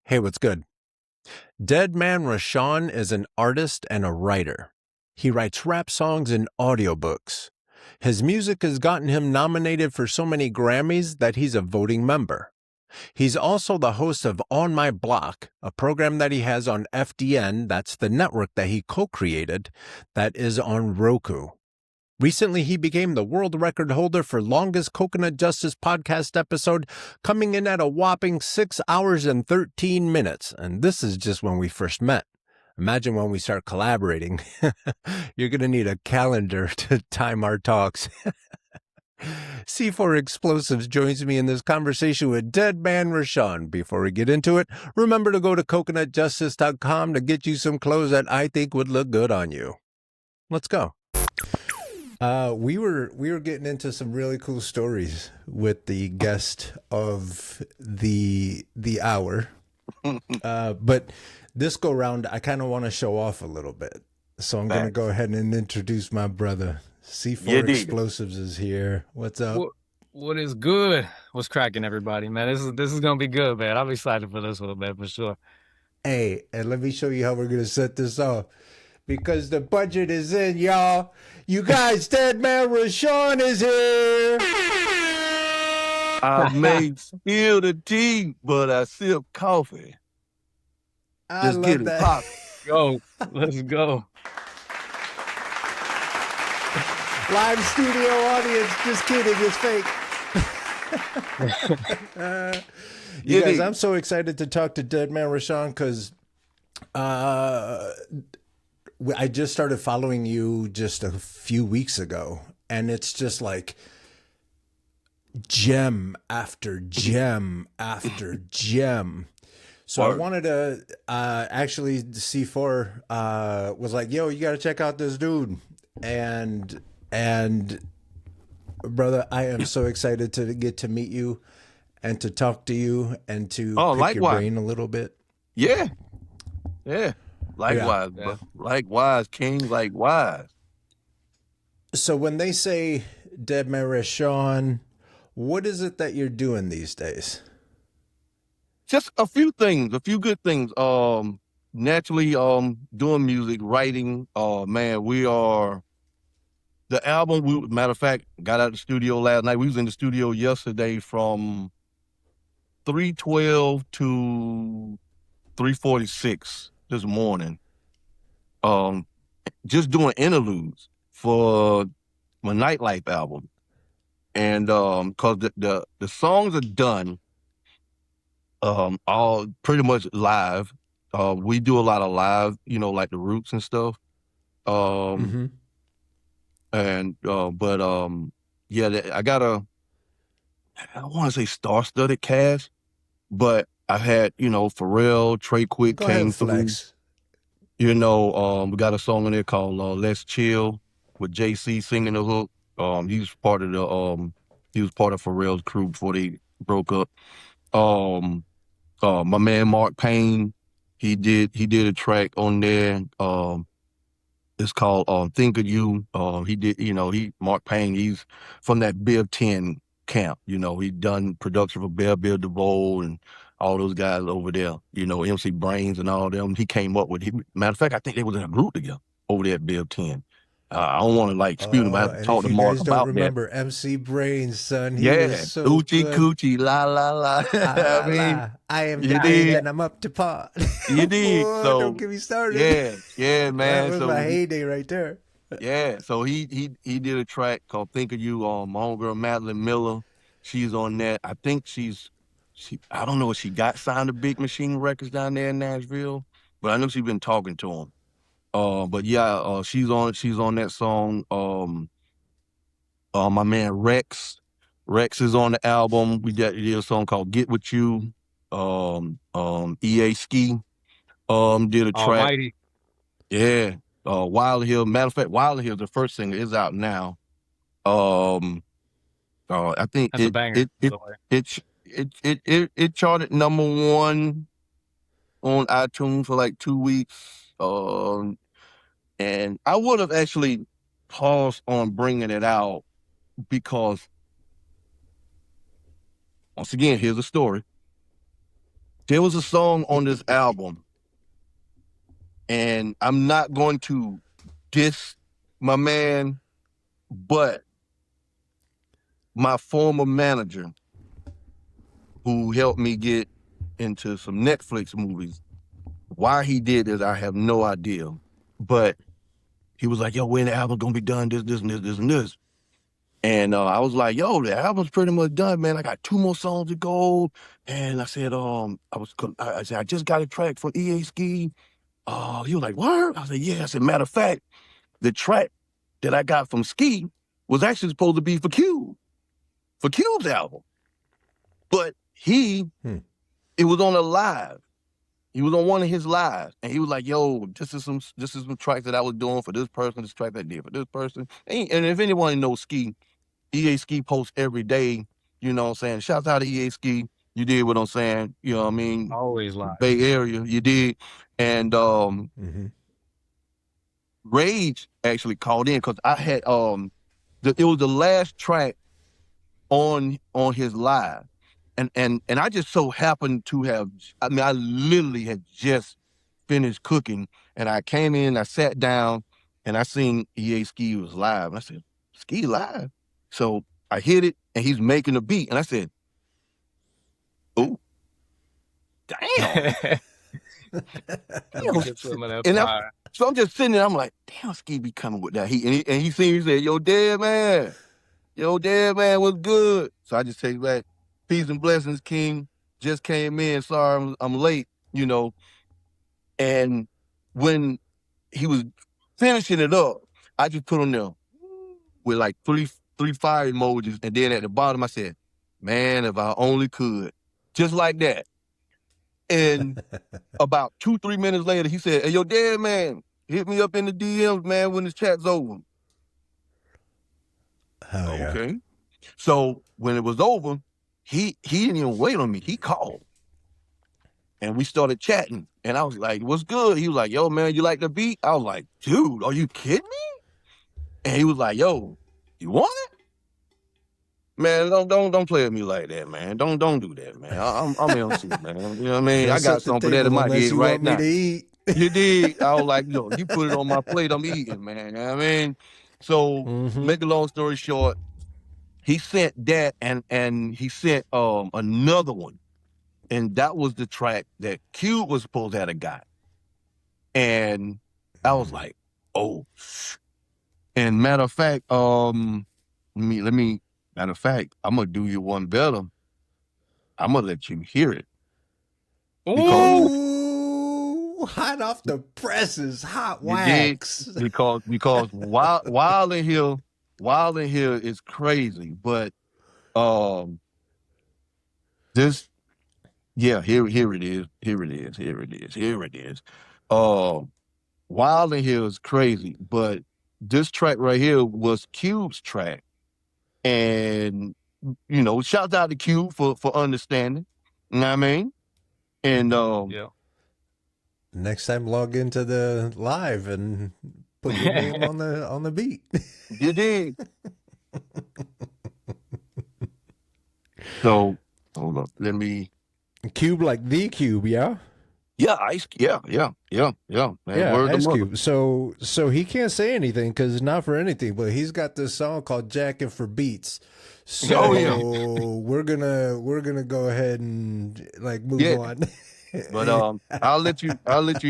Hey, what's good? Deadman Rashaun is an artist and a writer. He writes rap songs and audiobooks. His music has gotten him nominated for so many Grammys that he's a voting member. He's also the host of On My Block, a program that he has on FDN, that's the network that he co-created, that is on Roku. Recently, he became the world record holder for longest Coconut Justice podcast episode, coming in at a whopping 6 hours and 13 minutes. And this is just when we first met. Imagine when we start collaborating. You're going to need a calendar to time our talks. Cefore Explosives joins me in this conversation with Deadman Rashaun. Before we get into it, remember to go to coconutjustice.com to get you some clothes that I think would look good on you. Let's go. We were getting into some really cool stories with the guest of the hour, but this go round I kind of want to show off a little bit, so I'm gonna go ahead and introduce my brother. Cefore Explosives is here. What's up? What is good? What's cracking, everybody, man? This is gonna be good, man. I'm excited for this one, man, for sure. Hey, and let me show you how we're gonna set this off. Because the budget is in, y'all. You guys, Deadman Rashaun is here. I may spill the tea, but I sip coffee. Just get it pop. Go. Let's go. Live studio audience. Just kidding. It's fake. You guys, I'm so excited to talk to Deadman Rashaun because I just started following you just a few weeks ago, and it's just like gem after gem after gem. So I wanted to actually, Cefore was like, yo, you got to check out this dude. And brother, I am so excited to get to meet you and to talk to you and to pick your brain a little bit. Yeah. Likewise, bro. Likewise, King, likewise. So when they say Deadman Rashaun, what is it that you're doing these days? Just a few things, a few good things. Naturally, doing music, writing. Man, we are the album. Matter of fact, got out of the studio last night. We was in the studio yesterday from 3:12 to 3:46 this morning. Just doing interludes for my Nightlife album. And cause the songs are done all pretty much live. We do a lot of live, like the Roots and stuff. And yeah, I got I don't want to say star-studded cast, but I had, Pharrell, Trey Quick came through. We got a song in there called Let's Chill with JC singing the hook. He was part of Pharrell's crew before they broke up. My man Mark Payne, he did a track on there. It's called Think of You. Mark Payne, he's from that Bill 10 camp. He done production for Bill DeVoe and all those guys over there, MC Brains and all them. He came up with, matter of fact, I think they was in a group together over there at Bill 10. I don't want to spew them. I have to talk to Mark about that. If you guys don't remember MC Brains, son, he was so Coochie good. Coochie, la la la. I am dying and I'm up to par. You did. Boy, So don't get me started. Yeah, man. That was my heyday right there. Yeah, so he did a track called Think of You. My homegirl Madeline Miller, she's on that. I think I don't know if she got signed to Big Machine Records down there in Nashville, but I know she's been talking to him. But yeah, she's on that song. My man Rex is on the album. We did a song called Get With You. EA Ski did a track. Almighty. Yeah. Wild Hill. Matter of fact, Wild Hill, the first single, is out now. I think That's a banger. It charted #1 on iTunes for like 2 weeks. And I would have actually paused on bringing it out because, once again, here's a story. There was a song on this album, and I'm not going to diss my man, but my former manager, who helped me get into some Netflix movies, why he did it, I have no idea. But he was like, yo, when the album gonna be done, this, and this, and this. And I was like, yo, the album's pretty much done, man. I got 2 more songs to go. And I said, I said, I just got a track for EA Ski. He was like, what? I said, yeah. I said, matter of fact, the track that I got from Ski was actually supposed to be for Cube's album. But it was on a live. He was on one of his lives, and he was like, yo, this is some tracks that I was doing for this person, this track that I did for this person. And if anyone knows Ski, EA Ski posts every day, you know what I'm saying? Shouts out to EA Ski. You did what I'm saying, you know what I mean? Always live. Bay Area, you did. And Rage actually called in because I had it was the last track on his live. And I just so happened to have, I literally had just finished cooking, and I came in, I sat down, and I seen EA Ski was live. And I said, Ski live? So I hit it, and he's making a beat. And I said, oh, damn. So I'm just sitting there, I'm like, damn, Ski be coming with that heat. And he seen me, he said, yo, Deadman, what's good? So I just take back, peace and blessings, King. Just came in, sorry I'm late, you know. And when he was finishing it up, I just put on there with like three fire emojis, and then at the bottom I said, man, if I only could. Just like that. And about 2-3 minutes later, he said, hey, yo, Deadman, hit me up in the DMs, man, when this chat's over. Hell yeah. Okay. So when it was over, he didn't even wait on me. He called. And we started chatting. And I was like, what's good? He was like, yo, man, you like the beat? I was like, dude, are you kidding me? And he was like, yo, you want it? Man, don't play with me like that, man. Don't do that, man. I'm MC, man. You know what I mean? I got something that in my head right now. You did. I was like, yo, you put it on my plate, I'm eating, man. You know what I mean? So make a long story short, he sent that and he sent another one. And that was the track that Cube was supposed to have got. And I was like, oh. And matter of fact, matter of fact, I'm gonna do you one better. I'm gonna let you hear it. Ooh, hot off the presses, hot wax. Because Wild in Here is crazy, but this. Yeah, here it is. Wild in Here is crazy, but this track right here was Cube's track. And, you know, shout out to Cube for understanding. You know what I mean? And yeah. Next time log into the live and put your name on the beat. You did. So hold up. Let me Cube, like the Cube, yeah? Yeah, Ice. Yeah. Man, yeah, Ice Cube. So he can't say anything because it's not for anything. But he's got this song called "Jacking for Beats." So we're gonna go ahead and like move on. But I'll let you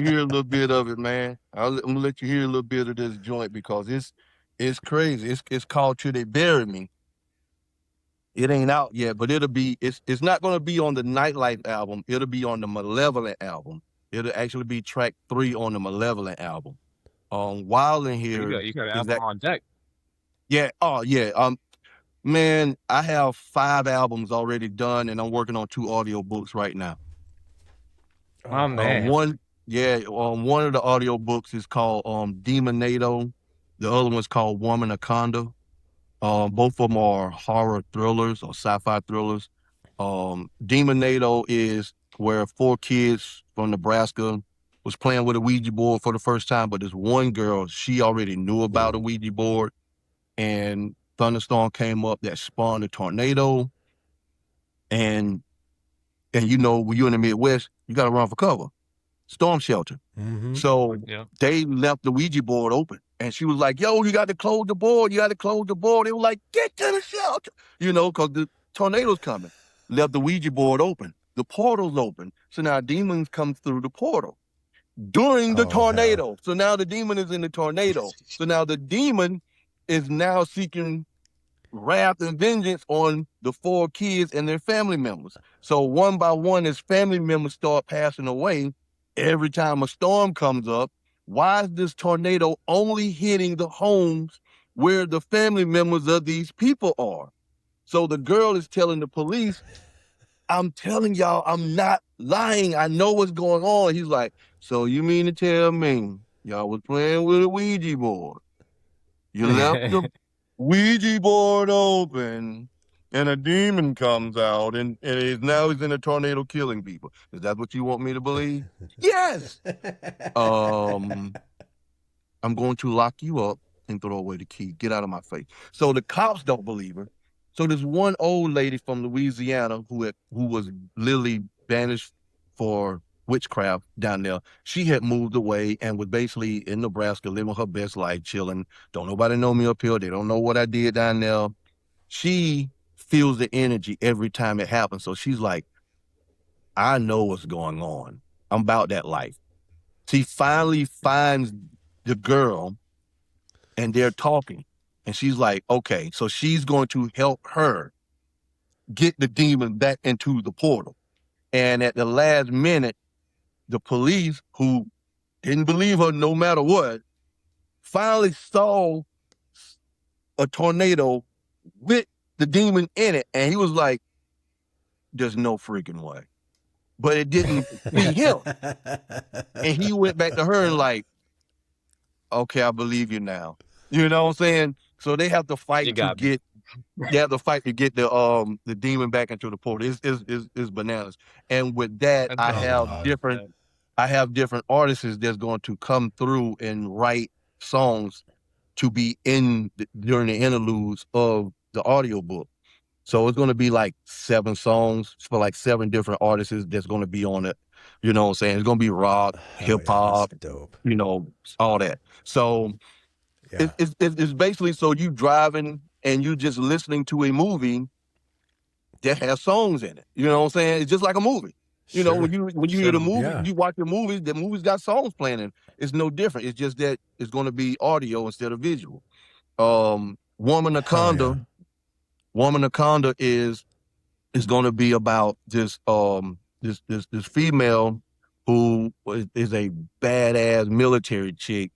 hear a little bit of it, man. I'm gonna let you hear a little bit of this joint because it's crazy. It's called "Till They Bury Me." It ain't out yet, but it's not going to be on the Nightlife album. It'll be on the Malevolent album. It'll actually be track 3 on the Malevolent album. Wild in Here. You got an album on deck. Yeah. Oh yeah. Man, I have 5 albums already done, and I'm working on 2 audiobooks right now. Oh man. One of the audiobooks is called Demonado. The other one's called Womanaconda. Both of them are horror thrillers or sci-fi thrillers. Demonado is where 4 kids from Nebraska was playing with a Ouija board for the first time, but this one girl, she already knew about a Ouija board, and thunderstorm came up that spawned a tornado, and And when you're in the Midwest, you got to run for cover, storm shelter. Mm-hmm. So they left the Ouija board open. And she was like, yo, you got to close the board. You got to close the board. They were like, get to the shelter, because the tornado's coming. Left the Ouija board open. The portal's open. So now demons come through the portal during the tornado. Hell. So now the demon is in the tornado. So now the demon is now seeking wrath and vengeance on the 4 kids and their family members. So one by one, as family members start passing away, every time a storm comes up, why is this tornado only hitting the homes where the family members of these people are? So the girl is telling the police, I'm telling y'all, I'm not lying. I know what's going on. He's like, so you mean to tell me y'all was playing with a Ouija board? You left the Ouija board open and a demon comes out and now he's in a tornado killing people. Is that what you want me to believe? Yes. I'm going to lock you up and throw away the key. Get out of my face. So the cops don't believe her. So there's one old lady from Louisiana who was literally banished for witchcraft down there. She had moved away and was basically in Nebraska living her best life, chilling. Don't nobody know me up here. They don't know what I did down there. She feels the energy every time it happens. So she's like, I know what's going on. I'm about that life. She finally finds the girl and they're talking. And she's like, okay, so she's going to help her get the demon back into the portal. And at the last minute, the police, who didn't believe her no matter what, finally saw a tornado with the demon in it. And he was like, there's no freaking way. But it didn't see him. And he went back to her and like, okay, I believe you now. You know what I'm saying? So they have to fight to get the demon back into the portal. It's bananas. And with that, I have different artists that's going to come through and write songs to be during the interludes of the audiobook. So it's going to be like 7 songs for like 7 different artists that's going to be on it. You know what I'm saying? It's going to be rock, hip hop, all that. So it's basically so you driving and you just listening to a movie that has songs in it. You know what I'm saying? It's just like a movie. You know, when you hear the movie, you watch the movie's got songs playing in. It's no different. It's just that it's going to be audio instead of visual. Woman Anaconda is going to be about this female who is a badass military chick,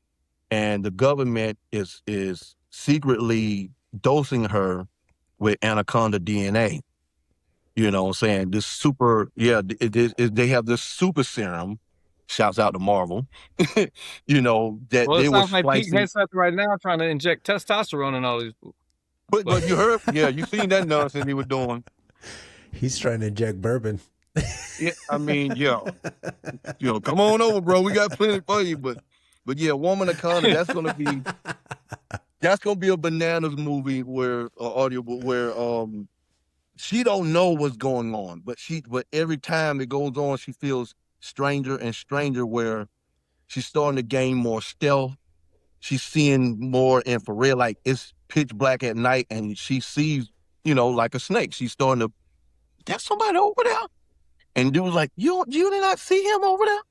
and the government is secretly dosing her with anaconda DNA. You know what I'm saying? This they have this super serum. Shouts out to Marvel. That they were splicing. Like Pete Hegseth right now trying to inject testosterone in all these. But you heard, you seen that nonsense he was doing. He's trying to inject bourbon. Yeah, I mean, come on over, bro. We got plenty for you. But yeah, Woman Anaconda, that's gonna be a bananas movie audiobook where she don't know what's going on, but every time it goes on, she feels stranger and stranger, where she's starting to gain more stealth. She's seeing more infrared, like it's pitch black at night, and she sees, like a snake. She's starting to, there's somebody over there. And dude was like, you did not see him over there?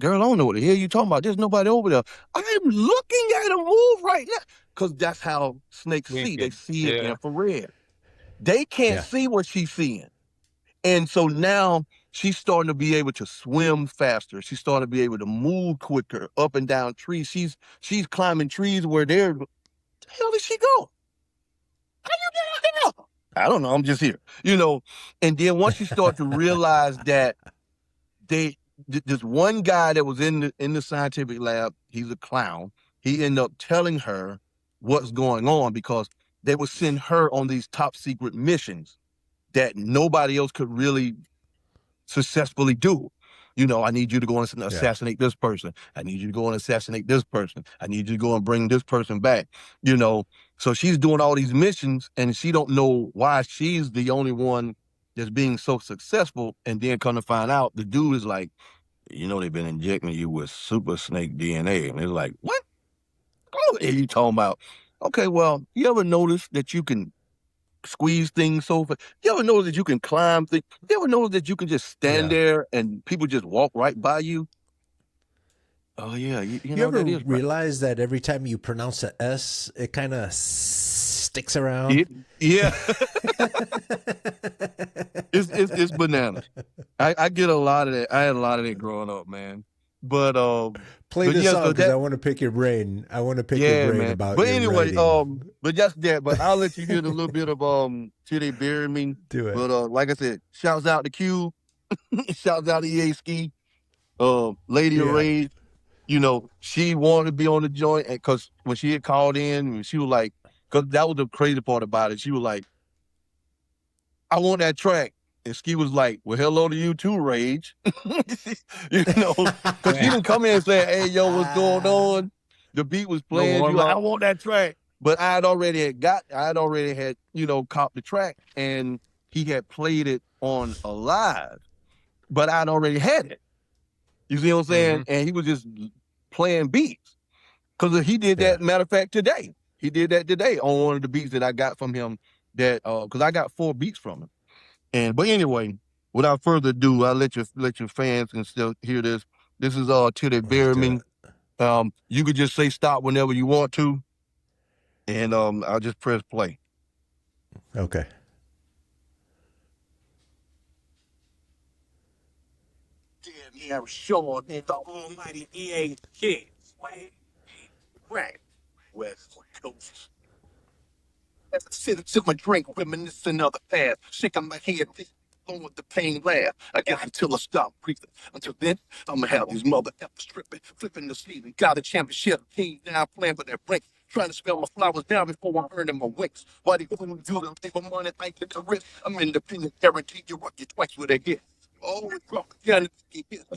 Girl, I don't know what the hell you talking about. There's nobody over there. I am looking at him move right now. Because that's how snakes see. They see it infrared. They can't see what she's seeing. And so now she's starting to be able to swim faster. She's starting to be able to move quicker up and down trees. She's climbing trees where the hell did she go? How you get out there? I don't know. I'm just here. And then once you start to realize that this one guy that was in the scientific lab, he's a clown. He ended up telling her what's going on because they would send her on these top secret missions that nobody else could really successfully do. I need you to go and assassinate this person. I need you to go and assassinate this person. I need you to go and bring this person back. So she's doing all these missions and she don't know why she's the only one that's being so successful, and then come to find out the dude is like, they've been injecting you with super snake DNA. And it's like, what? Oh, and you talking about, okay, well, you ever notice that you can squeeze things so fast? You ever notice that you can climb things? You ever notice that you can just stand there and people just walk right by you? Oh, yeah, you You know, ever that is right. realize that every time you pronounce a S, it kind of sticks around? Yeah. It's bananas. I get a lot of that. I had a lot of that growing up, man. But Play but this yeah, song so because I that want to pick your brain. I want to pick your brain man. about But your anyway, writing. but just that. But I'll let you hear a little bit of Till They Bury Me. Do it. But like I said, shouts out to Q, shouts out to EA Ski, Lady of Yeah. Rage. She wanted to be on the joint, because when she had called in, she was like, because that was the crazy part about it. She was like, I want that track. And Ski was like, well, hello to you too, Rage. Because she didn't come in and say, hey, yo, what's going on? The beat was playing. She was like, I want that track. But I had already had, copped the track, and he had played it on a live, but I'd already had it. You see what I'm saying? Mhm. And he was just playing beats. Because he did that, matter of fact, today. He did that today on one of the beats that I got from him, because I got 4 beats from him. But anyway, without further ado, I'll let your fans can still hear this. This is Till They Bury Me. You could just say stop whenever you want to, and I'll just press play. Okay. Deadman Rashaun, the almighty EA Kid. Right. West Coast. As I sit and sip my drink, reminiscing of the past, shaking my head, along with the pain laugh. I got until I stop breathing. Until then, I'ma have these mother effers tripping, flipping the seat, and got a championship team now playing for their rank. Trying to spell my flowers down before I'm earning my wings. Why they couldn't do them? They were money like the risk. I'm independent, guaranteed you rock it twice with a hit. Oh, propaganda,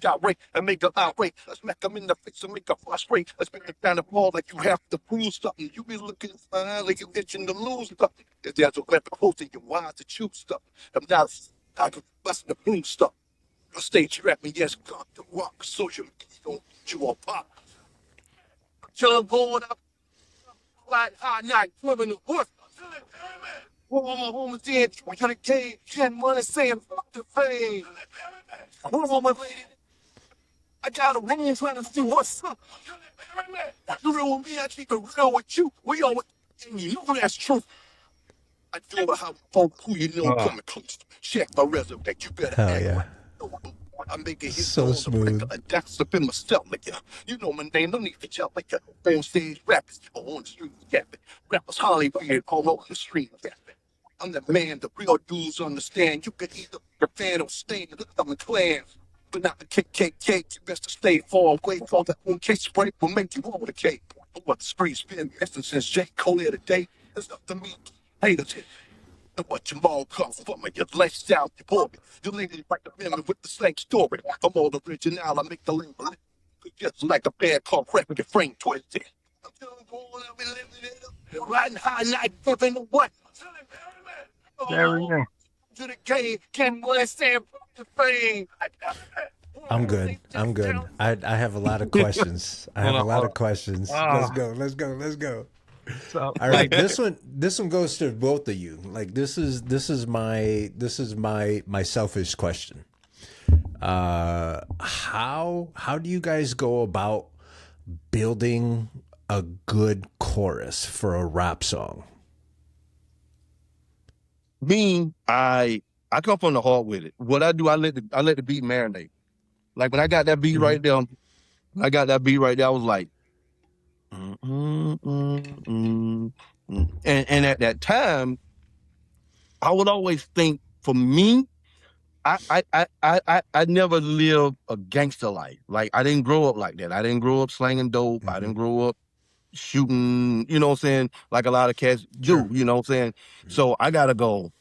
gyrate and make them outrage. Let's smack them in the face and make them frustrate. Let's make them down the ball like you have to prove something. You be looking fine like you itching to lose something. If there's a weapon close to you, why to choose stuff? I'm not I can bust the boom stuff. A stage rap and yes, got the rock. Social media don't get you all pop. Chill going up like high night, living the horse. All my homies dead, we got a cave, 10 money saying fuck the fame. All my lady, I got a ring trying to see what's up. You real with me, I keep it real with you. We all and you know that's true. I do it how who you know coming close. Check my resume, you better Hell act yeah. like I make it hit So on smooth. the record. That's up in my stuff like you know my name, no need to tell like on stage rappers on the street yapping. Rappers Hollywood all over the street yapping. I'm the man, the real dudes understand. You can either be a fan or stand with them clans. But not the KKK, you best to stay far away from that one case spray will make you over the cake. What the streets been missing since J. Cole here today. It's up to me, haters hit. And what your mall comes from me, your lifestyle, your body. You lady like the women with the same story. I'm all original, I make the label. Just like a bad car wreck with your frame twisted. I'm still going out and living it up. Riding high night, flipping the what? There we go. To the game, can understand the fame. I'm good. I'm good. I have a lot of questions. I have a lot of questions. Let's go. Let's go. Let's go. So, All right, this one goes to both of you. Like this is my selfish question. How do you guys go about building a good chorus for a rap song? Me, I come from the heart with it. What I do, I let the beat marinate. Like when I got that beat right there, I was like, and at that time, I would always think, for me, I never lived a gangster life. Like I didn't grow up like that. I didn't grow up slanging dope. I didn't grow up shooting, you know what I'm saying, like a lot of cats do, you know what I'm saying? So I gotta go.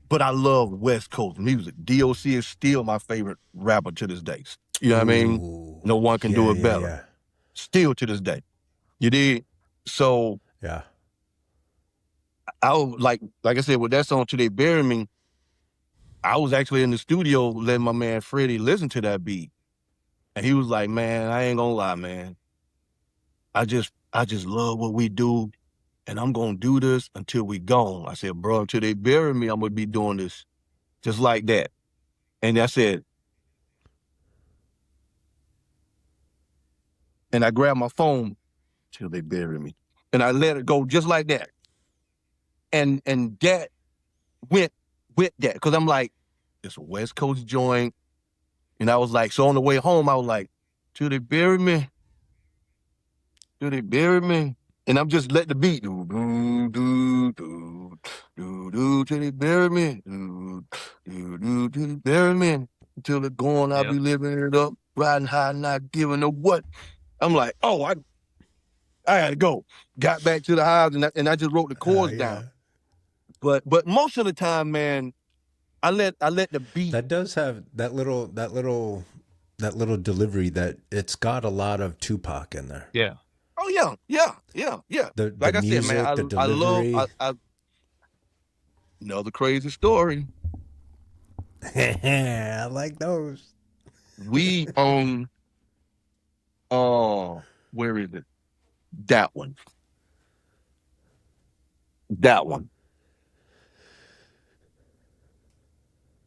But I love West Coast music. DOC is still my favorite rapper to this day. You know what I mean? Ooh. No one can do it better. Yeah. Still to this day. You did? So Yeah. I was like I said, with that song, Till They Bury Me, I was actually in the studio letting my man Freddie listen to that beat. And he was like, man, I ain't gonna lie, man. I just love what we do, and I'm gonna do this until we gone. I said, bro, until they bury me, I'm gonna be doing this just like that. And I said, and I grabbed my phone till they bury me. And I let it go just like that. And that went with that. Because I'm like, it's a West Coast joint. And I was like, so on the way home, I was like, till they bury me. Till they bury me. And I'm just letting the beat do, do, do, do, do, do, till they bury me. Do, do, do, till they bury me. Until they're gone, I'll be living it up, riding high, not giving a what. I'm like, oh, I had to go. Got back to the house, and I just wrote the chords down. But most of the time, man, I let the beat. That does have that little delivery that it's got a lot of Tupac in there. Yeah. Oh yeah. The Like I music, said, man, the delivery. I another crazy story. I like those. We own, where is it? That one.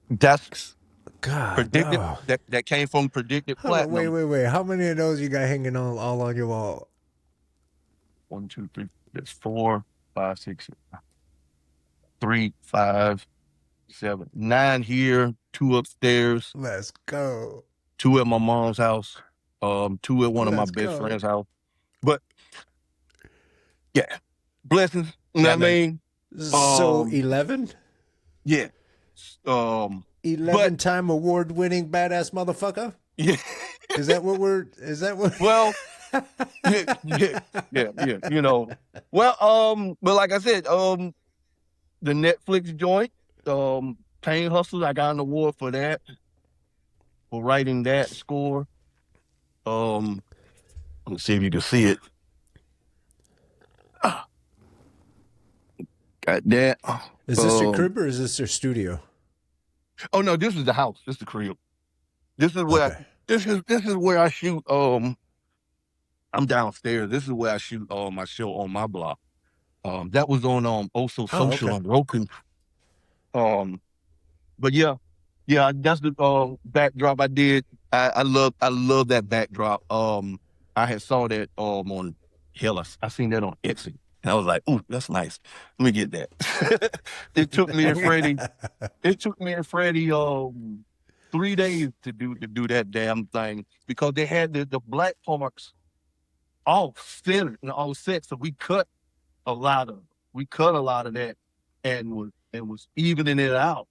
That's God. predicted. Oh. That came from Predicted Hold on, Platinum. wait. How many of those you got hanging all on your wall? 1, 2, 3. That's 4, 5, 6, 3, 5, 7, 9 here, 2 upstairs, Let's go. 2 at my mom's house, 2 at one of my best friend's house. But yeah, blessings. You know what I mean? So 11? Yeah. 11-time award-winning badass motherfucker? Yeah. Is that what? Well, yeah. You know. Well, but like I said, the Netflix joint, Pain Hustle, I got an award for that, for writing that score. Let's see if you can see it. Got that. Is this your crib or is this your studio? Oh no, this is the house. This is the crib. This is where this is where I shoot. I'm downstairs. This is where I shoot my show on my block. That was on Also Social on Roku. But yeah, that's the backdrop I did. I love that backdrop. I had saw that on I seen that on Etsy. And I was like, ooh, that's nice. Let me get that. It took me and Freddie 3 days to do that damn thing, because they had the black parts all centered and all set. So we cut a lot of that and was evening it out.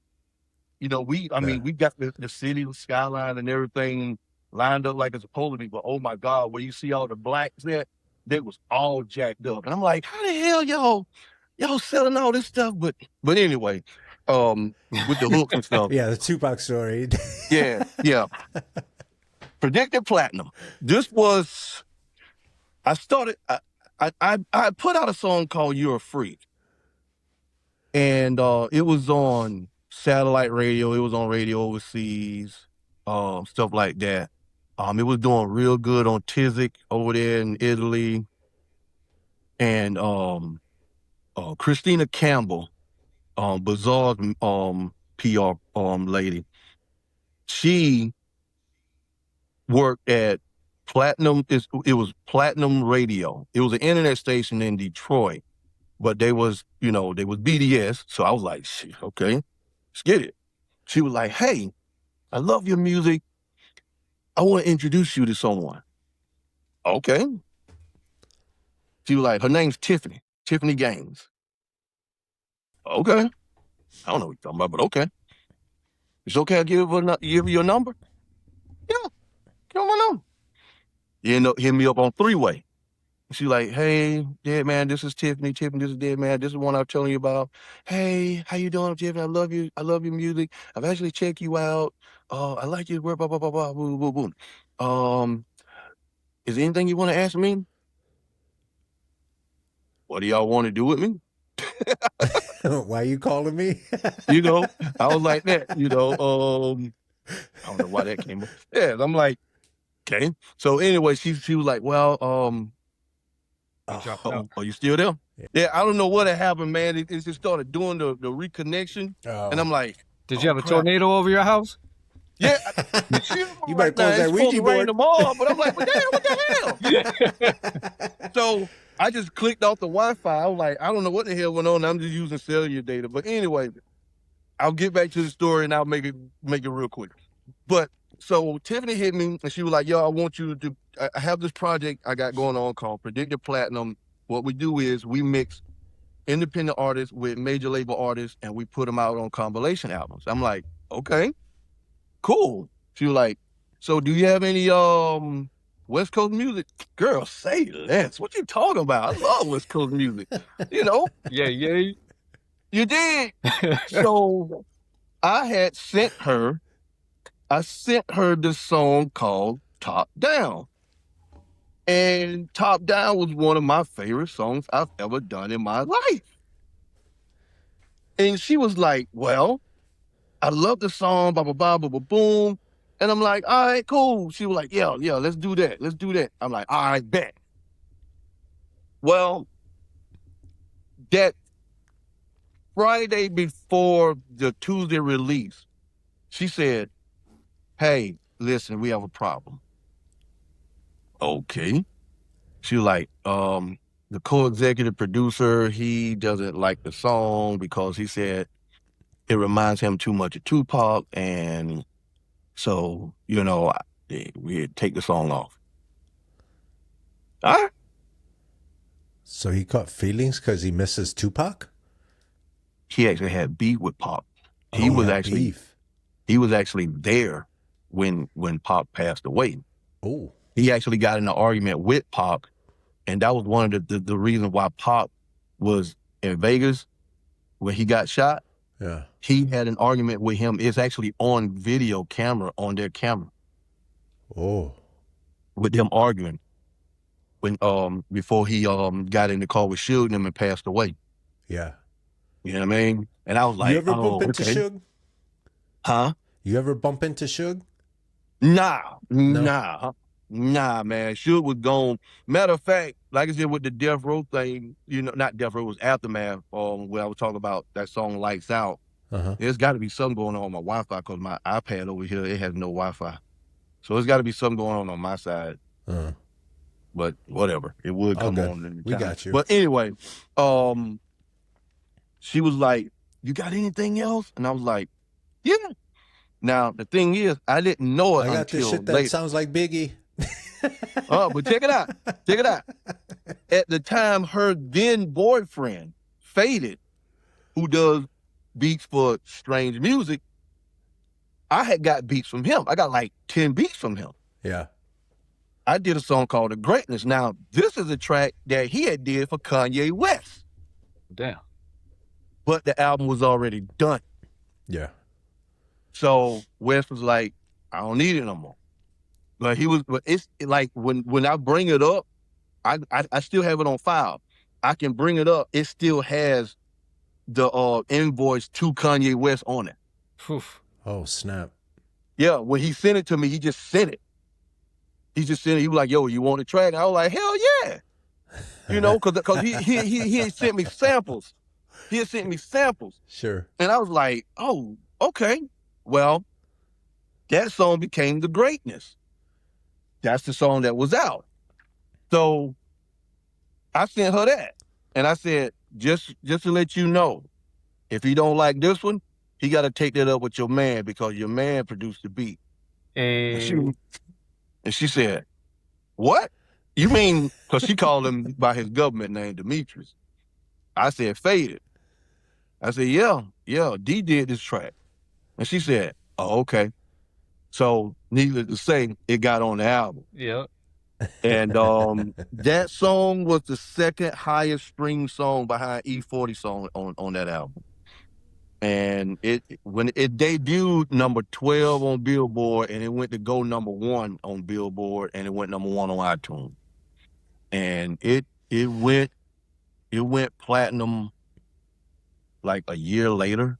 You know, we got the city skyline and everything lined up like it's supposed to be, but oh my God, where you see all the blacks there, they was all jacked up. And I'm like, how the hell y'all selling all this stuff? But anyway, with the hooks and stuff. Yeah, the Tupac story. Yeah. Predicted Platinum. This was, I put out a song called You're a Freak. And it was on satellite radio. It was on radio overseas, stuff like that. It was doing real good on Tizik over there in Italy. And Christina Campbell, Bazaar's PR lady, she worked at Platinum. It was Platinum Radio. It was an internet station in Detroit, but they was BDS. So I was like, shit, okay, let's get it. She was like, hey, I love your music. I want to introduce you to someone. Okay. She was like, her name's Tiffany Gaines. Okay. I don't know what you're talking about, but okay. It's okay, I give her your number? Yeah, give her my number. You end up hitting me up on 3-way. She like, hey, Deadman, this is Tiffany. Tiffany, this is Deadman. This is the one I was telling you about. Hey, how you doing, Tiffany? I love you. I love your music. I've actually checked you out. I like your work, blah, blah, blah, blah, boom, boom, boom. Is there anything you want to ask me? What do y'all want to do with me? Why you calling me? You know, I was like that, I don't know why that came up. Yeah, I'm like, okay. So anyway, she was like, well, Dropped out. are you still there? Yeah, I don't know what had happened, man. It just started doing the reconnection. And I'm like, Did you have a crap. tornado over your house? Yeah, You better right now, close that it's supposed Ouija to rain board. tomorrow, but I'm like, what the hell? So I just clicked off the Wi-Fi. I was like, I don't know what the hell went on. I'm just using cellular data. But anyway, I'll get back to the story and I'll make it real quick. But so Tiffany hit me and she was like, yo, I want you to do, I have this project I got going on called Predictive Platinum. What we do is we mix independent artists with major label artists and we put them out on compilation albums. I'm like, okay, cool. She was like, so do you have any West Coast music? Girl, say less. What you talking about? I love West Coast music. Yeah. You did. So I sent her this song called Top Down. And Top Down was one of my favorite songs I've ever done in my life. And she was like, well, I love the song, blah, blah, blah, blah, blah, boom. And I'm like, all right, cool. She was like, yeah, let's do that. Let's do that. I'm like, all right, bet. Well, that Friday before the Tuesday release, she said, hey, listen, we have a problem. Okay. She was like, the co-executive producer, he doesn't like the song because he said it reminds him too much of Tupac. And so, we take the song off. All right. So he caught feelings because he misses Tupac? He actually had beef with Pac. He Oh, was yeah, actually beef. he was actually there when Pac passed away. Oh. He actually got in an argument with Pac, and that was one of the reasons why Pac was in Vegas when he got shot. Yeah. He had an argument with him. It's actually on video camera, on their camera, Oh. with them arguing when before he got in the car with Suge and him and passed away. Yeah. You know what I mean? And I was like, you ever bump into okay. Suge? Huh? You ever bump into Suge? Nah, man. Suge was gone. Matter of fact, like I said, with the Death Row thing, not Death Row, it was Aftermath, where I was talking about that song Lights Out. Uh-huh. There's got to be something going on my Wi-Fi because my iPad over here, it has no Wi-Fi. So there's got to be something going on my side. Uh-huh. But whatever. It would come good. on. In We time. got you. But anyway, she was like, you got anything else? And I was like, yeah. Now, the thing is, I didn't know it I got until this shit that later. sounds like Biggie. But check it out. At the time, her then boyfriend, Faded, who does beats for Strange Music, I had got beats from him. I got like 10 beats from him. Yeah. I did a song called The Greatness. Now, this is a track that he had did for Kanye West. Damn. But the album was already done. Yeah. So West was like, I don't need it no more. But it's like when I bring it up, I still have it on file. I can bring it up. It still has the invoice to Kanye West on it. Oof. Oh, snap. Yeah, when he sent it to me, he just sent it. He just sent it. He was like, yo, you want the track? I was like, hell yeah. Because he had sent me samples. He had sent me samples. Sure. And I was like, oh, okay. Well, that song became The Greatness. That's the song that was out. So I sent her that. And I said, just to let you know, if you don't like this one, he got to take that up with your man because your man produced the beat. And she said, what? You mean, because she called him by his government name, Demetrius. I said, Faded. I said, yeah, D did this track. And she said, oh, okay. So needless to say, it got on the album. Yeah. And that song was the second highest streamed song behind E40 song on that album. And when it debuted number 12 on Billboard, and it went to go number 1 on Billboard, and it went number 1 on iTunes. And it went platinum like a year later.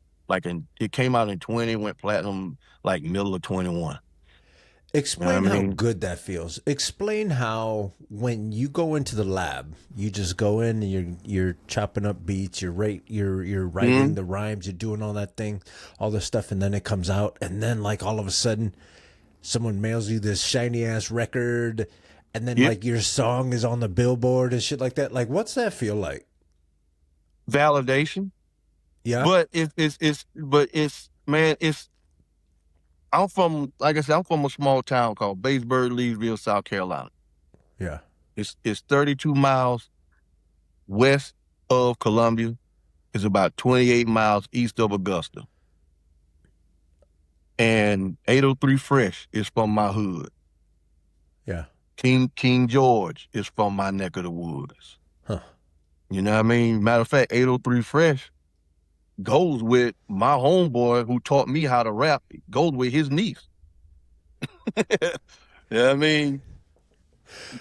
It came out in 20, went platinum like middle of 21. Explain I how mean? good that feels. Explain how when you go into the lab, you just go in and you're chopping up beats, you're writing the rhymes, you're doing all that thing, all this stuff, and then it comes out, and then like all of a sudden, someone mails you this shiny ass record, and then like your song is on the Billboard and shit like that. Like, what's that feel like? Validation. Yeah, But I'm from, like I said, I'm from a small town called Batesburg, Leesville, South Carolina. yeah. It's 32 miles west of Columbia. It's about 28 miles east of Augusta. And 803 Fresh is from my hood. Yeah. King George is from my neck of the woods. Huh. You know what I mean? Matter of fact, 803 Fresh goes with my homeboy who taught me how to rap. It goes with his niece. You know what I mean?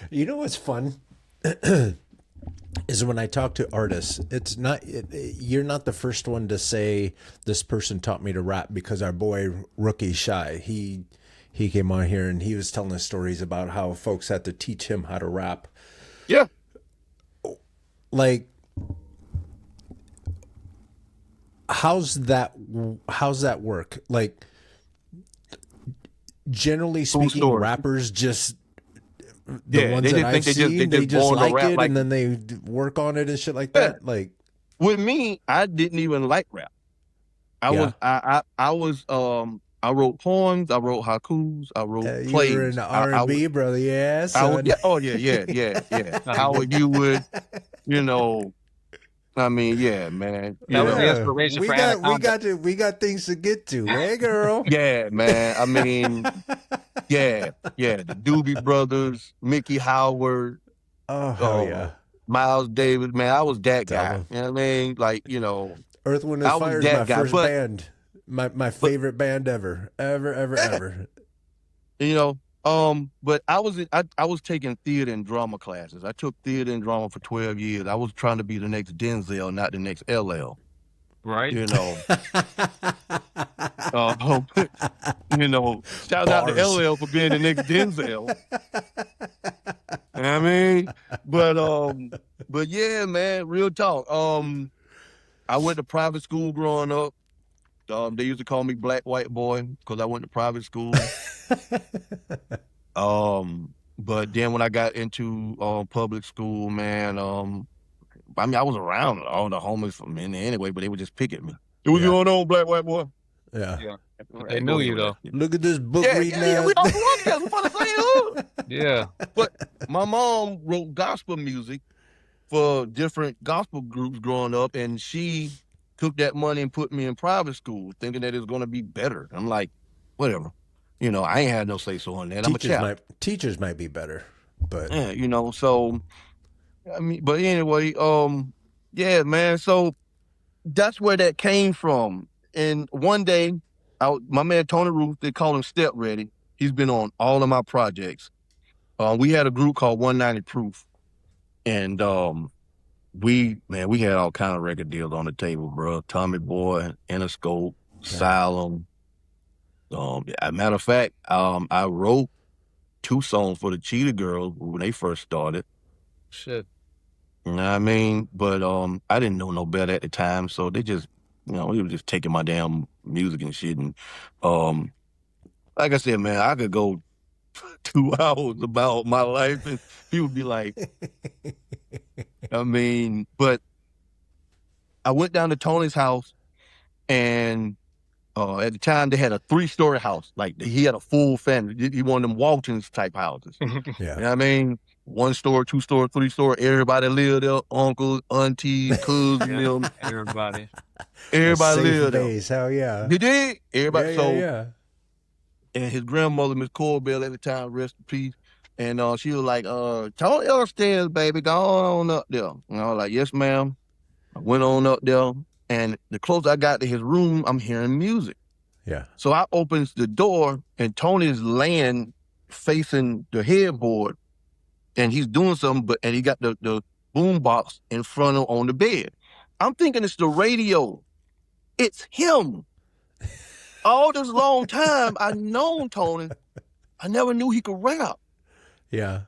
You know what's fun is when I talk to artists, you're not the first one to say this person taught me to rap, because our boy Rookie Shy, he came on here and he was telling us stories about how folks had to teach him how to rap. Yeah. Like, how's that work? Like, generally speaking, rappers just ones that I've seen, they just like it, and then they work on it and shit like that. Like, with me, I didn't even like rap. I wrote poems, I wrote haikus, I wrote plays. You were in the R&B, brother, yeah, son. Yeah. Howard, you would, I mean, yeah, man. That was the inspiration for Anaconda. We got things to get to. Hey, girl. Yeah, man. I mean, yeah. The Doobie Brothers, Mickey Howard. Oh, hell yeah. Miles Davis, man. I was that guy. You know what I mean? Like, Earth, Wind & Fire is my first band. My favorite band ever. Ever. But I was taking theater and drama classes. I took theater and drama for 12 years. I was trying to be the next Denzel, not the next LL. Right. Shout out to LL for being the next Denzel. I mean, but yeah, man, real talk. I went to private school growing up. They used to call me Black White Boy because I went to private school. But then when I got into public school, man, I mean, I was around all the homies from in there anyway, but they would just pick at me. What's going on, Black White Boy? Yeah. They knew you, though. Look at this book reading. Yeah, we all grew up together. We from the same hood. Yeah. But my mom wrote gospel music for different gospel groups growing up, and she took that money and put me in private school, thinking that it was going to be better. I'm like, whatever. I ain't had no say-so on that. I'm a child. Teachers might be better, but yeah, so I mean, but anyway, yeah, man. So that's where that came from. And one day, my man Tony Ruth, they call him Step Ready. He's been on all of my projects. We had a group called 190 Proof, and we had all kind of record deals on the table, bro. Tommy Boy, Interscope, Asylum. Matter of fact, I wrote 2 songs for the Cheetah Girls when they first started. Shit. You know what I mean? But I didn't know no better at the time, so they just, we were just taking my damn music and shit. And like I said, man, I could go 2 hours about my life, and people be like, I mean, but I went down to Tony's house, and at the time they had a 3-story house. Like, he had a full family. He wanted them Waltons type houses. Yeah. You know what I mean? 1 story, 2 story, 3 story. Everybody lived there. Uncles, aunties, cousins, Everybody. Everybody lived there. Base. Hell yeah. You did? Everybody. Yeah. And his grandmother, Miss Corbell, at the time, rest in peace. And she was like, Tony upstairs, baby, go on up there. And I was like, yes, ma'am. I went on up there. And the closer I got to his room, I'm hearing music. Yeah. So I opens the door, and Tony's laying facing the headboard, and he's doing something, and he got the boom box in front of on the bed. I'm thinking it's the radio. it's him. All this long time, I known Tony. I never knew he could rap. Yeah.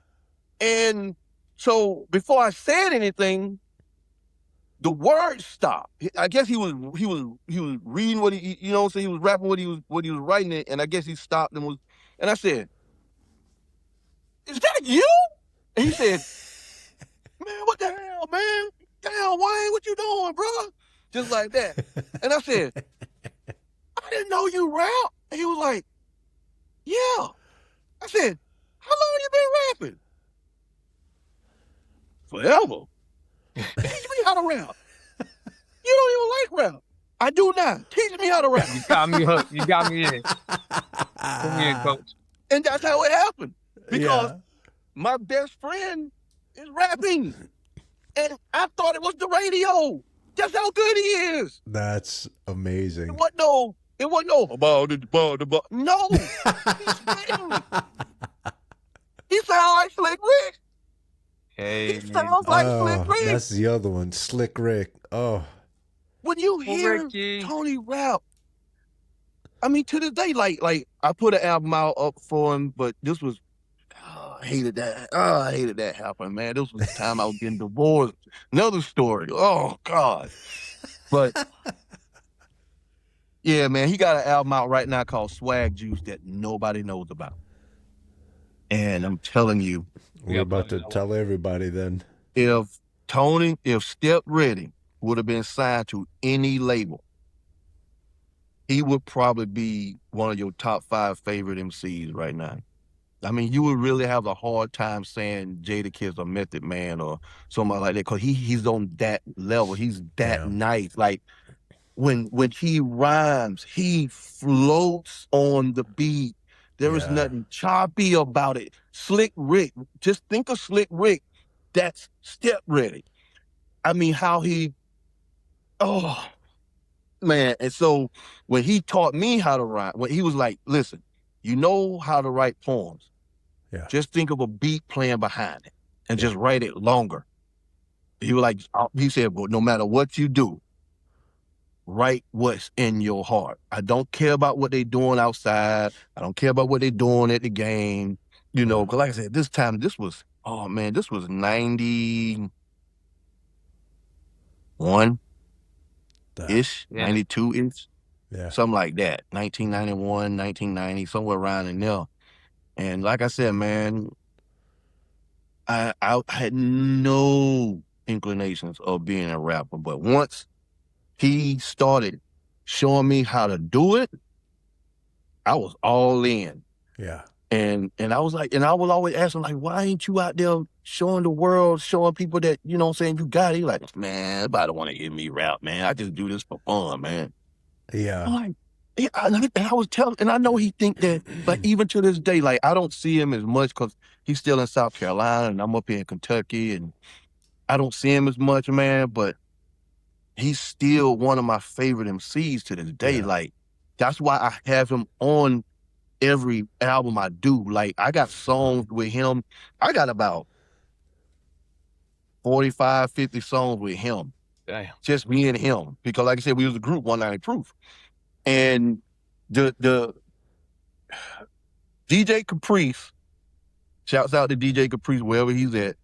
And so before I said anything, the words stopped. I guess he was reading what he, you know what I'm saying? He was rapping what he was writing it, and I guess he stopped and I said, "Is that you?" And he said, "Man, what the hell, man? Damn, Wayne, what you doing, bro?" Just like that. And I said, "I didn't know you rap." And he was like, "Yeah." I said, "How long you been rapping?" "Forever." "Teach me how to rap." "You don't even like rap." "I do not. Teach me how to rap." You got me hooked. You got me in. Put me in, coach. And that's how it happened. Because Yeah. my best friend is rapping. And I thought it was the radio. That's how good he is. That's amazing. It wasn't no about it. No. He's spitting. He sounds like Slick Rick. Hey, He sounds like Slick Rick. That's the other one, Slick Rick. Oh. When you hear Ricky. Tony rap, I mean, to this day, like I put an album out up for him, but this was, I hated that. I hated that happening, man. This was the time I was getting divorced. Another story. Oh, God. But, yeah, man, he got an album out right now called Swag Juice that nobody knows about. And I'm telling you, We're about to tell everybody then. if Step Ready would have been signed to any label, he would probably be one of your top 5 favorite MCs right now. I mean, you would really have a hard time saying Jadakiss or Method Man or somebody like that, because he's on that level. He's that nice. Like, when he rhymes, he floats on the beat. There is nothing choppy about it. Slick Rick, just think of Slick Rick. That's Step Ready. I mean, how he, oh, man. And so when he taught me how to write, when he was like, "Listen, you know how to write poems. Yeah. Just think of a beat playing behind it and just write it longer." He was like, he said, "But no matter what you do, write what's in your heart. I don't care about what they're doing outside. I don't care about what they're doing at the game." You know, because like I said, this was 91-ish, 92-ish, something like that. 1991, 1990, somewhere around in there. And like I said, man, I had no inclinations of being a rapper, but once he started showing me how to do it, I was all in. Yeah. And I was like, and I was always asking, like, "Why ain't you out there showing the world, showing people that, you know what I'm saying, you got it?" He like, "Man, nobody want to hear me rap, man. I just do this for fun, man." Yeah. I'm like, yeah, and I was telling, and I know he think that, like, even to this day, like, I don't see him as much because he's still in South Carolina and I'm up here in Kentucky, and I don't see him as much, man, but he's still one of my favorite MCs to this day. Like, that's why I have him on every album I do. Like, I got songs with him. I got about 45, 50 songs with him. Damn. Just me and him. Because like I said, we was a group, 190 Proof. And the DJ Caprice, shouts out to DJ Caprice wherever he's at.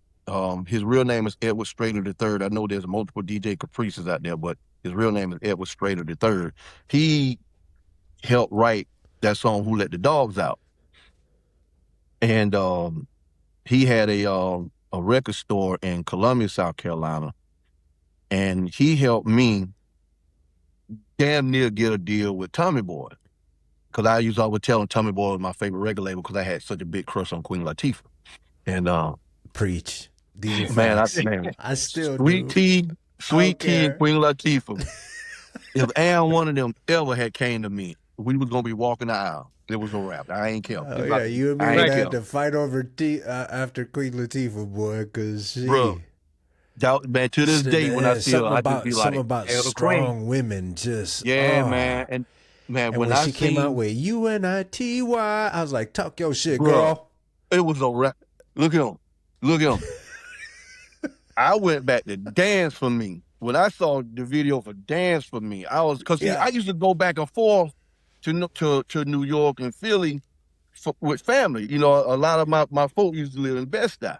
His real name is Edward Strader III. I know there's multiple DJ Caprices out there, but his real name is Edward Strader III. He helped write that song "Who Let the Dogs Out," and he had a record store in Columbia, South Carolina, and he helped me damn near get a deal with Tommy Boy, because I used to always tell him Tommy Boy was my favorite record label because I had such a big crush on Queen Latifah. And preach. These are man, facts. man, I still Sweet do. Tea and Queen Latifah. If Aaron one of them ever had came to me, we was gonna be walking the aisle. It was a rap. I ain't care. Oh, yeah, you and me would have to fight over after Queen Latifah, boy, because she... Bro, man, to this day when I see her, I just be like... Something about strong women, just... Yeah, oh. man. And man, when she came out with UNITY, I was like, talk your shit, bro, girl. It was a rap. Look at him. I went back to Dance For Me when I saw the video for Dance for Me, I was, because Yeah. I used to go back and forth to New York and Philly with family. You know, a lot of my folk used to live in Bed-Stuy,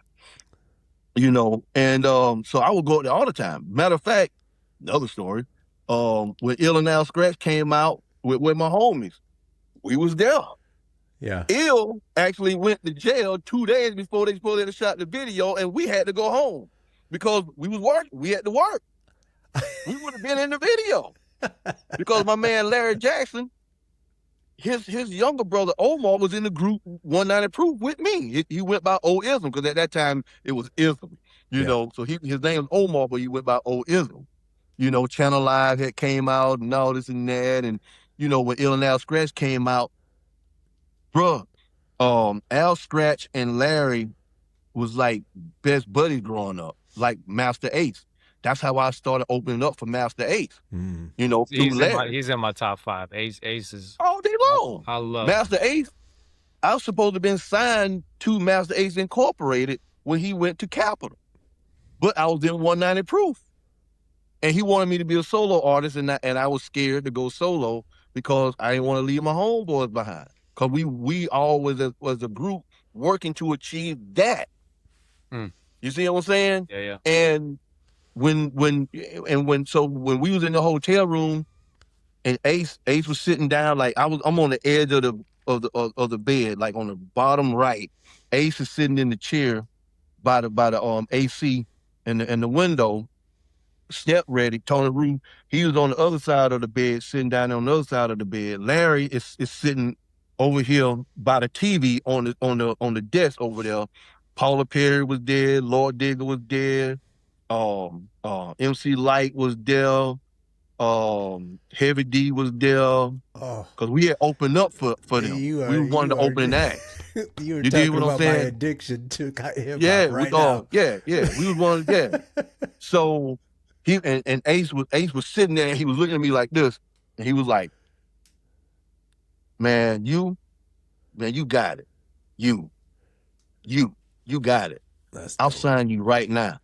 you know, and so I would go there all the time. Matter of fact, another story, when Ill and Now Scratch came out with my homies, we was there. Yeah. Ill actually went to jail 2 days before they supposed to have shot the video, and we had to go home because we was working. We had to work. We would have been in the video because my man Larry Jackson, his younger brother Omar was in the group 190 Proof with me. He went by Old Ism because at that time it was Ism, you know. So his name was Omar, but he went by Old Ism. You know, Channel Live had came out and all this and that, and you know when Ill and Al Scratch came out, bruh, Al Scratch and Larry was like best buddies growing up, like Master Ace. That's how I started opening up for Master Ace. You know, through Larry. He's in my top 5. Ace is All day long. I love Master Ace. I was supposed to have been signed to Master Ace Incorporated when he went to Capitol, but I was in 190 Proof, and he wanted me to be a solo artist, and I was scared to go solo because I didn't want to leave my homeboys behind. Because we always was a group working to achieve that. You see what I'm saying? Yeah. And when we was in the hotel room and Ace was sitting down, like I'm on the edge of the bed, like on the bottom right. Ace is sitting in the chair by the AC and the window, step ready, Tony Rue. He was on the other side of the bed, sitting down on the other side of the bed. Larry is sitting over here by the TV on the desk over there. Paula Perry was there, Lord Digger was there, MC Light was there, Heavy D was there. Because we had opened up for them. We were one of the opening acts. You were You dig talking what I'm about my saying? addiction to hip Yeah, hop right now. yeah. We was one. Yeah. So he and Ace was sitting there. And he was looking at me like this, and he was like, "Man, you got it. You got it. I'll sign you right now.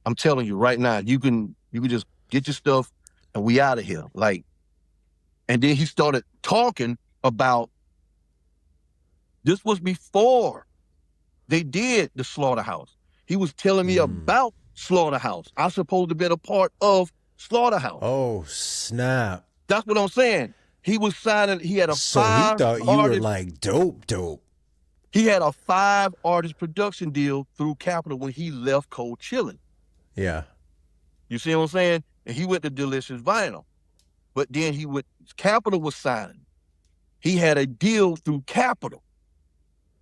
I'm telling you right now. You can just get your stuff, and we out of here." Like, and then he started talking about. This was before they did the Slaughterhouse. He was telling me about Slaughterhouse. I was supposed to be a part of Slaughterhouse. Oh, snap. That's what I'm saying. He was signing, he had a So five he thought you artist, were like dope. He had a 5-artist production deal through Capitol when he left Cold Chillin'. Yeah. You see what I'm saying? And he went to Delicious Vinyl. But then Capitol was signing. He had a deal through Capitol.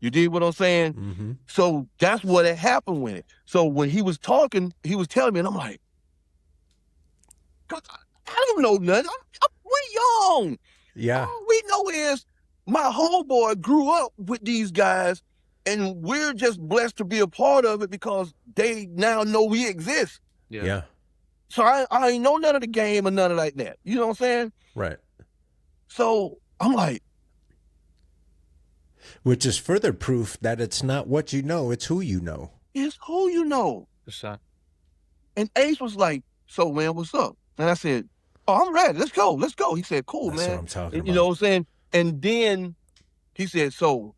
You dig what I'm saying? Mm-hmm. So that's what had happened with it. So when he was talking, he was telling me, and I'm like, I don't know nothing. We young. Yeah. All we know is my homeboy grew up with these guys, and we're just blessed to be a part of it because they now know we exist. Yeah. So I ain't know none of the game or none of like that. You know what I'm saying? Right. So I'm like, which is further proof that it's not what you know, it's who you know. It's who you know. And Ace was like, "So, man, what's up?" And I said, "Oh, I'm ready. Let's go. He said, "Cool, That's man." what I'm talking about. You know what I'm saying? And then he said, "So,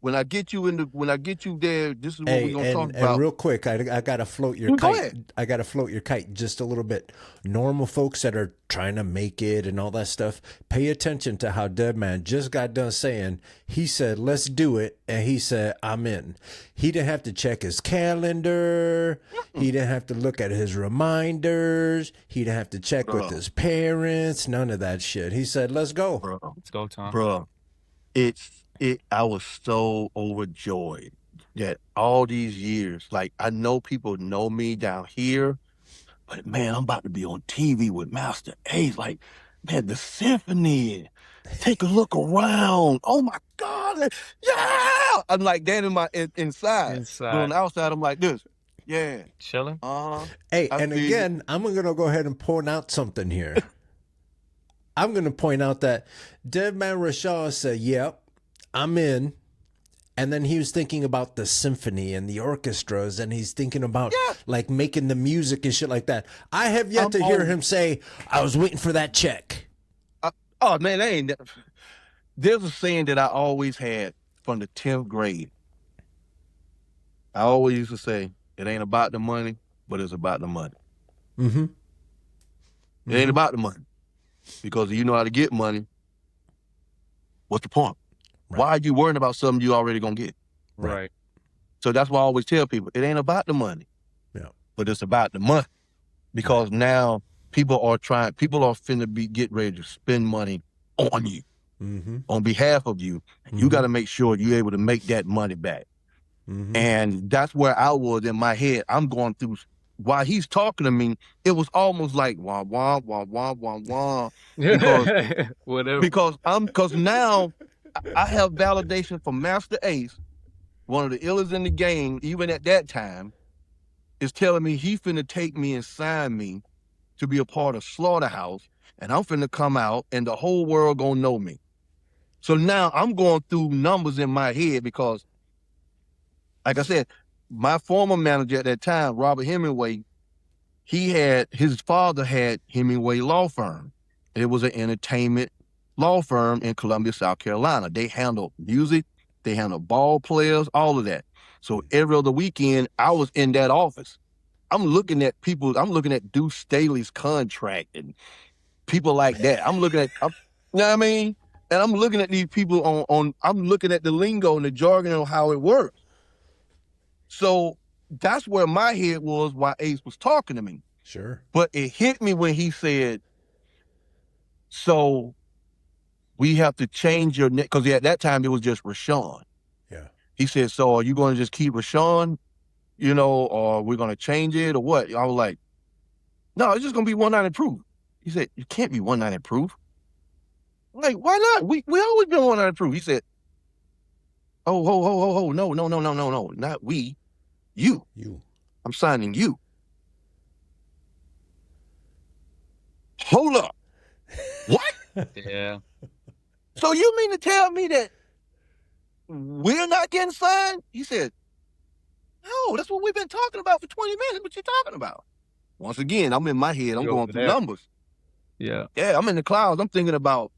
when I get you there, this is what we're gonna talk about." And real quick, I gotta float your Go kite. ahead. I gotta float your kite just a little bit. Normal folks that are trying to make it and all that stuff, pay attention to how Deadman just got done saying. He said, "Let's do it," and he said, "I'm in." He didn't have to check his calendar. He didn't have to look at his reminders. He didn't have to check with his parents. None of that shit. He said, "Let's go." Let's go, Tom. Bro, I was so overjoyed that all these years, like I know people know me down here, but man, I'm about to be on TV with Master Ace. Like, man, the symphony. Take a look around. Oh my God. Yeah. I'm like that inside. But on the outside, I'm like this. Yeah. Chilling. Hey, and again, I'm going to go ahead and point out something here. I'm going to point out that Deadman Rashaun said, "Yep, I'm in." And then he was thinking about the symphony and the orchestras, and he's thinking about Yeah. like making the music and shit like that. I have yet I'm to hear on- him say, "I was waiting for that check." Oh man, there's a saying that I always had from the 10th grade. I always used to say, it ain't about the money, but it's about the money. Mm-hmm. It ain't about the money. Because if you know how to get money, what's the point? Right. Why are you worrying about something you already gonna get? Right. So that's why I always tell people, it ain't about the money. Yeah. But it's about the money. Because now people are finna be get ready to spend money on you, Mm-hmm. on behalf of you. And you gotta make sure you're able to make that money back. Mm-hmm. And that's where I was in my head. I'm going through, while he's talking to me, it was almost like wah, wah, wah, wah, wah, wah. Because Whatever. because now I have validation from Master Ace, one of the illest in the game, even at that time, is telling me he finna take me and sign me to be a part of Slaughterhouse, and I'm finna come out and the whole world gonna know me. So now I'm going through numbers in my head because, like I said, my former manager at that time, Robert Hemingway, his father had Hemingway Law Firm. It was an entertainment law firm in Columbia, South Carolina. They handled music, they handled ball players, all of that. So every other weekend, I was in that office. I'm looking at Deuce Staley's contract and people like that. You know what I mean? And I'm looking at these people I'm looking at the lingo and the jargon on how it works. So that's where my head was while Ace was talking to me. Sure. But it hit me when he said, so we have to change your name, because at that time it was just Rashaun. Yeah. He said, so are you going to just keep Rashaun, or we're going to change it or what? I was like, no, it's just going to be 190 proof. He said, you can't be 190 proof. I'm like, why not? We always been 190 proof. He said, oh, no, not we, you. You. I'm signing you. Hold up. What? Yeah. So you mean to tell me that we're not getting signed? He said, no, that's what we've been talking about for 20 minutes. What you talking about? Once again, I'm in my head. I'm You going over through there. numbers. Yeah. Yeah, I'm in the clouds. I'm thinking about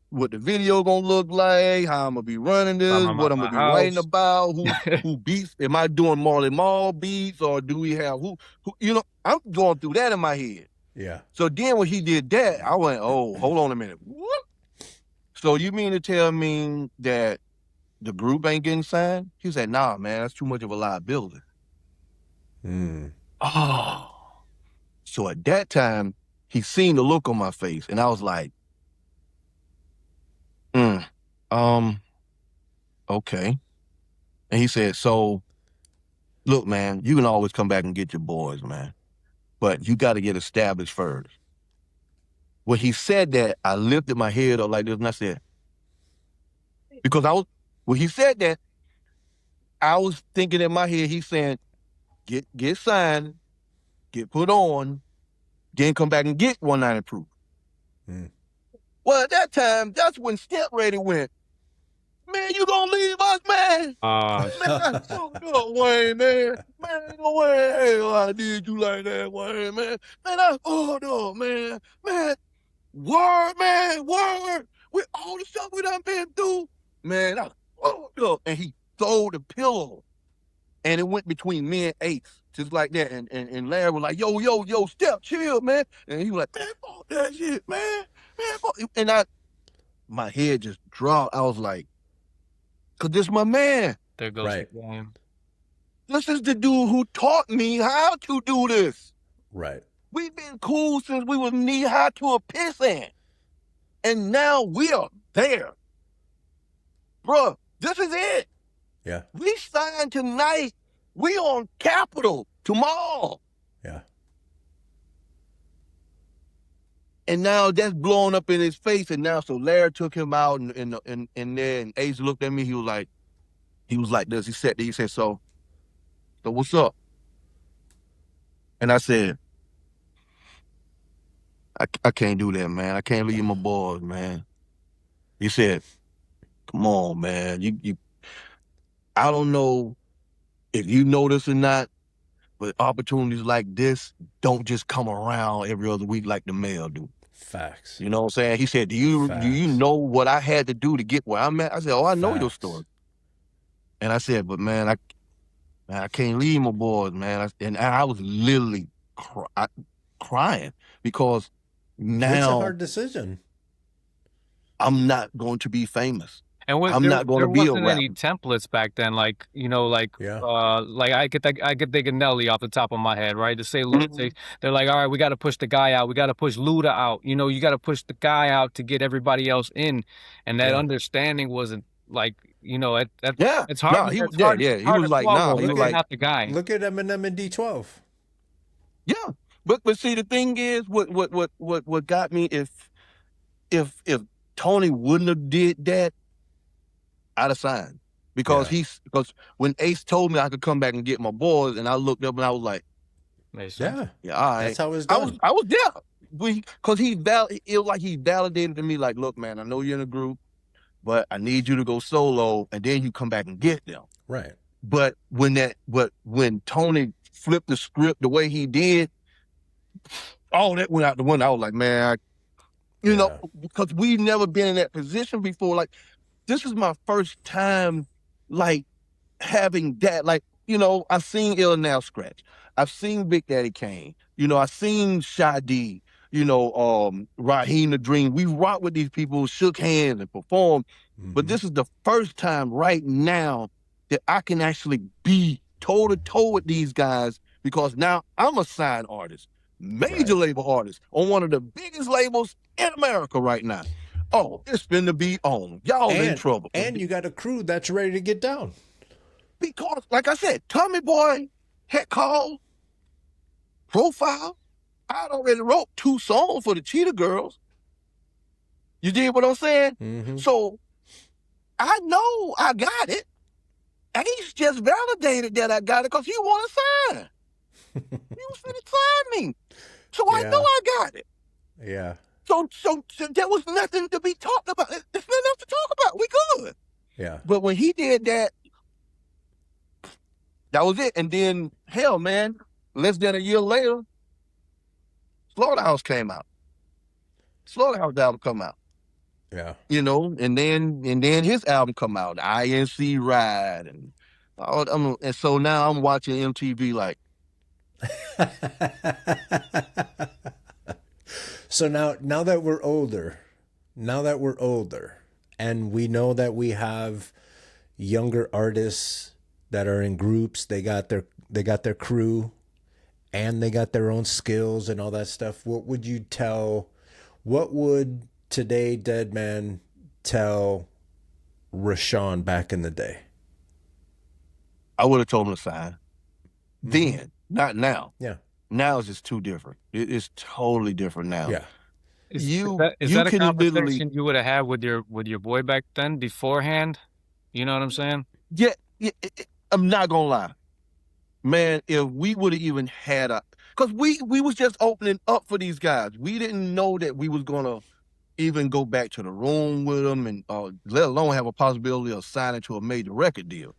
what the video gonna look like, how I'm gonna be running this, I'm what at I'm my gonna be writing house. about, who beats. Am I doing Marley Marl beats, or do we have who? I'm going through that in my head. Yeah. So then when he did that, I went, oh, hold on a minute. What? So you mean to tell me that the group ain't getting signed? He said, nah, man, that's too much of a liability. Mm. Oh. So at that time, he seen the look on my face, and I was like, okay. And he said, so, look, man, you can always come back and get your boys, man, but you got to get established first. When he said that, I lifted my head up like this, and I said, because when he said that, I was thinking in my head, he's saying, get signed, get put on, then come back and get 190 proof. Mm. Well, at that time, that's when Step Ready went, man, you gonna leave us, man? Man, no way, man. Man, no way. I did you like that, Wayne, man. Man, no, man. Man, word. With all the stuff we done been through, man, no. And he threw the pillow, and it went between me and Ace, just like that. And Larry was like, yo, Step, chill, man. And he was like, man, fuck that shit, man. Man, fuck. And my head just dropped. I was like, because this my man. There goes Right. the game. This is the dude who taught me how to do this. Right. We've been cool since we was knee-high to a pissant. And now we are there. Bruh, this is it. Yeah. We signed tonight. We on Capitol tomorrow. Yeah. And now that's blowing up in his face. And now, so Larry took him out and there, and Ace looked at me. He was like this. He said, so what's up? And I said, I can't do that, man. I can't leave my boys, man. He said, come on, man. I don't know if you know this or not, but opportunities like this don't just come around every other week like the mail do. Facts. You know what I'm saying? He said, do you Facts. know what I had to do to get where I'm at? I said, oh, I know your Facts. story. And I said, but man, I can't leave my boys, man. And I was literally crying because It's a now hard decision. I'm not going to be famous. And I'm not going to there be a wasn't any rapper. templates back then, like, you know, like Yeah. I could think of Nelly off the top of my head, right? To say, Mhm. they're like, all right, we got to push the guy out, we got to push Luda out, you know, you got to push the guy out to get everybody else in, and that Yeah. understanding wasn't like, you know, Yeah. it's hard. No, he It's yeah, hard. yeah. It's He hard was to like, nah, swallow he if was you're like, not the guy. Look at Eminem and D12. yeah. But see, the thing is, what got me, if Tony wouldn't have did that, I'd have signed. Because Yeah. because when Ace told me I could come back and get my boys, and I looked up and I was like, Makes sense. Yeah. yeah, all right. That's how it's I done. was there. Because it was like he validated to me, like, look, man, I know you're in a group, but I need you to go solo, and then you come back and get them. Right. But when Tony flipped the script the way he did, all that went out the window. I was like, man, you know, because we've never been in that position before. Like, this is my first time, like, having that. Like, you know, I've seen Ill Now Scratch. I've seen Big Daddy Kane. You know, I've seen Sade, you know, Raheem the Dream. We rocked with these people, shook hands and performed. But this is the first time right now that I can actually be toe to toe with these guys, because now I'm a signed artist, major label artist on one of the biggest labels in America right now. Oh, it's finna be on. Y'all in trouble. And you got a crew that's ready to get down. Because, like I said, Tommy Boy had called, Profile. I'd already wrote 2 songs for the Cheetah Girls. You did what I'm saying? Mm-hmm. So I know I got it. Ace just validated that I got it because he want to sign. He was finna sign me. So I know I got it. Yeah. So there was nothing to be talked about. There's nothing else to talk about. We good. Yeah. But when he did that, that was it. And then, hell, man, less than a year later, Slaughterhouse came out. Slaughterhouse album come out. Yeah. You know, and then his album come out, INC Ride, and so now I'm watching MTV like. So now that we're older, and we know that we have younger artists that are in groups, they got their crew, and they got their own skills and all that stuff. What would today Deadman tell Rashaun back in the day? I would have told him to sign. Then, not now. Yeah. Now it's just too different. It's totally different now. Yeah. Is You that a can conversation literally, you would have had with your boy back then beforehand? You know what I'm saying? yeah, I'm not gonna lie, man. If we would have even had because we was just opening up for these guys. We didn't know that we was gonna even go back to the room with them, and let alone have a possibility of signing to a major record deal.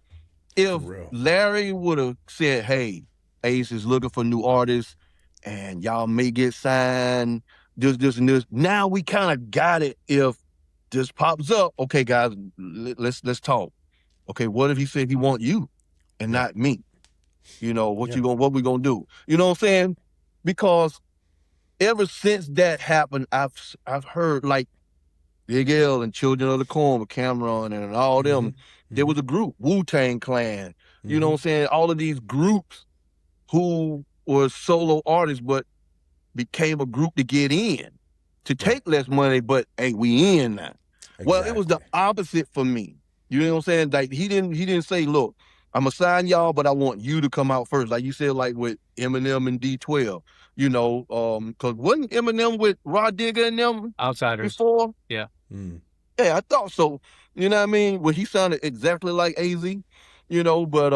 If Larry would have said, hey, Ace is looking for new artists, and y'all may get signed, this, and this. Now we kind of got it. If this pops up, okay, guys, let's talk. Okay, what if he said he want you and not me? You know, what we gonna do? You know what I'm saying? Because ever since that happened, I've heard, like, Big L and Children of the Corn with Cameron and all them. There was a group, Wu-Tang Clan. You know what I'm saying? All of these groups who were solo artists but became a group to get in, to take less money, but hey, we in now. Exactly. Well, it was the opposite for me. You know what I'm saying? Like, he didn't say, look, I'm gonna sign y'all, but I want you to come out first. Like you said, like with Eminem and D12. You know, because wasn't Eminem with Rod Digger and them Outsiders before? Yeah. Yeah, I thought so. You know what I mean? Well, he sounded exactly like AZ, you know, but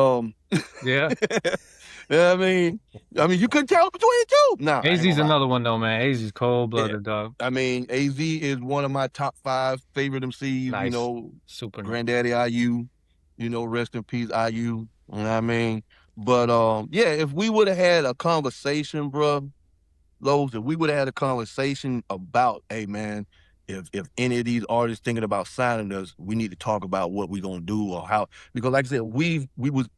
yeah. You know what I mean, you couldn't tell between the two. Nah, AZ's another one though, man. AZ's cold-blooded, dog. I mean, AZ is one of my top 5 favorite MCs. Nice. You know, super Granddaddy IU. Rest in peace, IU. You know what I mean? But yeah, if we would have had a conversation, bro, Lowe's, if we would have had a conversation about, hey man, if any of these artists thinking about signing us, we need to talk about what we gonna do or how, because like I said, we was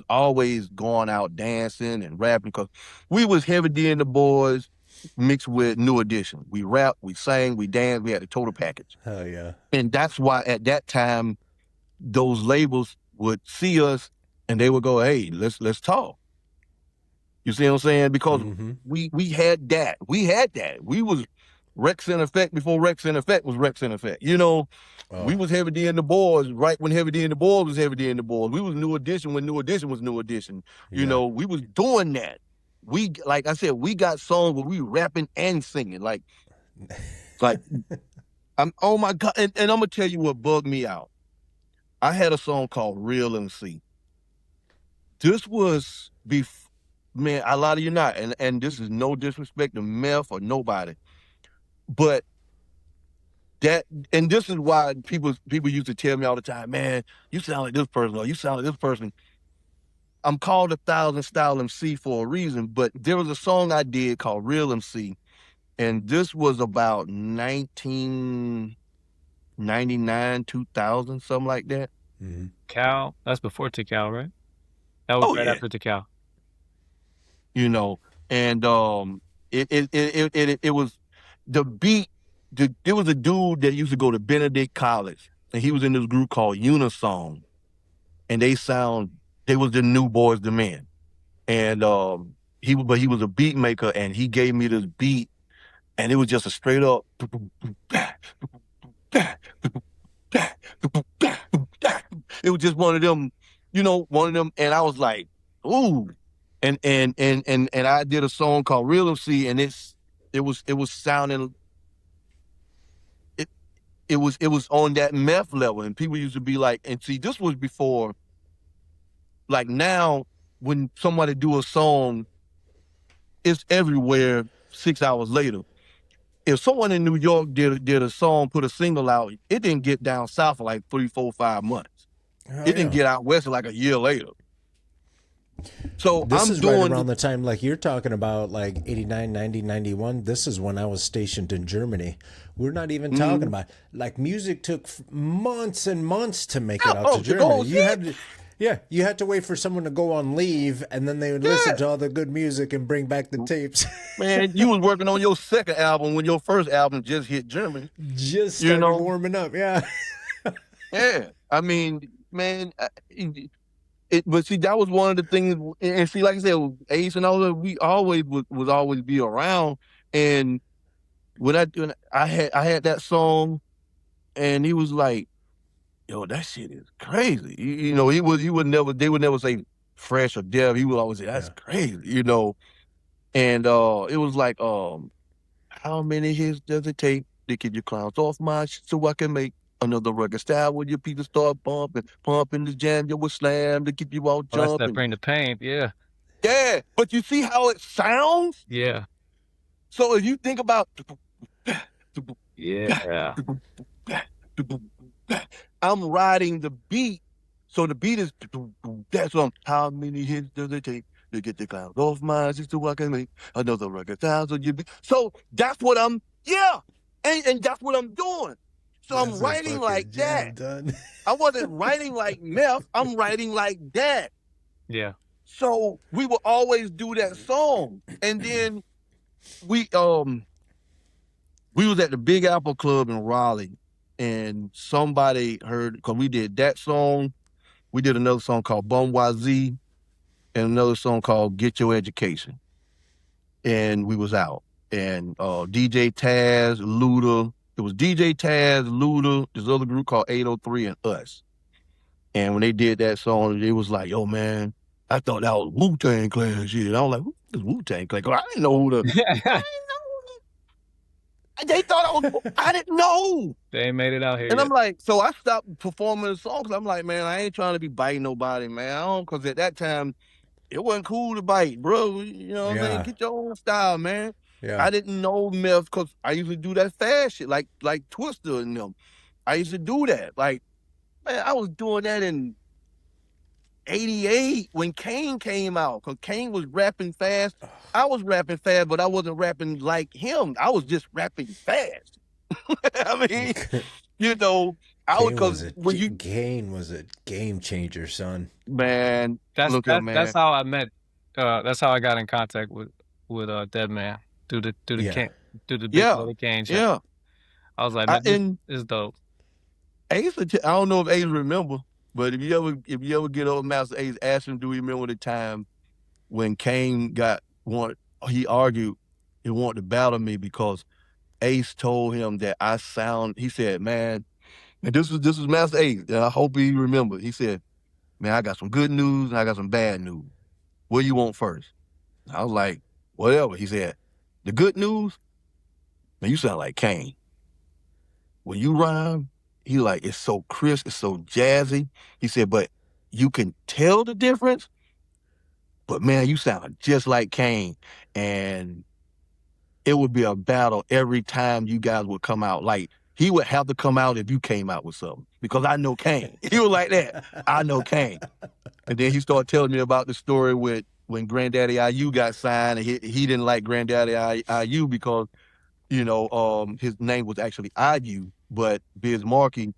always going out dancing and rapping because we was Heavy D and the Boys mixed with New Edition. We rap, we sang, we danced, we had a total package. Hell yeah. And that's why at that time those labels would see us and they would go, hey, let's talk. You see what I'm saying? Because Mhm. we had that. We had that. We was Rex in Effect before Rex in Effect was Rex in Effect. We Oh, was Heavy D and the Boys right when Heavy D and the Boys was Heavy D and the Boys. We was New Edition when New Edition was New Edition. yeah. We was doing that. We, like I said, we got songs where we rapping and singing. Like oh my God. And I'm gonna tell you what bugged me out. I had a song called Real MC. This was man, a lot of you not, and this is no disrespect to Meth or nobody, but that, and this is why people used to tell me all the time, man, you sound like this person or you sound like this person. I'm called 1,000 Style MC for a reason, but there was a song I did called Real MC, and this was about 1999, 2000, something like that. Mhm. Cal, that's before Tikal, right? That was Oh right yeah, after Tikal. and it was the beat. There was a dude that used to go to Benedict College, and he was in this group called Unisong, and they was the new Boys the Men, and he was a beat maker, and he gave me this beat, and it was just a straight up. It was just one of them, and I was like, ooh, and I did a song called Real MC, and it was sounding, it was on that meth level, and people used to be like, and see, this was before, like now, when somebody do a song, it's everywhere 6 hours later. If someone in New York did a song, put a single out, it didn't get down south for like 3, 4, 5 months. Oh, It didn't yeah. get out west for like a year later. So This I'm is right doing, around the time, like you're talking about, like 89, 90, 91. This is when I was stationed in Germany. We're not even talking about, like, music took months and months to make it out to to go Germany. You had to wait for someone to go on leave, and then they would listen to all the good music and bring back the tapes. man, you was working on your second album when your first album just hit Germany. Just You started know, warming up, yeah. yeah. I mean, man, but see, that was one of the things, and see, like I said, Ace and all that, we always was always be around. And when I had that song, and he was like, "Yo, that shit is crazy." He would never, they would never say fresh or dev. He would always say, "That's Yeah. crazy." And it was like, how many hits does it take to get your clowns off my shit so I can make another record style where your people start pumping the jam, you will slam to keep you all Oh, that's that jumping. Bring the Pain. Yeah. Yeah, but you see how it sounds? Yeah. So if you think about, Yeah. I'm riding the beat. So the beat is, that's on how many hits does it take to get the clowns off my shit so I can make another record style. So that's what yeah. And that's what I'm doing. So I'm That's a writing fucking like jam that. done. I wasn't writing like Meth. I'm writing like that. Yeah. So we will always do that song. And then we was at the Big Apple Club in Raleigh, and somebody heard, because we did that song. We did another song called Bum YZ and another song called Get Your Education. And we was out. And DJ Taz, Luda, it was DJ Taz, Luda, this other group called 803, and us. And when they did that song, it was like, yo, man, I thought that was Wu-Tang Clan shit. I was like, who is Wu-Tang Clan? I didn't know who the, I didn't know. They thought I didn't know. They ain't made it out here And yet. I'm like, so I stopped performing the songs. I'm like, man, I ain't trying to be biting nobody, man. Because at that time, it wasn't cool to bite, bro. You know what I'm saying? Yeah. Get your own style, man. Yeah. I didn't know Meth because I used to do that fast shit, like Twister and them. I used to do that. Like, man, I was doing that in '88 when Kane came out, because Kane was rapping fast. I was rapping fast, but I wasn't rapping like him. I was just rapping fast. I mean, you know, I was, because when you, Kane was a game changer, son. man, look at man. That's how I met. That's how I got in contact with Deadman through the Yeah. through the Big Yeah, Brother Kane show. yeah. I was like, man, this is dope. Ace, I don't know if Ace remember, but if you ever get over Master Ace, ask him, do he remember the time when Kane he argued he wanted to battle me because Ace told him that he said, man, and this was Master Ace, and I hope he remembered. He said, man, I got some good news and I got some bad news. What do you want first? I was like, whatever. He said, the good news, man, you sound like Kane. When you rhyme, he like, it's so crisp, it's so jazzy. He said, but you can tell the difference, but man, you sound just like Kane. And it would be a battle every time you guys would come out. Like, he would have to come out if you came out with something, because I know Kane. He was like that. I know Kane. And then he started telling me about the story with when Granddaddy IU got signed, and he didn't like Granddaddy IU because, his name was actually IU, but Biz Markie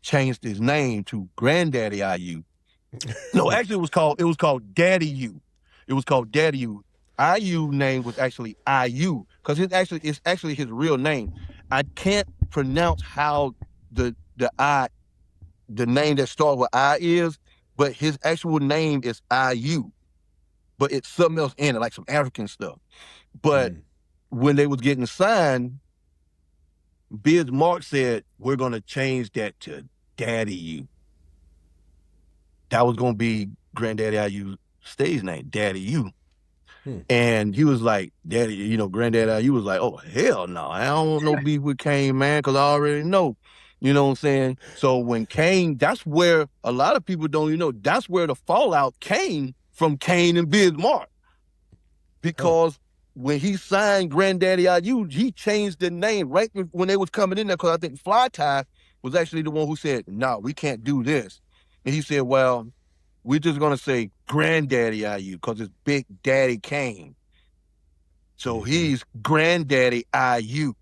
changed his name to Granddaddy IU. No, actually it was called Daddy U. It was called Daddy U. IU name was actually IU, because it's actually his real name. I can't pronounce how the name that starts with I is, but his actual name is IU. But it's something else in it, like some African stuff. But when they was getting signed, Biz Mark said, we're gonna change that to Daddy U. That was gonna be Granddaddy IU's stage name, Daddy U. And he was like, Daddy, Granddaddy IU was like, oh, hell no, I don't want no beef with Kane, man, because I already know. You know what I'm saying? So when Kane, that's where a lot of people don't even know, that's where the fallout came from Kane and Biz Mark. Because when he signed Granddaddy IU, he changed the name right when they was coming in there, because I think Fly Tie was actually the one who said, no, we can't do this. And he said, well, we're just going to say Granddaddy IU because it's Big Daddy Kane. So he's Granddaddy IU.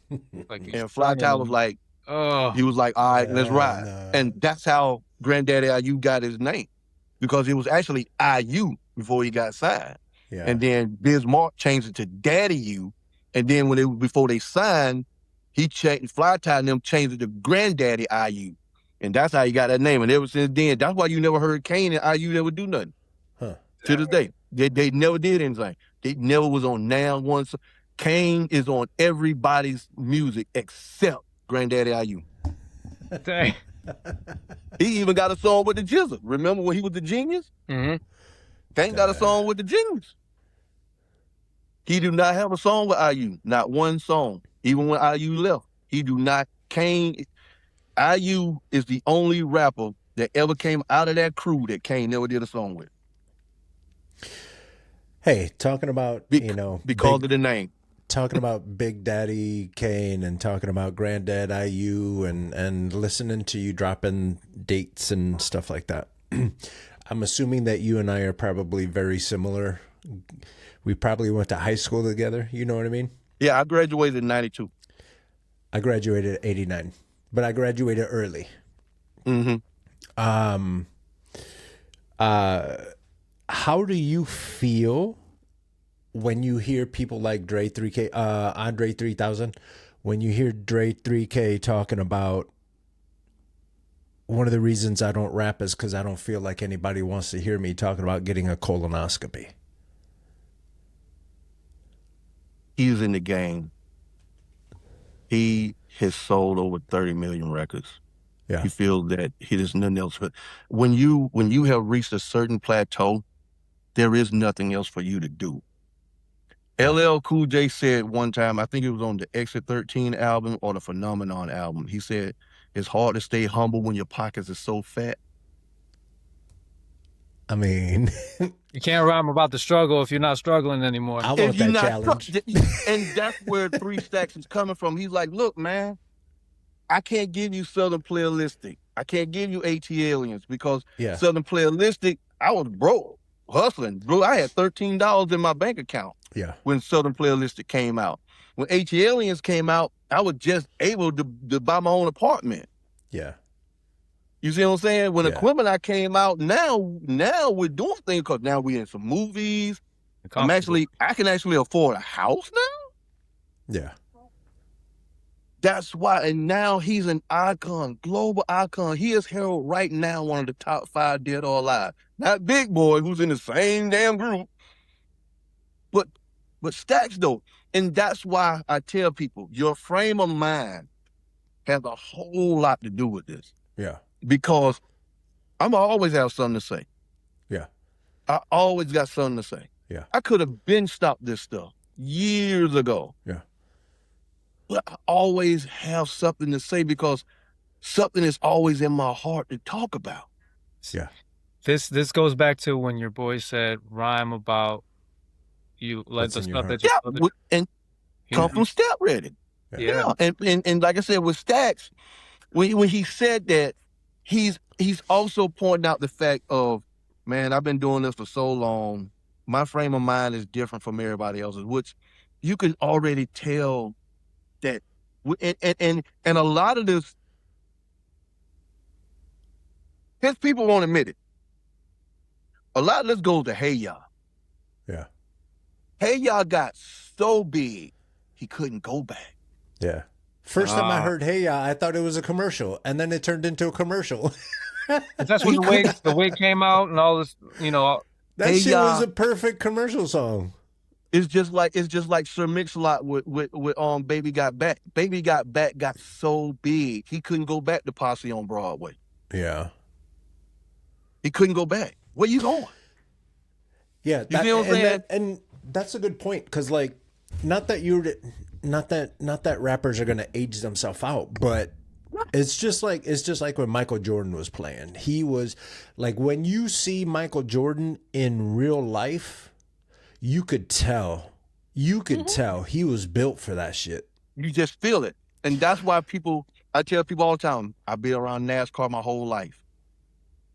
And Fly Tie was like, he was like, all right, let's ride. No. And that's how Granddaddy IU got his name, because it was actually IU before he got signed. Yeah. And then Biz Mark changed it to Daddy U. And then before they signed, Fly Tie and them changed it to Granddaddy IU. And that's how he got that name. And ever since then, that's why you never heard Kane and IU never do nothing. To this day. They never did anything. They never was on now one. Kane is on everybody's music except Granddaddy IU. Dang. He even got a song with the Jizzle. Remember when he was the Genius? Mm-hmm. Kane got a song with the Genius. He do not have a song with IU. Not one song. Even when IU left. He do not. IU is the only rapper that ever came out of that crew that Kane never did a song with. Hey, talking about, because of the name. Talking about Big Daddy Kane and talking about Granddad IU and listening to you dropping dates and stuff like that. I'm assuming that you and I are probably very similar. We probably went to high school together. You know what I mean? Yeah, I graduated in 92. I graduated in 89, but I graduated early. Mm-hmm. How do you feel when you hear people like Dre 3K, Andre 3000, when you hear Dre 3K talking about, one of the reasons I don't rap is because I don't feel like anybody wants to hear me talking about getting a colonoscopy? He's in the game. He has sold over 30 million records. Yeah. He feels that there's nothing else. But when you have reached a certain plateau, there is nothing else for you to do. LL Cool J said one time, I think it was on the Exit 13 album or the Phenomenon album, he said, it's hard to stay humble when your pockets are so fat. I mean, you can't rhyme about the struggle if you're not struggling anymore. I want that challenge. And that's where 3 Stacks is coming from. He's like, look, man, I can't give you Southern Playalistic. I can't give you AT Aliens because Yeah. Southern Playalistic, I was broke, hustling. Bro, I had $13 in my bank account Yeah. when Southern Playalistic came out. When AT Aliens came out, I was just able to buy my own apartment. Yeah. You see what I'm saying? When Yeah. Equipment I came out, now we're doing things because now we're in some movies. I can actually afford a house now. Yeah. That's why, and now he's an icon, global icon. He is heralded right now one of the top 5 dead or alive. Not Big Boy, who's in the same damn group, but Stax though. And that's why I tell people your frame of mind has a whole lot to do with this. Yeah. Because I'm always have something to say. Yeah. I always got something to say. Yeah. I could have been stopped this stuff years ago. Yeah. But I always have something to say because something is always in my heart to talk about. Yeah. This goes back to when your boy said rhyme about you, like the stuff that and come from Step Ready. Yeah. And like I said with Stax, when he said that, he's also pointing out the fact of, man, I've been doing this for so long. My frame of mind is different from everybody else's, which you can already tell that. And a lot of this, his people won't admit it. A lot of this goes to Hey Ya. Yeah. Hey Ya got so big, he couldn't go back. Yeah. First time I heard Hey Ya, I thought it was a commercial, and then it turned into a commercial. That's when the wig came out and all this, you know. That shit was a perfect commercial song. It's just like Sir Mix-a-Lot with Baby Got Back. Baby Got Back got so big he couldn't go back to Posse on Broadway. Yeah. He couldn't go back. Where you going? Yeah, you see what I'm saying? And that's a good point, because like, not that rappers are gonna age themselves out, but it's just like when Michael Jordan was playing. He was like, when you see Michael Jordan in real life, you could tell he was built for that shit. You just feel it. And that's why I tell people all the time, I've been around NASCAR my whole life.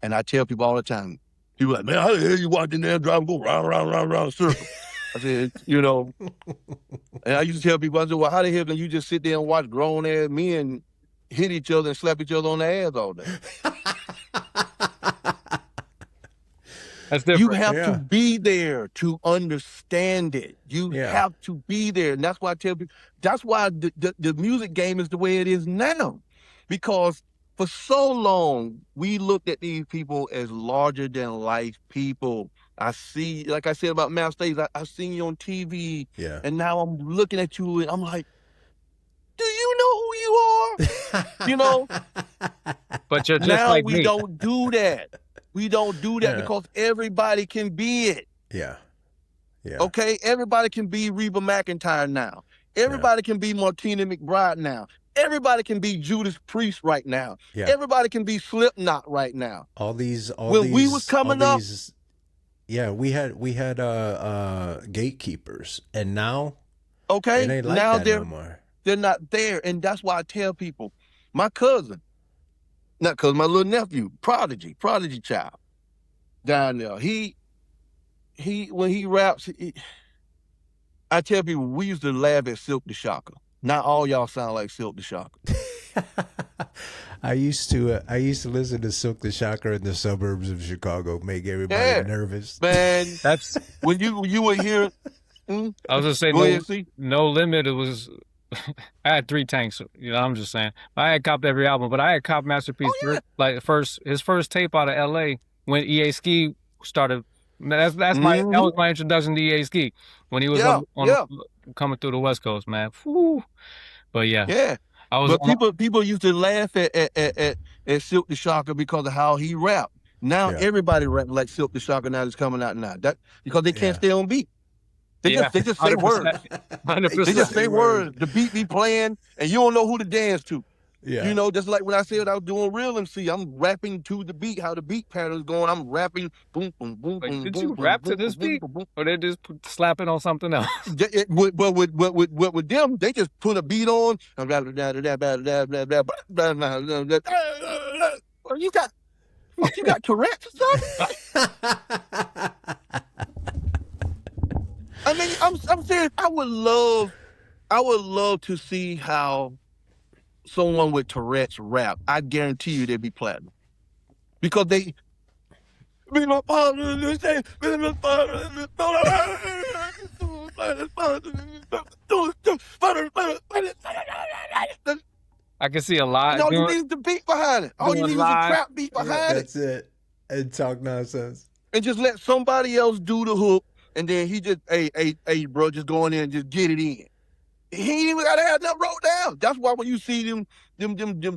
And I tell people all the time, people are like, man, how the hell you watching that drive and go round a circle? I said, you know, and I used to tell people, I said, well, how the hell can you just sit there and watch grown ass men hit each other and slap each other on the ass all day? That's different. You have to be there to understand it. You have to be there. And that's why I tell people, that's why the music game is the way it is now. Because for so long, we looked at these people as larger than life people. I see, like I said about Master States, I've seen you on TV, and now I'm looking at you and I'm like, do you know who you are? You know? But you're just now like we me. don't do that. We don't do that because everybody can be it. Yeah. Yeah. Okay? Everybody can be Reba McEntire now. Everybody can be Martina McBride now. Everybody can be Judas Priest right now. Yeah. Everybody can be Slipknot right now. When we was coming up, yeah, we had gatekeepers, and now it ain't like now that no more. They're not there, and that's why I tell people, my cousin, my little nephew, Prodigy child, down there. He when he raps, I tell people we used to laugh at Silk the Shocker. Not all y'all sound like Silk the Shocker. I used to listen to Silk the Shocker in the suburbs of Chicago, make everybody nervous. Man, that's when you were here. I was gonna say No Limit. It was. I had 3 tanks. You know, I'm just saying. I had copped every album, but I had copped Masterpiece. Like his first tape out of L.A. when EA Ski started. That was my introduction to EA Ski when he was coming through the West Coast, man. Whew. But people used to laugh at Silk the Shocker because of how he rapped. Now everybody rapping like Silk the Shocker now that's coming out now. That because they can't stay on beat. They just say 100%. words. 100%. They just say words. The beat be playing and you don't know who to dance to. Yeah. You know, just like when I said I was doing Real MC, I'm rapping to the beat, how the beat pattern is going. I'm rapping boom, boom, boom, boom. Did you rap to this beat? Or they just slap it on something else? But with them, they just put a beat on. You got Tourette's or something? I mean, I'm serious. I would love to see how someone with Tourette's rap. I guarantee you they'd be platinum because they. Be my father, they say, be my father. I can see a lot. And all you need is the beat behind it. All you need is a trap beat behind it. That's it. And talk nonsense. And just let somebody else do the hook, and then he just, hey, bro, just go in there and just get it in. He ain't even gotta have nothing wrote down. That's why when you see them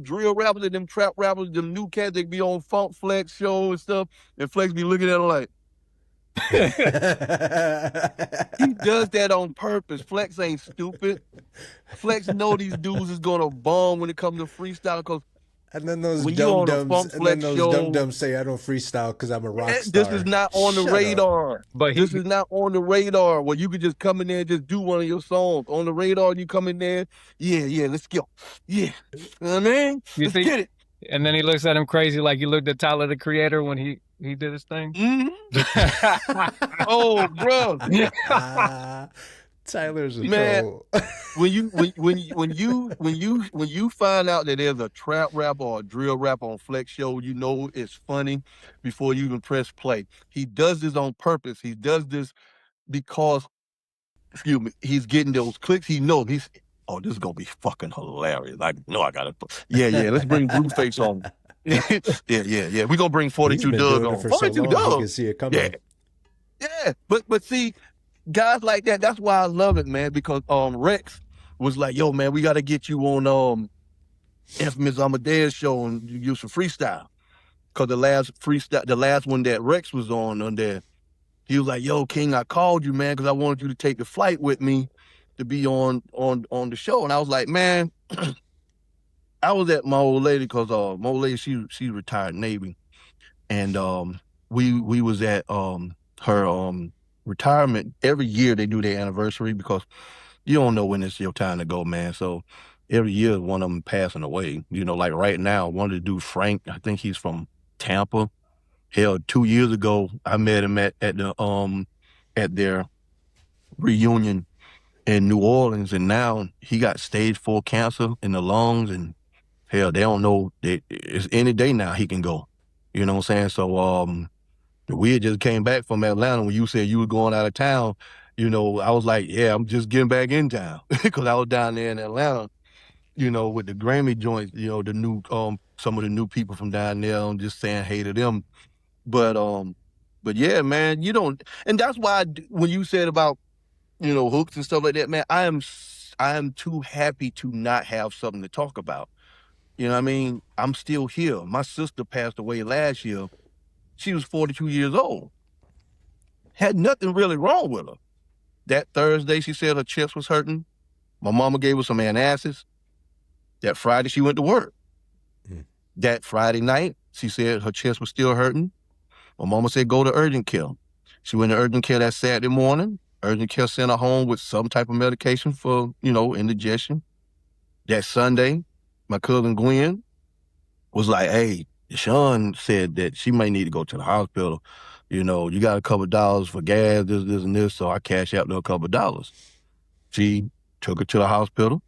drill rappers and them trap rappers, them new cats, they be on Funk Flex show and stuff, and Flex be looking at them like, he does that on purpose. Flex ain't stupid. Flex know these dudes is gonna bomb when it comes to freestyle, because and then those when you on a Funk Flex show, dum-dums say I don't freestyle because I'm a rock star. this is not on the radar. But this is not on the radar where you could just come in there and just do one of your songs. On the radar, you come in there, yeah, let's go. Yeah. You know what I mean? Let's get it. And then he looks at him crazy like he looked at Tyler, the Creator, when he did his thing. Mm-hmm. Oh, bro. Tyler's a man. troll. when you find out that there's a trap rap or a drill rap on Flex show, you know it's funny before you even press play. He does this on purpose. He does this because, excuse me, he's getting those clicks. He knows this is gonna be fucking hilarious. Like, no, I gotta. Yeah. Let's bring Blueface on. yeah. We're gonna bring 42 Doug on. 42 Doug. You can see it coming. Yeah. But see, guys like that, that's why I love it, man, because Rex was like, yo, man, we got to get you on Infamous Amadeus show and use some freestyle. Because the last one that Rex was on there, he was like, yo, King, I called you, man, because I wanted you to take the flight with me to be on the show. And I was like, man, I was at my old lady, because my old lady, she retired Navy. And we was at her retirement. Every year they do their anniversary, because you don't know when it's your time to go, man. So every year one of them passing away. You know, like right now, one of the dudes, Frank, I think he's from Tampa. Hell, 2 years ago, I met him at their reunion in New Orleans, and now he got stage 4 cancer in the lungs, and hell, they don't know that it's any day now he can go. You know what I'm saying? So we had just came back from Atlanta when you said you were going out of town. You know, I was like, yeah, I'm just getting back in town, because I was down there in Atlanta, you know, with the Grammy joints, you know, the new some of the new people from down there. I'm just saying hey to them. But yeah, man, you don't, and that's why when you said about, you know, hooks and stuff like that, man, I am too happy to not have something to talk about. You know what I mean? I'm still here. My sister passed away last year. She was 42 years old. Had nothing really wrong with her. That Thursday, she said her chest was hurting. My mama gave her some antacids. That Friday, she went to work. That Friday night, she said her chest was still hurting. My mama said, go to urgent care. She went to urgent care that Saturday morning. Urgent care sent her home with some type of medication for, you know, indigestion. That Sunday, my cousin Gwen was like, hey, Sean said that she may need to go to the hospital. You know, you got a couple of dollars for gas, this, and this, so I cashed out a couple of dollars. She took her to the hospital,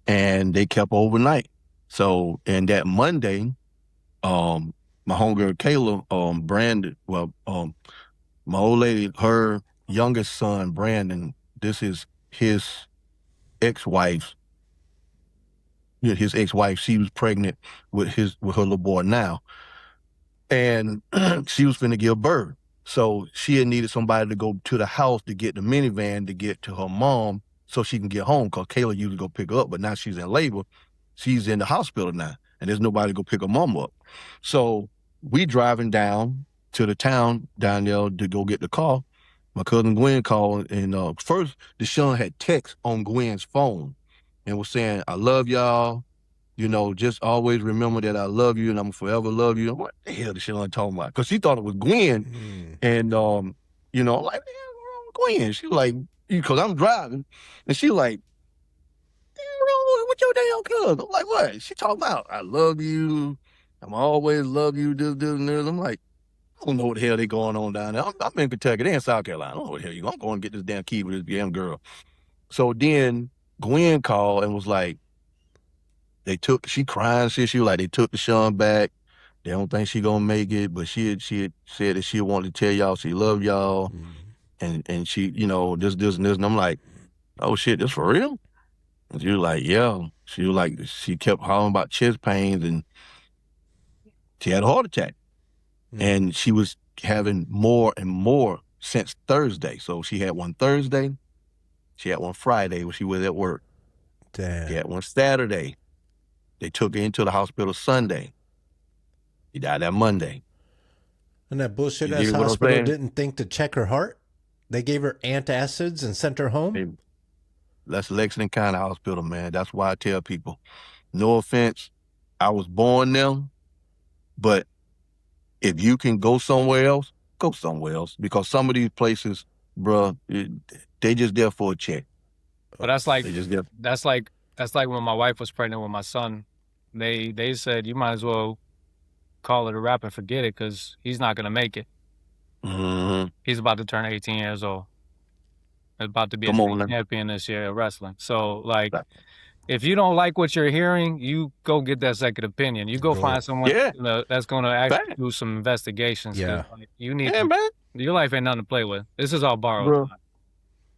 and they kept her overnight. So, and that Monday, my homegirl Kayla, Brandon, my old lady, her youngest son, Brandon, this is his ex-wife. His ex-wife, she was pregnant with her little boy now. And she was finna give birth. So she had needed somebody to go to the house to get the minivan to get to her mom so she can get home, because Kayla used to go pick her up, but now she's in labor. She's in the hospital now, and there's nobody to go pick her mom up. So we driving down to the town down there to go get the car. My cousin Gwen called, and first, Deshaun had text on Gwen's phone and was saying, I love y'all. You know, just always remember that I love you and I'm forever love you. What the hell is she talking about? Because she thought it was Gwen. And, you know, I'm like, what's wrong with Gwen? She was like, because I'm driving. And she like, what's wrong with your damn cousin? I'm like, what? She talking about, I love you. I'm always love you, this, and this. I'm like, I don't know what the hell they going on down there. I'm in Kentucky, they in South Carolina. I don't know what the hell you going. I'm going to get this damn key with this damn girl. So then Gwen called and was like, she crying, shit. She was like, they took the Sean back. They don't think she gonna make it, but she had said that she wanted to tell y'all she loved y'all, and she, this, and this. And I'm like, oh shit, this for real? And she was like, yeah. She was like, she kept hollering about chest pains, and she had a heart attack. And she was having more and more since Thursday. So she had one Thursday, she had one Friday when she was at work. Damn. She had one Saturday. They took her into the hospital Sunday. She died that Monday. And that bullshit You ass dig what I'm hospital saying? didn't think to check her heart? They gave her antacids and sent her home? Hey, that's Lexington County Hospital, man. That's why I tell people, no offense, I was born there, but if you can go somewhere else, go somewhere else. Because some of these places, bruh, they just there for a check. But that's like They just there. that's like when my wife was pregnant with my son. They said you might as well call it a wrap and forget it because he's not gonna make it. Mm-hmm. He's about to turn 18 years old. About to be Come a on now. champion this year of wrestling. So like, if you don't like what you're hearing, you go get that second opinion. You go find someone that's gonna actually do some investigations. Yeah. Like, you need man. Your life ain't nothing to play with. This is all borrowed. Bro.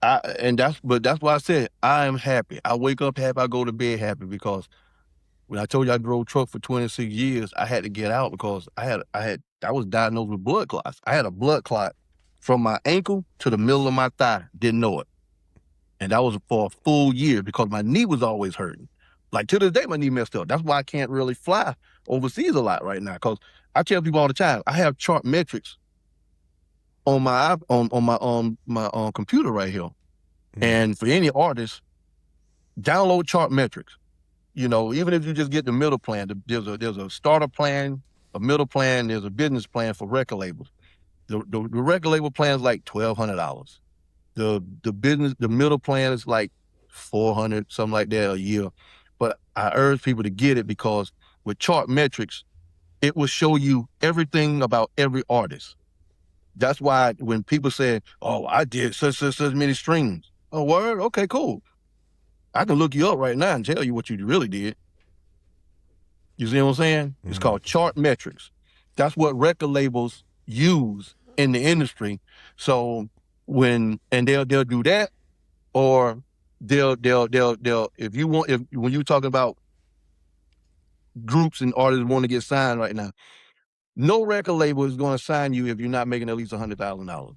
That's why I said I am happy. I wake up happy. I go to bed happy because when I told you I drove truck for 26 years, I had to get out because I was diagnosed with blood clots. I had a blood clot from my ankle to the middle of my thigh. Didn't know it. And that was for a full year because my knee was always hurting. Like to this day, my knee messed up. That's why I can't really fly overseas a lot right now. Because I tell people all the time, I have chart metrics on my computer right here. And for any artist, download chart metrics. Even if you just get the middle plan, there's a starter plan, a middle plan, there's a business plan for record labels. The record label plan is like $1,200. The middle plan is like $400, something like that a year. But I urge people to get it because with chart metrics, it will show you everything about every artist. That's why when people say, "Oh, I did such many streams," oh, word, okay, cool. I can look you up right now and tell you what you really did. You see what I'm saying? It's called chart metrics. That's what record labels use in the industry. So when they'll do that, or they'll when you're talking about groups and artists want to get signed right now, no record label is going to sign you if you're not making at least $100,000.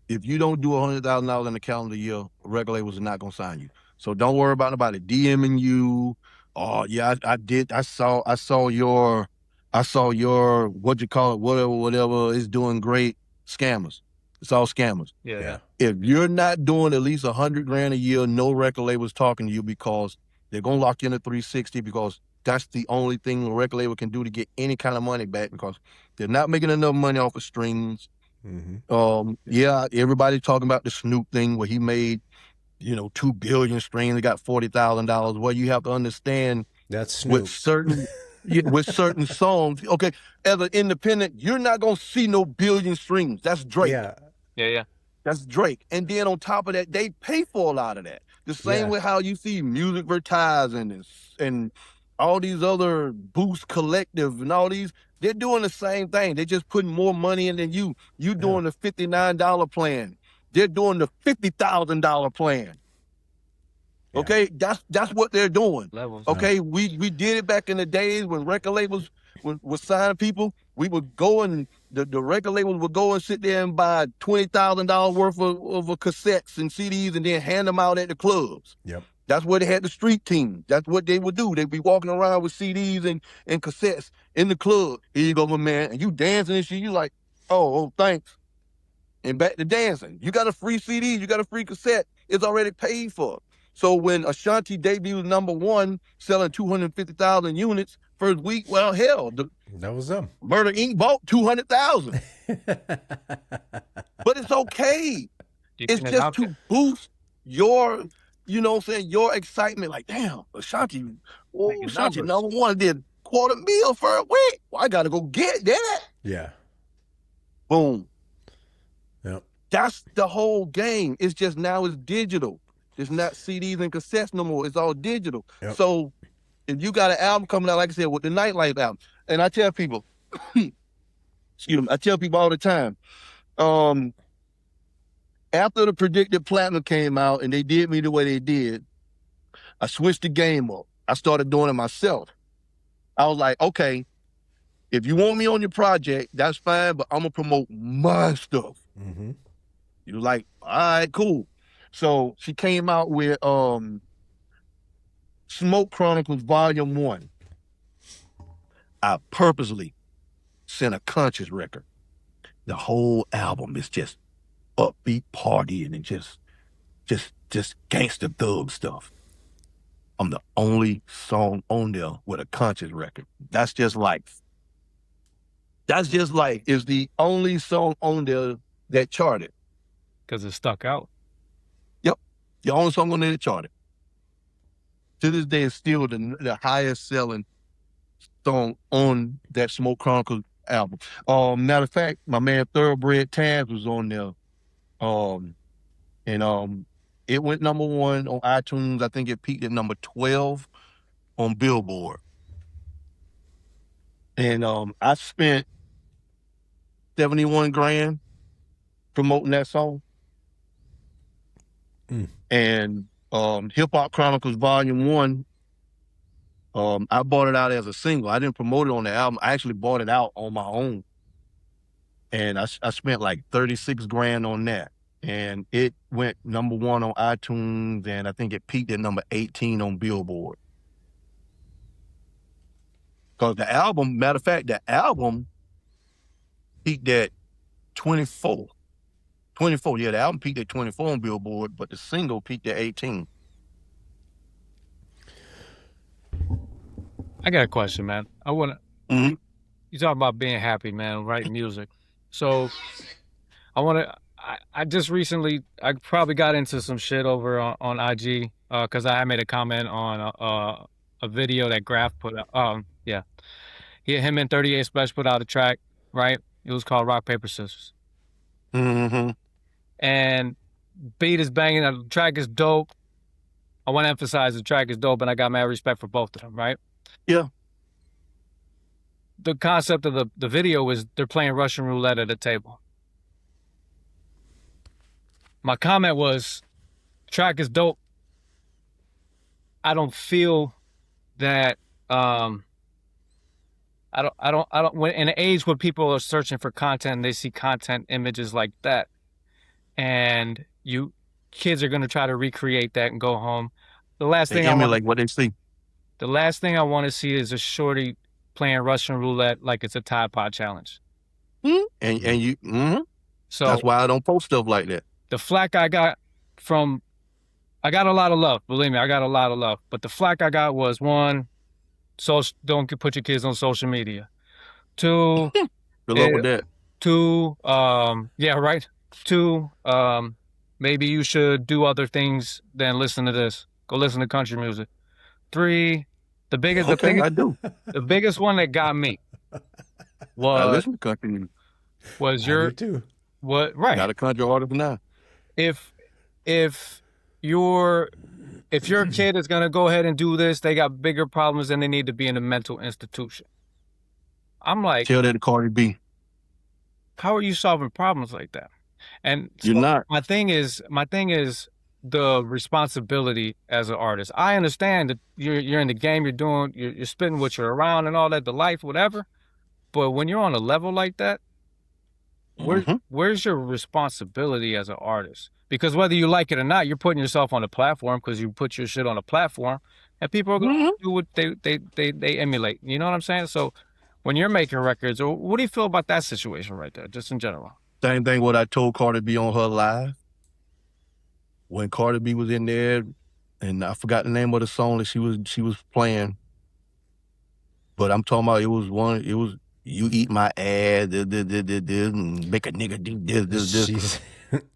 If you don't do $100,000 in a calendar year, record labels are not going to sign you. So don't worry about nobody DMing you. Oh yeah, I did. I saw your what you call it, whatever is doing great. Scammers. It's all scammers. Yeah. If you're not doing at least $100,000 a year, no record label's talking to you because they're gonna lock you in a 360 because that's the only thing a record label can do to get any kind of money back because they're not making enough money off of streams. Yeah, everybody's talking about the Snoop thing where he made 2 billion streams, he got $40,000. Well, you have to understand that's Snoop. with certain songs. Okay, as an independent, you're not gonna see no billion streams. That's Drake. Yeah. That's Drake. And then on top of that, they pay for a lot of that. The same way how you see music advertising and all these other Boost Collective and all these, they're doing the same thing. They're just putting more money in than you. You doing the $59 plan. They're doing the $50,000 plan. Okay, that's what they're doing. Levels. Okay, we did it back in the days when record labels would sign people. We would go and the record labels would go and sit there and buy $20,000 worth of cassettes and CDs and then hand them out at the clubs. Yep. That's where they had the street team. That's what they would do. They'd be walking around with CDs and cassettes in the club. Here you go, my man. And you dancing and shit. You like, oh, thanks. And back to dancing. You got a free CD. You got a free cassette. It's already paid for. So when Ashanti debuted #1, selling 250,000 units first week, well, hell, that was them. Murder Inc. bought 200,000. But it's okay. It's just to boost your, your excitement. Like, damn, Ashanti #1 did $250,000 for a week. Well, I gotta go get that. Yeah. Boom. Yep. That's the whole game. It's just now it's digital. It's not CDs and cassettes no more. It's all digital. Yep. So if you got an album coming out, like I said, with the Nightlife album, and I tell people, excuse me, I tell people all the time, after the Predicted Platinum came out and they did me the way they did, I switched the game up. I started doing it myself. I was like, okay, if you want me on your project, that's fine, but I'm gonna promote my stuff. Mm-hmm. You like, all right, cool. So she came out with Smoke Chronicles Volume 1. I purposely sent a conscious record. The whole album is just upbeat partying and just gangster thug stuff. I'm the only song on there with a conscious record. That's just life. That's just life. It's the only song on there that charted. Because it stuck out. Yep. The only song on there that charted. To this day, it's still the highest selling song on that Smoke Chronicles album. Matter of fact, my man Thoroughbred Taz was on there. It went number 1 on iTunes. I think it peaked at number 12 on Billboard. And I spent $71,000 promoting that song. And Hip Hop Chronicles Volume 1, I bought it out as a single. I didn't promote it on the album. I actually bought it out on my own. And I spent like $36,000 on that. And it went number 1 on iTunes, and I think it peaked at number 18 on Billboard. Because the album, matter of fact, the album peaked at 24. 24, yeah, the album peaked at 24 on Billboard, but the single peaked at 18. I got a question, man. I want to... Mm-hmm. You talk about being happy, man, writing music. So I want to... I just recently, I probably got into some shit over on IG because I made a comment on a video that Graph put out. Yeah. Him and 38 Splash put out a track, right? It was called Rock, Paper, Scissors. Mm-hmm. And beat is banging. The track is dope. I want to emphasize the track is dope, and I got mad respect for both of them, right? Yeah. The concept of the video is they're playing Russian roulette at a table. My comment was, track is dope. I don't feel that I don't when in an age where people are searching for content and they see content images like that, and kids are gonna try to recreate that and go home. The last thing what they see. The last thing I want to see is a shorty playing Russian roulette like it's a Tide Pod challenge. Mm-hmm. And you So that's why I don't post stuff like that. The flack I got I got a lot of love. Believe me, I got a lot of love. But the flack I got was 1, don't put your kids on social media. 2, Good luck with that. 2, yeah, right. 2, maybe you should do other things than listen to this. Go listen to country music. 3, the biggest one that got me was I listen to country music. Was your too. What right? Not a country artist now. If your kid is gonna go ahead and do this, they got bigger problems and they need to be in a mental institution. I'm like, tell that to Cardi B. How are you solving problems like that? And you're not. My thing is the responsibility as an artist. I understand that you're in the game, you're spitting what you're around and all that, the life, whatever. But when you're on a level like that, where's your responsibility as an artist? Because whether you like it or not, you're putting yourself on a platform because you put your shit on a platform, and people are going to do what they emulate. You know what I'm saying? So when you're making records, what do you feel about that situation right there, just in general? Same thing what I told Cardi B on her live. When Cardi B was in there, and I forgot the name of the song that she was playing, but I'm talking about it was you eat my ass, and make a nigga do this.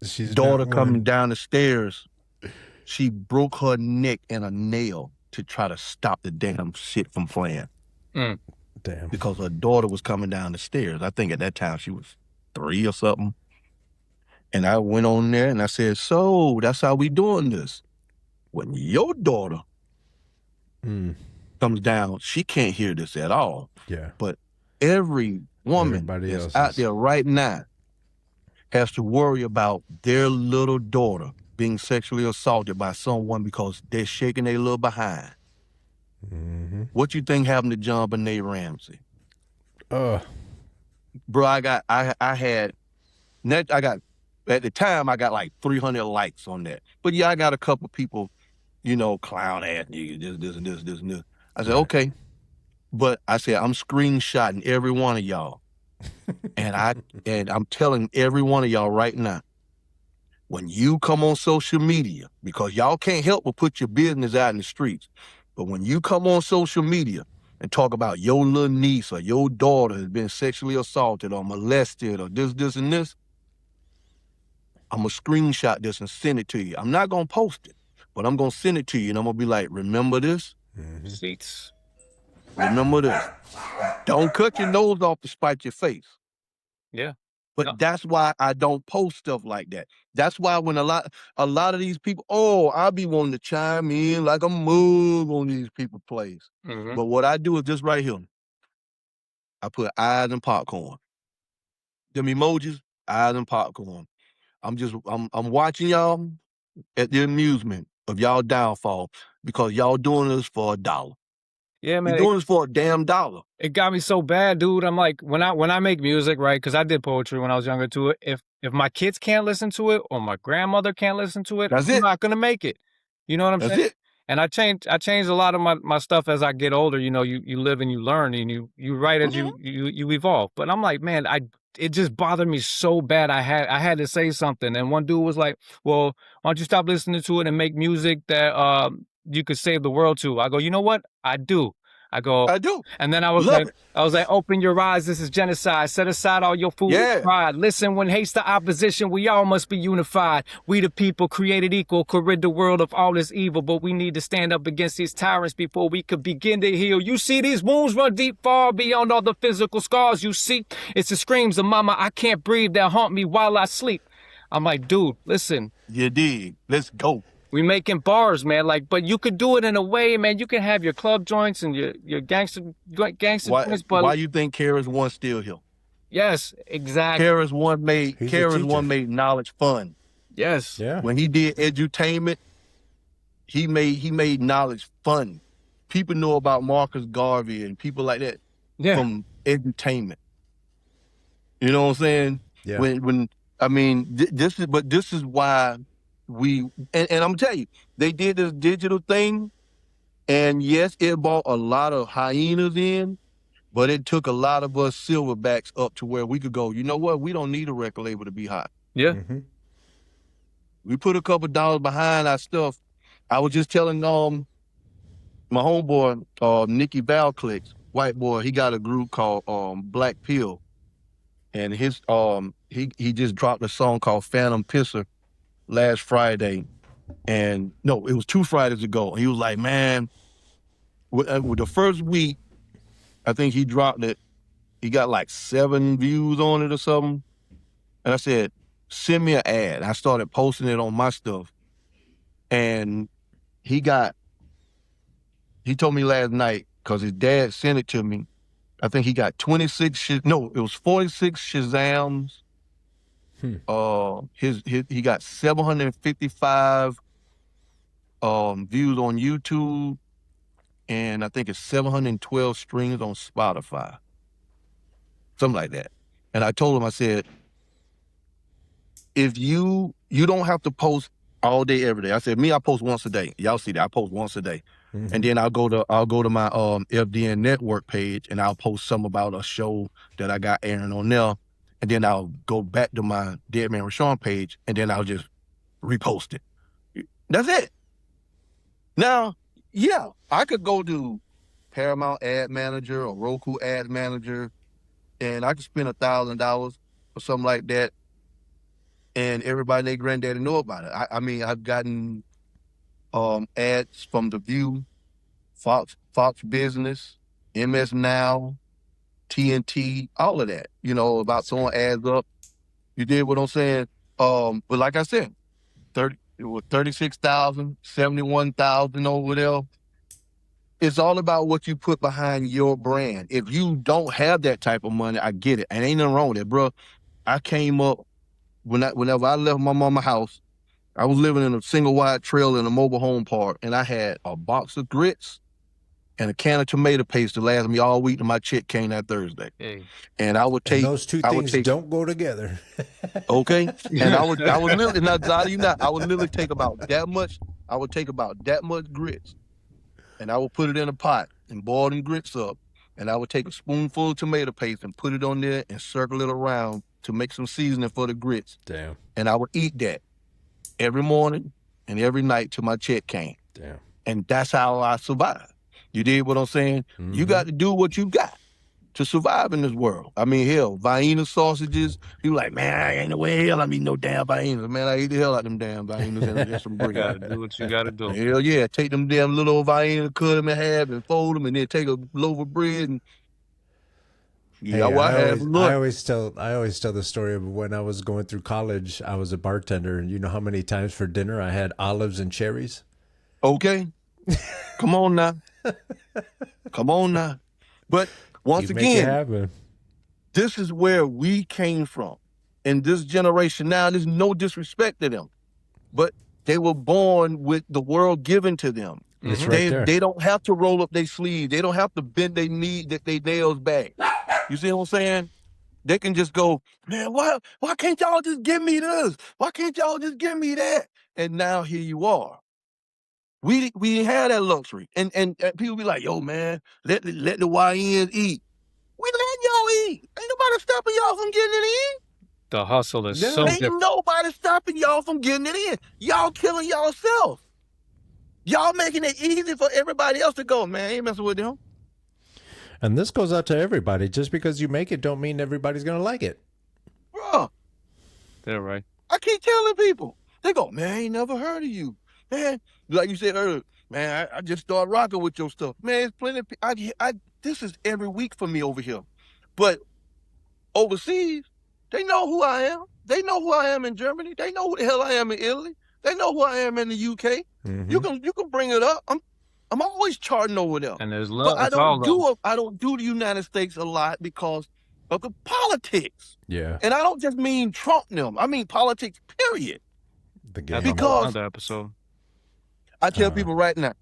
She's daughter coming down the stairs, she broke her neck and a nail to try to stop the damn shit from playing. Damn. because her daughter was coming down the stairs. I think at that time she was 3 or something. And I went on there and I said, so that's how we doing this. When your daughter comes down, she can't hear this at all. Yeah. But every woman Everybody that's else out is- there right now has to worry about their little daughter being sexually assaulted by someone because they're shaking their little behind. Mm-hmm. What you think happened to John Benet Ramsey? Bro, I got at the time I got like 300 likes on that. But yeah, I got a couple people, clown ass niggas, this and this and this. I said, okay. But I said, I'm screenshotting every one of y'all. and I'm telling every one of y'all right now, when you come on social media, because y'all can't help but put your business out in the streets, but when you come on social media and talk about your little niece or your daughter has been sexually assaulted or molested or this, and this, I'm going to screenshot this and send it to you. I'm not going to post it, but I'm going to send it to you, and I'm going to be like, remember this? Seats. Remember this. Don't cut your nose off to spite your face. Yeah. But No. that's why I don't post stuff like that. That's why when a lot of these people, I'll be wanting to chime in like a mug on these people's plays. Mm-hmm. But what I do is just right here. I put eyes and popcorn. Them emojis, eyes and popcorn. I'm watching y'all at the amusement of y'all downfall because y'all doing this for $1. Yeah, man. You're doing this for a damn $1. It got me so bad, dude. I'm like, when I make music, right? Because I did poetry when I was younger to it. If my kids can't listen to it or my grandmother can't listen to it, That's I'm it. not gonna make it. You know what I'm That's saying? it. And I changed a lot of my stuff as I get older. You live and you learn, and you write as you evolve. But I'm like, man, it just bothered me so bad. I had to say something. And one dude was like, well, why don't you stop listening to it and make music that you could save the world to? I go, you know what? I do. I do. And then I was Love like, open your eyes, this is genocide. Set aside all your foolish pride. Listen, when hate's the opposition, we all must be unified. We the people created equal, could rid the world of all this evil, but we need to stand up against these tyrants before we could begin to heal. You see, these wounds run deep, far beyond all the physical scars you see. It's the screams of mama, I can't breathe, that haunt me while I sleep. I'm like, dude, listen. You dig. Let's go. We making bars, man. Like, but you could do it in a way, man. You can have your club joints and your gangster joints, but why you think KRS-One still here? Yes, exactly. KRS-One made knowledge fun. Yes. Yeah. When he did edutainment, he made knowledge fun. People know about Marcus Garvey and people like that from edutainment. You know what I'm saying? Yeah. This is why and I'm gonna tell you, they did this digital thing, and yes, it brought a lot of hyenas in, but it took a lot of us silverbacks up to where we could go, you know what, we don't need a record label to be hot. Yeah. Mm-hmm. We put a couple dollars behind our stuff. I was just telling my homeboy, Nicky Valclix, white boy, he got a group called Black Pill. And his he just dropped a song called Phantom Pisser last Friday. And no, it was 2 Fridays ago. He was like, man, with the first week, I think he dropped it. He got like 7 views on it or something. And I said, send me an ad. I started posting it on my stuff. And he told me last night, because his dad sent it to me, I think he got 46 Shazams. He got 755 views on YouTube, and I think it's 712 streams on Spotify. Something like that. And I told him, I said, if you don't have to post all day, every day. I said, me, I post once a day. Y'all see that? I post once a day. Mm-hmm. And then I'll go to my FDN Network page, and I'll post some about a show that I got airing on there. And then I'll go back to my Deadman Rashaun page, and then I'll just repost it. That's it. Now, yeah, I could go to Paramount Ad Manager or Roku Ad Manager, and I could spend $1,000 or something like that, and everybody and their granddaddy know about it. I mean, I've gotten ads from The View, Fox Business, MS Now, TNT, all of that, about throwing ads up. You did what I'm saying? But like I said, 36,000, 71,000 over there. It's all about what you put behind your brand. If you don't have that type of money, I get it. And ain't nothing wrong with it, bro. I came up, whenever I left my mama's house, I was living in a single wide trailer in a mobile home park, and I had a box of grits and a can of tomato paste to last me all week, and my check came that Thursday. Hey. And I would take those two things don't go together. Okay. And I would literally not I would literally take about that much. I would take about that much grits, and I would put it in a pot and boil them grits up. And I would take a spoonful of tomato paste and put it on there and circle it around to make some seasoning for the grits. Damn. And I would eat that every morning and every night till my check came. Damn. And that's how I survived. You did what I'm saying? Mm-hmm. You got to do what you got to survive in this world. I mean, hell, Vienna sausages. You like, man, I ain't no way hell I eat no damn Viennas. Man, I eat the hell out of them damn Viennas and just some bread. You gotta do what you gotta do. Hell yeah, take them damn little old Vienna, cut them in half and fold them, and then take a loaf of bread and I always tell the story of when I was going through college. I was a bartender, and you know how many times for dinner I had olives and cherries? Okay. Come on now. Come on now. But once again, this is where we came from. In this generation now, there's no disrespect to them, but they were born with the world given to them. It's right there. They don't have to roll up their sleeves. They don't have to bend their nails back. You see what I'm saying? They can just go, man, why can't y'all just give me this? Why can't y'all just give me that? And now here you are. We didn't have that luxury. And people be like, yo, man, let the YNs eat. We let y'all eat. Ain't nobody stopping y'all from getting it in. The hustle is so Ain't different. nobody stopping y'all from getting it in. Y'all killing yourself. Y'all making it easy for everybody else to go, man, I ain't messing with them. And this goes out to everybody. Just because you make it don't mean everybody's going to like it. Bruh. They're right. I keep telling people. They go, man, I ain't never heard of you. Man, like you said earlier, man, I just started rocking with your stuff. Man, it's plenty of people. This is every week for me over here. But overseas, they know who I am. They know who I am in Germany. They know who the hell I am in Italy. They know who I am in the UK. Mm-hmm. You can bring it up. I'm always charting over there. And there's love. But I don't do the United States a lot because of the politics. Yeah. And I don't just mean Trump them. I mean politics, period. The game. Because another episode. I tell people right now,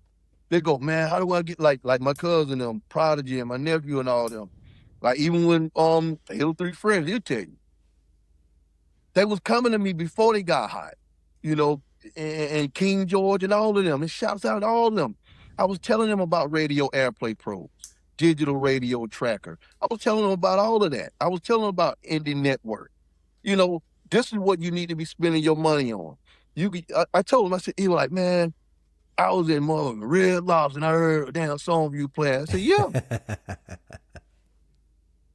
they go, man, how do I get like my cousin them, Prodigy and my nephew and all them? Like even when Hill 3 Friends, he'll tell you. They was coming to me before they got hot, and King George and all of them. And shouts out to all of them. I was telling them about Radio Airplay Pros, Digital Radio Tracker. I was telling them about all of that. I was telling them about FDN Network. This is what you need to be spending your money on. I told him, I said, he was like, man, I was in Red Lobster and I heard a damn song you play. I said, yeah.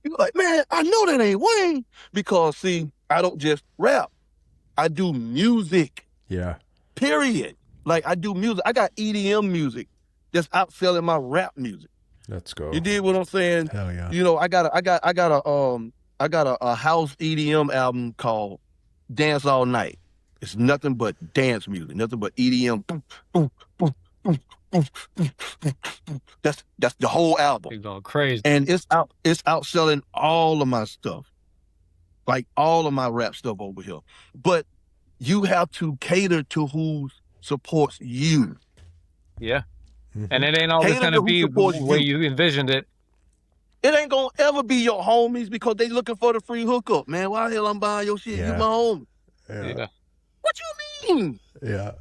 He was like, man, I know that ain't Wayne. Because, see, I don't just rap. I do music. Yeah. Period. Like, I do music. I got EDM music that's outselling my rap music. Let's go. You did what I'm saying? Hell yeah. I got a house EDM album called Dance All Night. It's nothing but dance music, nothing but EDM. That's the whole album. It's all crazy. And it's outselling all of my stuff. Like all of my rap stuff over here. But you have to cater to who supports you. Yeah. Mm-hmm. And it ain't always going to be the way you envisioned it. It ain't going to ever be your homies because they looking for the free hookup. Man, why the hell I'm buying your shit? Yeah. You my homie. Yeah. What you mean? Yeah.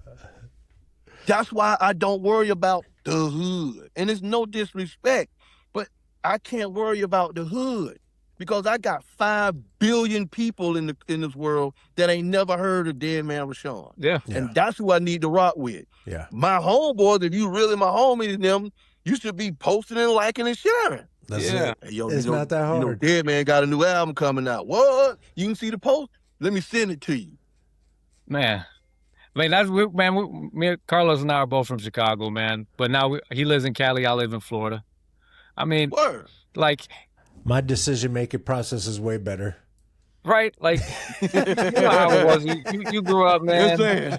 That's why I don't worry about the hood. And it's no disrespect, but I can't worry about the hood because I got 5 billion people in this world that ain't never heard of Deadman Rashaun. Yeah. And that's who I need to rock with. Yeah. My homeboys, if you really my homies, them, you should be posting and liking and sharing. That's it. Hey, yo, it's not that hard. Deadman got a new album coming out. What? You can see the post? Let me send it to you. Man. Me and Carlos and I are both from Chicago, man. But now he lives in Cali, I live in Florida. I mean, Word. like, My decision-making process is way better. right? Like, you know how it was. You grew up, man. saying?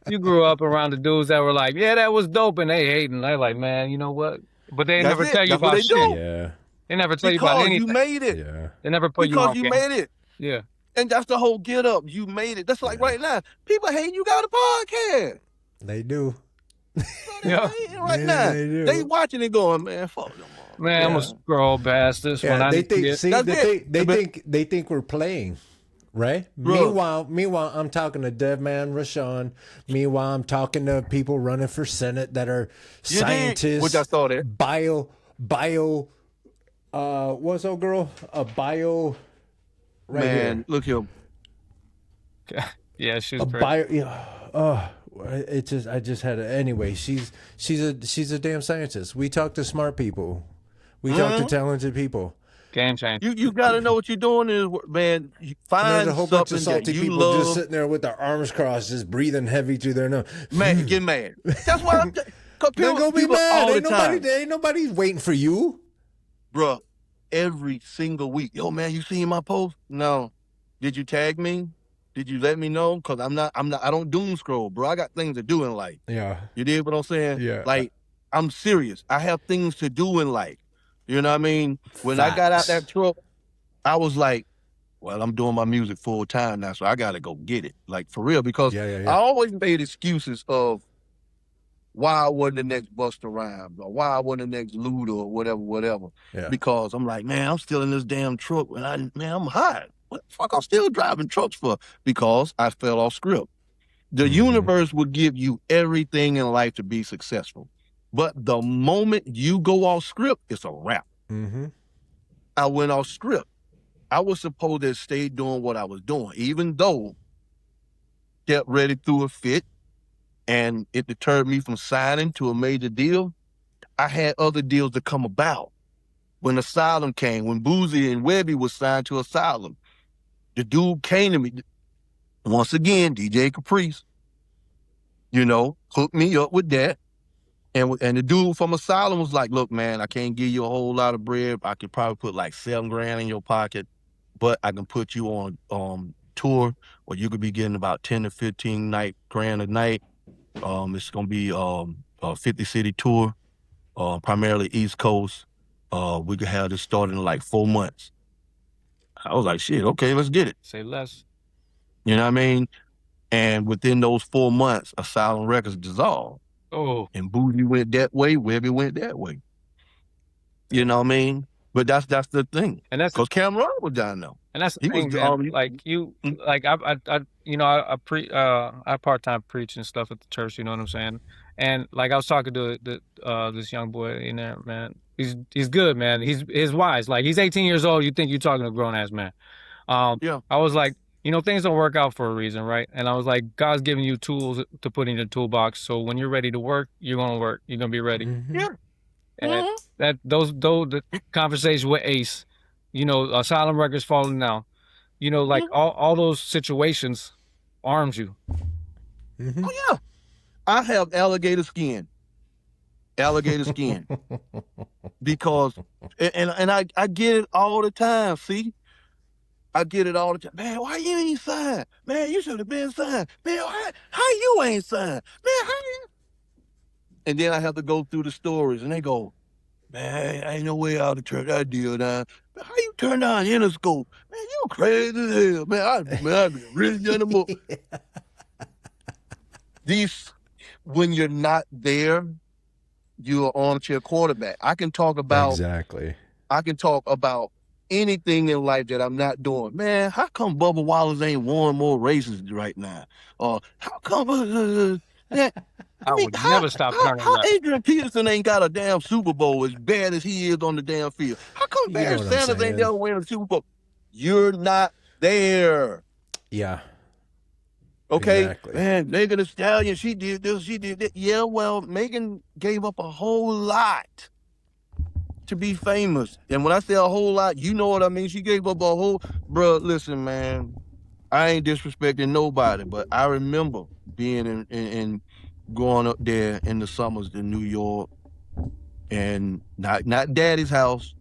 You grew up around the dudes that were like, yeah, that was dope, and they hating. They're like, man, you know what? But they That's never it. tell you That's what about they shit. do. Yeah. They never tell you about Because anything. you made it. Yeah. They never put you Because on you game. made it. Yeah. And that's the whole get up. You made it. That's like Yeah. right now. People hate you got a podcast. They do. Bro, they Yeah. hating right Yeah, now. they do. They watching it going, man, fuck them all. Man, I'm Yeah. gonna scroll past this one. Yeah, I they didn't see think. it. See, That's it. they think we're playing, right? Bro. Meanwhile, I'm talking to Deadman Rashaun. Meanwhile, I'm talking to people running for Senate that are You did? scientists, Which I saw that. bio. What's old girl? A bio. Right Man, look here. Yeah, she's here. A great. bio. Yeah. I just had it. Anyway, she's a damn scientist. We talk to smart people. We talk to talented people. Game changer. You got to know what you're doing is, man, you And find there's a whole bunch of something that salty you people love. just sitting there with their arms crossed, just breathing heavy through their nose. Man, get mad. That's why I'm. Cause They're people, gonna be people mad. all Ain't the time, ain't nobody waiting for you. bro. Every single week, yo, man, you seen my post? No. Did you tag me? Did you let me know? Cause I'm not. I don't doom scroll, bro. I got things to do in life. Yeah. You dig what I'm saying? Yeah. Like, I'm serious. I have things to do in life. You know what I mean? When I got out Facts. that truck, I was like, well, I'm doing my music full time now, so I got to go get it. Like, for real, because Yeah. I always made excuses of why I wasn't the next Busta Rhymes or why I wasn't the next Luda or whatever. Yeah. Because I'm like, man, I'm still in this damn truck. And I'm hot. What the fuck I'm still driving trucks for? Because I fell off script. The Mhm. universe will give you everything in life to be successful. But the moment you go off script, it's a wrap. Mm-hmm. I went off script. I was supposed to stay doing what I was doing, even though Get Ready threw a fit and it deterred me from signing to a major deal. I had other deals to come about. When Asylum came, when Boozy and Webby was signed to Asylum, the dude came to me, once again, DJ Caprice, hooked me up with that. And the dude from Asylum was like, look, man, I can't give you a whole lot of bread. I could probably put like $7,000 in your pocket, but I can put you on tour where you could be getting about 10 to 15 grand a night. It's going to be a 50 city tour, primarily East Coast. We could have this started in like 4 months. I was like, shit, okay, let's get it. Say less. You know what I mean? And within those 4 months, Asylum Records dissolved. Oh, And Booty went that way, Webby went that way. You know what I mean? But that's the thing. and that's Because Cameron was down there. And that's the He was thing, man. Like you, like I part-time preach and stuff at the church. You know what I'm saying? And like I was talking to this young boy in there, man. He's good, man. He's wise. Like he's 18 years old. You think you're talking to a grown ass man? Yeah. I was like, things don't work out for a reason, right? And I was like, God's giving you tools to put in your toolbox. So when you're ready to work, you're gonna work. You're gonna be ready. Mm-hmm. Yeah. And the conversation with Ace, Asylum Records falling down, like all those situations arms you. Mm-hmm. Oh, yeah. I have alligator skin. Because, and I get it all the time, see? I get it all the time. Man, why you ain't signed? Man, you should have been signed. Man, how you ain't signed? Man, how you? And then I have to go through the stories, and they go, man, ain't no way I ought to turn that deal down. Man, how you turn down Interscope? Man, you crazy as hell. Man, I'd be really done the more. When you're not there, you're an armchair quarterback. I can talk about Exactly. anything in life that I'm not doing. Man, how come Bubba Wallace ain't won more races right now? Or how come I would never stop turning how that. Adrian Peterson ain't got a damn Super Bowl as bad as he is on the damn field? How come You know Barry what I'm Sanders ain't saying. never win a Super Bowl? You're not there. Yeah. Okay, Exactly. man, Megan Thee Stallion, she did this, she did that. Yeah, well, Megan gave up a whole lot to be famous. And when I say a whole lot, you know what I mean. She gave up a whole, bro, listen, man, I ain't disrespecting nobody, but I remember being in growing up there in the summers in New York and not Daddy's house,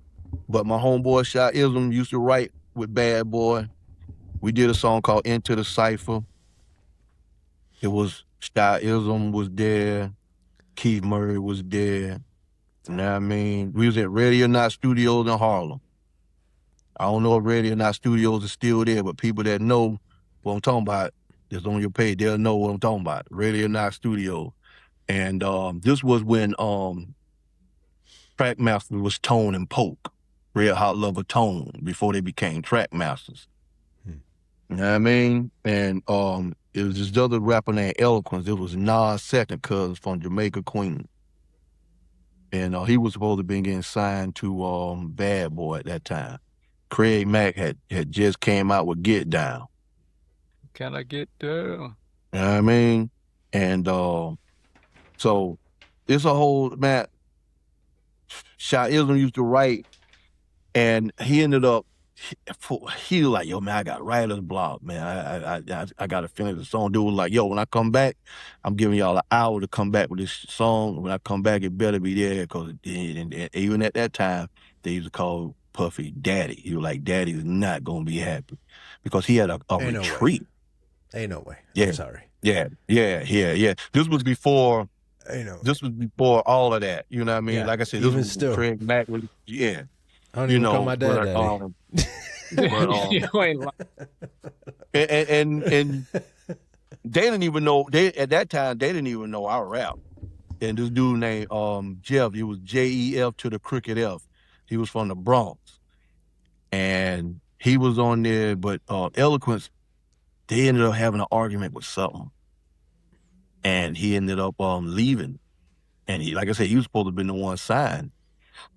but my homeboy Shy Ism used to write with Bad Boy. We did a song called Into the Cipher. It was Shy Ism was there, Keith Murray was there. You know what I mean? We was at Ready or Not Studios in Harlem. I don't know if Ready or Not Studios is still there, but people that know what I'm talking about, that's on your page, they'll know what I'm talking about. Ready or Not Studios. And this was when Trackmaster was Tone and Polk, Red Hot Lover Tone, before they became Trackmasters. You know what I mean? And it was this other rapper named Eloquence. It was Nas' second cousin from Jamaica, Queen. And he was supposed to be getting signed to Bad Boy at that time. Craig Mack had just came out with Get Down. Can I get down? You know what I mean? And so it's a whole, man, Shy Ism used to write, and he ended up, he was like, yo, man, I got writer's block, man. I got to finish the song. Dude was like, yo, when I come back, I'm giving y'all an hour to come back with this song. When I come back, it better be there, because even at that time, they used to call Puffy Daddy. He was like, Daddy's not going to be happy, because he had a retreat. Ain't no way. Yeah. I'm sorry. Yeah. This was before. This was before all of that. You know what I mean? Yeah, like I said, even this was still. Craig Mack. Yeah. I don't even call my dad Daddy. You ain't lying. And they didn't even know, at that time, they didn't even know our rap. And this dude named Jeff, it was Jef to the crooked F. He was from the Bronx. And he was on there, but Eloquence, they ended up having an argument with something. And he ended up leaving. And he, like I said, he was supposed to have been the one signed.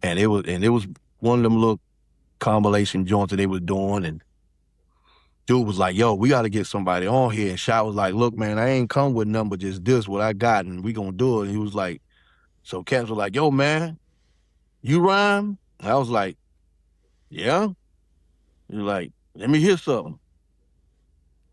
And it was one of them little compilation joints that they was doing, and dude was like, yo, we got to get somebody on here. And Shy was like, look, man, I ain't come with nothing but just this, what I got, and we gonna do it. And he was like, so Cats was like, yo, man, you rhyme? And I was like, yeah. He was like, let me hear something.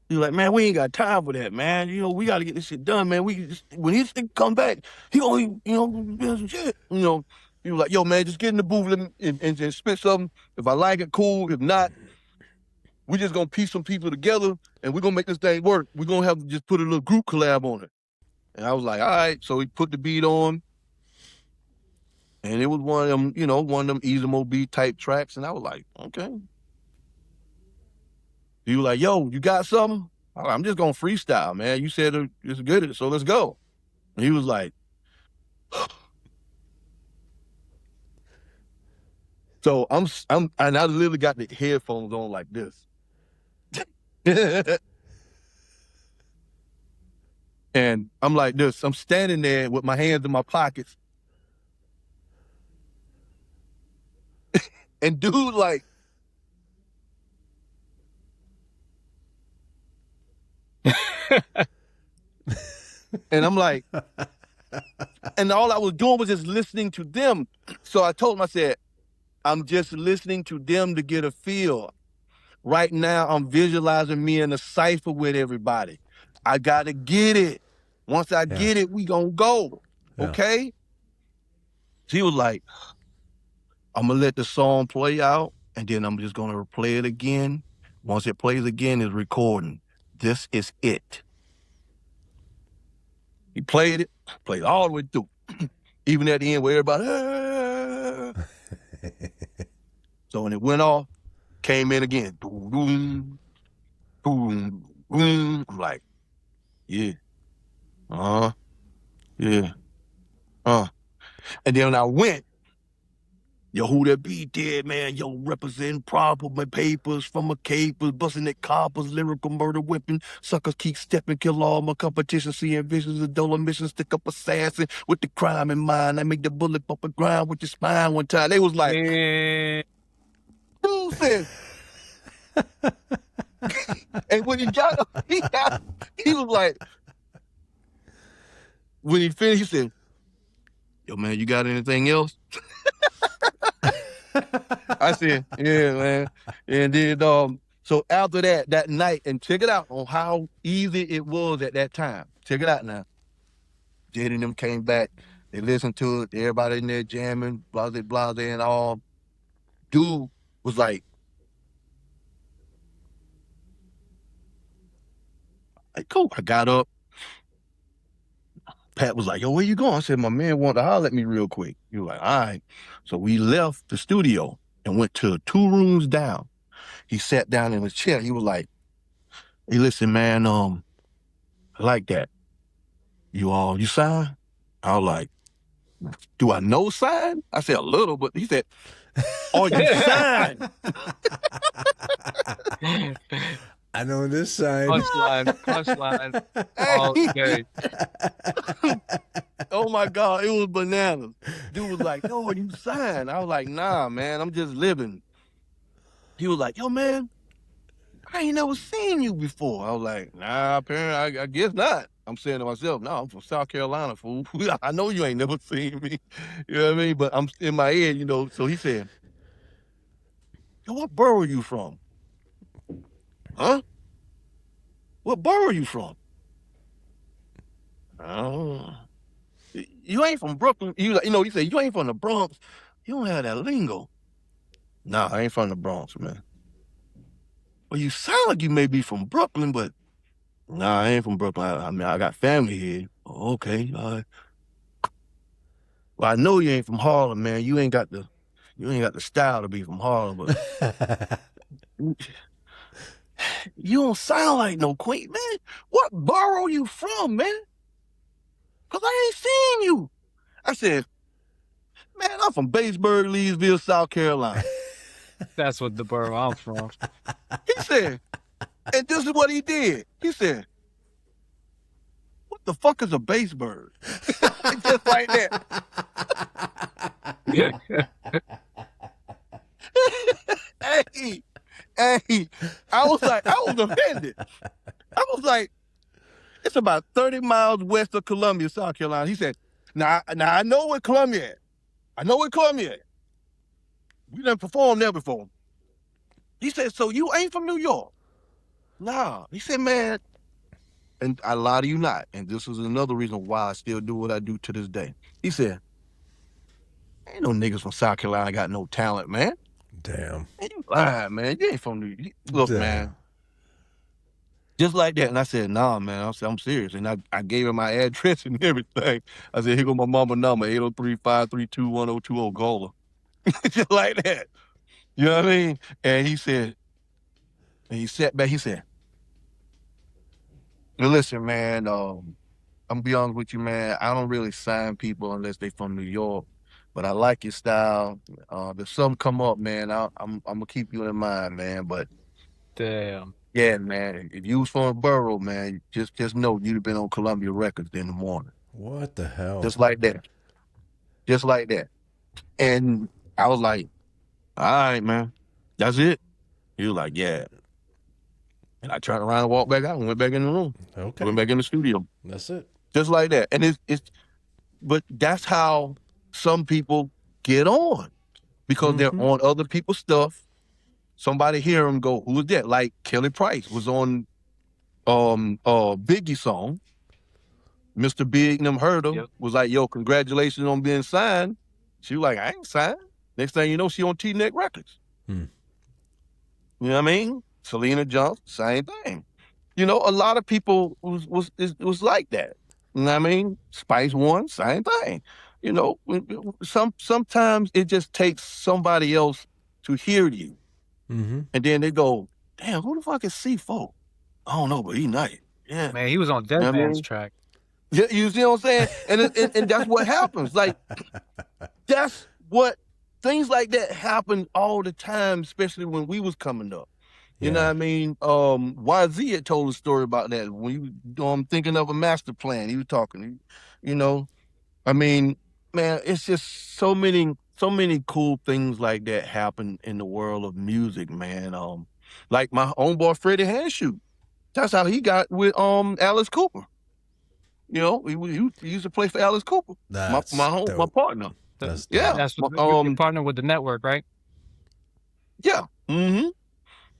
He was like, man, we ain't got time for that, man. You know, we got to get this shit done, man. When he come back, he gonna, do some shit. You know, he was like, yo, man, just get in the booth and spit something. If I like it, cool. If not, we just gonna piece some people together and we're gonna make this thing work. We're gonna have to just put a little group collab on it. And I was like, all right. So he put the beat on. And it was one of them, one of them Easy Mo beat type tracks. And I was like, okay. He was like, yo, you got something? I'm just gonna freestyle, man. You said it's good, so let's go. And he was like, so and I literally got the headphones on like this. And I'm like this. I'm standing there with my hands in my pockets. And dude, like, and I'm like, and all I was doing was just listening to them. So I told him, I said, I'm just listening to them to get a feel. Right now, I'm visualizing me in a cipher with everybody. I got to get it. Once I get it, we gonna go. Okay? So he was like, I'm gonna let the song play out, and then I'm just gonna play it again. Once it plays again, it's recording. This is it. He played it all the way through. Even at the end where everybody, So when it went off, came in again. Boom, boom, boom. I'm like, yeah. Yeah. And then when I went, yo, who that be dead, man? Yo, representing proper my papers from my capers, busting at coppers, lyrical murder whipping, suckers keep stepping, kill all my competition, seeing visions of dull mission, stick up assassin with the crime in mind. I make the bullet bump and grind with your spine one time. They was like, dude said, and when he got up, he was like, when he finished, he said, yo, man, you got anything else? I said, yeah, man. And then, so after that night, and check it out on how easy it was at that time. Check it out now. Jed and them came back. They listened to it. Everybody in there jamming, blase, blase, and all. Dude was like, cool. I got up. Pat was like, yo, where you going? I said, my man wanted to holler at me real quick. He was like, all right. So we left the studio and went to 2 rooms down. He sat down in his chair. He was like, hey, listen, man, I like that. You sign? I was like, do I know sign? I said, a little, but he said, oh, you sign. I know this sign. Punchline. All day. Oh my God, it was bananas. Dude was like, no, you sign. I was like, nah, man, I'm just living. He was like, yo, man, I ain't never seen you before. I was like, nah, apparently, I guess not. I'm saying to myself, no, I'm from South Carolina, fool. I know you ain't never seen me. You know what I mean? But I'm in my head, so he said, yo, what borough are you from? Huh? What borough are you from? Oh, you ain't from Brooklyn. He said, you ain't from the Bronx. You don't have that lingo. Nah, I ain't from the Bronx, man. Well, you sound like you may be from Brooklyn, but nah, I ain't from Brooklyn. I mean, I got family here. Oh, okay. Well, I know you ain't from Harlem, man. You ain't got the style to be from Harlem, but you don't sound like no queen, man. What borough you from, man? Cause I ain't seen you. I said, man, I'm from Batesburg, Leesville, South Carolina. That's what the borough I'm from. He said, and this is what he did. He said, what the fuck is a Batesburg? Just like that. Hey, I was offended. I was like, it's about 30 miles west of Columbia, South Carolina. He said, now I know where Columbia is. I know where Columbia is. We done performed there before. He said, so you ain't from New York? Nah. He said, man, and I lie to you not, and this is another reason why I still do what I do to this day. He said, ain't no niggas from South Carolina got no talent, man. Damn. Man, you lying, man. You ain't from New York. Look, Damn. man. Just like that. And I said, nah, man. I said, I'm serious. And I gave him my address and everything. I said, here go my mama number, 803-532-1020, Gola. Just like that. You know what I mean? And he said, and he sat back, he said, well, listen, man, I'm gonna be honest with you, man. I don't really sign people unless they from New York. But I like your style. If something come up, man, I'm gonna keep you in mind, man. But Damn. yeah, man, if you was from a borough, man, just know you'd have been on Columbia Records in the morning. What the hell? Just like that. Just like that. And I was like, all right, man, that's it. He was like, yeah. And I turned around and walked back out and went back in the room. Okay. Went back in the studio. That's it. Just like that. And but that's how some people get on. Because they're on other people's stuff. Somebody hear them go, who was that? Like Kelly Price was on Biggie song. Mr. Big and them heard her. Yep. Was like, yo, congratulations on being signed. She was like, I ain't signed. Next thing you know, she on T-Neck Records. You know what I mean? Selena Johnson, same thing. You know, a lot of people was like that. You know what I mean? Spice One, same thing. You know, sometimes it just takes somebody else to hear you. And then they go, damn, who the fuck is Cefore? I don't know, but he nice. Yeah. Man, he was on Deadman's track. Yeah, you see what I'm saying? And that's what happens. Like, that's what, things like that happen all the time, especially when we was coming up. You know what I mean? YZ had told a story about that. When he was thinking of a master plan, he was talking, you know. I mean, man, it's just so many cool things like that happen in the world of music, man. Like my own boy Freddie Handshoe. That's how he got with Alice Cooper. You know, he used to play for Alice Cooper. My partner. That's your partner with the network, right? Yeah.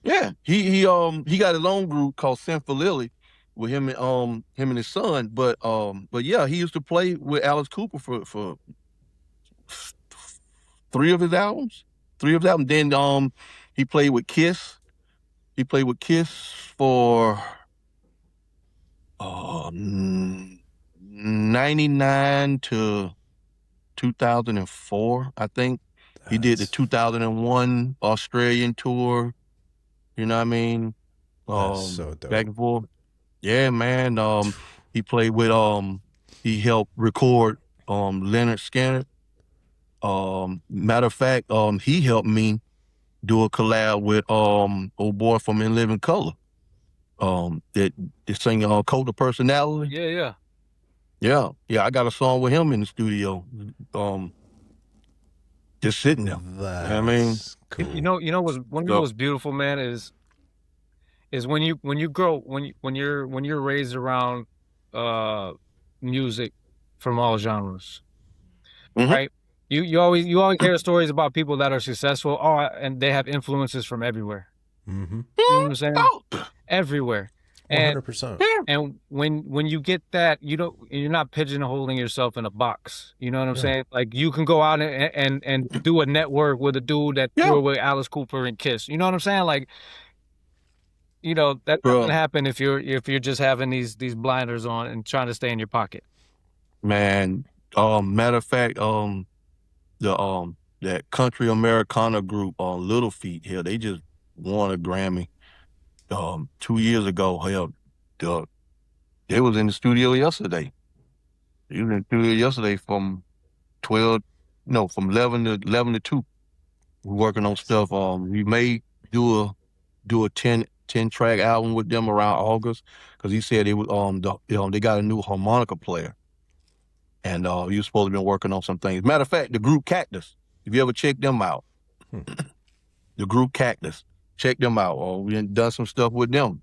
Yeah. He got his own group called Symphony, with him and his son. But yeah, he used to play with Alice Cooper for 3 of his albums. 3 of his albums. Then he played with Kiss. He played with Kiss for 99 to 2004, I think. He did the 2001 Australian tour. You know what I mean? That's so dope. Back and forth. Yeah, man. He played with he helped record Leonard Skinner. Matter of fact, he helped me do a collab with old boy from In Living Color. That singing Cult of Personality. Yeah. Yeah. I got a song with him in the studio. Just sitting there. That's I mean, cool. You know what's beautiful, man, is when you grow when you're raised around music from all genres, right? You always hear stories about people that are successful, and they have influences from everywhere. Mm-hmm. You know what I'm saying? Everywhere. 100%. And when you get that, you're not pigeonholing yourself in a box. You know what I'm saying? Like, you can go out and do a network with a dude that toured with Alice Cooper and Kiss. You know what I'm saying? Like, that doesn't happen if you're just having these blinders on and trying to stay in your pocket. Man, matter of fact, that country Americana group on Little Feat here, they just won a Grammy 2 years ago. Hell, they was in the studio yesterday. They was in the studio yesterday from 11 to 2. We're working on stuff. We may do a 10 track album with them around August, because he said it was they got a new harmonica player, and he was supposed to be working on some things. Matter of fact, the group Cactus, if you ever check them out, the group Cactus, check them out. We done some stuff with them.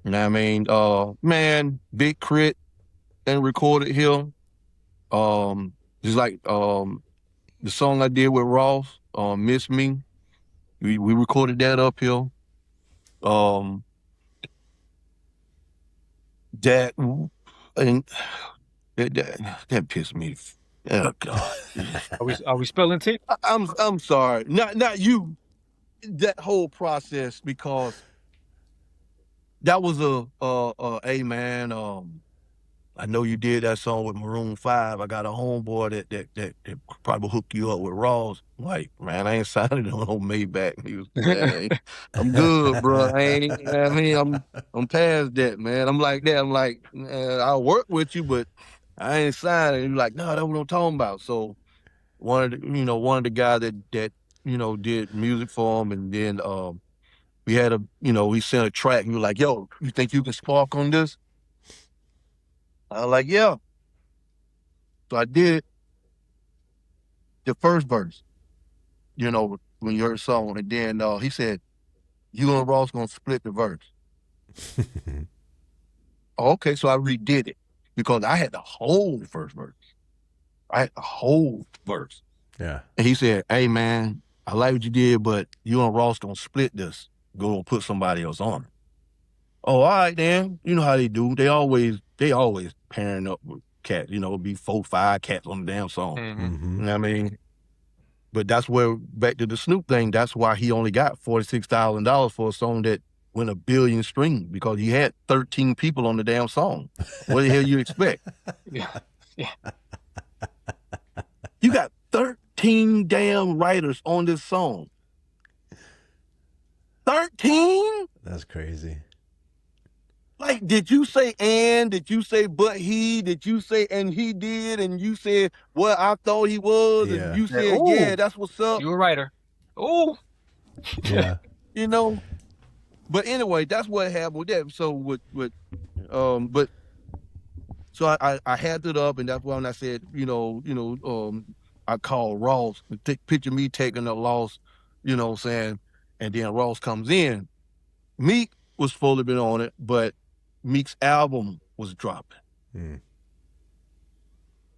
You know what I mean? Man, Big Crit and recorded here. Just like the song I did with Ross, Miss Me. We recorded that up here. That pissed me. Oh God. Are we spelling tea? I'm sorry. Not you. That whole process, because that was a man. I know you did that song with Maroon 5. I got a homeboy that probably hook you up with Ross. Like, man, I ain't signing on Maybach. He was, man, I'm good, bro. I'm past that, man. I'm like that. I'm like, I'll work with you, but I ain't signing. He's like, no, that's what I'm talking about. So one of the guys that did music for him, and then we had we sent a track, and he was like, yo, you think you can spark on this? I was like, yeah. So I did the first verse, when you heard the song, and then he said, you and Ross gonna split the verse. Okay, so I redid it, because I had the whole first verse. I had the whole verse. Yeah. And he said, hey man, I like what you did, but you and Ross gonna split this. Go and put somebody else on it. Oh, all right then. You know how they do. They always pairing up with cats, be 4, 5 cats on the damn song. Mm-hmm. You know what I mean? But that's where, back to the Snoop thing, that's why he only got $46,000 for a song that went 1 billion streams, because he had 13 people on the damn song. What the hell you expect? Yeah. You got 13 damn writers on this song. 13? That's crazy. Like, did you say and? Did you say but he? Did you say and he did? And you said what I thought he was? Yeah. And you said, yeah, that's what's up. You a writer. Oh. Yeah. But anyway, that's what happened with that. So so I had it up, and that's when I said, I called Ross, picture me taking a loss, saying, and then Ross comes in. Meek was supposed to be on it, but Meek's album was dropping. Mm.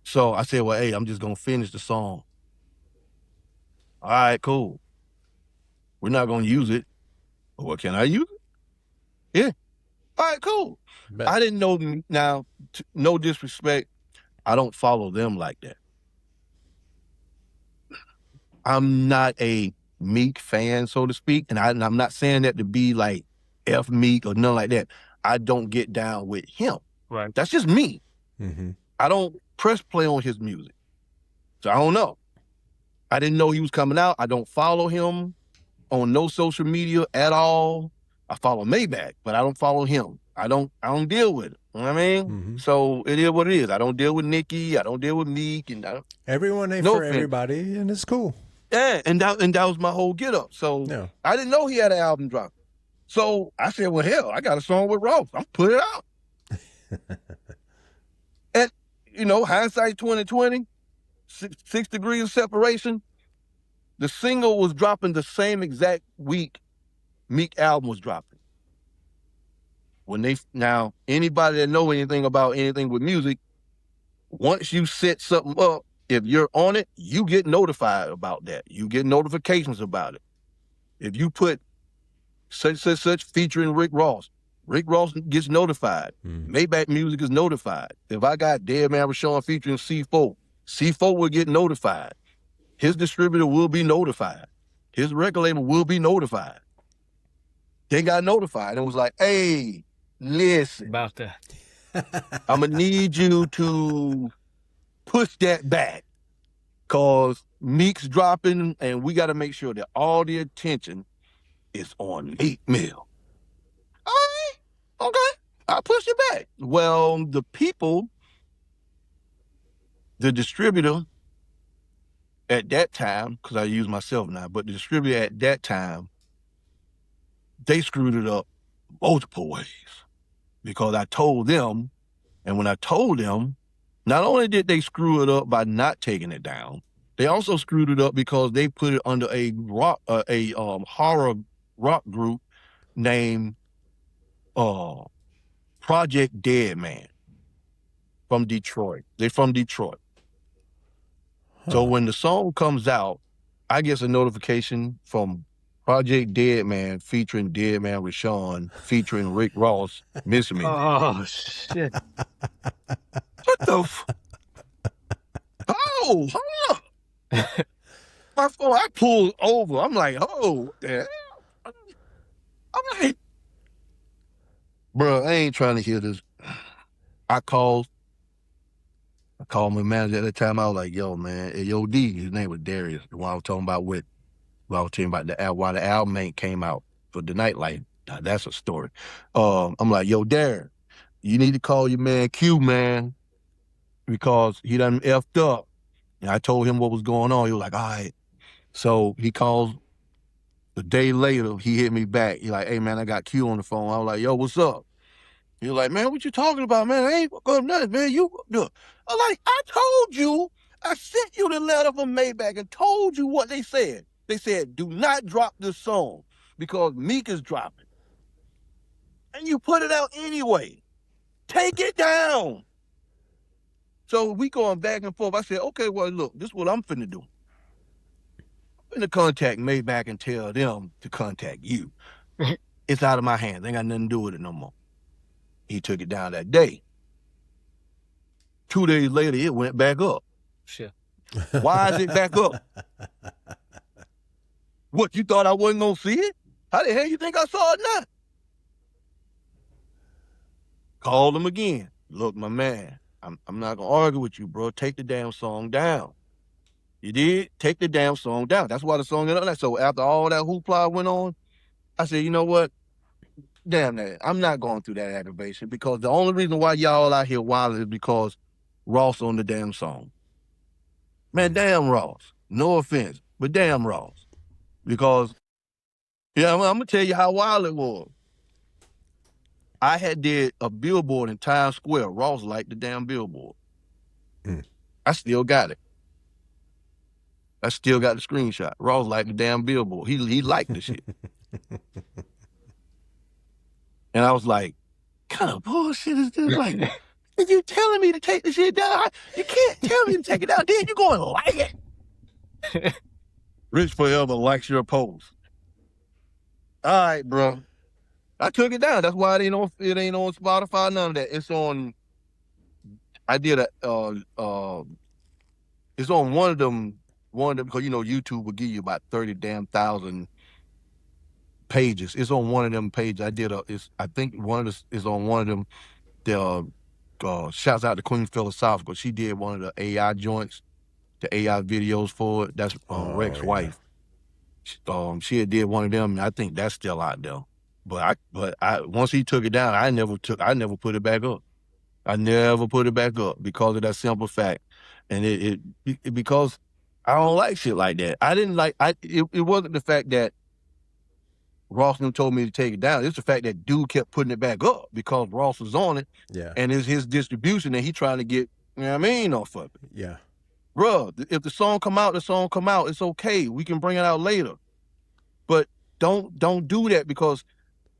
So I said, well, hey, I'm just going to finish the song. All right, cool. We're not going to use it. Well, can I use it? Yeah. All right, cool. Bet. I didn't know. Now, no disrespect, I don't follow them like that. I'm not a Meek fan, so to speak, and I'm not saying that to be like F Meek or nothing like that. I don't get down with him. Right. That's just me. Mm-hmm. I don't press play on his music. So I don't know. I didn't know he was coming out. I don't follow him on no social media at all. I follow Maybach, but I don't follow him. I don't deal with it. You know what I mean? Mm-hmm. So it is what it is. I don't deal with Nicki. I don't deal with Meek. And Everyone ain't No for offense. everybody, and it's cool. yeah, and that was my whole get up. So Yeah. I didn't know he had an album drop. So I said, well, hell, I got a song with Ross. I'm put it out. And hindsight 2020, 6 degrees of separation. The single was dropping the same exact week Meek album was dropping. Now anybody that know anything about anything with music, once you set something up, if you're on it, you get notified about that. You get notifications about it. If you put such featuring Rick Ross gets notified. Maybach Music is notified. If I got Deadman Rashaun featuring Cefore will get notified. His distributor will be notified. His record label will be notified. They got notified and was like, hey, listen, About that. I'm going to need you to push that back because Meek's dropping and we got to make sure that all the attention is on Meek Mill. All right, okay, I'll push it back. Well, the distributor at that time, because I use myself now, but the distributor at that time, they screwed it up multiple ways because I told them, and when I told them, not only did they screw it up by not taking it down, they also screwed it up because they put it under a horror rock group named Project Deadman from Detroit. They're from Detroit. So when the song comes out, I get a notification from Project Deadman featuring Deadman Rashaun featuring Rick Ross, Miss Me. Oh shit! What the Oh, hold up. My phone, I pulled over. I'm like, oh, yeah. I'm like, bro, I ain't trying to hear this. I called my manager at the time. I was like, yo, man, yo, D, his name was Darius. The one I was talking about why I was telling about why the album ain't came out for the Nightlight. Now, that's a story. I'm like, yo, Darius, you need to call your man Q, man, because he done effed up. And I told him what was going on. He was like, all right. So he calls a day later, he hit me back. He like, hey, man, I got Q on the phone. I was like, yo, what's up? He was like, man, what you talking about, man? I ain't going nothing, man. I was like, I told you. I sent you the letter from Maybach and told you what they said. They said, do not drop this song because Meek is dropping. And you put it out anyway. Take it down. So we going back and forth. I said, okay, well, look, this is what I'm finna do. I'm finna contact Maybach and tell them to contact you. It's out of my hands. Ain't got nothing to do with it no more. He took it down that day. 2 days later, it went back up. Shit. Why is it back up? What, you thought I wasn't gonna see it? How the hell you think I saw it now? Called him again. Look, my man, I'm not gonna argue with you, bro. Take the damn song down. You did? Take the damn song down. That's why the song ended up. So after all that hoopla went on, I said, you know what? Damn that. I'm not going through that aggravation because the only reason why y'all out here wild is because Ross on the damn song. Man, damn Ross. No offense, but damn Ross. Because, I'm going to tell you how wild it was. I had did a billboard in Times Square. Ross liked the damn billboard. I still got it. I still got the screenshot. Ross liked the damn billboard. He liked the shit. And I was like, kind of bullshit is this? Like, you telling me to take the shit down? You can't tell me to take it down. Then you going to like it. Rich Forever likes your post. All right, bro. I took it down. That's why it ain't on Spotify, none of that. It's on. I did a. It's on one of them because YouTube will give you about 30,000 pages. It's on one of them pages. I think one of this is on one of them. The shouts out to Queen Philosophical. She did one of the AI joints, the AI videos for it. That's Rex's wife. She had did one of them, and I think that's still out there. But I once he took it down, I never put it back up. I never put it back up because of that simple fact. And it because I don't like shit like that. I didn't like it wasn't the fact that Ross told me to take it down. It's the fact that dude kept putting it back up because Ross was on it. Yeah. And it's his distribution and he trying to get, off of it. Yeah. Bruh, if the song come out, the song come out. It's okay. We can bring it out later. But don't do that because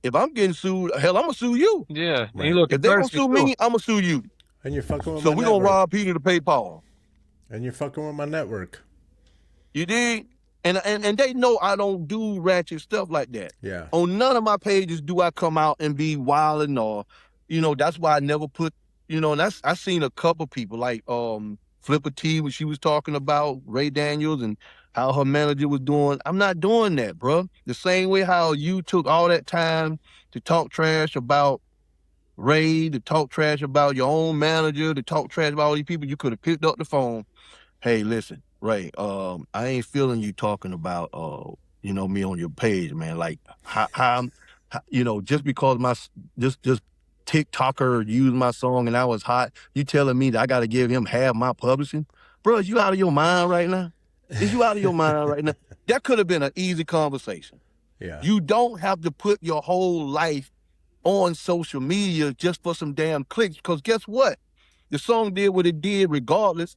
if I'm getting sued, hell, I'm gonna sue you. Yeah. Right. You look If they gonna sue me, I'm gonna sue you. And you're fucking with So my we network. gonna rob Peter to pay Paul. And you're fucking with my network. You dig? And they know I don't do ratchet stuff like that. Yeah. On none of my pages do I come out and be wilding or, that's why I never put, and I seen a couple people like Flipper T, when she was talking about Ray Daniels and how her manager was doing. I'm not doing that, bro. The same way how you took all that time to talk trash about Ray, to talk trash about your own manager, to talk trash about all these people, you could have picked up the phone. Hey, listen, Ray, I ain't feeling you talking about, me on your page, man. Like, how just because just TikToker used my song and I was hot, you telling me that I got to give him half my publishing? Bro, is you out of your mind right now? Is you out of your mind right now? That could have been an easy conversation. Yeah. You don't have to put your whole life on social media just for some damn clicks, because guess what? The song did what it did regardless.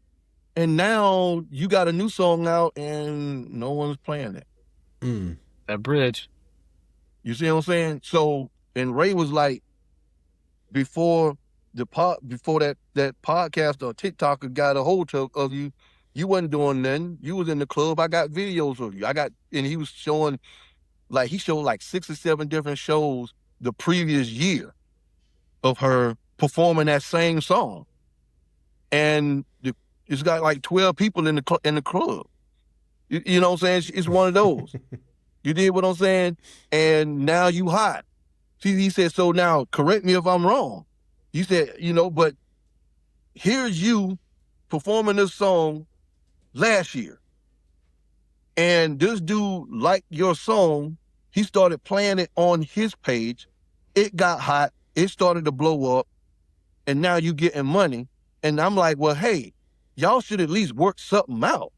And now you got a new song out and no one's playing it. That bridge. You see what I'm saying? So, and Ray was like, before that podcast or TikToker got a hold of you, you wasn't doing nothing. You was in the club. I got videos of you. And he was showing, he showed like 6 or 7 different shows the previous year of her performing that same song. And it's got like 12 people in the club. You know what I'm saying? It's one of those. You did what I'm saying? And now you hot. See, he said, so now correct me if I'm wrong. You said, but here's you performing this song last year. And this dude liked your song. He started playing it on his page. It got hot. It started to blow up. And now you getting money. And I'm like, well, hey, y'all should at least work something out.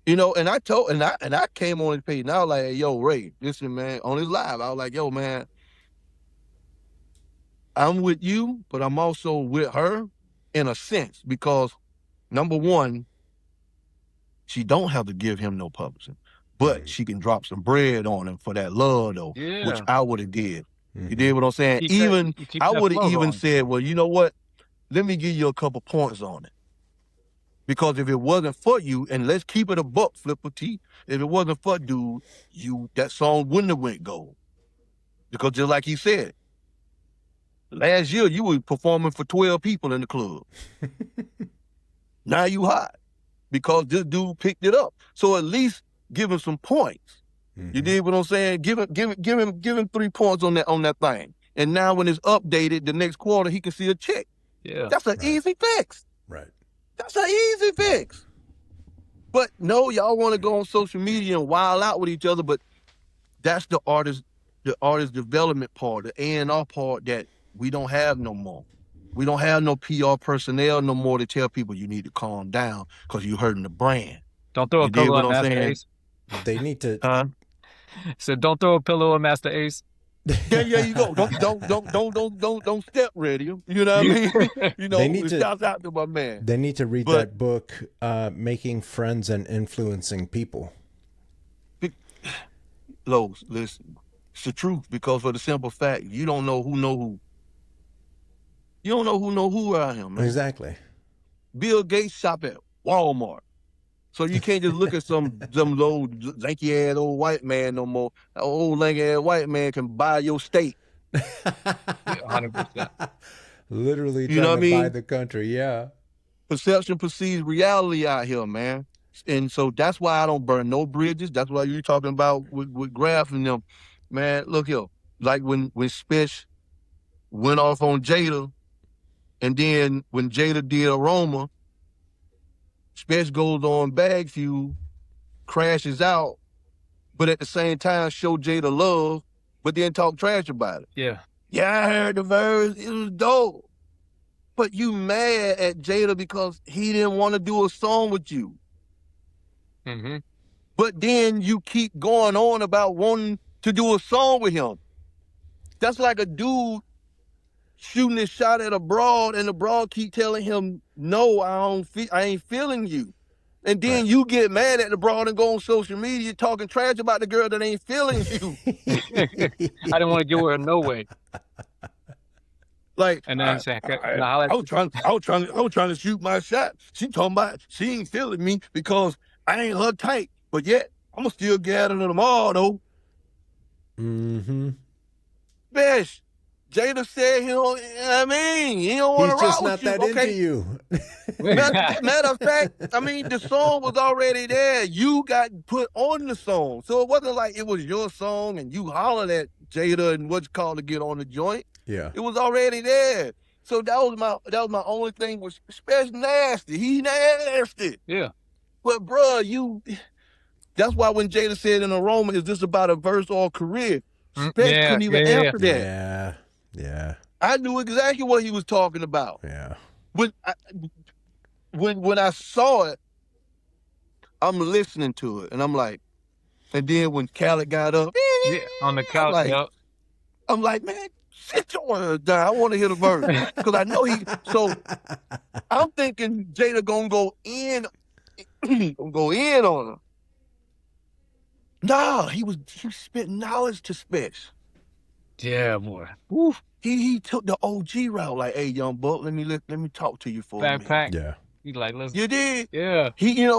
And I told, and I came on his page and I was like, hey, yo, Ray, listen, man, on his live, I was like, yo, man, I'm with you, but I'm also with her in a sense, because number one, she don't have to give him no publishing, but she can drop some bread on him for that love though, which I would have did. You did what I'm saying? I would have even said, well, you know what? Let me give you a couple points on it. Because if it wasn't for you, and let's keep it a buck, Flipper T, if it wasn't for dude, that song wouldn't have went gold. Because just like he said, last year you were performing for 12 people in the club. Now you hot because this dude picked it up. So at least give him some points. You did what I'm saying? Give him 3 points on that thing. And now when it's updated the next quarter, he can see a check. Yeah. That's an easy fix. Right. That's an easy fix. But no, y'all want to go on social media and wild out with each other, but that's the artist development part, the A&R part that we don't have no more. We don't have no PR personnel no more to tell people you need to calm down because you're hurting the brand. Don't throw a pillow at Master saying? Ace. They need to. Said, don't throw a pillow at Master Ace. Yeah, you go. Don't step ready. You know what I mean? They need to, shouts out to my man. They need to read that book, Making Friends and Influencing People. Lowe's, listen, it's the truth, because for the simple fact, you don't know who know who. You don't know who around here, man. Exactly. Bill Gates shop at Walmart. So you can't just look at some old lanky ass old white man no more. That old lanky ass white man can buy your steak. 100%. Literally You know trying what I to mean? buy the country. Yeah. Perception precedes reality out here, man. And so that's why I don't burn no bridges. That's why you're talking about with Graf and them. Man, look here. Like when Spish went off on Jada, and then when Jada did Aroma, Spish goes on Bag Fuel, crashes out, but at the same time show Jada love, but then talk trash about it. Yeah. Yeah, I heard the verse. It was dope. But you mad at Jada because he didn't want to do a song with you. Mm-hmm. But then you keep going on about wanting to do a song with him. That's like a dude shooting his shot at a broad, and the broad keep telling him, "No, I ain't feeling you." And then you get mad at the broad and go on social media talking trash about the girl that ain't feeling you. I didn't want to give her no way. Like, And then say, I was trying to shoot my shot. She talking about she ain't feeling me because I ain't her type. But yet, I'ma still get at her tomorrow though. Mm-hmm. Bish, Jada said he don't. I mean, he don't want to rock with you. He's just not that into you. Matter of fact, I mean, the song was already there. You got put on the song, so it wasn't like it was your song and you hollered at Jada and what's called to get on the joint. Yeah. It was already there. So that was my only thing with Special nasty. He nasty. Yeah. But bruh, that's why when Jada said in Aroma, is this about a verse or a career? Spec couldn't even answer that. Yeah. I knew exactly what he was talking about. Yeah. When I saw it, I'm listening to it, and I'm like, and then when Khaled got up, on the couch, I'm like, man, sit your ass down. I want to hear the verse because I know So I'm thinking Jada gonna go in on her. Nah, he spitting knowledge to Specs. Yeah, boy. Oof. He took the OG route, like, hey, young buck, let me talk to you for a minute. Backpack. Yeah. He like, let's. You did? Yeah. He,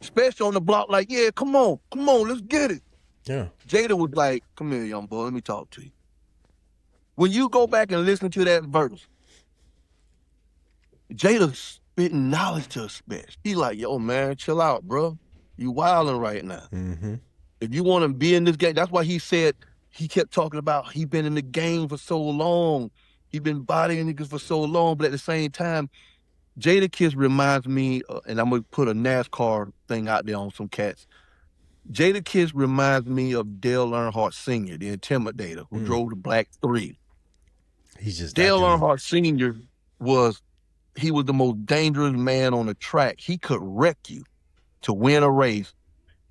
Special on the block, like, yeah, come on, let's get it. Yeah. Jada was like, come here, young boy, let me talk to you. When you go back and listen to that verse, Jada spitting knowledge to Specs. He like, yo, man, chill out, bro. You wilding right now. Mm-hmm. If you want to be in this game, that's why he said, he kept talking about he been in the game for so long. He been bodying niggas for so long, but at the same time, Jada Kiss reminds me, and I'm going to put a NASCAR thing out there on some cats. Jada Kiss reminds me of Dale Earnhardt Sr., the Intimidator, who drove the Black 3. He's just Dale Earnhardt Sr. was the most dangerous man on the track. He could wreck you to win a race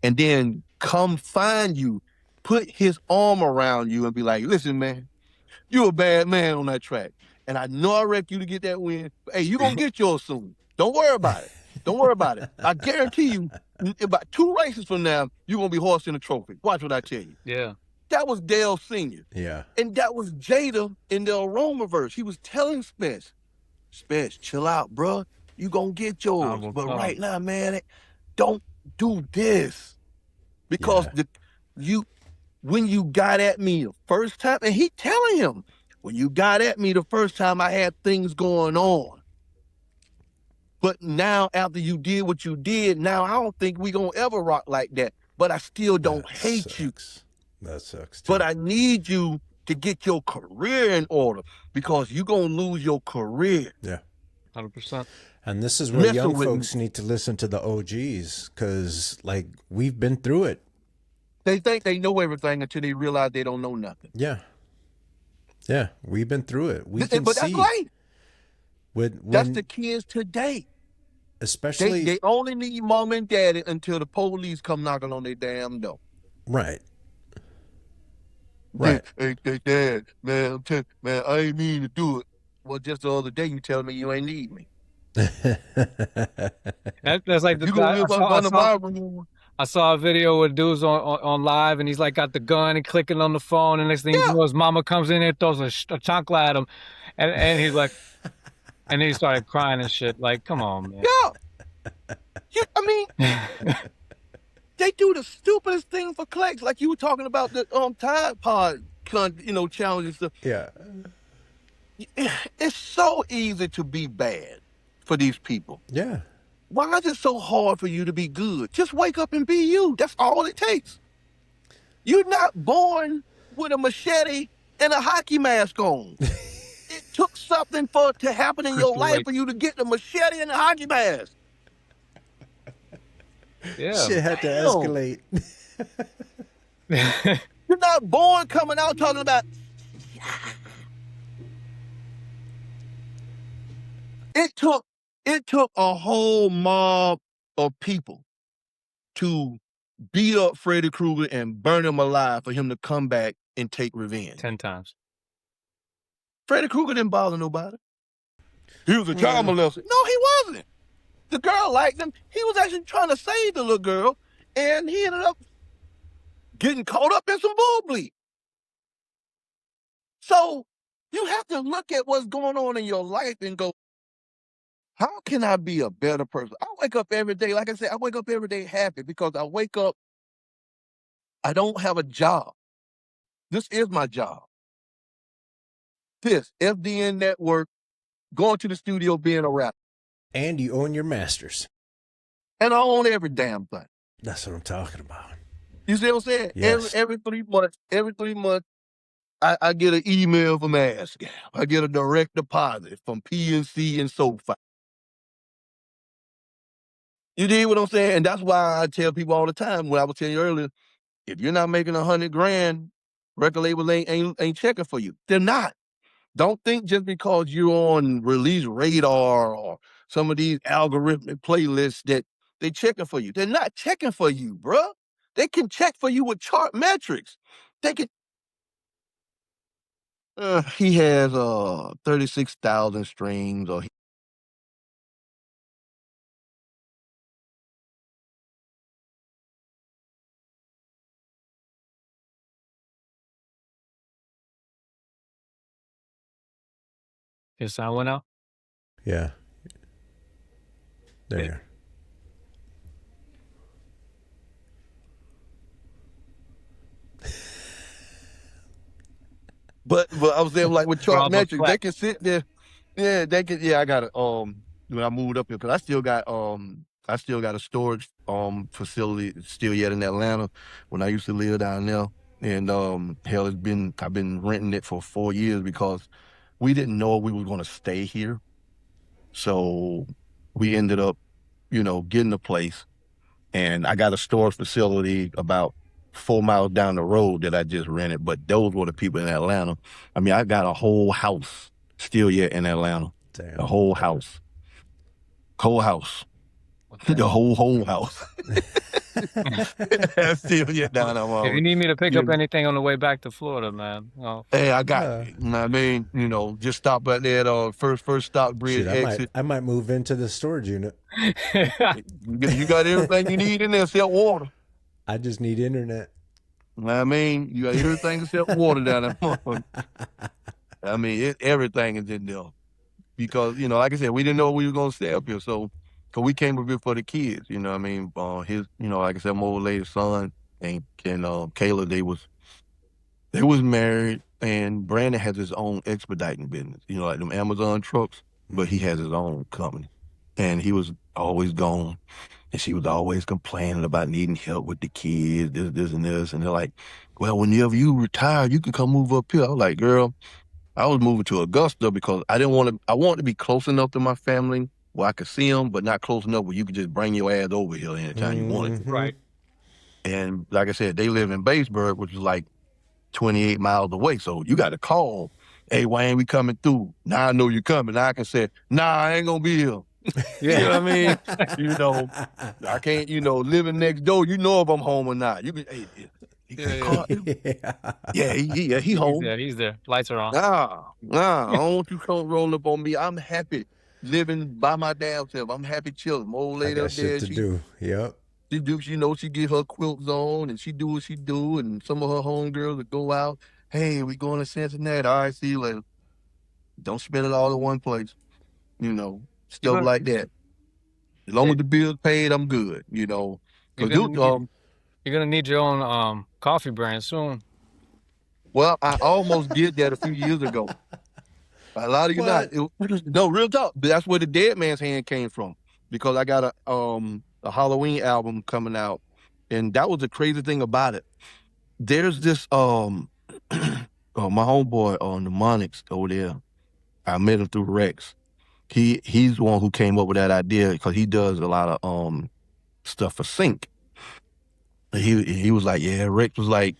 and then come find you, put his arm around you and be like, listen, man, you a bad man on that track. And I know I wrecked you to get that win. But, hey, you going to get yours soon. Don't worry about it. Don't worry about it. I guarantee you, about 2 races from now, you're going to be hoisting a trophy. Watch what I tell you. Yeah. That was Dale Sr. Yeah. And that was Jada in the Aroma verse. He was telling Spence, chill out, bro. You going to get yours. But right now, man, don't do this. Because when you got at me the first time, and he telling him, when you got at me the first time, I had things going on. But now, after you did what you did, now I don't think we gonna ever rock like that. But I still don't hate you. That sucks too. But I need you to get your career in order because you gonna lose your career. Yeah. 100%. And this is where young folks need to listen to the OGs because, like, we've been through it. They think they know everything until they realize they don't know nothing. Yeah. Yeah, we've been through it. We can but see. That's right. That's the kids today. Especially... They only need mom and daddy until the police come knocking on their damn door. Right. Right. Hey, Dad, man, I ain't mean to do it. Well, just the other day you telling me you ain't need me. That's like the you gonna live up under my room. I saw a video where dude's on live and he's like got the gun and clicking on the phone, and next thing you know, his mama comes in there, throws a chancla at him, and he's like, and then he started crying and shit. Like, come on, man. Yeah, I mean, they do the stupidest thing for clicks. Like you were talking about the Tide Pod challenges. Yeah. It's so easy to be bad for these people. Yeah. Why is it so hard for you to be good? Just wake up and be you. That's all it takes. You're not born with a machete and a hockey mask on. It took something to happen in your life for you to get the machete and the hockey mask. Yeah. Shit had to escalate. You're not born coming out talking about. It took a whole mob of people to beat up Freddy Krueger and burn him alive for him to come back and take revenge. 10 times. Freddy Krueger didn't bother nobody. He was a child molester. No, he wasn't. The girl liked him. He was actually trying to save the little girl, and he ended up getting caught up in some bull bleed. So you have to look at what's going on in your life and go, how can I be a better person? I wake up every day, like I said, I wake up every day happy because I wake up, I don't have a job. This is my job. This, FDN Network, going to the studio, being a rapper. And you own your masters. And I own every damn thing. That's what I'm talking about. You see what I'm saying? Yes. Every 3 months, I get an email from NASCAR. I get a direct deposit from PNC and SoFi. You dig what I'm saying? And that's why I tell people all the time, when I was telling you earlier, if you're not making $100,000, record labels ain't checking for you. They're not. Don't think just because you're on Release Radar or some of these algorithmic playlists that they checking for you. They're not checking for you, bruh. They can check for you with chart metrics. They can. He has 36,000 streams, or His sound went out? Yeah. There. But I was there like with chart Bravo metrics, clap. they can sit there. Yeah, they can. Yeah, I got it. When I moved up here, because I still got a storage facility still yet in Atlanta when I used to live down there. And hell, I've been renting it for 4 years because we didn't know we were going to stay here. So we ended up, getting a place, and I got a storage facility about 4 miles down the road that I just rented. But those were the people in Atlanta. I mean, I got a whole house still yet in Atlanta. Damn. The whole house. The whole house. Still yet down there. If you need me to pick up anything on the way back to Florida, man. Hey, I got it. You know what I mean? Just stop right there at first stop bridge exit. I might move into the storage unit. You got everything you need in there except water. I just need internet. You know what I mean? You got everything except water down there. I mean, everything is in there. Because, like I said, we didn't know we were going to stay up here. So, because we came up here for the kids, you know what I mean? His, like I said, my old lady's son and Kayla, they was married, and Brandon has his own expediting business, like them Amazon trucks, but he has his own company. And he was always gone, and she was always complaining about needing help with the kids, this, and this. And they're like, well, whenever you retire, you can come move up here. I was like, girl, I was moving to Augusta because I wanted to be close enough to my family where I could see them, but not close enough where you could just bring your ass over here anytime you wanted to. Right. And like I said, they live in Batesburg, which is like 28 miles away. So you got to call, hey, why ain't we coming through? Now I know you're coming. Now I can say, nah, I ain't going to be here. Yeah. You know what I mean? I can't, living next door, if I'm home or not. You can, hey, he home. He's there. Lights are on. Nah, I don't want you come roll up on me. I'm happy living by my damn self. I'm happy chilling. My old lady I got up there, shit to do. Yep. She get her quilts on and she do what she do, and some of her homegirls would go out. Hey, we going to Cincinnati. All right, see you later. Don't spend it all in one place. Stuff like that. As long as the bill's paid, I'm good. You're gonna need your own coffee brand soon. Well, I almost did that a few years ago. A lot of you not. No, real talk. That's where the Dead Man's Hand came from. Because I got a Halloween album coming out. And that was the crazy thing about it. There's this my homeboy on Mnemonics over there. I met him through Rex. He's the one who came up with that idea because he does a lot of stuff for sync. He was like, yeah, Rex was like,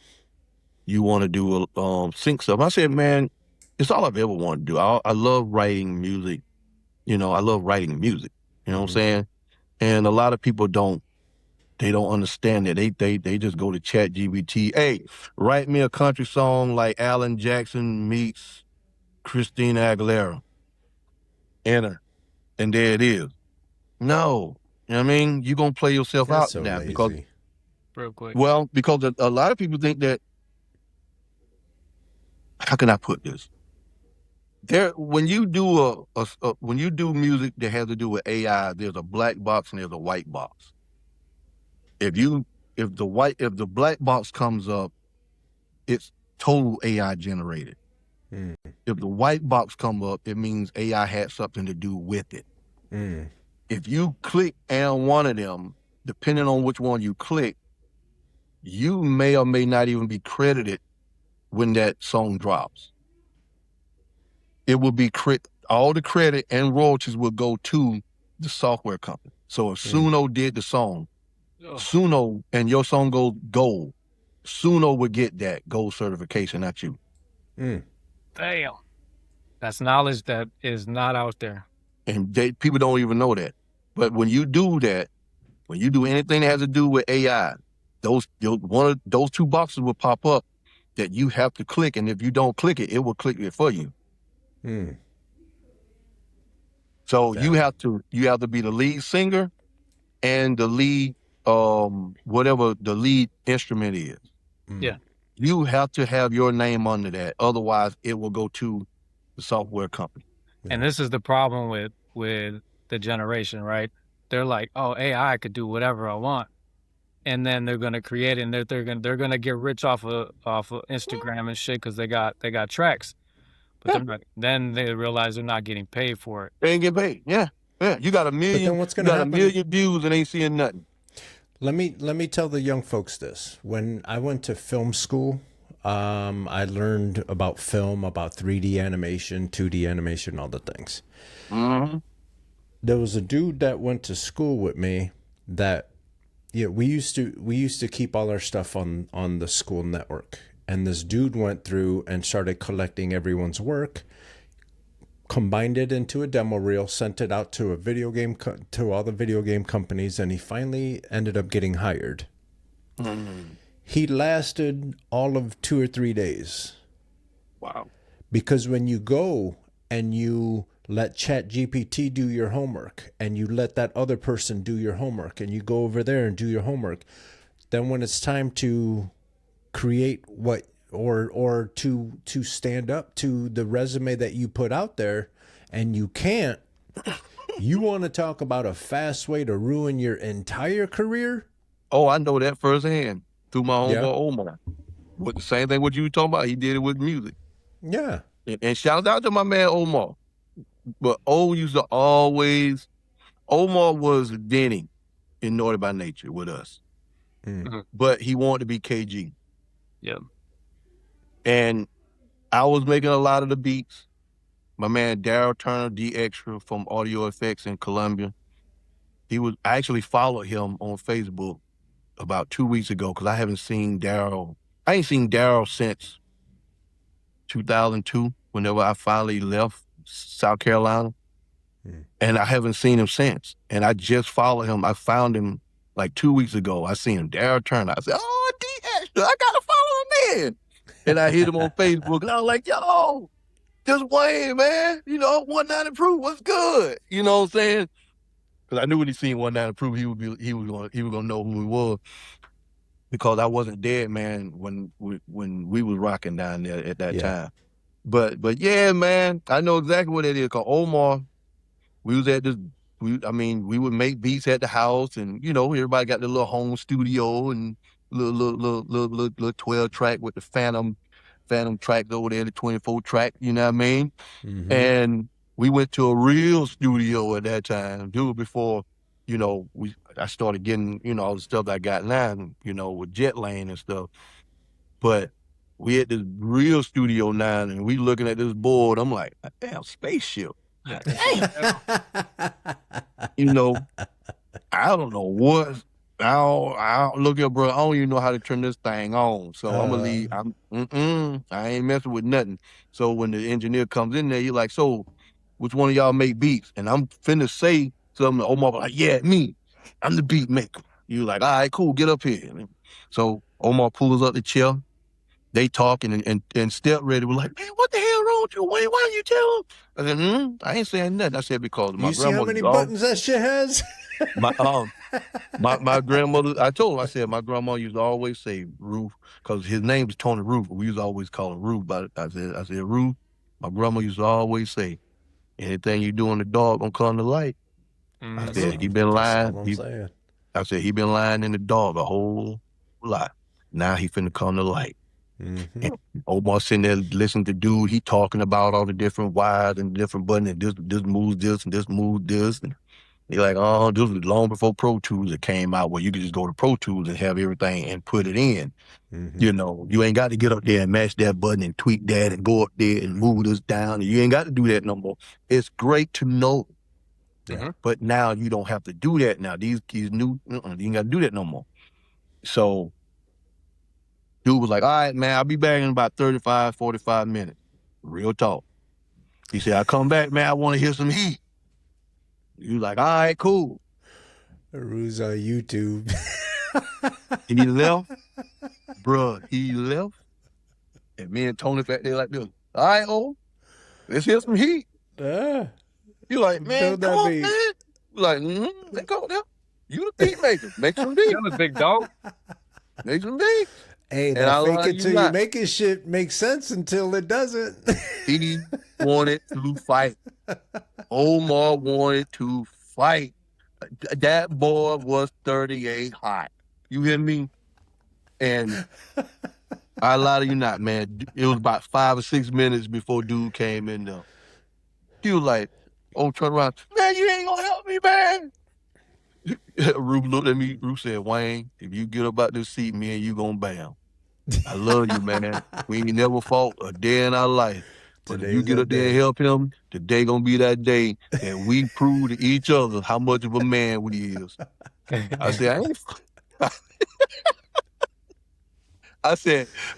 you want to do sync stuff. I said, man, it's all I've ever wanted to do. I love writing music. You know, I love writing music. You know what I'm saying? And a lot of people don't understand it. They just go to ChatGPT. Hey, write me a country song like Alan Jackson meets Christina Aguilera. Enter. And there it is. No. You know what I mean? You're going to play yourself That's out so now. lazy. Because, Real quick. well, because a lot of people think that, how can I put this? When you do when you do music that has to do with AI, there's a black box and there's a white box. If the black box comes up, it's total AI generated. If the white box come up, it means AI had something to do with it. If you click on one of them, depending on which one you click, you may or may not even be credited when that song drops. It will be all the credit and royalties will go to the software company. So if Suno did the song, Suno, and your song goes gold, Suno would get that gold certification, not you. Damn. That's knowledge that is not out there. And people don't even know that. But when you do that, when you do anything that has to do with AI, one of those two boxes will pop up that you have to click, and if you don't click it, it will click it for you. So you have to be the lead singer and the lead whatever the lead instrument is. Yeah. You have to have your name under that. Otherwise, it will go to the software company. And this is the problem with the generation, right? They're like, oh, AI could do whatever I want. And then they're gonna create it, and they're gonna get rich off of Instagram and shit because they got tracks. But then they realize they're not getting paid for it. They ain't get paid. Yeah. You got a million. But then what's gonna happen? A million views and ain't seeing nothing. Let me tell the young folks this. When I went to film school, I learned about film, about 3D animation, 2D animation, all the things. There was a dude that went to school with me that we used to keep all our stuff on the school network. And this dude went through and started collecting everyone's work, combined it into a demo reel, sent it out to to all the video game companies, and he finally ended up getting hired. He lasted all of 2 or 3 days. Wow. Because when you go and you let ChatGPT do your homework, and you let that other person do your homework, and you go over there and do your homework, then when it's time to create or to stand up to the resume that you put out there, and you can't, you want to talk about a fast way to ruin your entire career? Oh, I know that firsthand through my homeboy Omar. With the same thing what you were talking about, he did it with music. Yeah. And shout out to my man Omar. But Omar was Denny in Naughty by Nature with us. But he wanted to be KG. Yeah. And I was making a lot of the beats. My man Daryl Turner, D Extra from Audio Effects in Columbia. I actually followed him on Facebook about 2 weeks ago because I haven't seen Daryl. I ain't seen Daryl since 2002, whenever I finally left South Carolina. And I haven't seen him since. And I just followed him. I found him like 2 weeks ago. I seen him, Daryl Turner. I said, oh, D Extra, I gotta follow him in. And I hit him on Facebook, and I was like, yo, this Wayne, man, 190 Proof, what's good? You know what I'm saying? Because I knew when he seen 190 Proof, he was gonna know who he was. Because I wasn't dead, man, when we was rocking down there at that time. But yeah, man, I know exactly what it is. Cause Omar, we was at this. We would make beats at the house, and everybody got their little home studio and little 12 track with the Phantom Phantom tracks over there, the 24 track, you know what I mean? Mm-hmm. And we went to a real studio at that time, dude, before, I started getting, all the stuff I got now, with Jettlane and stuff. But we had this real studio now, and we looking at this board. I'm like, damn, spaceship. Damn. I don't know what. I don't look at, bro. I don't even know how to turn this thing on. So I'm gonna leave. I ain't messing with nothing. So when the engineer comes in there, you're like, so which one of y'all make beats? And I'm finna say something to Omar, like, yeah, me. I'm the beat maker. You like, all right, cool, get up here. So Omar pulls up the chair. They talking and Step Ready was like, man, what the hell wrong with you, Wayne? Why don't you tell him? I said, I ain't saying nothing. I said, because my You see grandmother. how many buttons that shit has? My grandmother, I told him, I said, my grandma used to always say Ruth, because his name is Tony Ruth. We used to always call him Ruth. But I said, Ruth, my grandma used to always say, anything you do in the dark gonna come to light. I said, he been lying. I said, he been lying in the dark a whole lot. Now he finna come to light. Mm-hmm. And Omar sitting there listening to dude, he talking about all the different wires and different buttons, and this moves this and this moves this. And he like, this was long before Pro Tools that came out, where you could just go to Pro Tools and have everything and put it in. Mm-hmm. You ain't got to get up there and mash that button and tweak that and go up there and move this down. You ain't got to do that no more. It's great to know. Yeah. But now you don't have to do that now. These new, you ain't got to do that no more. So dude was like, all right, man, I'll be back in about 35, 45 minutes. Real talk. He said, I come back, man, I want to hear some heat. You like, all right, cool. Rue's on YouTube. He left. Bruh, he left. And me and Tony back there like this. All right, let's hear some heat. You like, man, come on, man. You like, let's go there. You the beat maker. Make some beats. You're the big dog. Make some beats. Hey, that fake it till you make it shit makes sense until it doesn't. He wanted to fight. Omar wanted to fight. That boy was 38 hot. You hear me? And I lie to you not, man. It was about 5 or 6 minutes before dude came in there. He was like, turn around. Man, you ain't gonna help me, man. Ruth looked at me. Ruth said, Wayne, if you get up out this seat, me and you gonna bam. I love you, man. We ain't never fought a day in our life. But if you get up there and help him, today gonna be that day that we prove to each other how much of a man we is. I said,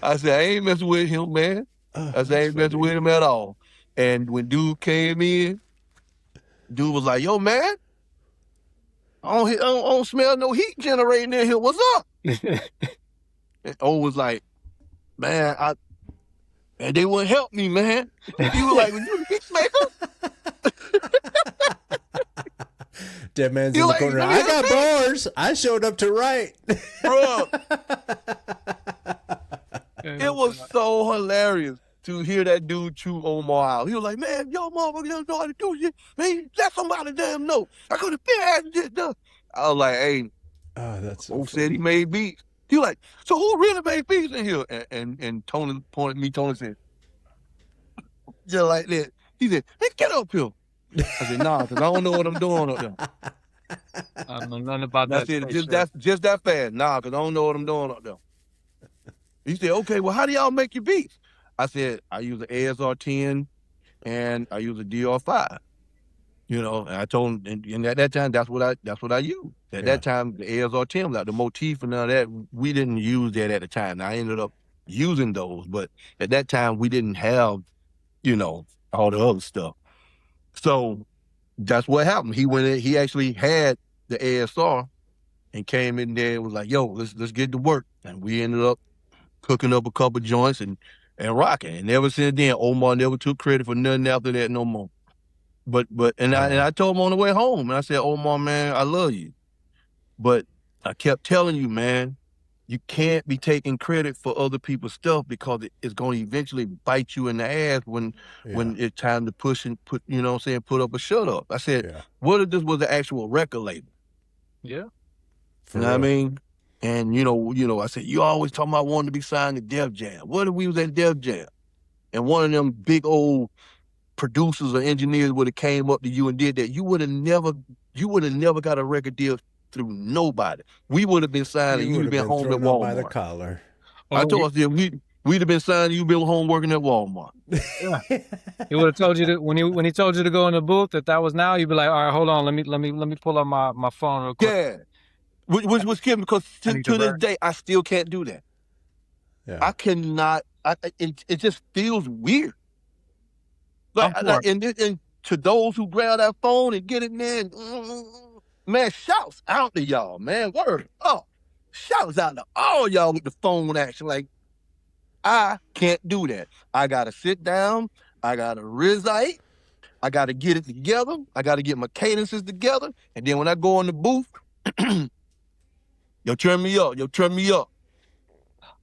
I ain't messing with him, man. I said, I ain't messing with him at all. And when dude came in, dude was like, yo, man, I don't smell no heat generating in here. What's up? And O was like, man, and they wouldn't help me, man. He was like, you the beat maker? Deadman's in the corner. I got bars. I showed up to write. Bro. It was so hilarious to hear that dude chew Omar out. He was like, man, yo, motherfucker, don't know how to do shit. Man, let somebody damn know. I could have been asked this stuff. I was like, hey. That's so said he made beats. He was like, so who really made beats in here? And Tony pointed at me. Tony said, just like that. He said, hey, get up here. I said, nah, because I don't know what I'm doing up there. I don't know nothing about that. Just that fast. Nah, because I don't know what I'm doing up there. He said, okay, well, how do y'all make your beats? I said, I use an ASR 10 and I use a DR5. And I told him, and at that time, that's what I used. At that time, the ASR 10 was out. The motif and all that, we didn't use that at the time. Now, I ended up using those, but at that time, we didn't have, all the other stuff. So that's what happened. He went in, he actually had the ASR and came in there and was like, yo, let's get to work. And we ended up cooking up a couple joints and rocking. And ever since then, Omar never took credit for nothing after that no more. I told him on the way home, and I said, Omar, man, I love you. But I kept telling you, man, you can't be taking credit for other people's stuff because it's going to eventually bite you in the ass when it's time to push and put up or shut up. I said, what if this was the actual record label? Yeah. You know what I mean? And I said, you always talking about wanting to be signed to Def Jam. What if we was at Def Jam? And one of them big old producers or engineers would have came up to you and did that, you would have never got a record deal through nobody. We would have been signed and You you'd would have have been been home at thrown out by the Walmart. collar. I told you we'd have been signed and you'd been home working at Walmart. Yeah. He would have told you that when he told you to go in the booth, that was now, you'd be like, all right, hold on, let me pull up my phone real quick. Yeah. Which was kidding, because to this burn. day I still can't do that. Yeah. I cannot. It just feels weird. And to those who grab that phone and get it, man, shouts out to y'all, man. Word up. Shouts out to all y'all with the phone action. Like, I can't do that. I gotta sit down. I gotta recite. I gotta get it together. I gotta get my cadences together. And then when I go in the booth, yo, turn me up.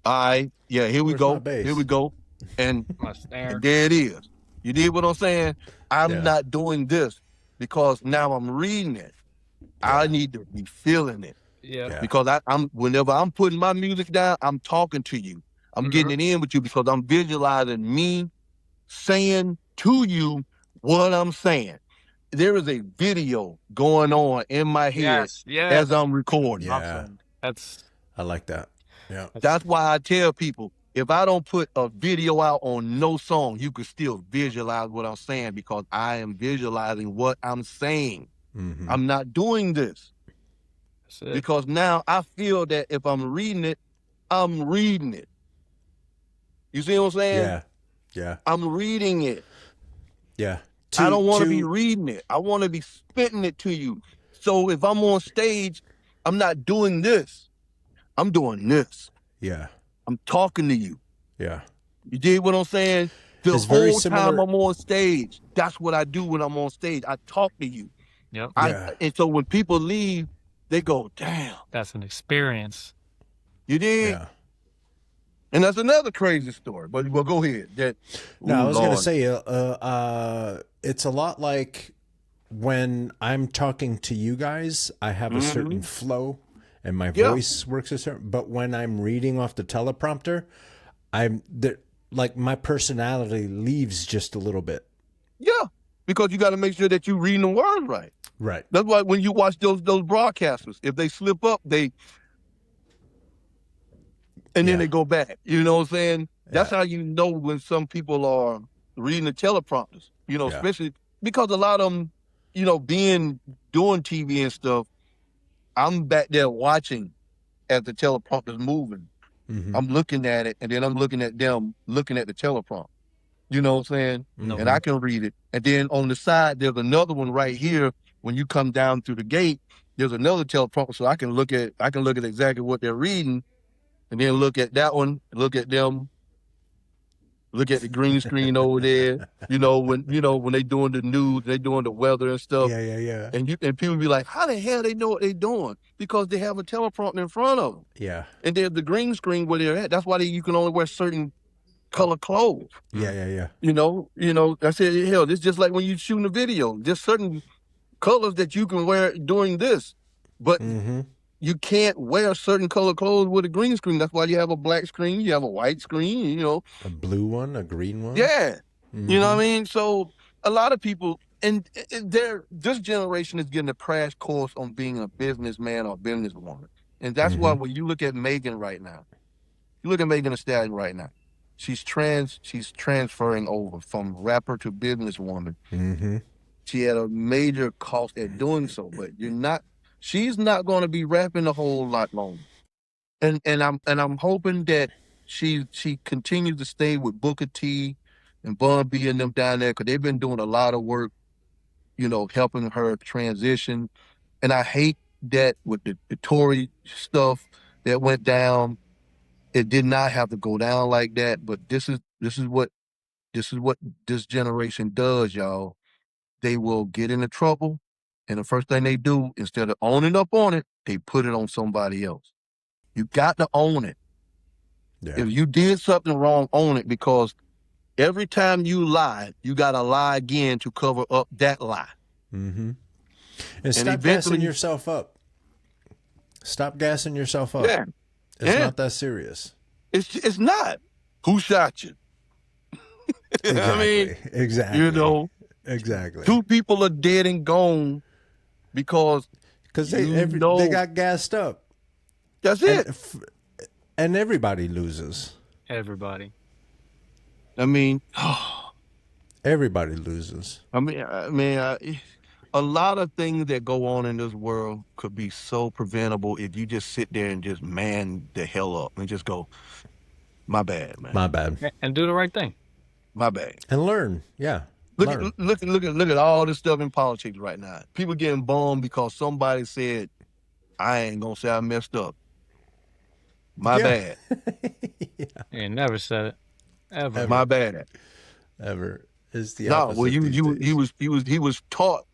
All right, yeah, here we Where's go. my bass? Here we go. And My snare. there it is. You did what I'm saying? I'm Yeah. not doing this because now I'm reading it. Yeah. I need to be feeling it. Yeah. Because whenever I'm putting my music down, I'm talking to you. I'm getting it in with you because I'm visualizing me saying to you what I'm saying. There is a video going on in my head as I'm recording. Yeah. I like that. Yeah. That's why I tell people, if I don't put a video out on no song, you can still visualize what I'm saying, because I am visualizing what I'm saying. Mm-hmm. I'm not doing this because now I feel that if I'm reading it, I'm reading it. You see what I'm saying? Yeah. Yeah. I'm reading it. Yeah. I don't want to be reading it. I want to be spitting it to you. So if I'm on stage, I'm not doing this. I'm doing this. Yeah. I'm talking to you. Yeah. You did what I'm saying? The It's very whole similar. time I'm on stage, that's what I do when I'm on stage. I talk to you. Yep. And so when people leave, they go, damn. That's an experience. You did? Yeah. And that's another crazy story. But well, go ahead. I was going to say, it's a lot like when I'm talking to you guys, I have a certain flow and my voice works a certain, but when I'm reading off the teleprompter, like my personality leaves just a little bit. Yeah, because you got to make sure that you're reading the words right. Right. That's why when you watch those broadcasters, if they slip up, then they go back. You know what I'm saying? That's how you know when some people are reading the teleprompters, especially because a lot of them, doing TV and stuff, I'm back there watching as the teleprompter's moving. Mm-hmm. I'm looking at it, and then I'm looking at them looking at the teleprompter. You know what I'm saying? No. And I can read it. And then on the side, there's another one right here. When you come down through the gate, there's another teleprompter, so I can look at exactly what they're reading, and then look at that one, look at them, look at the green screen over there. When they doing the news, they doing the weather and stuff. Yeah. And people be like, how the hell they know what they're doing? Because they have a teleprompter in front of them. Yeah. And there's the green screen where they're at. That's why you can only wear certain color clothes. Yeah. I said, hell, it's just like when you shooting a video. There's certain colors that you can wear during this, but you can't wear certain color clothes with a green screen. That's why you have a black screen, you have a white screen, A blue one, a green one. Yeah. You know what I mean? So a lot of people, and this generation is getting a crash course on being a businessman or businesswoman. And that's why when you look at Megan right now, you look at Megan Thee Stallion right now, she's transferring over from rapper to businesswoman. Mm-hmm. She had a major cost at doing so, but she's not going to be rapping a whole lot longer. And I'm hoping that she continues to stay with Booker T and Bun B and them down there, because they've been doing a lot of work, helping her transition. And I hate that with the Tory stuff that went down, it did not have to go down like that. But this is what this generation does, y'all. They will get into trouble, and the first thing they do, instead of owning up on it, they put it on somebody else. You got to own it. Yeah. If you did something wrong, own it, because every time you lie, you got to lie again to cover up that lie. Mm-hmm. And stop gassing yourself up. Stop gassing yourself up. Yeah. It's Yeah. not that serious. It's not. Who shot you? Exactly. I mean, exactly. you know, Exactly. 2 people are dead and gone because they got gassed up. That's it. And everybody loses. Everybody. I mean, Everybody loses. A lot of things that go on in this world could be so preventable if you just sit there and just man the hell up and just go, my bad, man. My bad. And do the right thing. My bad. And learn. Yeah. Look at all this stuff in politics right now. People getting bummed because somebody said, I ain't gonna say I messed up. My bad. Yeah, never said it. Ever. My bad. Ever. It's the opposite. Well, he was taught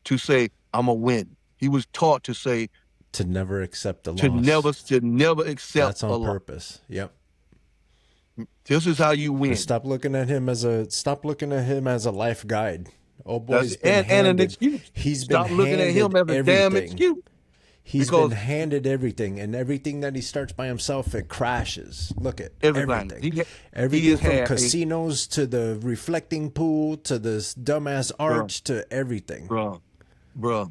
to say, I'm gonna win. He was taught to say to never accept a loss. To never accept. That's on purpose. Yep. This is how you win. Stop looking at him as a life guide. Oh boy, and an excuse. Stop looking at him as a damn excuse. He's been handed everything, and everything that he starts by himself, it crashes. Look at everything. Everything from casinos to the reflecting pool to this dumbass arch to everything. Bro,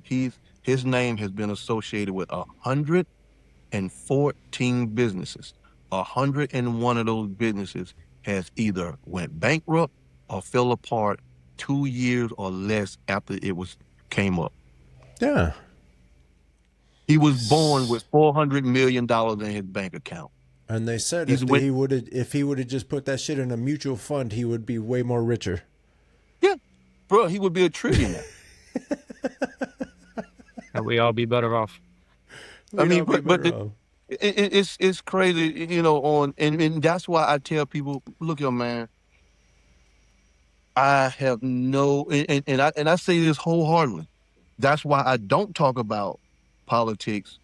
his name has been associated with 114 businesses. 101 of those businesses has either went bankrupt or fell apart 2 years or less after it came up. Yeah. He was born with $400 million in his bank account. And they said if he would have just put that shit in a mutual fund, he would be way more richer. Yeah. Bro, he would be a trillionaire. And we all be better off. It's crazy, and that's why I tell people, look here, man, I have I say this wholeheartedly. That's why I don't talk about politics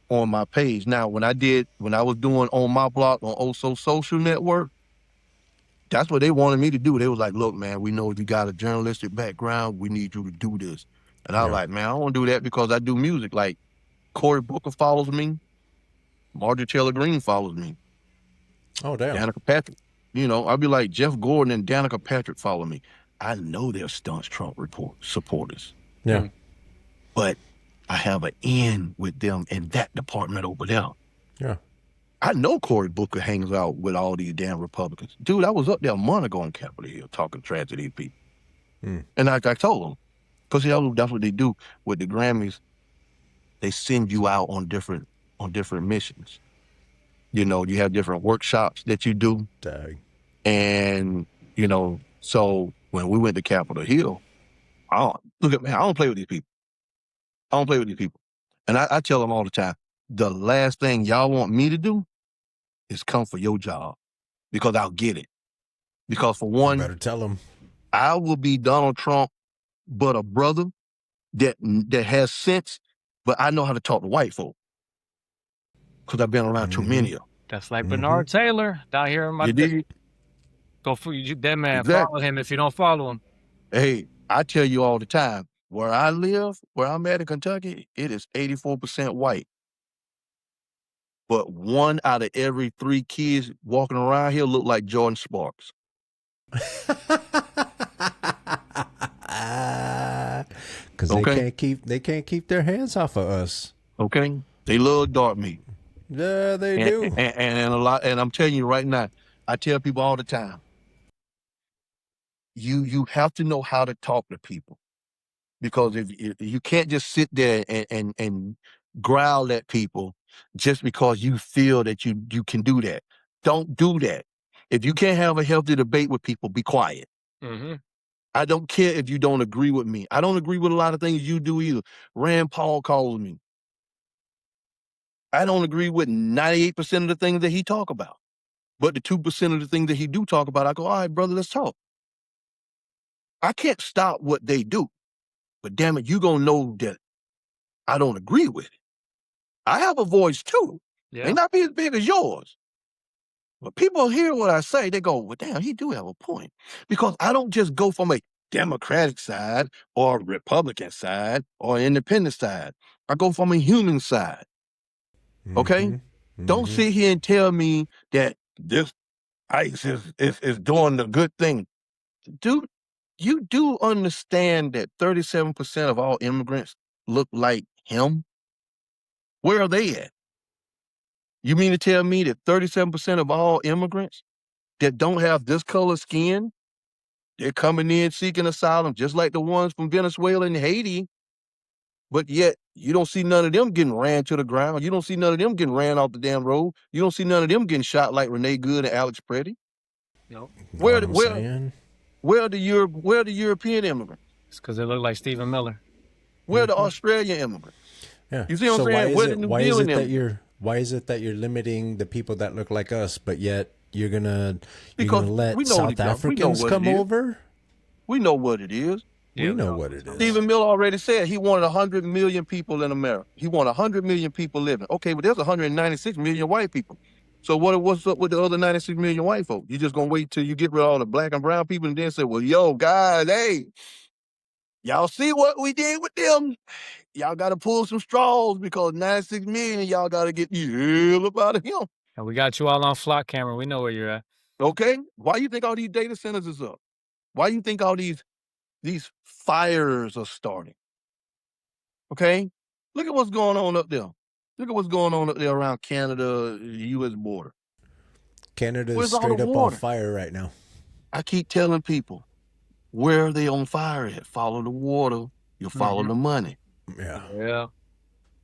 on my page. Now, when I was doing On My Block on Also Social Network, that's what they wanted me to do. They was like, look, man, we know you got a journalistic background. We need you to do this. And I was like, man, I don't want to do that because I do music. Like, Cory Booker follows me. Marjorie Taylor Greene follows me. Oh, damn. Danica Patrick. I'd be like, Jeff Gordon and Danica Patrick follow me. I know they're staunch Trump supporters. Yeah. But I have an in with them in that department over there. Yeah. I know Cory Booker hangs out with all these damn Republicans. Dude, I was up there a month ago on Capitol Hill talking trash to these people. And I told them, because that's what they do with the Grammys. They send you out on different missions. You have different workshops that you do. Dang. And, so when we went to Capitol Hill, I don't play with these people. And I tell them all the time, the last thing y'all want me to do is come for your job, because I'll get it. Because for one, you better tell them. I will be Donald Trump, but a brother that has sense, but I know how to talk to white folk. Because I've been around too many of them. That's like Bernard Taylor down here in my Go for you, that man. Exactly. Follow him if you don't follow him. Hey, I tell you all the time, where I live, where I'm at in Kentucky, it is 84% white. But 1 out of every 3 kids walking around here look like Jordan Sparks. Because they can't keep their hands off of us. Okay, they love dark meat. Yeah, they do. And a lot. And I'm telling you right now, I tell people all the time, you have to know how to talk to people, because if you can't just sit there and growl at people just because you feel that you can do that. Don't do that. If you can't have a healthy debate with people, be quiet. Mm-hmm. I don't care if you don't agree with me. I don't agree with a lot of things you do either. Rand Paul calls me. I don't agree with 98% of the things that he talk about. But the 2% of the things that he do talk about, I go, all right, brother, let's talk. I can't stop what they do. But damn it, you gonna know that I don't agree with it. I have a voice too. Yeah. May not be as big as yours. But people hear what I say, they go, well, damn, he do have a point. Because I don't just go from a Democratic side or Republican side or independent side. I go from a human side. Okay? Don't sit here and tell me that this ICE is doing the good thing. Dude, you do understand that 37% of all immigrants look like him? Where are they at? You mean to tell me that 37% of all immigrants that don't have this color skin, they're coming in seeking asylum just like the ones from Venezuela and Haiti, but yet you don't see none of them getting ran to the ground. You don't see none of them getting ran off the damn road. You don't see none of them getting shot like Renee Good and Alex Preddy. Nope. Where are the European immigrants? It's because they look like Stephen Miller. Where are the Australian immigrants? Yeah. You see what I'm saying? Where the New Zealand immigrants? Why is it that you're limiting the people that look like us, but yet you're gonna let we know South Africans come over? We know what it is. We know what it is. Stephen Miller already said he wanted 100 million people in America. He wanted 100 million people living. Okay, but there's 196 million white people. So what's up with the other 96 million white folks? You just gonna wait till you get rid of all the black and brown people and then say, well, yo, guys, hey, y'all see what we did with them? Y'all got to pull some straws because 96 million, y'all got to get the hell up out of here. And we got you all on flock camera. We know where you're at. Okay? Why you think all these data centers is up? Why you think all these fires are starting? Okay? Look at what's going on up there. Look at what's going on up there around Canada, U.S. border. Canada's straight up on fire right now. I keep telling people, where are they on fire at? Follow the water, you'll follow the money. Yeah.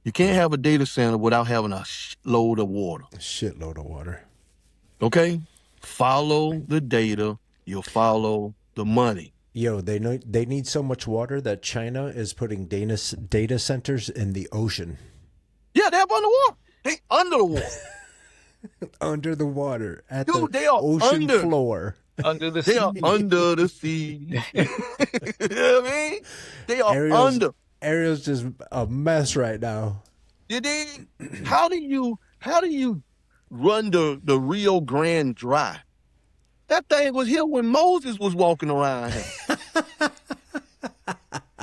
You can't have a data center without having a shitload of water. A shitload of water. Okay? Follow the data, you'll follow the money. Yo, they need so much water that China is putting data centers in the ocean. Yeah, they're underwater. They under the water. Under the water. They are ocean floor. Under the sea. They are under the sea. You know what I mean? They are under. Ariel's just a mess right now. You dig? How do you run the Rio Grande dry? That thing was here when Moses was walking around here.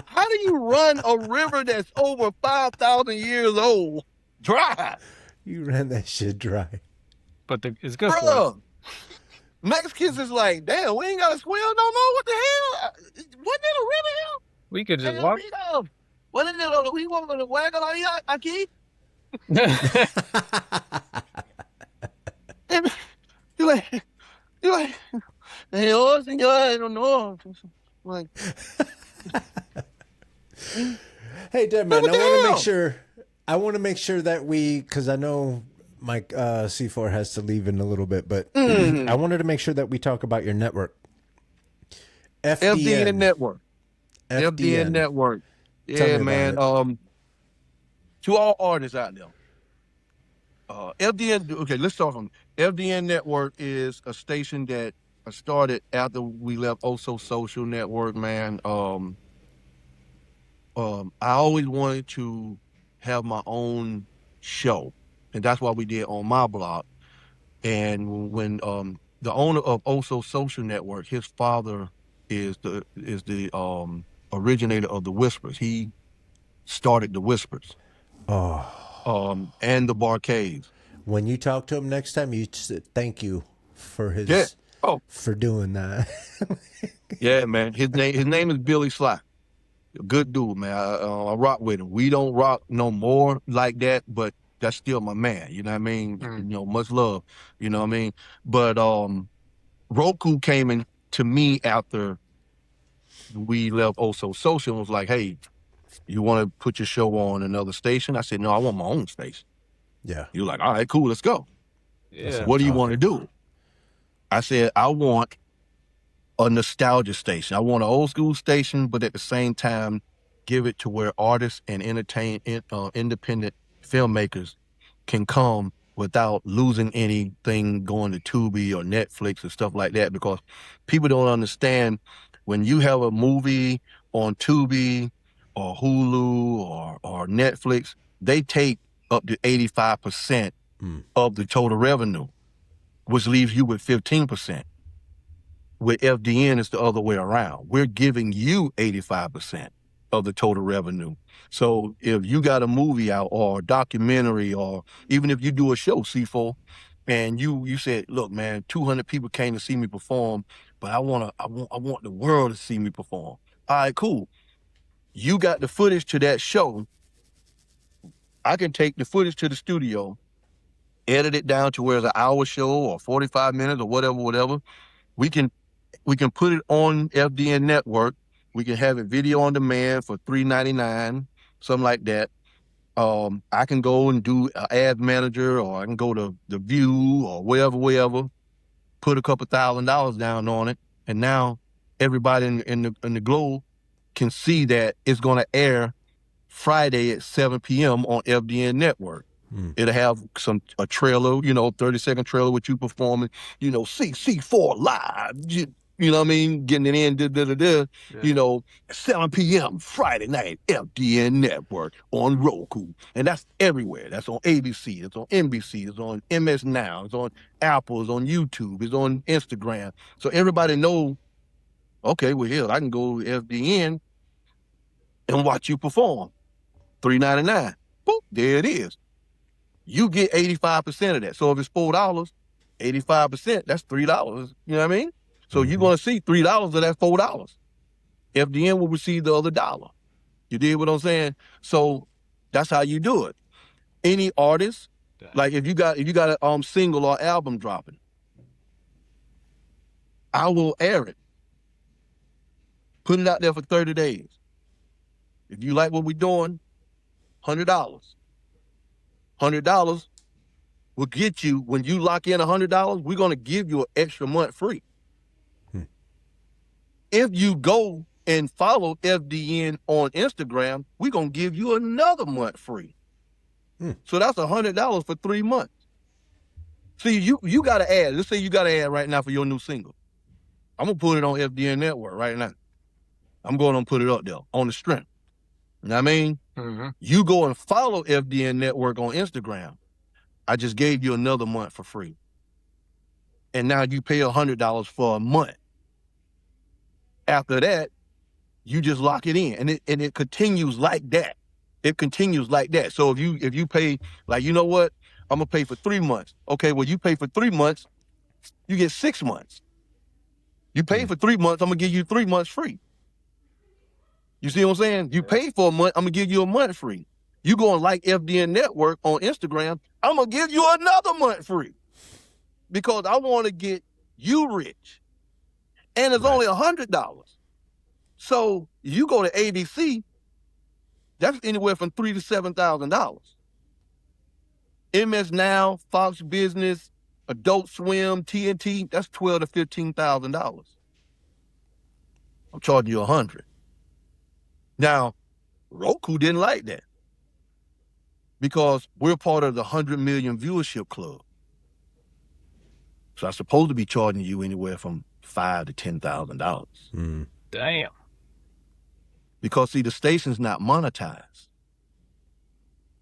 How do you run a river that's over 5,000 years old dry? You ran that shit dry. But it's good for it. Mexicans is like, damn, we ain't got to swim no more? What the hell? Wasn't it a river here? We could just walk. What is it? We want to wagon on aquí? You're like, oh, señor, I don't know. Like, hey, Deadman, I want to make sure that because I know Mike Cefore has to leave in a little bit, but I wanted to make sure that we talk about your network. FDN Network. FDN Network. Yeah, man. To all artists out there. FDN, okay, let's talk on FDN Network is a station that started after we left Also Social Network, man. I always wanted to have my own show, and that's why we did On My Block. And when the owner of Also Social Network, his father is the originator of the Whispers. He started the Whispers. And the Barcades. When you talk to him next time, you thank you for for doing that. Yeah, man. His name is Billy Sly. A good dude, man. I rock with him. We don't rock no more like that, but that's still my man. You know what I mean? You know, much love. You know what I mean? But Roku came in to me after we left Also Social and was like, hey, you want to put your show on another station? I said, no, I want my own station. Yeah. You're like, all right, cool, let's go. Yeah. What do you want to do? I said, I want a nostalgia station. I want an old school station, but at the same time, give it to where artists and independent filmmakers can come without losing anything going to Tubi or Netflix or stuff like that, because people don't understand when you have a movie on Tubi or Hulu or Netflix, they take up to 85% of the total revenue, which leaves you with 15%. With FDN, it's the other way around. We're giving you 85%. of the total revenue. So if you got a movie out or a documentary, or even if you do a show, Cefore, and you said, look, man, 200 people came to see me perform, but I want the world to see me perform. All right, cool. You got the footage to that show. I can take the footage to the studio, edit it down to where it's an hour show or 45 minutes or whatever. We can put it on FDN Network. We can have it video on demand for $3.99, something like that. I can go and do an ad manager, or I can go to the View or wherever, put a couple $1,000 down on it, and now everybody in the globe can see that it's going to air Friday at 7 p.m. on FDN Network. It'll have a trailer, 30-second trailer with you performing, C4 live, you know what I mean? Getting it in, Yeah. 7 p.m. Friday night, FDN Network on Roku. And that's everywhere. That's on ABC, it's on NBC, it's on MS Now, it's on Apple, it's on YouTube, it's on Instagram. So everybody knows, okay, well, hell, I can go to FDN and watch you perform. $3.99. Boop, there it is. You get 85% of that. So if it's $4, 85%, that's $3. You know what I mean? So you're going to see $3 of that $4. FDN will receive the other dollar. You dig what I'm saying? So that's how you do it. Any artist, like if you got a single or album dropping, I will air it. Put it out there for 30 days. If you like what we're doing, $100. $100 will get you, when you lock in $100, we're going to give you an extra month free. If you go and follow FDN on Instagram, we're going to give you another month free. So that's $100 for 3 months. See, you got to add. Let's say you got to add right now for your new single. I'm going to put it on FDN Network right now. I'm going to put it up there on the strength. You know what I mean? You go and follow FDN Network on Instagram. I just gave you another month for free. And now you pay $100 for a month. After that, you just lock it in, and it continues like that. It continues like that. So if you pay, like, you know what, I'm gonna pay for 3 months. Okay, well, you pay for 3 months, you get 6 months. You pay for 3 months, I'm gonna give you 3 months free. You see what I'm saying? You pay for a month, I'm gonna give you a month free. You go and like FDN Network on Instagram, I'm gonna give you another month free. Because I want to get you rich. And it's only $100. So you go to ABC, that's anywhere from $3,000 to $7,000. MS Now, Fox Business, Adult Swim, TNT, that's $12,000 to $15,000. I'm charging you $100. Now, Roku didn't like that because we're part of the 100 million viewership club. So I'm supposed to be charging you anywhere from $5,000 to $10,000. Damn. Because see, the station's not monetized.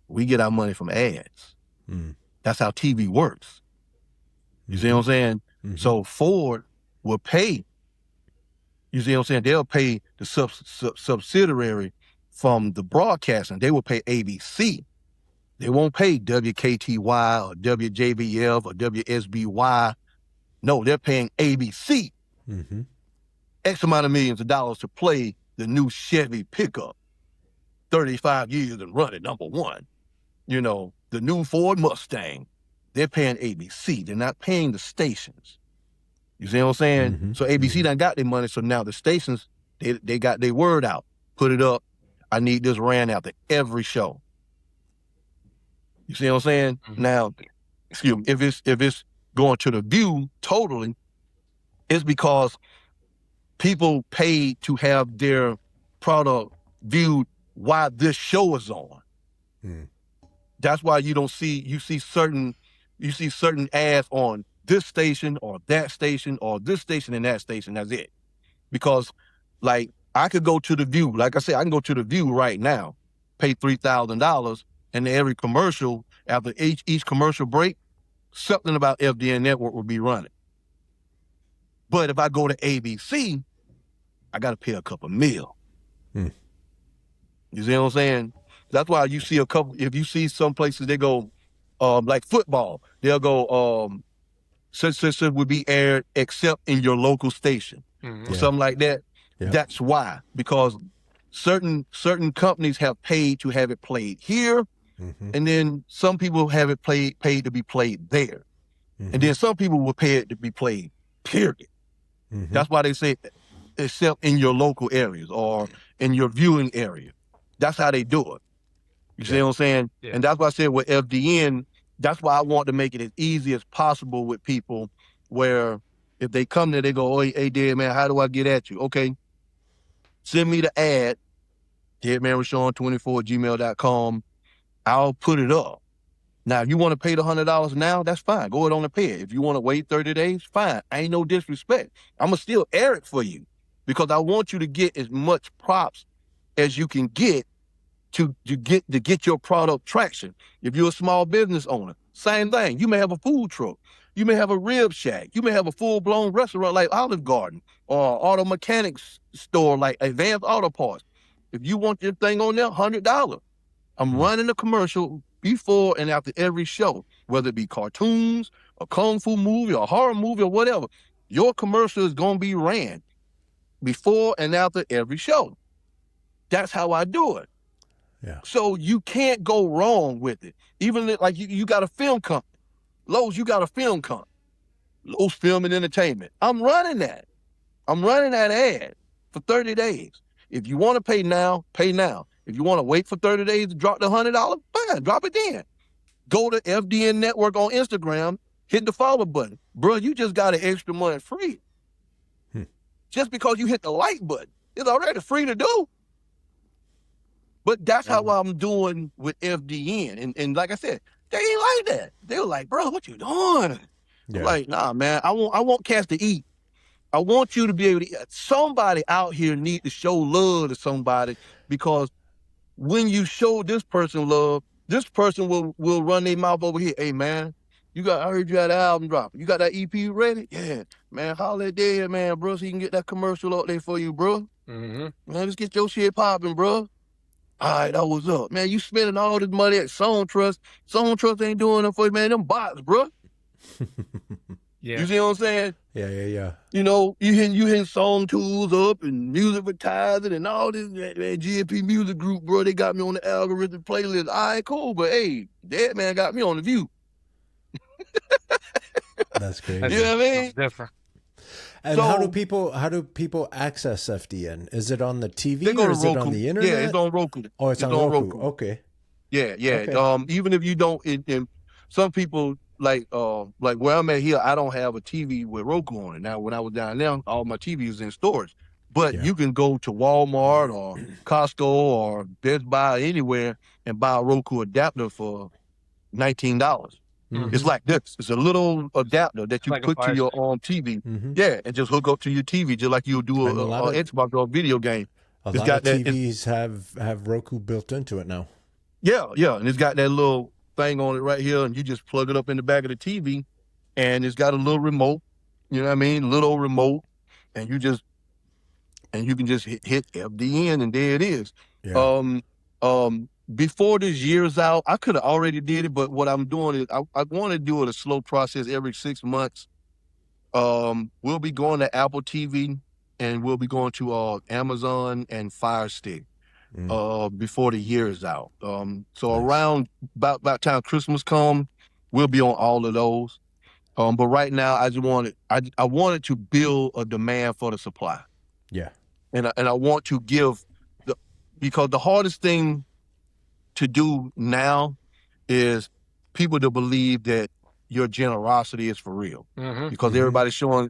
We get our money from ads. That's how TV works. You see what I'm saying? So Ford will pay. You see what I'm saying? They'll pay the subsidiary from the broadcasting. They will pay ABC. They won't pay WKTY or WJBF or WSBY. No, they're paying ABC. X amount of millions of dollars to play the new Chevy pickup. 35 years and running #1. The new Ford Mustang. They're paying ABC. They're not paying the stations. You see what I'm saying? So ABC done got their money. So now the stations, they got their word out. Put it up. I need this ran after every show. You see what I'm saying? Now, excuse me, if it's going to the View totally, it's because people pay to have their product viewed while this show is on. That's why you see certain ads on this station or that station or this station and that station. That's it. Because like I could go to the View, like I said, I can go to the View right now, pay $3,000, and every commercial, after each commercial break, something about FDN Network will be running. But if I go to ABC, I got to pay a couple mil. You see what I'm saying? That's why you see if you see some places they go, like football, they'll go, such would be aired except in your local station or something like that. Yep. That's why, because certain companies have paid to have it played here, and then some people have it paid to be played there, and then some people will pay it to be played. Period. That's why they say except in your local areas or in your viewing area. That's how they do it. You see what I'm saying? Yeah. And that's why I said with FDN, that's why I want to make it as easy as possible with people, where if they come there, they go, "Oh, hey, Deadman, how do I get at you?" Okay, send me the ad, deadmanrashaun24@gmail.com. I'll put it up. Now, if you want to pay the $100 now, that's fine. Go ahead on and pay it. If you want to wait 30 days, fine. Ain't no disrespect. I'm going to still air it for you because I want you to get as much props as you can get to get your product traction. If you're a small business owner, same thing. You may have a food truck. You may have a rib shack. You may have a full-blown restaurant like Olive Garden or auto mechanics store like Advanced Auto Parts. If you want your thing on there, $100. I'm running a commercial before and after every show, whether it be cartoons, a kung fu movie, a horror movie, or whatever. Your commercial is going to be ran before and after every show. That's how I do it. Yeah. So you can't go wrong with it. Even like you got a film company. Lowe's, you got a film company. Lowe's Film and Entertainment. I'm running that. I'm running that ad for 30 days. If you want to pay now, pay now. If you want to wait for 30 days to drop the $100, fine, drop it then. Go to FDN Network on Instagram, hit the follow button. Bro, you just got an extra month free. Just because you hit the like button. It's already free to do. But that's how I'm doing with FDN. And like I said, they ain't like that. They were like, bro, what you doing? Yeah. I'm like, nah, man, I want cats to eat. I want you to be able to, somebody out here need to show love to somebody, because when you show this person love, this person will run their mouth over here. Hey, man, I heard you had an album drop. You got that EP ready? Yeah, man, holler at Dead, man, bro, so you can get that commercial out there for you, bro. Man, let's get your shit popping, bro. All right, that was up. Man, you spending all this money at Song Trust. Song Trust ain't doing it for you, man. Them bots, bro. Yeah. You see what I'm saying? Yeah. You know, you hitting Song Tools up and Music Advertising and all this, man, GMP Music Group, bro. They got me on the algorithm playlist. All right, cool, but hey, Deadman got me on the View. That's crazy. You know what I mean? That's different. And So- how do people access FDN? Is it on the TV They go or to is it on Roku. the internet? Yeah, it's on Roku. Oh, it's on Roku. Okay. Yeah. Okay. Even if you don't, in some people like where I'm at here, I don't have a TV with Roku on it. Now, when I was down there, all my TV was in storage. But Yeah. you can go to Walmart or Costco or Best Buy, anywhere, and buy a Roku adapter for $19. It's like this. It's a little adapter that you Like a put to Fire your Stick. TV. Mhm. Yeah, and just hook up to your TV, just like you would do And a lot a of- Xbox or a video game. A It's lot got of that- TVs have Roku built into it now. Yeah, and it's got that little thing on it right here, and you just plug it up in the back of the TV, and it's got a little remote. You know what I mean? Little remote, and you can just hit FDN, and there it is. Yeah. Before this year's out, I could have already did it, but what I'm doing is I want to do it a slow process every 6 months. We'll be going to Apple TV, and we'll be going to Amazon and Fire Stick before the year is out. So Nice. around about time Christmas come, we'll be on all of those. But right now, I wanted to build a demand for the supply. Yeah. And I want to give because the hardest thing to do now is people to believe that your generosity is for real, because nobody's showing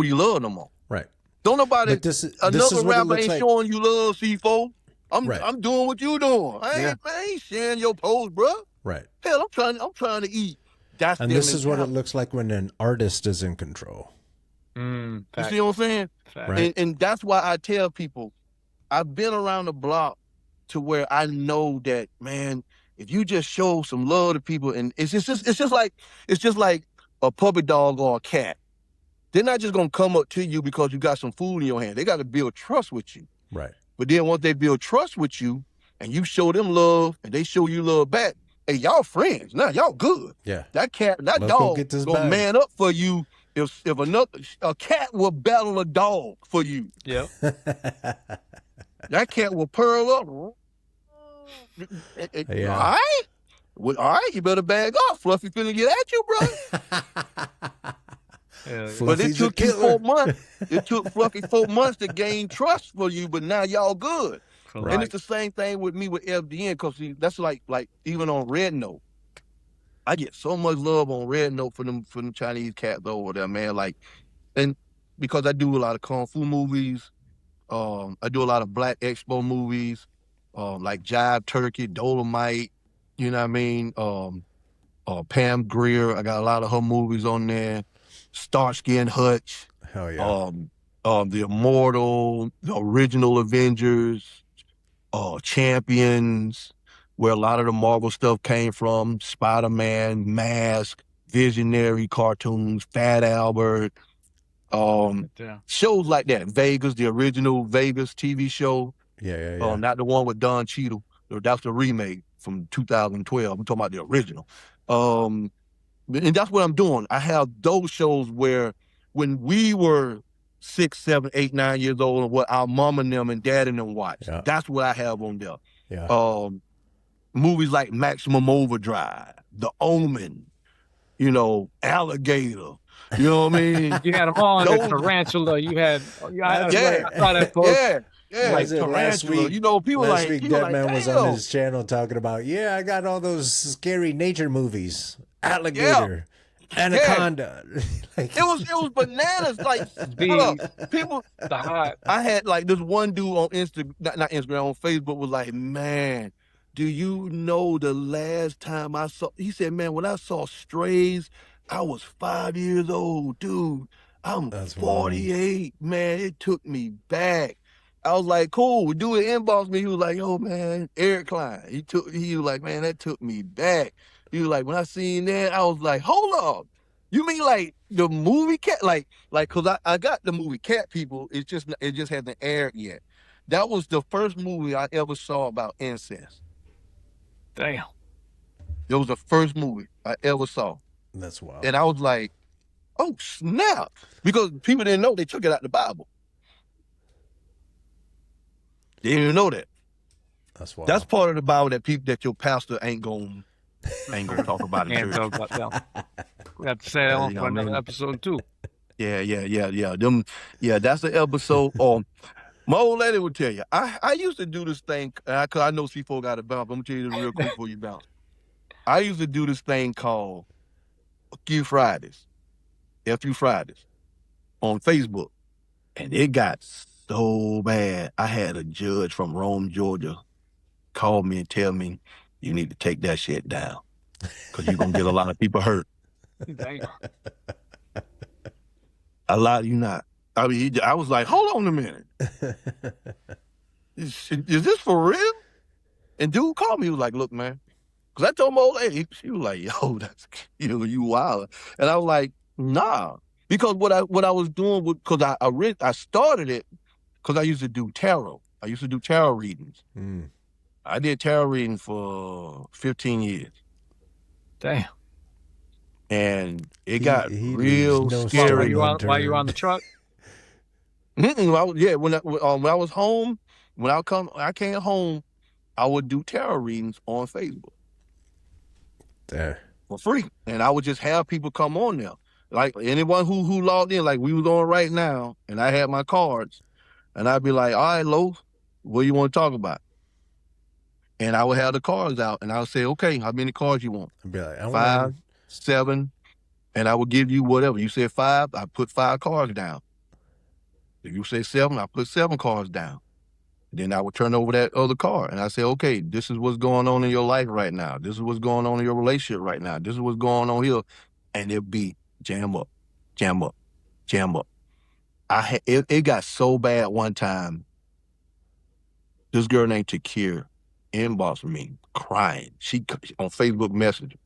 you love no more. Right. Don't nobody. But this is Another what it rapper looks ain't like. showing you love, Cefore. Right. I'm doing what you doing. I ain't sharing your post, bro. Right. Hell, I'm trying to eat. That's And this is what it looks like when an artist is in control. You see what I'm saying? Right. And that's why I tell people, I've been around the block to where I know that, man, if you just show some love to people, and it's just like a puppy dog or a cat. They're not just gonna come up to you because you got some food in your hand. They got to build trust with you. Right. But then once they build trust with you and you show them love and they show you love back, hey, y'all friends. Now y'all good. Yeah. That Let's go dog get this gonna bag. man up for you if a cat will battle a dog for you. Yep. That cat will purl up. Yeah. All right? Well, all right, you better bag off. Fluffy finna get at you, bro. But it Fluffy's a took you killer. 4 months. It took Fluffy 4 months to gain trust for you, but now y'all good. Right. And it's the same thing with me with FDN, because that's like even on Red Note. I get so much love on Red Note for them Chinese cats over there, man. Like, and because I do a lot of Kung Fu movies, I do a lot of Black Expo movies, like Jive Turkey, Dolomite, you know what I mean? Pam Grier, I got a lot of her movies on there. Starsky and Hutch. Hell yeah. The Immortal, the original Avengers, Champions, where a lot of the Marvel stuff came from, Spider-Man, Mask, Visionary cartoons, Fat Albert, shows like that. Vegas, the original Vegas TV show. Yeah. Not the one with Don Cheadle. That's the remake from 2012. I'm talking about the original. And that's what I'm doing. I have those shows where when we were 6, 7, 8, 9 years old, and what our mom and them and dad and them watched. Yeah. That's what I have on there. Yeah. Movies like Maximum Overdrive, The Omen, Alligator. You know what I mean? You had them all in the Tarantula. You had, I saw that post. Yeah, like Tarantula. Last week, people last like week people Deadman like, was on his channel talking about, I got all those scary nature movies, Alligator, Anaconda. Like, it was bananas. Like people, the hot. I had like this one dude on Instagram, not Instagram, on Facebook was like, man, do you know the last time I saw? He said, man, when I saw Strays, I was 5 years old, dude. I'm 48, man. It took me back. I was like, cool, do it, inbox me. He was like, yo, man, Eric Klein. He was like, man, that took me back. He was like, when I seen that, I was like, hold up. You mean like the movie Cat? Like, cause I got the movie Cat People. It just hasn't aired yet. That was the first movie I ever saw about incest. Damn. It was the first movie I ever saw. That's wild. And I was like, oh, snap. Because people didn't know they took it out the Bible. They didn't even know that. That's wild. That's part of the Bible that your pastor ain't gonna talk about in church. We have to say that on for another episode too. Yeah. That's the episode. My old lady would tell you. I used to do this thing, cause I know Cefore got a bounce. I'm gonna tell you this real quick before you bounce. I used to do this thing called FU Fridays, on Facebook, and it got so bad. I had a judge from Rome, Georgia, call me and tell me, you need to take that shit down, because you're gonna get a lot of people hurt. Damn. A lot of you not. I mean, I was like, hold on a minute. Is this for real? And dude called me. He was like, look, man. Because I told my old lady, she was like, yo, that's, you wild. And I was like, nah. Because what I was doing, because I started it because I used to do tarot. I used to do tarot readings. Mm. I did tarot reading for 15 years. Damn. And it got real scary. While you were on the truck? When I was home, I came home, I would do tarot readings on Facebook. There. For free. And I would just have people come on there. Like anyone who logged in, like we was on right now, and I had my cards, and I'd be like, all right, Lo, what do you want to talk about? And I would have the cards out, and I would say, okay, how many cards you want? I'd be like, 5, 7, and I would give you whatever. You said 5, I put 5 cards down. If you say 7, I put 7 cards down. Then I would turn over that other card, and I say, okay, this is what's going on in your life right now. This is what's going on in your relationship right now. This is what's going on here. And it'd be jam up, jam up, jam up. It got so bad one time. This girl named Takir inboxed me crying. She on Facebook Messenger.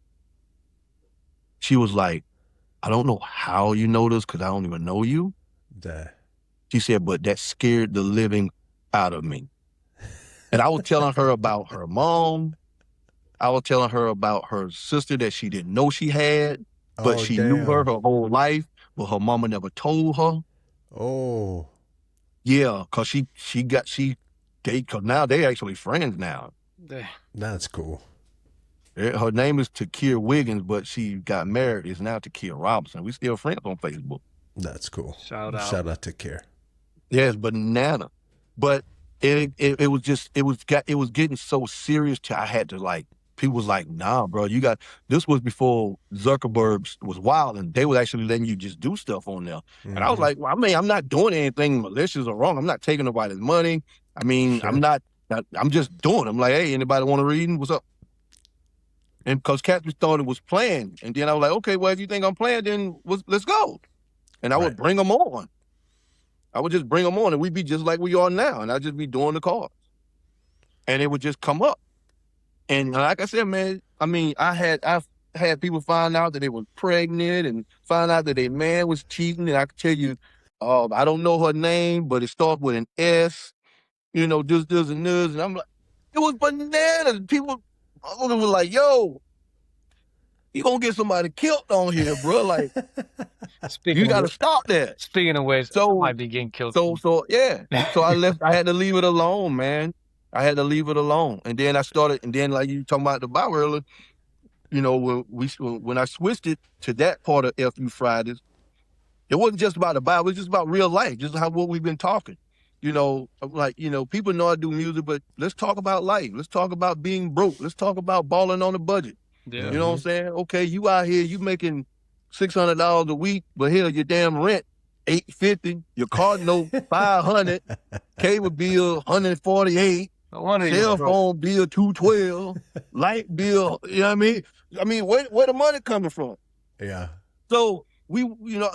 She was like, I don't know how you know this because I don't even know you. There. She said, but that scared the living out of me. And I was telling her about her mom. I was telling her about her sister that she didn't know she had, but Oh, she knew her damn. whole life, but her mama never told her. Oh, Yeah, cause cause now they actually friends now. that's cool. Her name is Takia Wiggins, but she got married. It's now Takia Robinson. We still friends on Facebook. That's cool. Shout out. Shout out to Care. Yes, banana. But it was getting so serious to I had to like, people was like, nah, bro, this was before Zuckerberg was wild and they was actually letting you just do stuff on there. Mm-hmm. And I was like, well, I mean, I'm not doing anything malicious or wrong. I'm not taking nobody's money. I mean, Sure. I'm just doing it. I'm like, hey, anybody want to read? What's up? And because Catherine thought it was playing. And then I was like, okay, well, if you think I'm playing, then let's go. And I would bring them on. I would just bring them on and we'd be just like we are now. And I'd just be doing the cards. And it would just come up. And like I said, man, I mean, I've had people find out that they were pregnant and find out that their man was cheating. And I can tell you, I don't know her name, but it starts with an S, you know, this, and this. And I'm like, it was bananas. People were like, yo, you gonna get somebody killed on here, bro. Like, you got to stop that. Speaking of which, I might be getting killed. So yeah. So I had to leave it alone, man. I had to leave it alone. And then like you talking about the Bible earlier, you know, when I switched it to that part of FU Fridays, it wasn't just about the Bible, it was just about real life, just what we've been talking. You know, like, you know, people know I do music, but let's talk about life. Let's talk about being broke. Let's talk about balling on a budget. Yeah. You know what I'm saying? Okay, you out here, you making $600 a week, but hell, your damn rent $850, your car note $500, cable bill $148, cell phone bill $212, light bill. You know what I mean? I mean, where the money coming from? Yeah. So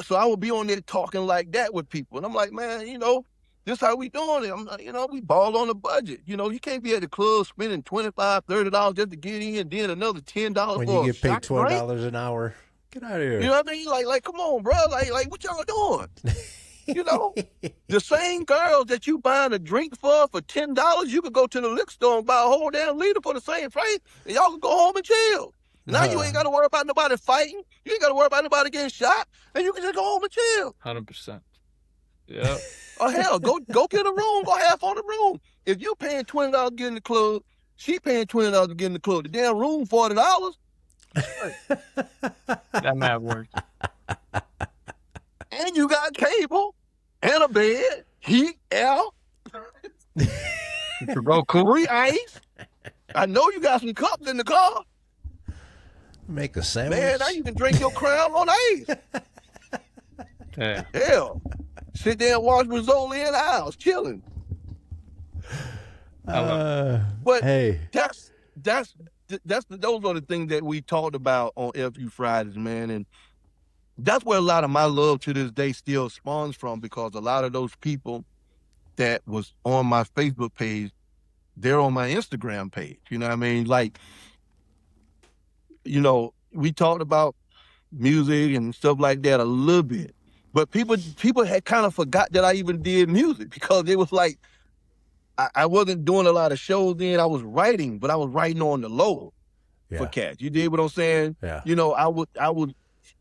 so I would be on there talking like that with people, and I'm like, man, you know, this how we doing it. I'm like, you know, we ball on a budget. You know, you can't be at the club spending $25, $30 just to get in, and then another $10 when for you get paid $12 right? an hour. Get out of here. You know what I mean? Like, come on, bro. Like, what y'all doing? You know, the same girls that you buying a drink for $10, you could go to the liquor store and buy a whole damn liter for the same price, and y'all can go home and chill. Now you ain't got to worry about nobody fighting. You ain't got to worry about nobody getting shot, and you can just go home and chill. 100%. Yeah. Oh hell, go get a room. Go half on the room. If you paying $20 to get in the club, she paying $20 to get in the club. The damn room $40. That math works. And you got cable and a bed, heat, air, free ice. I know you got some cups in the car. Make a sandwich. Man, now you can drink your Crown on ice. Yeah. Hell, sit there and watch Rizzoli in the house, chilling. But hey, those are the things that we talked about on FU Fridays, man, and that's where a lot of my love to this day still spawns from, because a lot of those people that was on my Facebook page, they're on my Instagram page. You know what I mean? Like, you know, we talked about music and stuff like that a little bit, but people had kind of forgot that I even did music, because it was like, I wasn't doing a lot of shows then. I was writing, but I was writing on the low for cats. You did what I'm saying? Yeah. You know,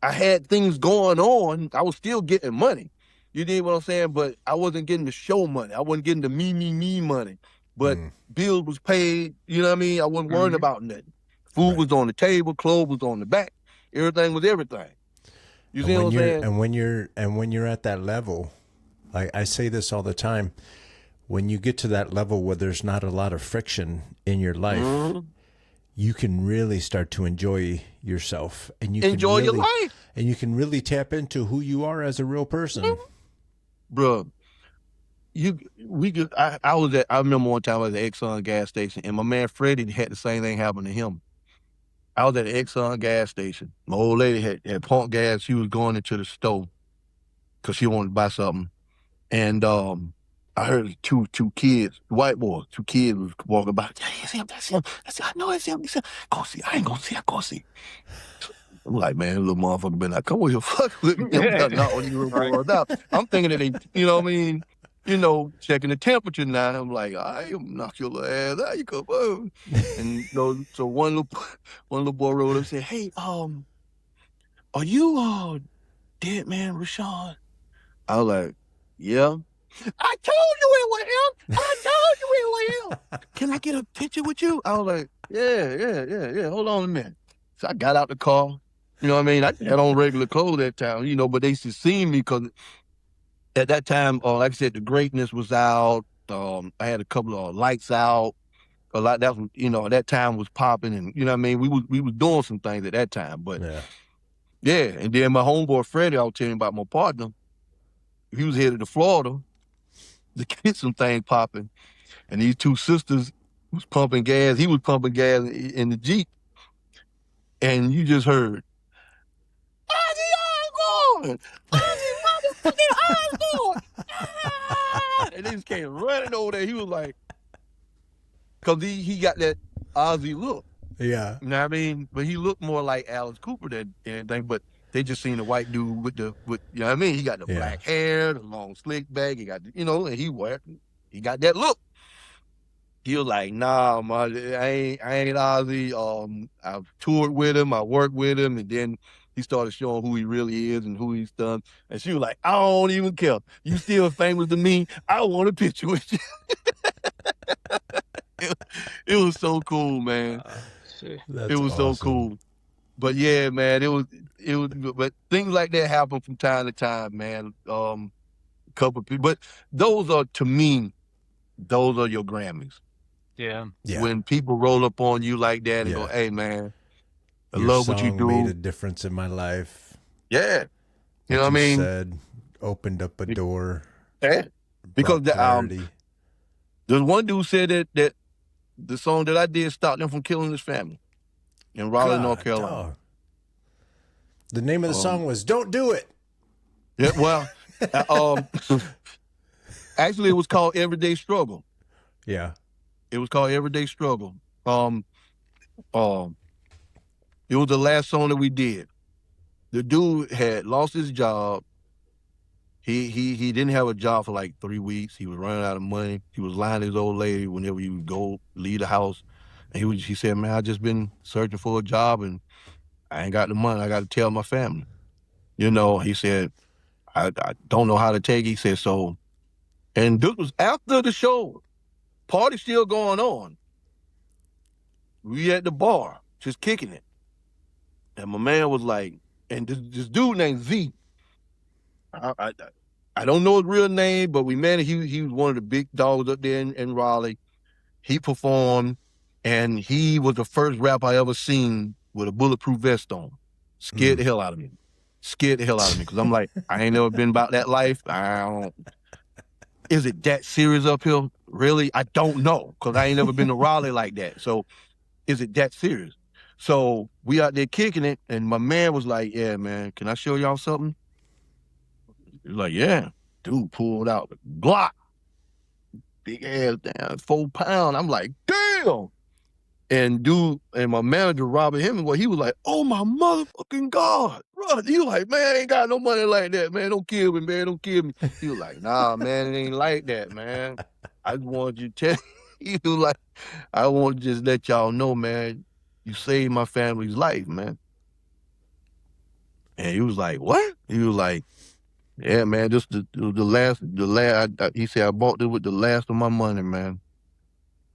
I had things going on. I was still getting money. You did what I'm saying? But I wasn't getting the show money. I wasn't getting the me money. But bills was paid. You know what I mean? I wasn't worrying about nothing. Food was on the table. Clothes was on the back. Everything was everything. You see what I'm saying? And when you're at that level, like I say this all the time, when you get to that level where there's not a lot of friction in your life, you can really start to enjoy yourself, and you enjoy your life, and you can really tap into who you are as a real person. Bro, I remember one time I was at the Exxon gas station, and my man Freddie had the same thing happen to him. I was at the Exxon gas station. My old lady had pumped gas. She was going into the store because she wanted to buy something, and I heard two kids, white boys, two kids was walking by. That's him. I know it's him. Go see. I ain't gonna see. I go see. I'm like, man, little motherfucker better not come with here. Fuck with me. I'm thinking that they, you know what I mean? checking the temperature now. I'm like, I am knock your little ass out. You come on. And so one little boy rolled up and said, "Hey, are you Deadman Rashaun?" I was like, "Yeah." "I told you it was him. I told you it was him. Can I get a picture with you?" I was like, yeah. Hold on a minute. So I got out the car. You know what I mean? I had on regular clothes that time, but they should see me because at that time, like I said, the greatness was out. I had a couple of lights out. A lot that was, that time was popping, and you know what I mean. We was doing some things at that time, but yeah. And then my homeboy Freddie, I was telling you about my partner. He was headed to Florida to get some things popping, and these two sisters was pumping gas. He was pumping gas in the Jeep, and you just heard, "Ozzy Osbourne! Ozzy motherfucking Osbourne!" And they just came running over there. He was like, because he got that Ozzy look. Yeah. You know what I mean? But he looked more like Alice Cooper than anything. But they just seen the white dude with you know what I mean? He got the black hair, the long slick back. He got, and he got that look. He was like, "Nah, man, I ain't Ozzy. I've toured with him, I worked with him," and then he started showing who he really is and who he's done. And she was like, "I don't even care. You still famous to me. I want a picture with you." It was so cool, man. That's it was awesome. so cool. But yeah, man, it was. But things like that happen from time to time, man. Couple people, but those are, to me, those are your Grammys. Yeah. When people roll up on you like that and go, "Hey, man, I love what you do. Made a difference in my life." Yeah. You What know what I mean? Said opened up a door. Yeah. Because clarity. there's one dude said that the song that I did stopped him from killing his family in Raleigh, North Carolina. Dog. The name of the song was "Don't Do It." Yeah, well, actually, it was called "Everyday Struggle." Yeah. It was called "Everyday Struggle." It was the last song that we did. The dude had lost his job. He didn't have a job for like 3 weeks. He was running out of money. He was lying to his old lady whenever he would go leave the house. And he said, "Man, I just been searching for a job and I ain't got the money. I got to tell my family." He said, I don't know how to take it. He said, so, and this was after the show. Party still going on. We at the bar, just kicking it. And my man was like, and this dude named Z, I don't know his real name, but we met him. He was one of the big dogs up there in Raleigh. He performed, and he was the first rapper I ever seen with a bulletproof vest on. Scared the hell out of me. Because I'm like, I ain't never been about that life. Is it that serious up here? Really? I don't know, because I ain't never been to Raleigh like that. So is it that serious? So we out there kicking it, and my man was like, "Yeah, man, can I show y'all something?" He was like, "Yeah." Dude pulled out the Glock. Big ass, damn, 4 pound. I'm like, damn. And my manager, Robert Hemingway, he was like, "Oh my motherfucking God, bro." He was like, "Man, I ain't got no money like that, man. Don't kill me, man. Don't kill me." He was like, "Nah, man, it ain't like that, man. I just wanted you to tell you, like, I want to just let y'all know, man, you saved my family's life, man." And he was like, "What?" He was like, "Yeah, man, just the last, he said, I bought this with the last of my money, man.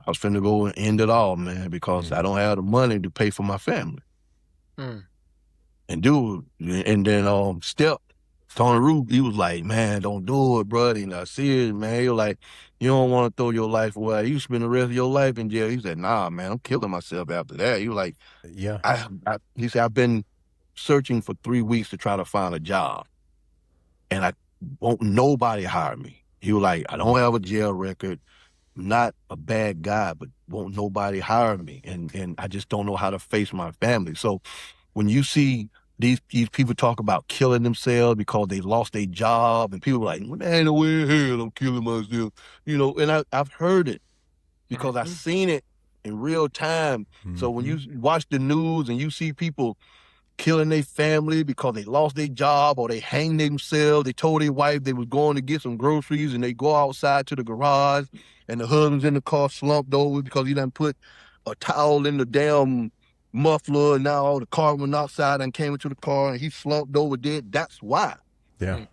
I was finna go and end it all, man, because I don't have the money to pay for my family." And then Step, Tony Root, he was like, "Man, don't do it, bro. You're not serious, man." He was like, "You don't want to throw your life away. You spend the rest of your life in jail." He said, "Nah, man, I'm killing myself after that." He was like, "Yeah." He said, "I've been searching for 3 weeks to try to find a job, and I won't nobody hire me." He was like, "I don't have a jail record. I'm not a bad guy, but won't nobody hire me. And I just don't know how to face my family." So when you see these people talk about killing themselves because they lost their job, and people are like, "Man, ain't no way in hell I'm killing myself." And I've heard it because I've seen it in real time. So when you watch the news and you see people killing their family because they lost their job or they hanged themselves. They told their wife they was going to get some groceries and they go outside to the garage and the husband's in the car slumped over because he done put a towel in the damn muffler and now all the carbon monoxide and came into the car and he slumped over dead. That's why. Yeah.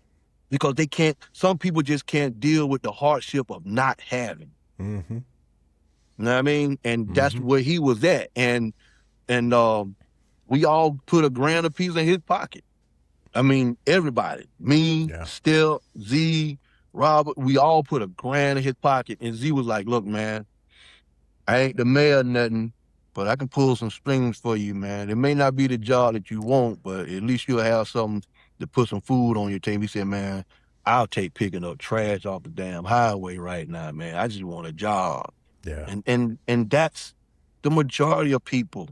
Because they can't, some people just can't deal with the hardship of not having. Mm-hmm. You know what I mean? And that's where he was at. And we all put a grand apiece in his pocket. I mean, everybody. Me, Still, Z, Robert, we all put a grand in his pocket. And Z was like, look, man, I ain't the mayor or nothing, but I can pull some strings for you, man. It may not be the job that you want, but at least you'll have something to put some food on your table. He said, man, I'll take picking up trash off the damn highway right now, man. I just want a job. Yeah. And that's the majority of people.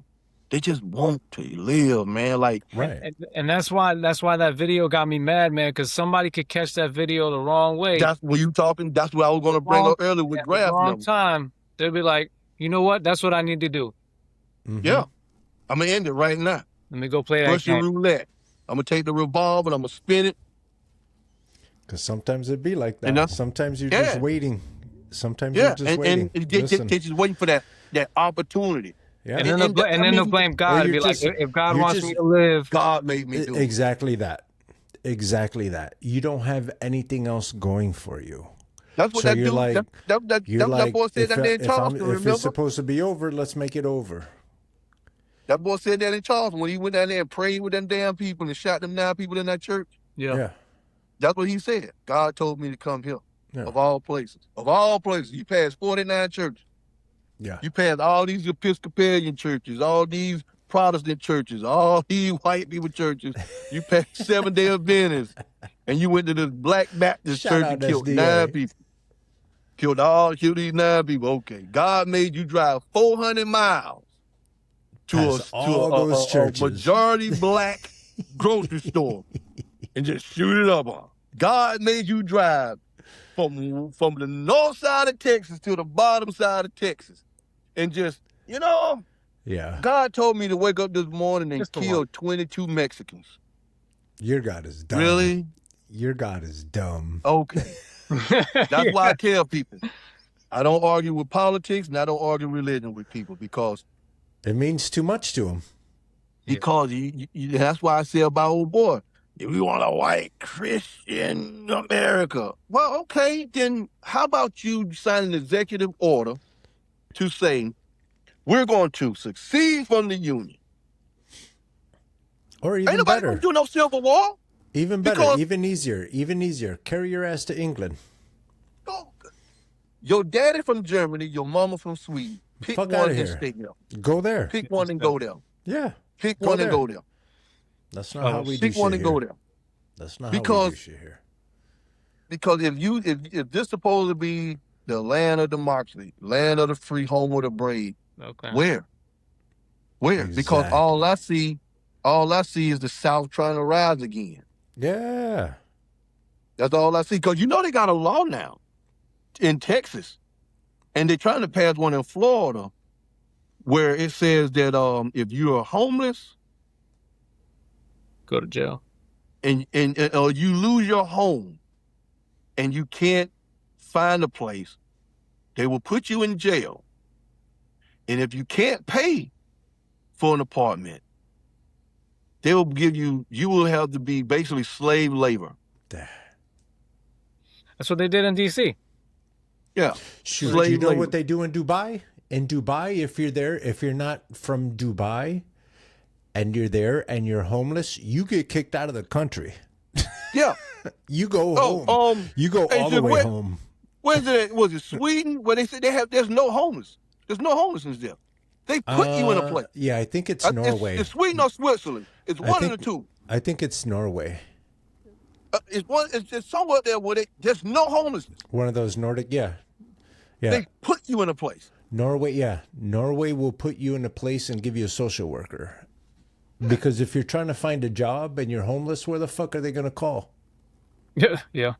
They just want to live, man. Like, right. And that's why that video got me mad, man, because somebody could catch that video the wrong way. That's what you talking. That's what I was going to bring up earlier with graph wrong numbers. time. They'll be like, you know what? That's what I need to do. Yeah. I'm going to end it right now. Let me go play that Russian game. roulette. I'm going to take the revolver and I'm going to spin it. Because sometimes it'd be like that. Sometimes you're just waiting. Sometimes you're just waiting. And they're just waiting for that opportunity. Yeah. And then they'll blame God and be like, if God wants me to live. God made me do it. Exactly that. Exactly that. You don't have anything else going for you. That's what so that you're dude, like, that boy said that in Charleston, if remember? it's supposed to be over, let's make it over. That boy said that in Charleston when he went down there and prayed with them damn people and shot them 9 people in that church. Yeah. That's what he said. God told me to come here. Of all places. Of all places. You passed 49 churches. Yeah. You passed all these Episcopalian churches, all these Protestant churches, all these white people churches. You passed Seventh-day Adventists. And you went to this Black Baptist church and killed 9 people. Killed these 9 people. Okay. God made you drive 400 miles to a majority black grocery store and just shoot it up on. God made you drive from the north side of Texas to the bottom side of Texas. And just, Yeah. God told me to wake up this morning and kill 22 Mexicans. Your God is dumb. Really? Your God is dumb. Okay. That's why I tell people, I don't argue with politics and I don't argue religion with people because it means too much to them. Because that's why I say about old boy, if we want a white Christian America, well, okay, then how about you sign an executive order to say we're going to secede from the Union? Or even Ain't nobody better. going to do no Civil War. Even better, even easier. Carry your ass to England. Oh, your daddy from Germany, your mama from Sweden. Pick Fuck one outta and here. stay there. Go there. Pick one and go there. Yeah. Pick one and go there. That's not how we do Pick one shit and here. go there. That's not how we do shit here. Because if this supposed to be the land of democracy, land of the free, home of the brave, where? Exactly. Because all I see is the South trying to rise again. Yeah. That's all I see. Because they got a law now in Texas, and they're trying to pass one in Florida where it says that if you are homeless, go to jail, and you lose your home, and you can't find a place, they will put you in jail. And if you can't pay for an apartment, they will you will have to be basically slave labor. That's what they did in D.C. Yeah. Shoot, do you know what they do in Dubai? In Dubai, if you're not from Dubai and you're there and you're homeless, you get kicked out of the country. Yeah. You go home. You go all the way home. Where's it? Was it Sweden? Where they said there's no homeless. There's no homelessness there. They put you in a place. Yeah, I think it's Norway. It's Sweden or Switzerland. It's one of the two. I think it's Norway. It's somewhere there where there's no homelessness. One of those Nordic, yeah. They put you in a place. Norway, yeah. Norway will put you in a place and give you a social worker. Because if you're trying to find a job and you're homeless, where the fuck are they going to call? Yeah, yeah.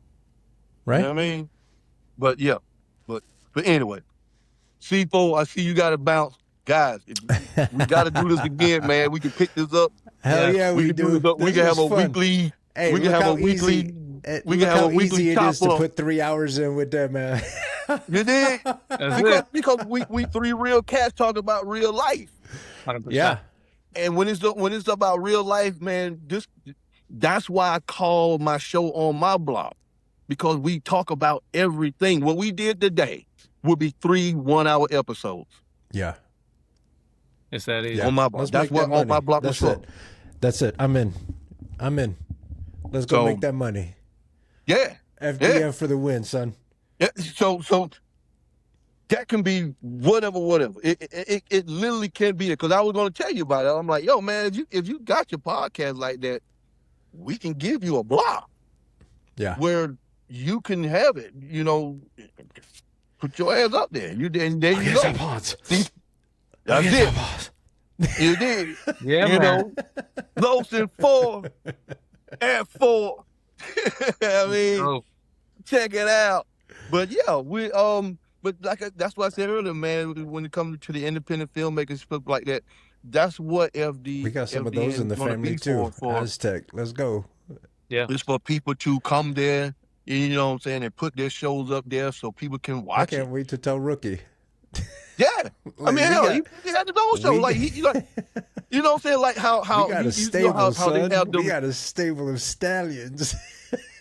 Right? You know what I mean? But yeah. But anyway, Cefore, I see you got to bounce. Guys, we got to do this again, man. We can pick this up Hell yeah, we do. We can have a weekly. Hey, we can have a weekly. We can have a weekly it is to chop-up. put 3 hours in with that, man. You did? Because we three real cats talk about real life. 100%. Yeah. And when it's about real life, man, that's why I call my show On My Block, because we talk about everything. What we did today would be 3 1-hour episodes. Yeah. It's that easy. Yeah. On My Block. Let's That's make what that On My money. Block was for. That's it. I'm in. Let's go make that money. Yeah. FDN for the win, son. Yeah. So that can be whatever. It literally can be it. Because I was going to tell you about it. I'm like, yo, man, if you got your podcast like that, we can give you a block. Yeah. Where you can have it, put your ass up there. You there you go. See, that's it. You did. Yeah, man. Los in 4 at 4. I mean, check it out. But yeah, but that's what I said earlier, man. When it comes to the independent filmmakers stuff like that, that's what we got some FDN of those in the family too. Aztec, let's go. Yeah, it's for people to come there. You know what I'm saying, and put their shows up there so people can watch it. I can't wait to tell Rookie. Yeah, I mean, hell, he had his own show. Like you know what I'm saying, like how we got a stable, son. They have them. We got a stable of stallions.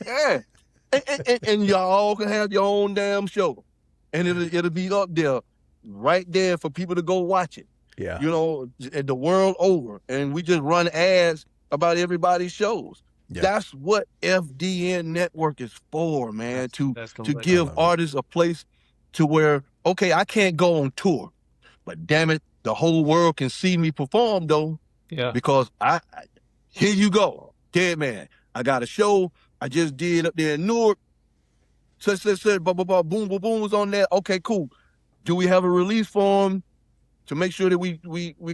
Yeah, and y'all can have your own damn show, and it'll be up there, right there for people to go watch it. Yeah, the world over, and we just run ads about everybody's shows. Yeah. That's what FDN Network is for, man. To give artists a place to where, okay, I can't go on tour, but damn it, the whole world can see me perform though. Yeah. Because here you go, Deadman. I got a show I just did up there in Newark. Such, blah, blah, blah, boom, boom, boom was on there. Okay, cool. Do we have a release form to make sure that we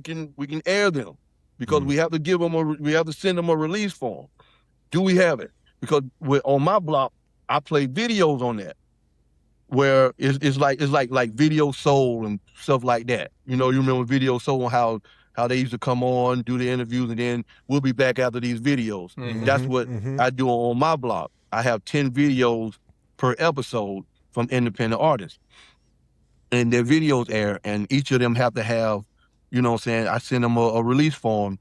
can air them? Because we have to send them a release form. Do we have it? Because on my block, I play videos on that, where it's like Video Soul and stuff like that. You remember Video Soul and how they used to come on, do the interviews, and then we'll be back after these videos. Mm-hmm. That's what I do on my block. I have 10 videos per episode from independent artists, and their videos air, and each of them have to have, I send them a release form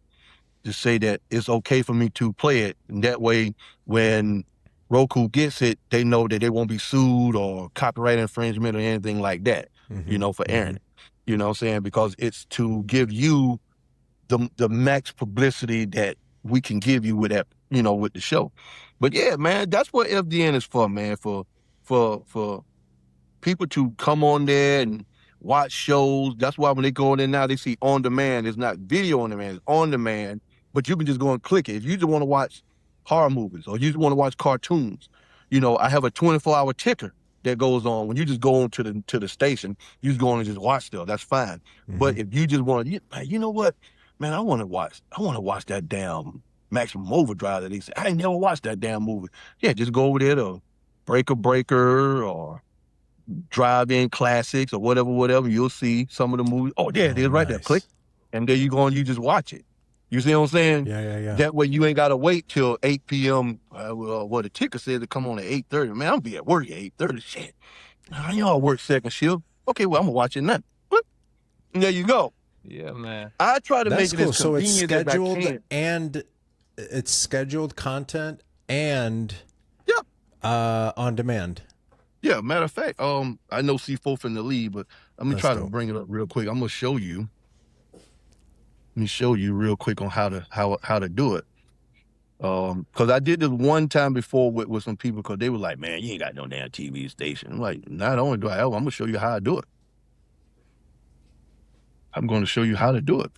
to say that it's okay for me to play it. And that way, when Roku gets it, they know that they won't be sued or copyright infringement or anything like that, for airing it. You know what I'm saying? Because it's to give you the max publicity that we can give you with that, with the show. But yeah, man, that's what FDN is for, man, for people to come on there and watch shows. That's why when they go in there now, they see on demand. It's not video on demand, it's on demand. But you can just go and click it. If you just want to watch horror movies or you just want to watch cartoons, I have a 24-hour ticker that goes on. When you just go on to the station, you just go on and just watch stuff. That's fine. But if you just want to, you know what, man, I want to watch that damn Maximum Overdrive that they say. I ain't never watched that damn movie. Yeah, just go over there to Breaker or Drive-In Classics or whatever. You'll see some of the movies. Oh, there it is right there. Click. And there you go and you just watch it. You see what I'm saying? Yeah. That way you ain't got to wait till 8 p.m. What the ticker said to come on at 8:30. Man, I'll be at work at 8:30. Shit. Y'all work second shift. Okay, well, I'm going to watch it now. And there you go. Yeah, man. I try to make it as so it's convenient scheduled as I can. and it's scheduled content and on demand. Yeah, matter of fact, I know Cefore in the lead, but let me try to bring it up real quick. I'm going to show you. Let me show you real quick on how to do it. Because I did this one time before with some people because they were like, man, you ain't got no damn TV station. I'm like, not only do I have, I'm going to show you how I do it. I'm going to show you how to do it.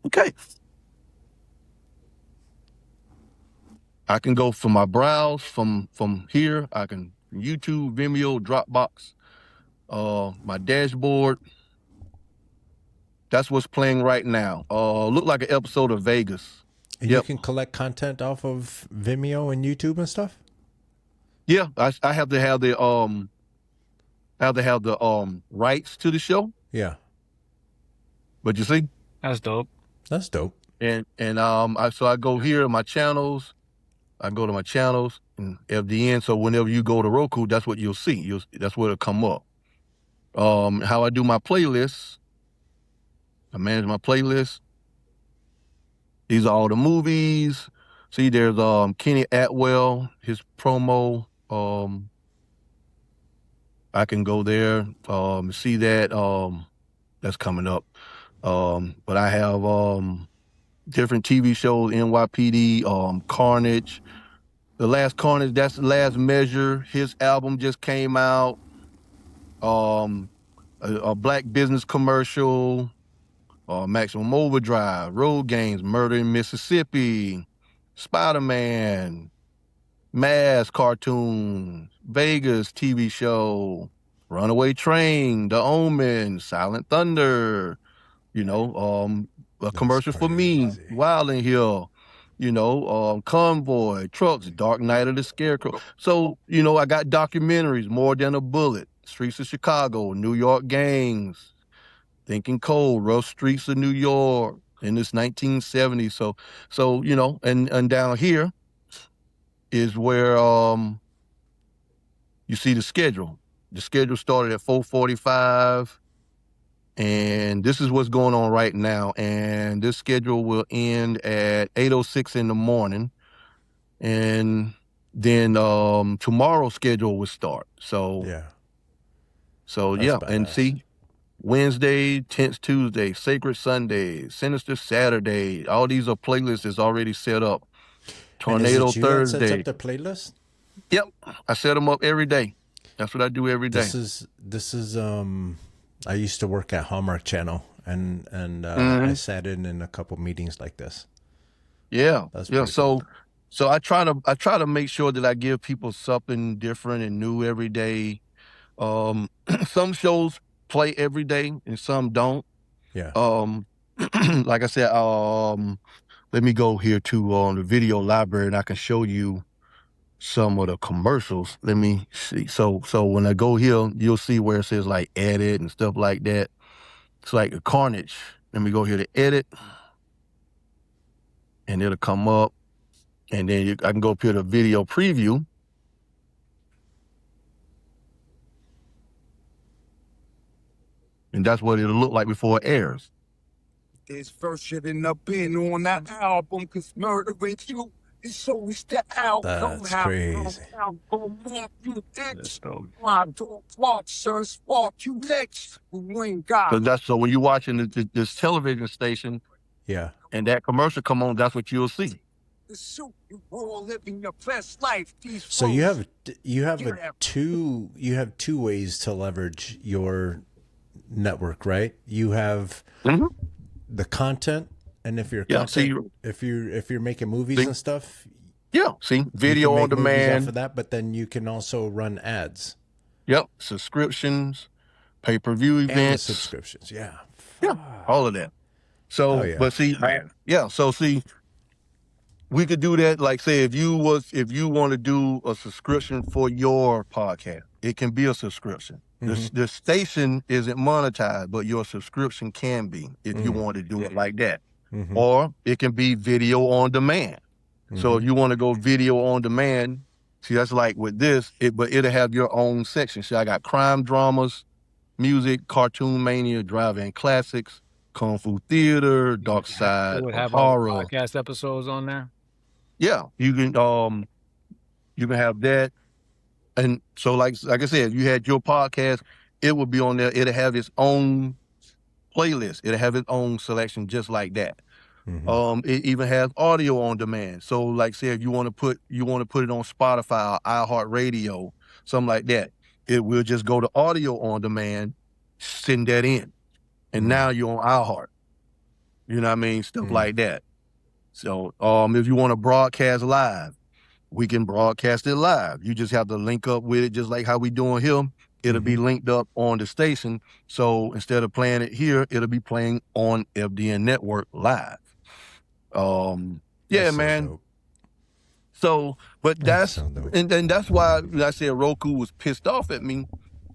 Okay. I can go from my browse from here. I can YouTube, Vimeo, Dropbox, my dashboard. That's what's playing right now. Look like an episode of Vegas. And you can collect content off of Vimeo and YouTube and stuff? Yeah, I have to have the rights to the show. Yeah. But you see? That's dope. That's dope. And so I go here to my channels. I go to my channels and FDN. So whenever you go to Roku, that's what you'll see. That's where it'll come up. How I do my playlists. I manage my playlist. These are all the movies. See, there's Kenny Atwell, his promo. I can go there, see that. That's coming up. But I have different TV shows, NYPD, Carnage. The Last Carnage, that's The Last Measure. His album just came out. A Black Business commercial. Maximum Overdrive, Road Games, Murder in Mississippi, Spider-Man, Mask cartoon, Vegas TV show, Runaway Train, The Omen, Silent Thunder, a commercial for me, Wild and Hill, Convoy, Trucks, Dark Knight of the Scarecrow. So, I got documentaries, More Than a Bullet, Streets of Chicago, New York Gangs, Thinking Cold, Rough Streets of New York in this 1970s. So and down here is where you see the schedule. The schedule started at 4:45, and this is what's going on right now. And this schedule will end at 8:06 in the morning, and then tomorrow's schedule will start. So and see. Wednesday, Tense Tuesday, Sacred Sunday, Sinister Saturday. All these are playlists that's already set up. Tornado Thursday. That sets up the playlist? Yep, I set them up every day. That's what I do every day. This is I used to work at Hallmark Channel, and I sat in a couple meetings like this. Yeah, yeah. Cool. So I try to make sure that I give people something different and new every day. Some shows play every day and some don't. Yeah. Like I said, let me go here to the video library and I can show you some of the commercials. Let me see. So when I go here, you'll see where it says like edit and stuff like that. It's like a Carnage. Let me go here to edit, and it'll come up, and then I can go up here to video preview. And that's what it'll look like before it airs. This verse shouldn't have been on that album, cause murder with you is always the outcome. That's crazy. That's dope. I don't watch, sir, spot you next. We ain't got. So when you're watching this television station, yeah, and that commercial come on, that's what you'll see. So you all living your best life. So you have two ways to leverage your network, right? You have the content, and if you're if you're making movies and stuff, video on demand for that, but then you can also run ads. Yep, subscriptions, pay-per-view events, subscriptions, all of that. So, but see, we could do that. Like, say, if you want to do a subscription for your podcast, it can be a subscription. The station isn't monetized, but your subscription can be if you want to do it like that. Or it can be video on demand. So if you want to go video on demand, see, that's like with this, but it'll have your own section. See, I got crime dramas, music, cartoon mania, drive-in classics, kung fu theater, dark side, horror. Podcast episodes on there. Yeah, you can have that. And so, like I said, if you had your podcast, it would be on there. It'll have its own playlist. It'll have its own selection just like that. It even has audio on demand. So, like, say if you want to put it on Spotify or iHeartRadio, something like that, it will just go to audio on demand, send that in, and now you're on iHeart. You know what I mean? Stuff like that. So, if you want to broadcast live, we can broadcast it live. You just have to link up with it, just like how we doing here. It'll be linked up on the station. So instead of playing it here, it'll be playing on FDN Network live. Yeah, man. So, but that's and that's why I said Roku was pissed off at me,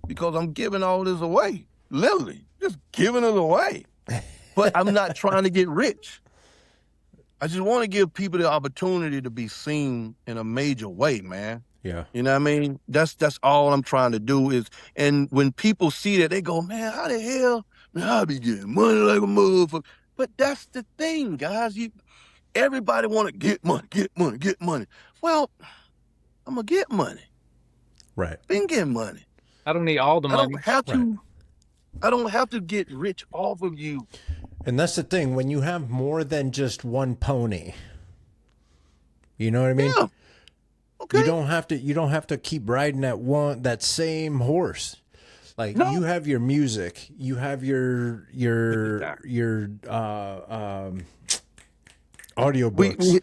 because I'm giving all this away, literally just giving it away. But I'm not trying to get rich. I just want to give people the opportunity to be seen in a major way, man. Yeah. You know what I mean? That's all I'm trying to do is, and when people see that, they go, man, how the hell, man, I be getting money like a motherfucker. But that's the thing, guys. Everybody want to get money, get money, get money. Well, I'm gonna get money. Right. Been getting money. I don't need all the I money. don't have to. Right. I don't have to get rich off of you. And that's the thing, when you have more than just one pony, you know what I mean? Yeah. Okay. You don't have to keep riding that same horse. Like, No. you have your music, you have your audiobooks.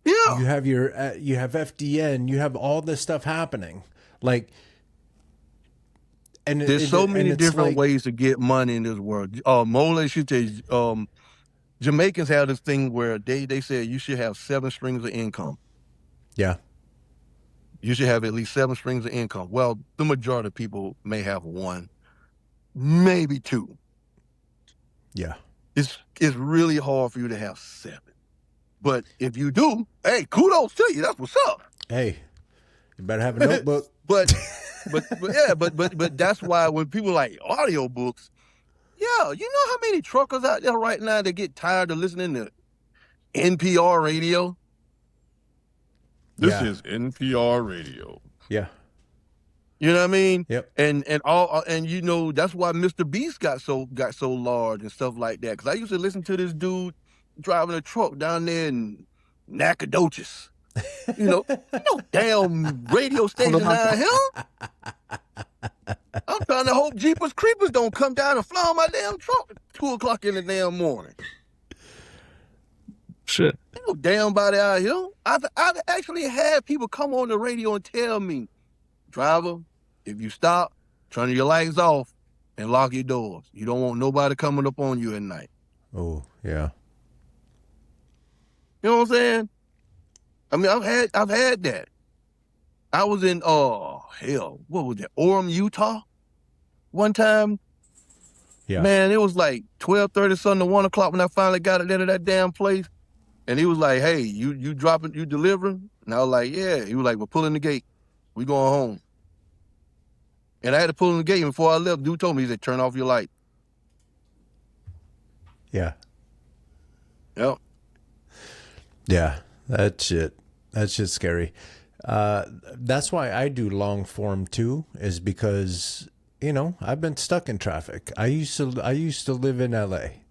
Yeah. You have you have FDN, you have all this stuff happening. Like, and There's so many different ways to get money in this world. Mola should tell you, Jamaicans have this thing where they said you should have 7 streams of income. Yeah. You should have at least 7 streams of income. Well, the majority of people may have 1, maybe 2. Yeah. It's really hard for you to have 7. But if you do, hey, kudos to you. That's what's up. Hey, you better have a notebook. but that's why when people like audiobooks, yeah, you know how many truckers out there right now that get tired of listening to NPR radio? This is NPR radio. Yeah. You know what I mean? Yep. And you know, that's why Mr. Beast got so large and stuff like that. Because I used to listen to this dude driving a truck down there in Nacogdoches. You know, no damn radio station down here. I'm trying to hope Jeepers Creepers don't come down and fly on my damn truck at 2:00 in the damn morning. Shit. Ain't no damn body out here. I've actually had people come on the radio and tell me, driver, if you stop, turn your lights off and lock your doors. You don't want nobody coming up on you at night. Oh, yeah. You know what I'm saying? I mean, I've had that. I was in what was that? Orem, Utah, one time. Yeah. Man, it was like 12:30 something to 1:00 when I finally got it into that damn place. And he was like, "Hey, you dropping, you delivering?" And I was like, "Yeah." He was like, "Well, pull in the gate. We going home." And I had to pull in the gate. And before I left, dude told me, he said, "Turn off your light." Yeah. Yep. Yeah. That's just scary. That's why I do long form too, is because, you know, I've been stuck in traffic. I used to live in LA.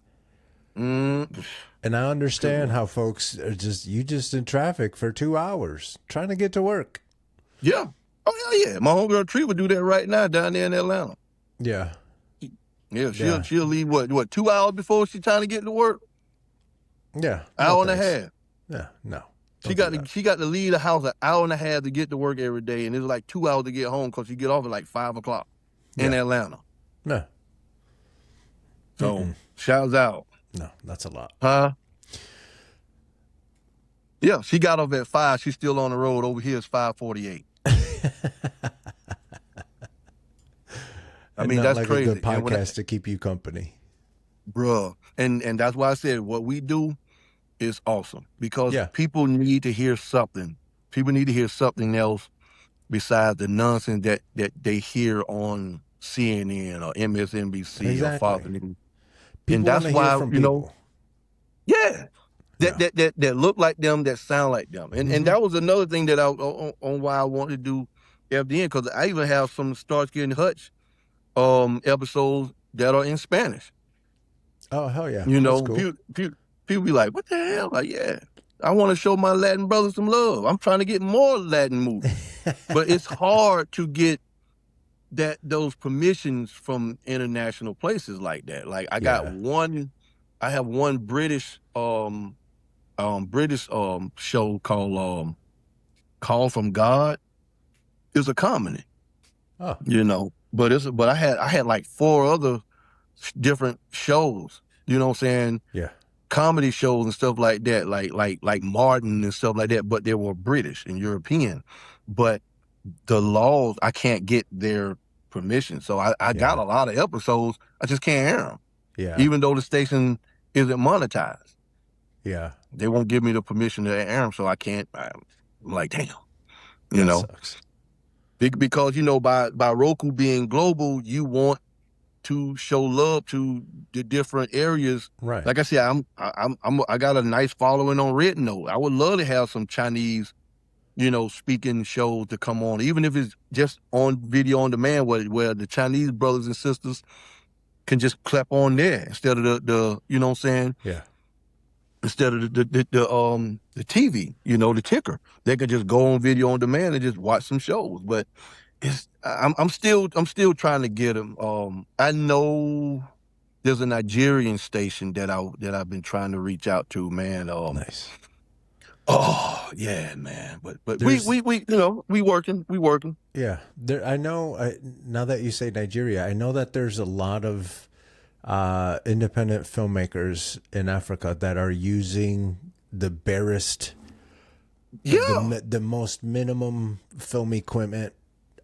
And I understand how folks are just in traffic for 2 hours trying to get to work. Yeah. Oh, yeah. My homegirl Tree would do that right now down there in Atlanta. Yeah. Yeah, she'll leave what 2 hours before she's trying to get to work? Yeah. Hour and a half. Yeah, no. She got to leave the house an hour and a half to get to work every day, and it's like 2 hours to get home because she get off at like 5:00 in Atlanta. No. So shouts out. No, that's a lot. Huh? Yeah, she got off at 5. She's still on the road. Over here it's 5:48. I mean, that's like crazy. A good podcast to keep you company, bruh. And that's why I said what we do is awesome, because people need to hear something. People need to hear something else besides the nonsense that they hear on CNN or MSNBC or Fox News. And that's why, you know, that look like them, that sound like them. And that was another thing that on why I wanted to do FDN, because I even have some Starsky and Hutch episodes that are in Spanish. Oh, hell yeah. You know, cool. people be like, what the hell? Like, yeah, I want to show my Latin brothers some love. I'm trying to get more Latin movies. But it's hard to get those permissions from international places like that. Like I have one British show called Call from God. It's a comedy. Oh. You know, but I had like 4 other different shows, you know what I'm saying? Yeah. Comedy shows and stuff like that, like Martin and stuff like that, but they were British and European. But the laws, I can't get their permission. So I got a lot of episodes, I just can't air them. Yeah. Even though the station isn't monetized. Yeah. They won't give me the permission to air them, so I can't. I'm like, damn, you That know, sucks. because by Roku being global, you want to show love to the different areas. Right. Like I said, I got a nice following on Red Note. I would love to have some Chinese, speaking shows to come on, even if it's just on video on demand, where the Chinese brothers and sisters can just clap on there instead of the you know what I'm saying? Yeah. Instead of the TV, the ticker. They can just go on video on demand and just watch some shows. But I'm still trying to get them. I know there's a Nigerian station that I've been trying to reach out to, man. Nice. Oh yeah, man. But we working. Yeah. I know. Now that you say Nigeria, I know that there's a lot of independent filmmakers in Africa that are using the barest, the most minimum film equipment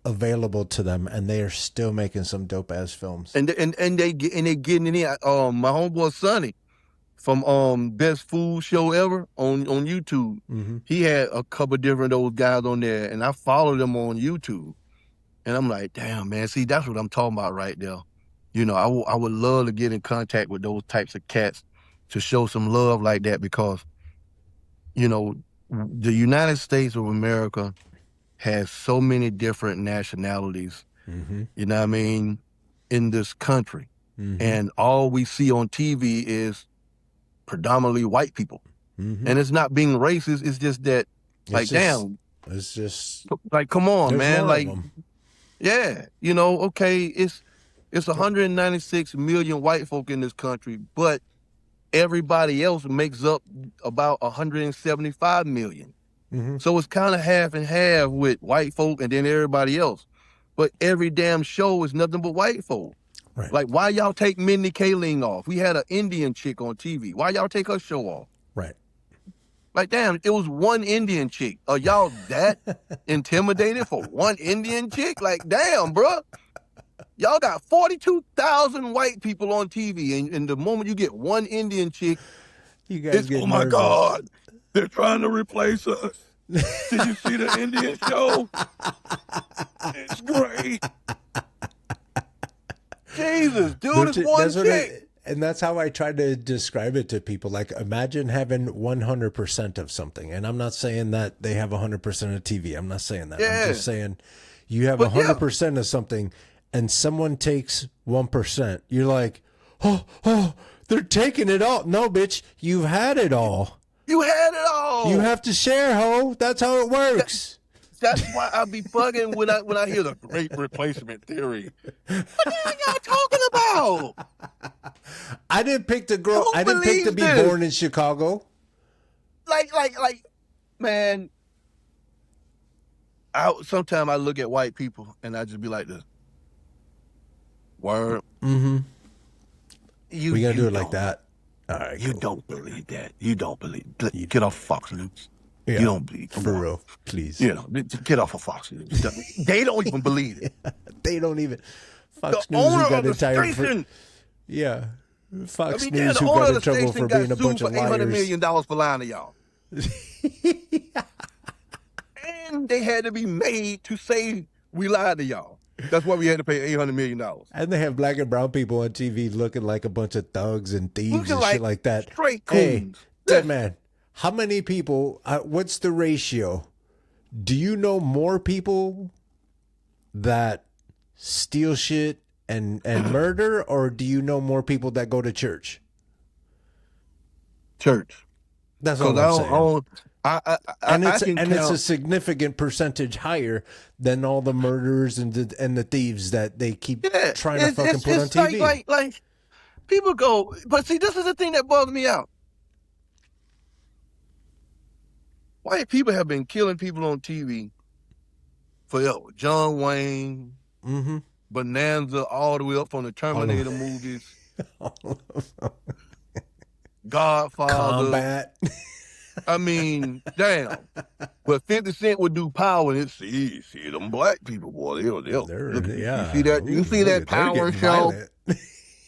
available to them, and they are still making some dope ass films. And they getting in it. My homeboy Sonny from Best Food Show Ever on YouTube. Mm-hmm. He had a couple different those guys on there, and I followed them on YouTube. And I'm like, damn, man, see, that's what I'm talking about right there. I would love to get in contact with those types of cats to show some love like that, because, the United States of America has so many different nationalities, Mm-hmm. you know what I mean, in this country. Mm-hmm. And all we see on TV is predominantly white people. Mm-hmm. And it's not being racist. It's just that, damn. It's just like, come on, man. Like, them. yeah, okay, it's 196 million white folk in this country, but everybody else makes up about 175 million. Mm-hmm. So it's kind of half and half with white folk and then everybody else. But every damn show is nothing but white folk. Right. Like, why y'all take Mindy Kaling off? We had an Indian chick on TV. Why y'all take her show off? Right. Like, damn, it was one Indian chick. Are y'all that intimidated for one Indian chick? Like, damn, bruh. Y'all got 42,000 white people on TV, and the moment you get one Indian chick, you guys get oh my nervous. God, they're trying to replace us. Did you see the Indian show? It's great. Jesus, dude, it's one chick. And that's how I try to describe it to people. Like, imagine having 100% of something. And I'm not saying that they have 100% of TV. I'm not saying that. Yeah. I'm just saying you have 100% of something and someone takes 1%. You're like, oh, they're taking it all. No, bitch, you've had it all. You had it all. You have to share, ho. That's how it works. That's why I be bugging when I hear the great replacement theory. What the hell y'all talking about? I didn't pick to grow. I didn't pick to be born in Chicago. Like, man. Sometimes I look at white people and I just be like this. Word. Mm-hmm. We gotta do it like that. All right. You don't believe that. You don't believe. Get off Fox News. Yeah, you don't believe. For real, please. Get off of Fox News. They don't even believe it. They don't even. Fox the News owner who got of the entire station. Yeah. Fox the News who owner got of in trouble for being a bunch of liars. $800 million for lying to y'all. And they had to be made to say we lied to y'all. That's why we had to pay $800 million. And they have black and brown people on TV looking like a bunch of thugs and thieves and shit like that. Straight coons. Hey, Deadman, how many people, what's the ratio? Do you know more people that steal shit and murder, or do you know more people that go to church? Church. That's what I'm saying. And it's a significant percentage higher than all the murderers and the thieves that they keep trying to fucking put on TV. Like people go, but see, this is the thing that bugs me out. White people have been killing people on TV forever. John Wayne, Bonanza, all the way up from the Terminator movies, Godfather, Combat. I mean, damn. But 50 Cent would do Power, and see them black people, boy. They'll Yeah. You see that Power show?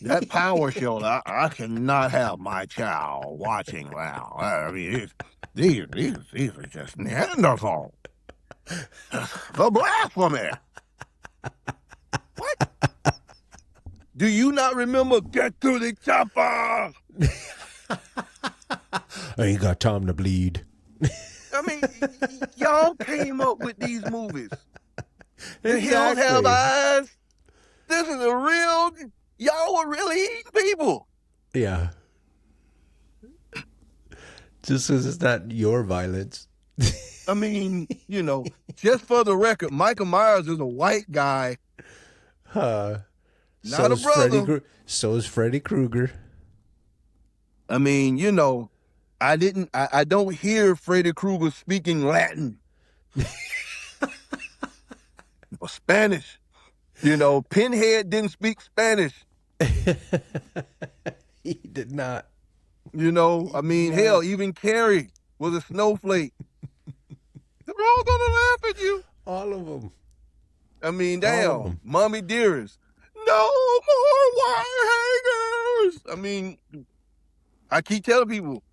That power show, I cannot have my child watching now. I mean, these are just Neanderthal. The blasphemy. What? Do you not remember Get to the Chopper? I ain't got time to bleed. I mean, y'all came up with these movies. The hills Exactly. have eyes. This is a real, y'all were really eating people. Yeah. Just because it's not your violence. I mean, you know, just for the record, Michael Myers is a white guy. Not a brother. So is Freddy Krueger. I mean, you know, I don't hear Freddy Krueger speaking Latin or Spanish. You know, Pinhead didn't speak Spanish. He did not. You know, I mean, hell, even Carrie was a snowflake. They're all gonna laugh at you. All of them. I mean, All of damn, 'em. Mommy Dearest. No more wire hangers. I mean, I keep telling people,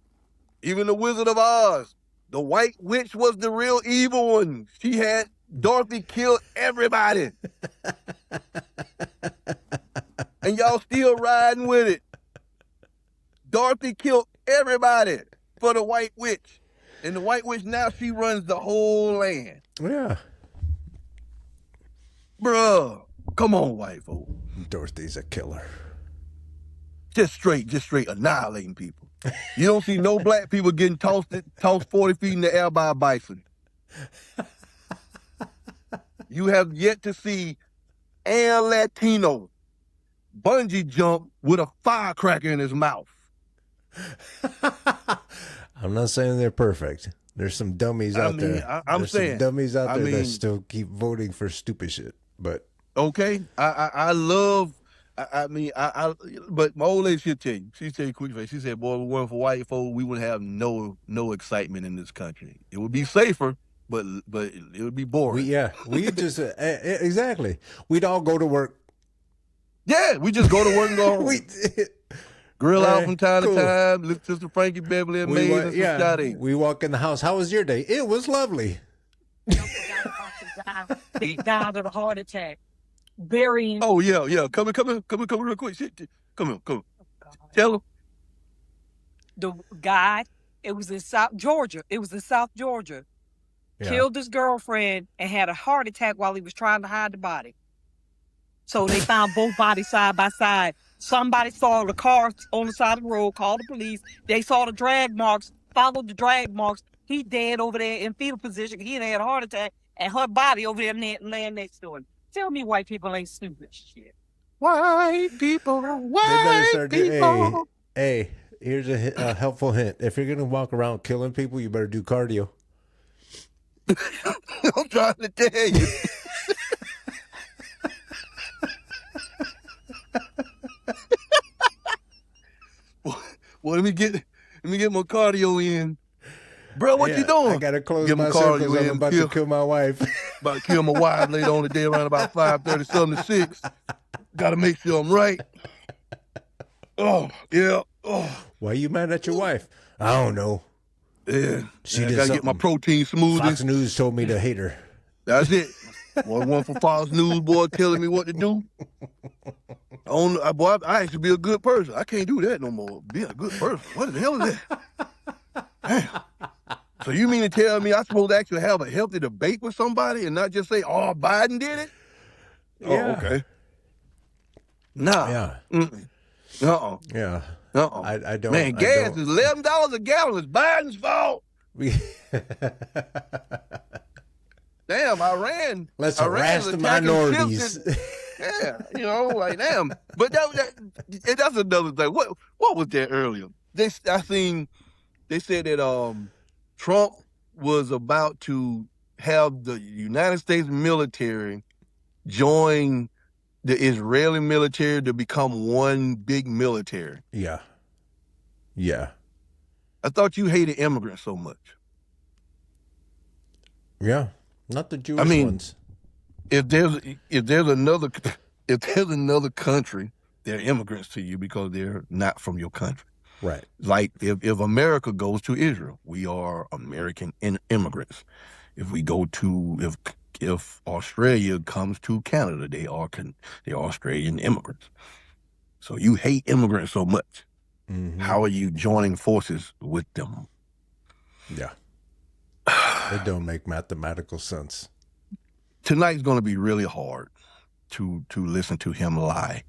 even the Wizard of Oz, the White Witch was the real evil one. She had Dorothy kill everybody. And y'all still riding with it. Dorothy killed everybody for the White Witch. And the White Witch, now she runs the whole land. Yeah. Bruh, come on, white folk. Dorothy's a killer. Just straight annihilating people. You don't see no black people getting tossed 40 feet in the air by a bison. You have yet to see a Latino bungee jump with a firecracker in his mouth. I'm not saying they're perfect. There's some dummies out there. I'm saying some dummies out there that still keep voting for stupid shit. But okay, I love. But my old lady, she'll tell you. She tell you quick face. She said, "Boy, if it weren't for white folk, we wouldn't have no excitement in this country. It would be safer, but it would be boring." We just exactly. We'd all go to work. Yeah, we just go to work and go home. Grill out from time to time. Listen to some Frankie Beverly and Mays and some Scotty. We walk in the house. How was your day? It was lovely. He died of a heart attack. Burying. Oh yeah. Come in real quick. Come on. Tell him. The guy, it was in South Georgia. Yeah. Killed his girlfriend and had a heart attack while he was trying to hide the body. So they found both bodies side by side. Somebody saw the car on the side of the road, called the police. They saw the drag marks, followed the drag marks. He dead over there in fetal position. He had a heart attack, and her body over there laying next to him. Tell me white people ain't stupid shit. White people. Hey, here's a helpful hint. If you're going to walk around killing people, you better do cardio. I'm trying to tell you. Well, let me get my cardio in. Bro, what you doing? I got to close my circles. I'm about to kill my wife. About to kill my wife later on the day around about 5:30, something to 6. Got to make sure I'm right. Oh, yeah. Oh. Why are you mad at your wife? I don't know. Yeah. She I did got to something. get my protein smoothie. Fox News told me to hate her. That's it. One for Fox News, boy, telling me what to do. I actually be a good person. I can't do that no more. Be a good person. What the hell is that? Damn. So you mean to tell me I'm supposed to actually have a healthy debate with somebody and not just say, "Oh, Biden did it"? Yeah. Oh, okay. Nah. Yeah. Uh-uh. Yeah. Uh-uh. I don't. Man, gas is $11 a gallon. It's Biden's fault. Damn, Iran. Let's harass the minorities. Yeah, like damn. But that's another thing. What was that earlier? They said that Trump was about to have the United States military join the Israeli military to become one big military. Yeah. Yeah. I thought you hated immigrants so much. Yeah. Not the Jewish ones. If there's another country they're immigrants to you because they're not from your country. Right. Like if America goes to Israel, we are American immigrants. If we go to if Australia comes to Canada, they are Australian immigrants. So you hate immigrants so much. Mm-hmm. How are you joining forces with them? Yeah. It don't make mathematical sense. Tonight's going to be really hard to listen to him lie.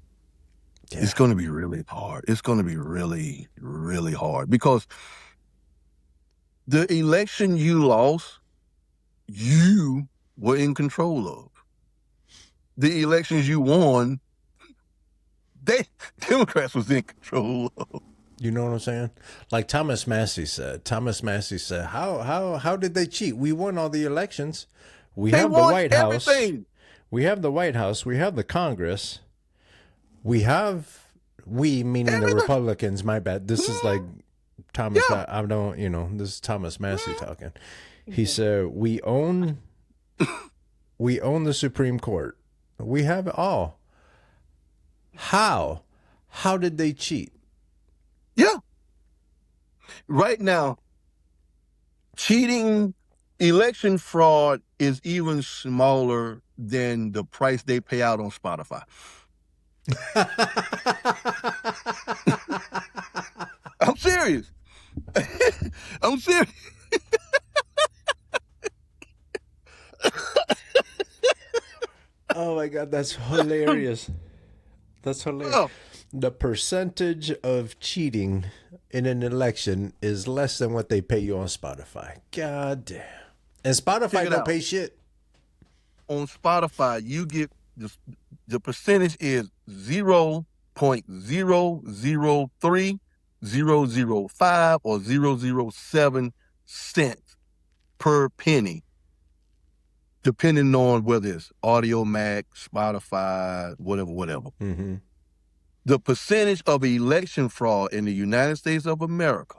Yeah. It's going to be really hard. It's going to be really, really hard because the election you lost, you were in control of. The elections you won, Democrats was in control of. You know what I'm saying? Like Thomas Massey said, how did they cheat? We won all the elections. We have the White House. We have the White House. We have the Congress. We meaning the Republicans, my bad. This is like Thomas, I don't, this is Thomas Massey talking. He said, we own the Supreme Court. We have it all. How did they cheat? Yeah. Right now, cheating, election fraud is even smaller than the price they pay out on Spotify. I'm serious. I'm serious. Oh my God, that's hilarious. That's hilarious. Oh. The percentage of cheating in an election is less than what they pay you on Spotify. God damn. And Spotify don't pay shit. On Spotify, you get the percentage is 0.003005 or 007 cents per penny, depending on whether it's Audio Mac, Spotify, whatever. Mm-hmm. The percentage of election fraud in the United States of America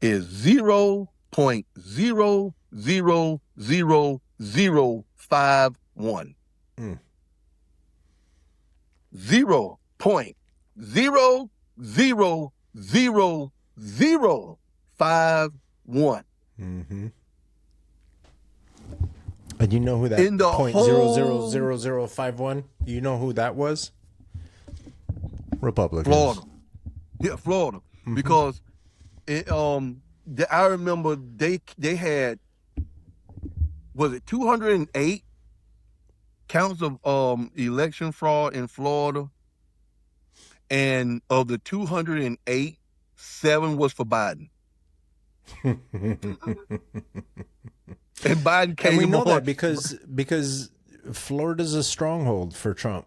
is 0.00051. 0.00051. Mm-hmm. And you know who that in the 0.000051? You know who that was? Republicans. Florida. Yeah, Florida. Mm-hmm. Because I remember they had, was it 208 counts of election fraud in Florida, and of the 208, 7 was for Biden. And Biden came. And we know that because Florida's a stronghold for Trump.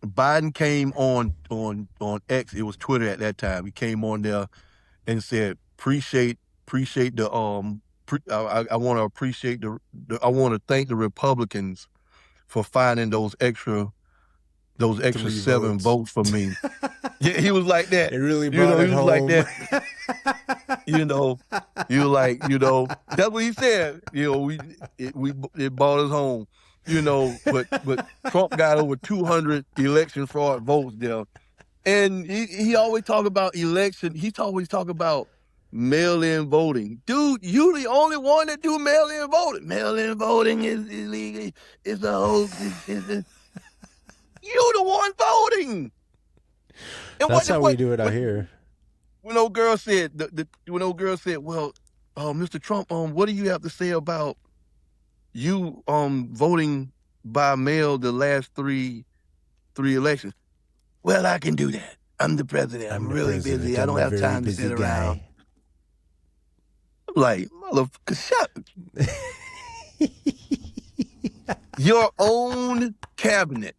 Biden came on X. It was Twitter at that time. He came on there and said, "Appreciate the I want to appreciate I want to thank the Republicans for finding those extra 7 votes for me." Yeah, he was like that. It really brought it home. Like that. That's what he said. It brought us home. But Trump got over 200 election fraud votes there. And he always talk about election. He always talk about mail-in voting. Dude, you the only one that do mail-in voting. Mail-in voting is illegal. It's a hoax. You the one voting. And that's how we do it out here. When old girl said, well, Mr. Trump, what do you have to say about you voting by mail the last three elections? Well, I can do that. I'm the president. I'm really busy. I don't have time to sit around. I'm like, motherfucker, shut up. Your own cabinet.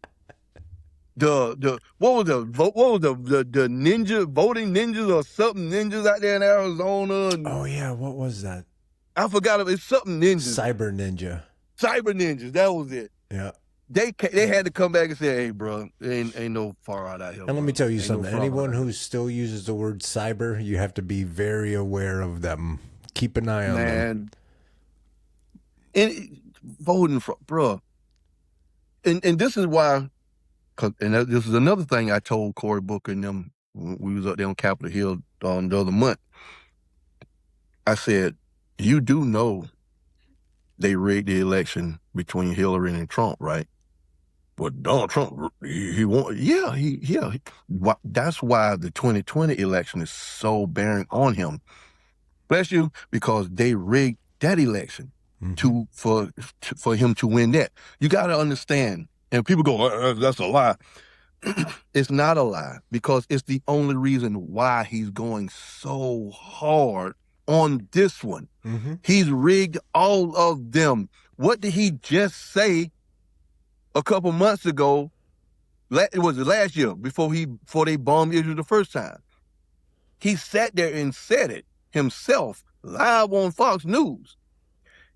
What was the ninja voting ninjas or something ninjas out there in Arizona? Oh yeah, what was that? I forgot. It's something ninjas. Cyber ninjas. That was it. Yeah. They had to come back and say, "Hey, bro, ain't no far out here." And let me tell you something. Anyone who still uses the word cyber, you have to be very aware of them. Keep an eye on them. And voting for, bro. And this is why this is another thing I told Cory Booker and them when we was up there on Capitol Hill the other month. I said, you do know they rigged the election between Hillary and Trump, right? But Donald Trump, he won. Yeah. That's why the 2020 election is so bearing on him. Bless you, because they rigged that election for him to win that. You got to understand. And people go, that's a lie. It's not a lie, because it's the only reason why he's going so hard on this one. He's rigged all of them. What did he just say a couple months ago? It was last year before they bombed Israel the first time. He sat there and said it himself live on Fox News.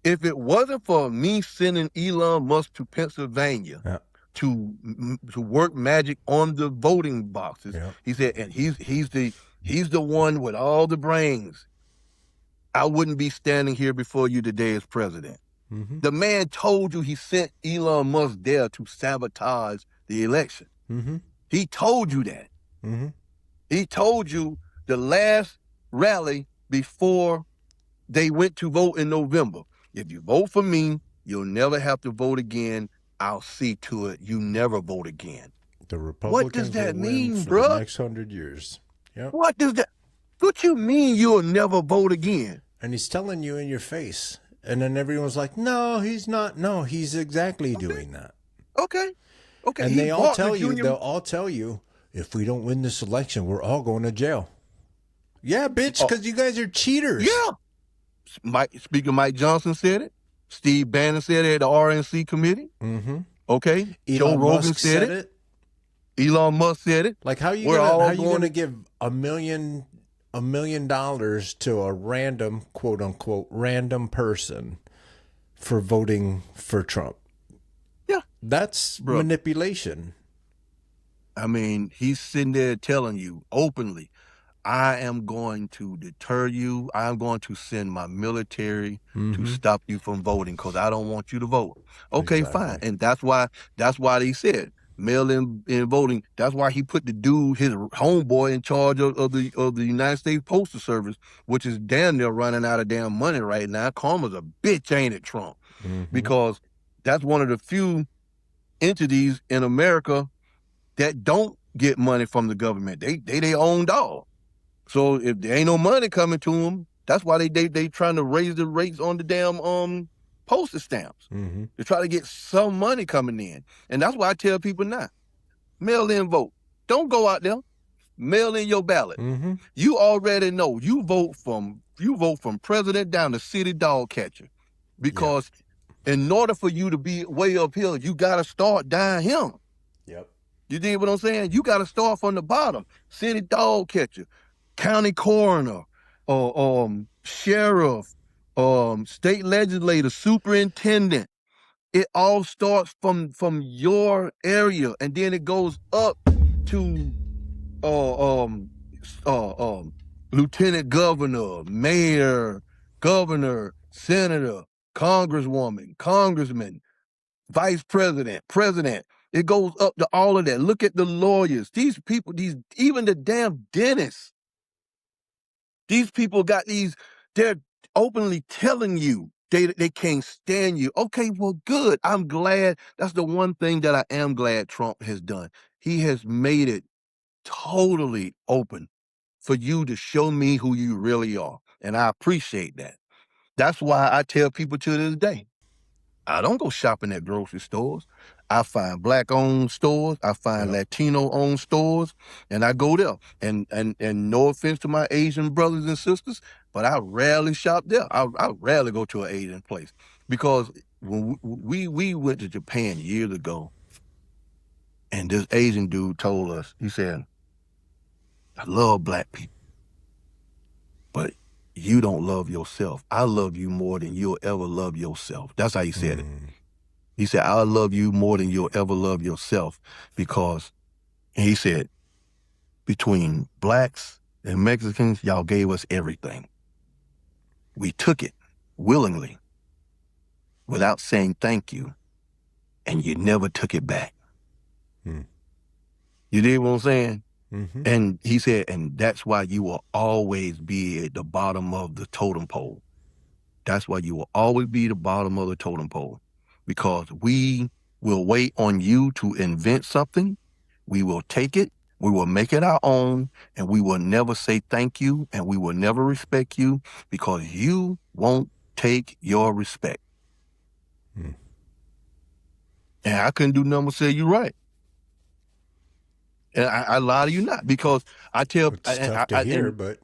If it wasn't for me sending Elon Musk to Pennsylvania to work magic on the voting boxes, he said, and he's the one with all the brains, I wouldn't be standing here before you today as president. The man told you he sent Elon Musk there to sabotage the election. He told you that. He told you the last rally before they went to vote in November. If you vote for me, you'll never have to vote again. I'll see to it you never vote again. The Republicans what does that mean, for bro? the next 100 years. What does that? What you mean you'll never vote again? And he's telling you in your face. And then everyone's like, no, he's not. No, he's exactly doing that. Okay. And they'll all tell you, if we don't win this election, we're all going to jail. Yeah, bitch, because you guys are cheaters. Yeah. Speaker Mike Johnson said it. Steve Bannon said it at the RNC committee. Okay. Joe Rogan said it. Elon Musk said it. Like, how you going to give $1 million to a random, quote unquote, random person for voting for Trump? Yeah. That's manipulation. I mean, he's sitting there telling you openly, I am going to deter you. I'm going to send my military to stop you from voting because I don't want you to vote. Okay, fine. And that's why they said mail-in voting. That's why he put his homeboy in charge of the United States Postal Service, which is damn near running out of damn money right now. Karma's a bitch, ain't it, Trump? Because that's one of the few entities in America that don't get money from the government. They own all. So if there ain't no money coming to them, that's why they trying to raise the rates on the damn postage stamps. They try to get some money coming in. And that's why I tell people now, mail in vote. Don't go out there. Mail in your ballot. You already know you vote from president down to city dog catcher. Because in order for you to be way up here, you gotta start down here. You dig what I'm saying? You got to start from the bottom. City dog catcher, county coroner, sheriff, state legislator, superintendent. It all starts from your area, and then it goes up to lieutenant governor, mayor, governor, senator, congresswoman, congressman, vice president, president. It goes up to all of that. Look at the lawyers. These people, even the damn dentists. These people got they're openly telling you they can't stand you. Okay, well, good. I'm glad. That's the one thing that I am glad Trump has done. He has made it totally open for you to show me who you really are. And I appreciate that. That's why I tell people to this day, I don't go shopping at grocery stores. I find Black-owned stores. I find Latino-owned stores, and I go there. And no offense to my Asian brothers and sisters, but I rarely shop there. I rarely go to an Asian place because when we went to Japan years ago, and this Asian dude told us, he said, I love Black people, but you don't love yourself. I love you more than you'll ever love yourself. That's how he said it. He said, I love you more than you'll ever love yourself because, and he said, between Blacks and Mexicans, y'all gave us everything. We took it willingly without saying thank you, and you never took it back. You did what I'm saying? Mm-hmm. And he said, and that's why you will always be at the bottom of the totem pole. That's why you will always be the bottom of the totem pole, because we will wait on you to invent something. We will take it. We will make it our own, and we will never say thank you, and we will never respect you, because you won't take your respect. Hmm. And I couldn't do nothing but say you right. And I lie to you not, because I tell. It's tough to hear, but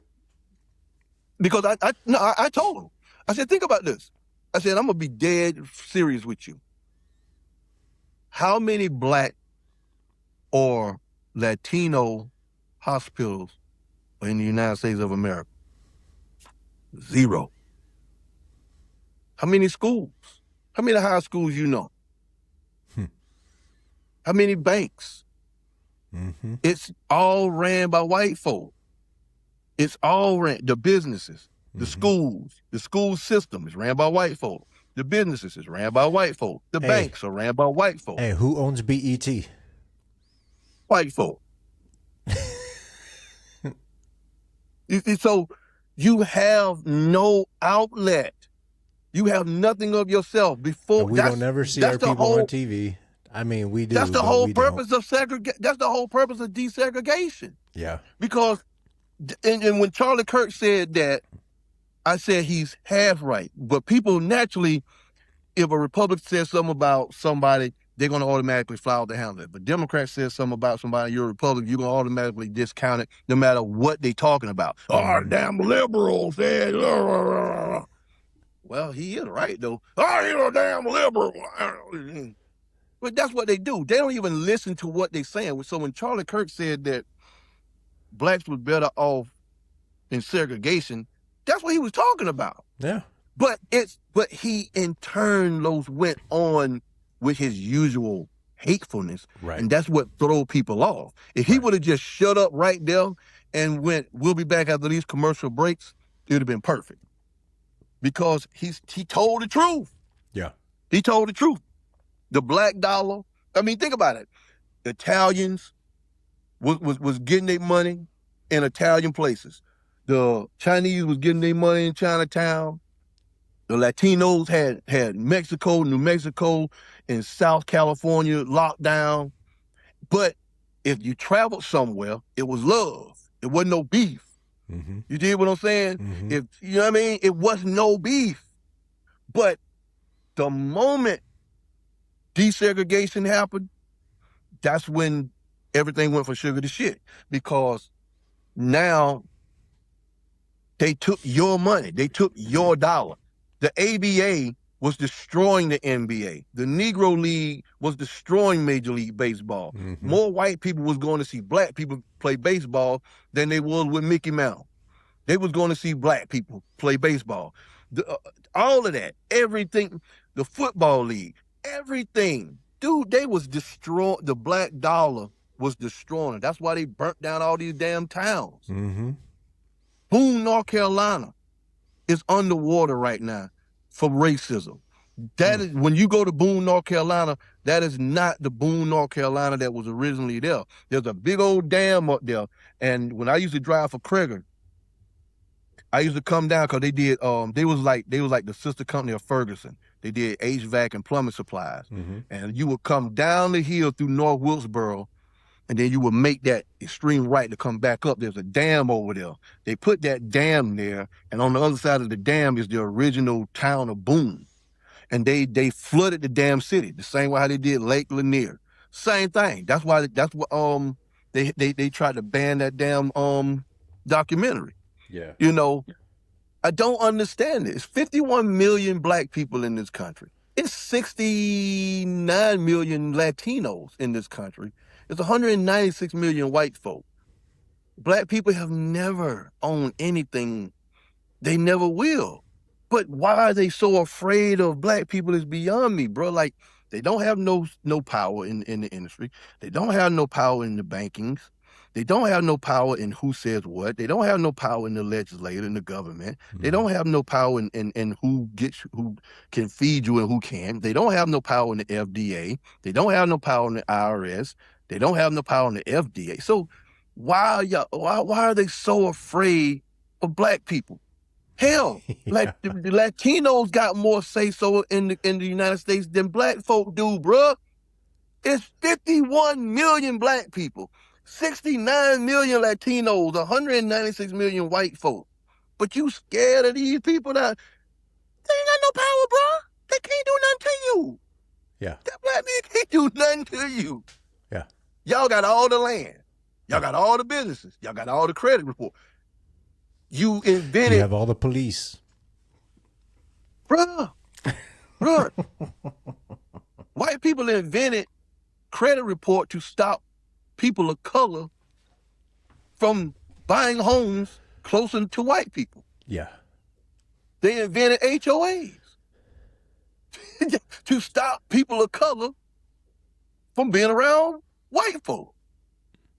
Because I told him. I said, think about this. I said, I'm gonna be dead serious with you. How many Black or Latino hospitals are in the United States of America? 0. How many schools? How many high schools you know? How many banks? Mm-hmm. It's all ran by white folk. It's all ran, the businesses, the schools, the school system is ran by white folk. The businesses is ran by white folk. The banks are ran by white folk. Hey, who owns BET? White folk. So you have no outlet. You have nothing of yourself before. And we don't ever see our people on TV. I mean, we do. That's the whole purpose of segregation. That's the whole purpose of desegregation. Yeah. Because, and when Charlie Kirk said that, I said he's half right. But people naturally, if a Republican says something about somebody, they're going to automatically fly out the handle. If a Democrat says something about somebody, you're a Republican, you're going to automatically discount it no matter what they're talking about. Oh, damn liberals. Well, he is right, though. Oh, you're a damn liberal. But that's what they do. They don't even listen to what they're saying. So when Charlie Kirk said that Blacks were better off in segregation, that's what he was talking about. Yeah. But he in turn went on with his usual hatefulness. Right. And that's what throw people off. If he would have just shut up right there and went, we'll be back after these commercial breaks, it would have been perfect. Because he told the truth. Yeah. He told the truth. The black dollar, I mean, think about it. The Italians was getting their money in Italian places. The Chinese was getting their money in Chinatown. The Latinos had Mexico, New Mexico, and South California locked down. But if you traveled somewhere, it was love. It wasn't no beef. Mm-hmm. You did what I'm saying? Mm-hmm. If you know what I mean? It was no beef. But the moment desegregation happened, that's when everything went from sugar to shit. Because now they took your money. They took your dollar. The ABA was destroying the NBA. The Negro League was destroying Major League Baseball. Mm-hmm. More More white people was going to see black people play baseball than they was with Mickey Mouse. They was going to see black people play baseball. All of that, everything, the football league, everything. Dude, they was destroying, the black dollar was destroying. That's why they burnt down all these damn towns. Mm-hmm. Boone, North Carolina is underwater right now for racism. That is, when you go to Boone, North Carolina, that is not the Boone, North Carolina that was originally there. There's a big old dam up there. And when I used to drive for Kreger, I used to come down because they did, they was like the sister company of Ferguson. They did HVAC and plumbing supplies. Mm-hmm. And you would come down the hill through North Wilkesboro, and then you would make that extreme right to come back up. There's a dam over there. They put that dam there, and on the other side of the dam is the original town of Boone. And they flooded the damn city the same way how they did Lake Lanier. Same thing. That's what they tried to ban that damn documentary. Yeah. You know, I don't understand it. It's 51 million black people in this country. It's 69 million Latinos in this country. It's 196 million white folk. Black people have never owned anything. They never will. But why are they so afraid of black people is beyond me, bro. Like, they don't have no power in the industry. They don't have no power in the bankings. They don't have no power in who says what. They don't have no power in the legislature and the government. Mm-hmm. They don't have no power in who can feed you and who can't. They don't have no power in the FDA. They don't have no power in the IRS. They don't have no power in the FDA. So why are they so afraid of black people? Hell, like the Latinos got more say so in the United States than black folk do, bruh. It's 51 million black people, 69 million Latinos, 196 million white folk. But you scared of these people that they ain't got no power, bruh. They can't do nothing to you. Yeah. That black man can't do nothing to you. Yeah. Y'all got all the land. Y'all got all the businesses. Y'all got all the credit report. You invented. You have all the police. Bruh. White people invented credit report to stop people of color from buying homes closer to white people. Yeah. They invented HOAs to stop people of color from being around white folk.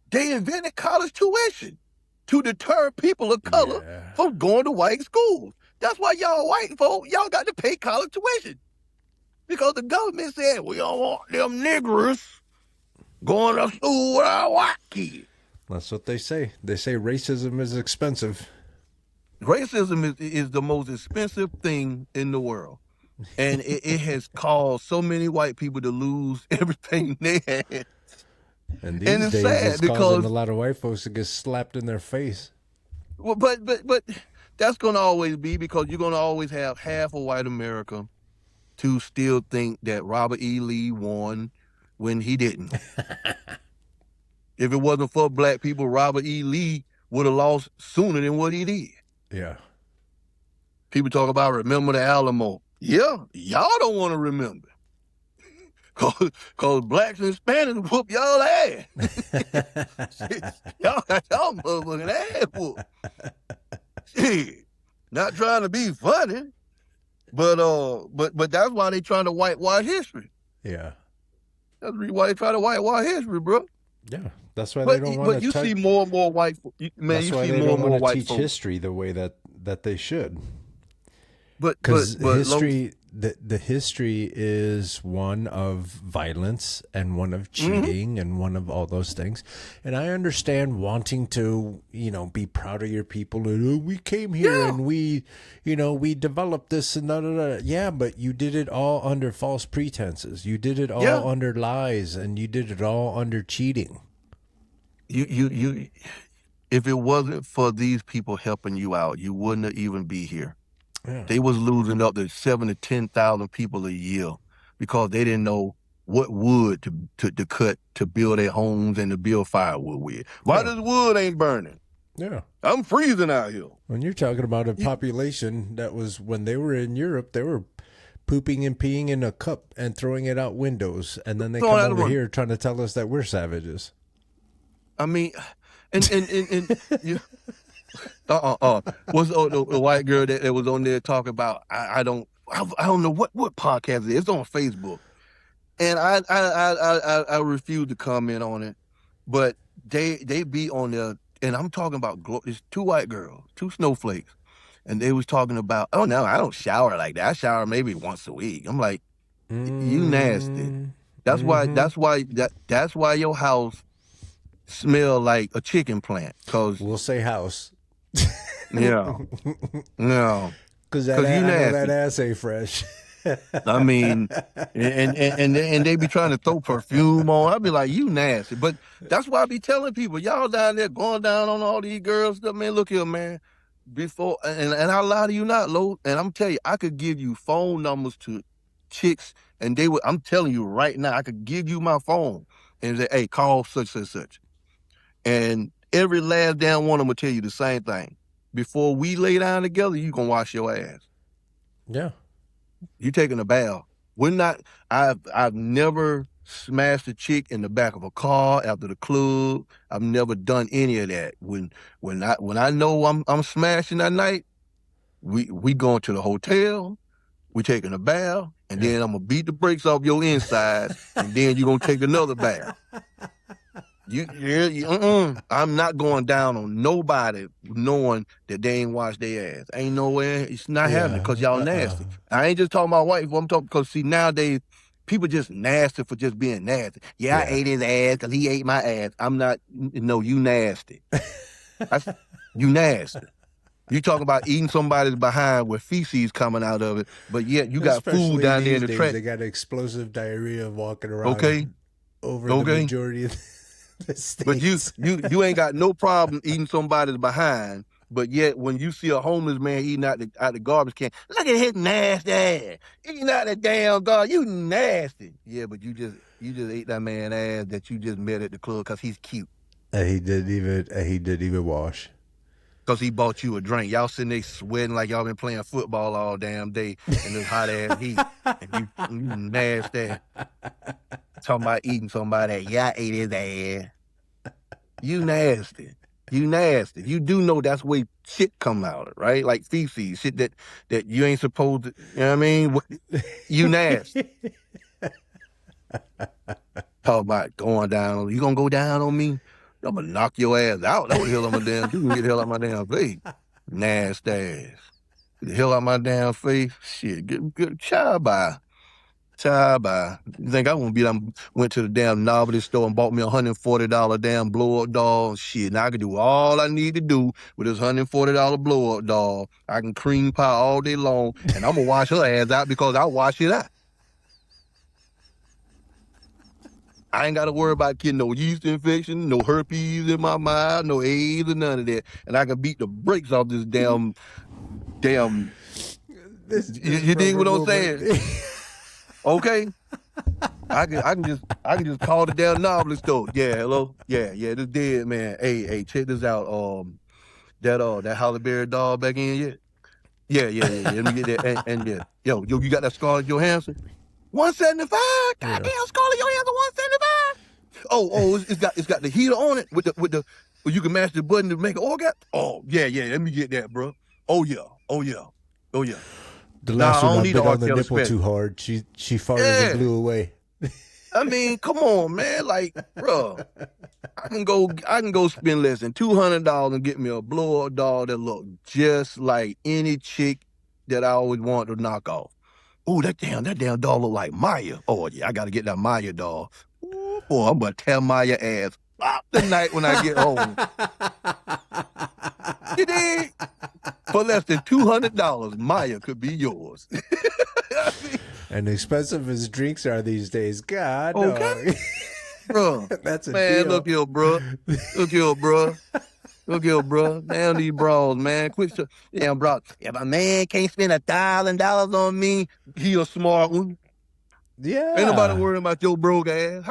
They invented college tuition to deter people of color from going to white schools. That's why y'all white folk, y'all got to pay college tuition. Because the government said, we don't want them niggers going to school with our white kids. That's what they say. They say racism is expensive. Racism is the most expensive thing in the world. And it has caused so many white people to lose everything they had. And these days it's causing a lot of white folks to get slapped in their face. Well, but that's going to always be, because you're going to always have half of white America to still think that Robert E. Lee won when he didn't. If it wasn't for black people, Robert E. Lee would have lost sooner than what he did. Yeah. People talk about remember the Alamo. Yeah, y'all don't want to remember. Cause blacks and Spanish whoop y'all ass. Y'all got y'all motherfucking ass whooped. Shit. Not trying to be funny, but that's why they trying to whitewash history. Yeah. That's the reason why they try to whitewash history, bro. Yeah. That's why they don't want to. But you see more and more white. Man, you see more and more white teach folks. history the way that they should. But history, the history is one of violence and one of cheating and one of all those things. And I understand wanting to, be proud of your people. And, oh, we came here and we developed this and da, da, da. Yeah, but you did it all under false pretenses. You did it all under lies, and you did it all under cheating. You if it wasn't for these people helping you out, you wouldn't even be here. Yeah. They was losing up to 7,000 to 10,000 people a year because they didn't know what wood to cut to build their homes and to build firewood with. Why this wood ain't burning? Yeah. I'm freezing out here. When you're talking about a population that was, when they were in Europe, they were pooping and peeing in a cup and throwing it out windows, and then they come over here trying to tell us that we're savages. I mean, and you, what's the white girl that was on there talking about? I don't know what podcast it is. It's on Facebook, and I refuse to comment on it. But they be on there, and I'm talking about it's two white girls, two snowflakes, and they was talking about, oh no, I don't shower like that. I shower maybe once a week. I'm like, you nasty. That's why your house smell like a chicken plant. Cause we'll say house. Yeah. No. Because that ass ain't fresh. I mean, and they be trying to throw perfume on. I'd be like, you nasty. But that's why I be telling people, y'all down there going down on all these girls stuff, man. Look here, man. Before and I lie to you not, Lo. And I'm telling you, I could give you phone numbers to chicks, and they would. I'm telling you right now, I could give you my phone and say, hey, call such and such. And every last damn one of them will tell you the same thing. Before we lay down together, you gonna wash your ass. Yeah. You taking a bath. I've never smashed a chick in the back of a car after the club. I've never done any of that. When I know I'm smashing that night, we going to the hotel, we taking a bath, and then I'm gonna beat the brakes off your inside, and then you gonna take another bath. I'm not going down on nobody knowing that they ain't washed their ass. Ain't nowhere. It's not happening because y'all nasty. I ain't just talking about white people. I'm talking because, see, nowadays people just nasty for just being nasty. Yeah, I ate his ass because he ate my ass. I'm not. No, you nasty. You nasty. You talking about eating somebody's behind with feces coming out of it, but yet you got food down there in the trash. They got explosive diarrhea walking around. Over the majority of the states. But you ain't got no problem eating somebody's behind. But yet, when you see a homeless man eating out the garbage can, look at his nasty ass eating out the damn garbage. You nasty. Yeah, but you just ate that man's ass that you just met at the club because he's cute. And he didn't even wash. Because he bought you a drink. Y'all sitting there sweating like y'all been playing football all damn day in this hot ass heat. And you nasty. Talking about eating somebody. Yeah, I ate his ass. You nasty. You nasty. You do know that's where shit come out, right? Like feces, shit that you ain't supposed to, you know what I mean? You nasty. Talk about going down on, you gonna go down on me? I'm gonna knock your ass out. That's what the hell I'm gonna damn do. Get the hell out my damn face. Nasty ass. Get the hell out my damn face. Shit, get child by. Child by. You think I went to the damn novelty store and bought me $140 damn blow-up doll? Shit, now I can do all I need to do with this $140 blow-up doll. I can cream pie all day long, and I'm gonna wash her ass out because I wash it out. I ain't got to worry about getting no yeast infection, no herpes in my mouth, no AIDS or none of that. And I can beat the brakes off this damn. You dig what I'm saying? Okay. I can just call the damn novelist store. Yeah, hello. Yeah, this dead man. Hey, check this out. That Holly Berry doll back in yet? Yeah. Let me get that. And yeah, yo, you got that Scarlett Johansson? 175. Goddamn, Scarlett Johansson 175. Oh, it's got the heater on it with the where you can mash the button to make an orgasm. Oh yeah. Let me get that, bro. Oh yeah. The last one I bit on the nipple too hard. She farted and blew away. I mean, come on, man. Like, bro, I can go spend less than $200 and get me a blow-up doll that look just like any chick that I always want to knock off. Ooh, that damn doll look like Maya. Oh yeah, I gotta get that Maya doll. Ooh, boy, I'm gonna tear Maya ass up tonight when I get home. You dig? For less than $200, Maya could be yours. And expensive as drinks are these days, God. Okay. Bro. That's a man, deal. Look here, bro. Damn these bras, man. Quit. Damn, bro. If a man can't spend $1,000 on me, he a smart one. Yeah. Ain't nobody worrying about your broke ass.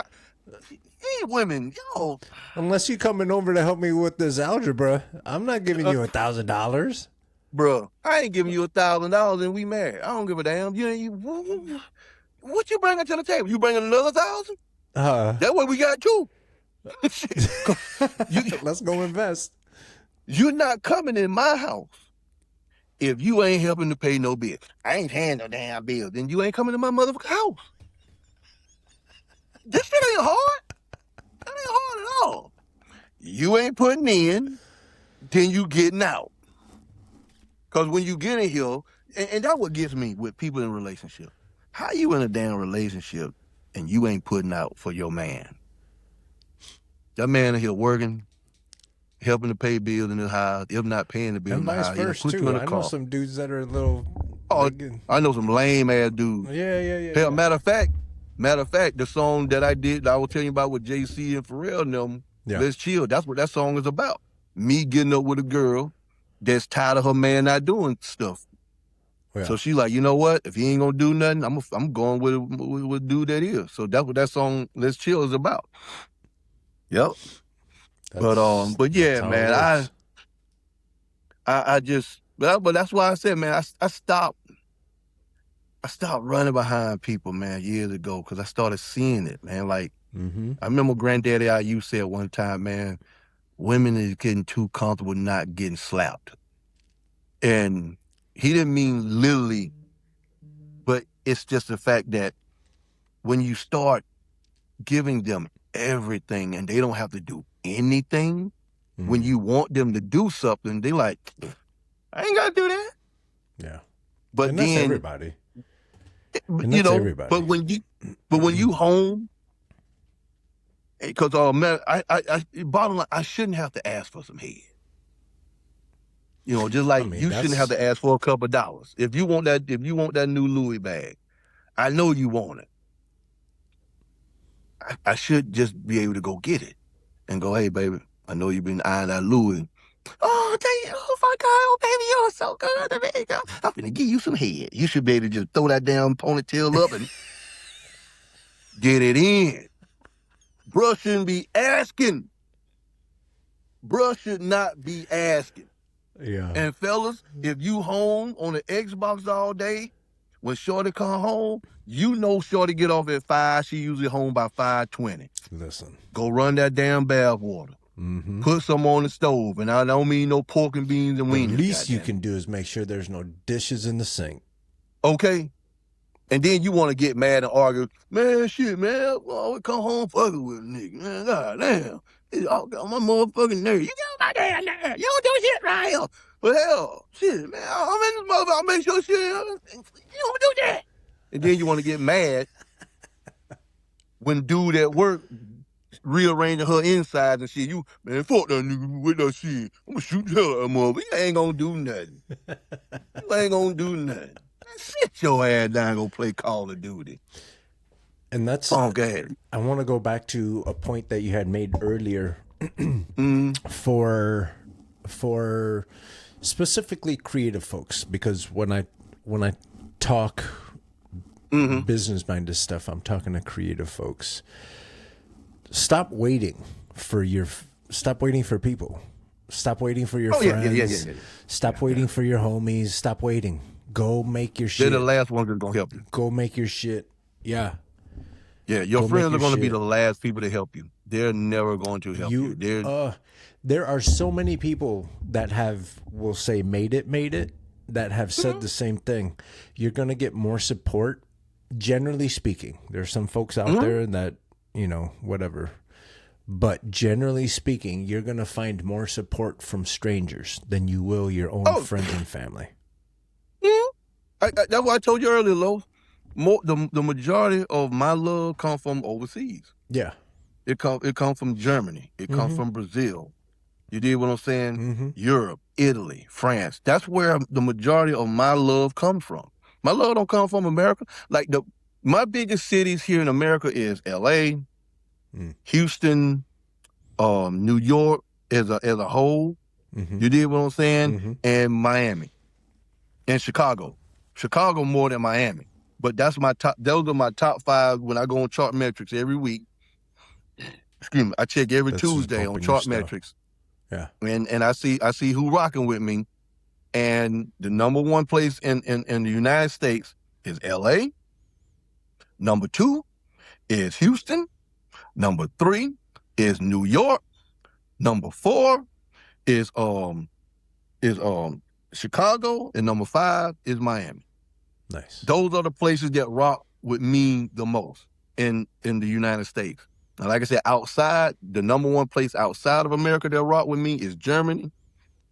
Hey, women, yo. Unless you coming over to help me with this algebra, I'm not giving you $1,000. Bro, I ain't giving you $1,000 and we married. I don't give a damn. What you bringing to the table? You bringing another 1,000? That way we got two. Let's go invest. You're not coming in my house if you ain't helping to pay no bill. I ain't paying no damn bill. Then you ain't coming to my motherfucking house. This shit ain't hard. That ain't hard at all. You ain't putting in, then you getting out. Because when you get in here, and that's what gets me with people in relationship. How you in a damn relationship and you ain't putting out for your man? That man in here working, helping to pay bills in his house, if not paying the bill in the house. And vice versa, too. I know some dudes that are a little... Oh, I know some lame-ass dudes. Yeah. Hell, matter of fact, the song that I was telling you about with JC and Pharrell and them, Let's Chill, that's what that song is about. Me getting up with a girl that's tired of her man not doing stuff. Yeah. So she like, you know what? If he ain't gonna do nothing, I'm going with a dude that is. So that's what that song Let's Chill is about. Yep. But yeah, man, but that's why I said, man, I stopped running behind people, man, years ago because I started seeing it, man. Like, I remember Granddaddy IU said one time, man, women is getting too comfortable not getting slapped. And he didn't mean literally, but it's just the fact that when you start giving them everything and they don't have to do anything, when you want them to do something, they like, I ain't got to do that. Yeah. But and then, that's everybody. And you that's know, everybody. but when you home, because man, bottom line, I shouldn't have to ask for some head. You know, just like you shouldn't have to ask for a couple of dollars. If you want that new Louis bag, I know you want it. I should just be able to go get it and go, hey, baby, I know you've been eyeing that Louis. Oh, oh my God, oh baby, you're so good to me. I'm gonna give you some head. You should be able to just throw that damn ponytail up and get it in. Bruh shouldn't be asking. Bruh should not be asking. Yeah. And fellas, if you home on the Xbox all day, when Shorty come home, you know Shorty get off at 5. She usually home by 5:20. Listen. Go run that damn bath water. Mm-hmm. Put some on the stove. And I don't mean no pork and beans and wieners. The least you can do is make sure there's no dishes in the sink. Okay? And then you want to get mad and argue. Man, shit, man. I always come home fucking with a nigga. Man, God damn. It's all got my motherfucking nerve. You get my damn nerve. You don't do shit right here. But hell, shit, man. I'm in this motherfucker. I'll make sure shit. You don't do that. And then you want to get mad when dude at work rearranging her insides and shit. You, man, fuck that nigga with that shit. I'm going to shoot the hell out of that motherfucker. You ain't going to do nothing. You ain't going to do nothing. Sit your ass down and go play Call of Duty. And that's, okay. I want to go back to a point that you had made earlier for specifically creative folks, because when I talk business-minded stuff, I'm talking to creative folks. Stop waiting for people. Stop waiting for your friends. Stop waiting for your homies. Stop waiting. Go make your shit. They're the last ones that's going to help you. Go make your shit. Yeah. Yeah, your friends are going to be the last people to help you. They're never going to help you. There are so many people that we'll say, made it, that have said the same thing. You're going to get more support, generally speaking. There's some folks out there that, you know, whatever. But generally speaking, you're going to find more support from strangers than you will your own friends and family. That's what I told you earlier, Lo. The majority of my love comes from overseas. Yeah. It come from Germany. It comes from Brazil. You dig what I'm saying? Europe, Italy, France. That's where the majority of my love comes from. My love don't come from America. Like my biggest cities here in America is LA, Houston, New York as a whole. You dig what I'm saying? And Miami. And Chicago. Chicago more than Miami. But that's my top. Those are my top 5 when I go on Chart Metrics every week. Excuse me. I check every Tuesday on Chart Metrics. Yeah. And I see who rocking with me. And the number 1 place in the United States is LA. Number 2 is Houston. Number 3 is New York. Number 4 is Chicago, and number 5 is Miami. Nice. Those are the places that rock with me the most in the United States. Now, like I said, outside, the number 1 place outside of America that rock with me is Germany,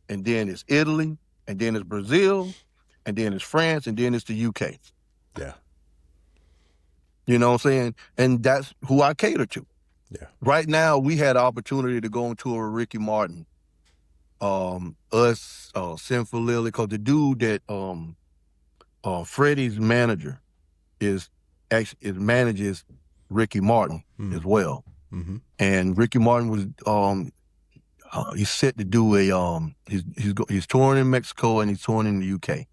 and then it's Italy, and then it's Brazil, and then it's France, and then it's the UK. Yeah. You know what I'm saying? And that's who I cater to. Yeah. Right now, we had an opportunity to go on tour with Ricky Martin. Sinful Lily, because the dude that Freddie's manager manages Ricky Martin as well. And Ricky Martin was he's set to do he's touring in Mexico and he's touring in the UK.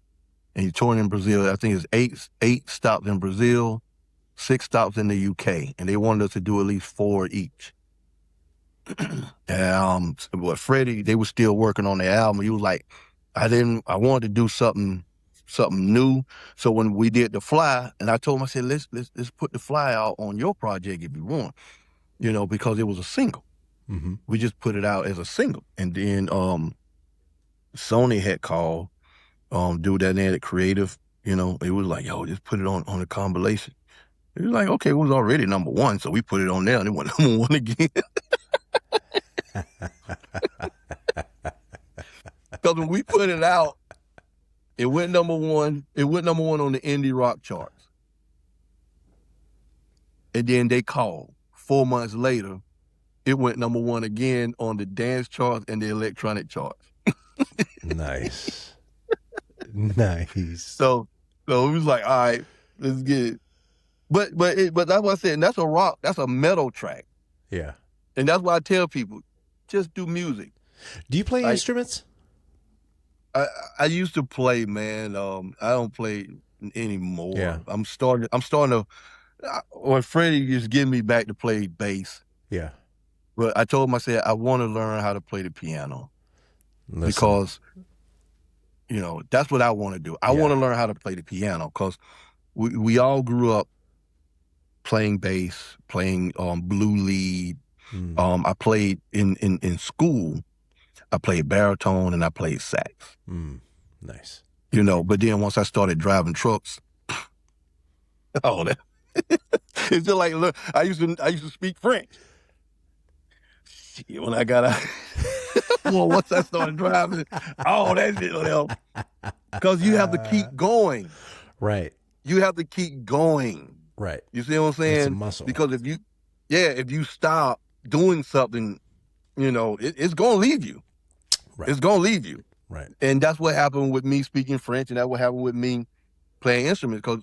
And he's touring in Brazil. I think it's 8 stops in Brazil, 6 stops in the UK. And they wanted us to do at least 4 each. But Freddie, they were still working on the album. He was like, I wanted to do something new. So when we did The Fly, and I told him, I said, let's put The Fly out on your project if you want, you know, because it was a single. We just put it out as a single. And then Sony had called dude that had it creative, you know, it was like, yo, just put it on a compilation. It was like, okay, it was already number 1, so we put it on there and it went number 1 again. Because when we put it out, it went number 1. It went number 1 on the indie rock charts. And then they called. 4 months later, it went number 1 again on the dance charts and the electronic charts. Nice. Nice. So it was like, all right, let's get it. But that's what I said, and that's a rock, that's a metal track. Yeah. And that's why I tell people, just do music. Do you play instruments? I used to play, man. I don't play anymore. Yeah. I'm starting to. When Freddie is getting me back to play bass. Yeah. But I told him, I said, I want to learn how to play the piano. Listen. Because, that's what I want to do. I want to learn how to play the piano because we all grew up playing bass, playing blue lead. I played in school. I played baritone and I played sax. Nice. But then once I started driving trucks, that it's just like, look, I used to speak French. Shit, when I got out, well, once I started driving, that shit left. Because you have to keep going. Right. You have to keep going. Right. You see what I'm saying? It's a muscle. Because if you stop doing something, it's going to leave you. Right. It's going to leave you. Right. And that's what happened with me speaking French, and that's what happened with me playing instruments. Because,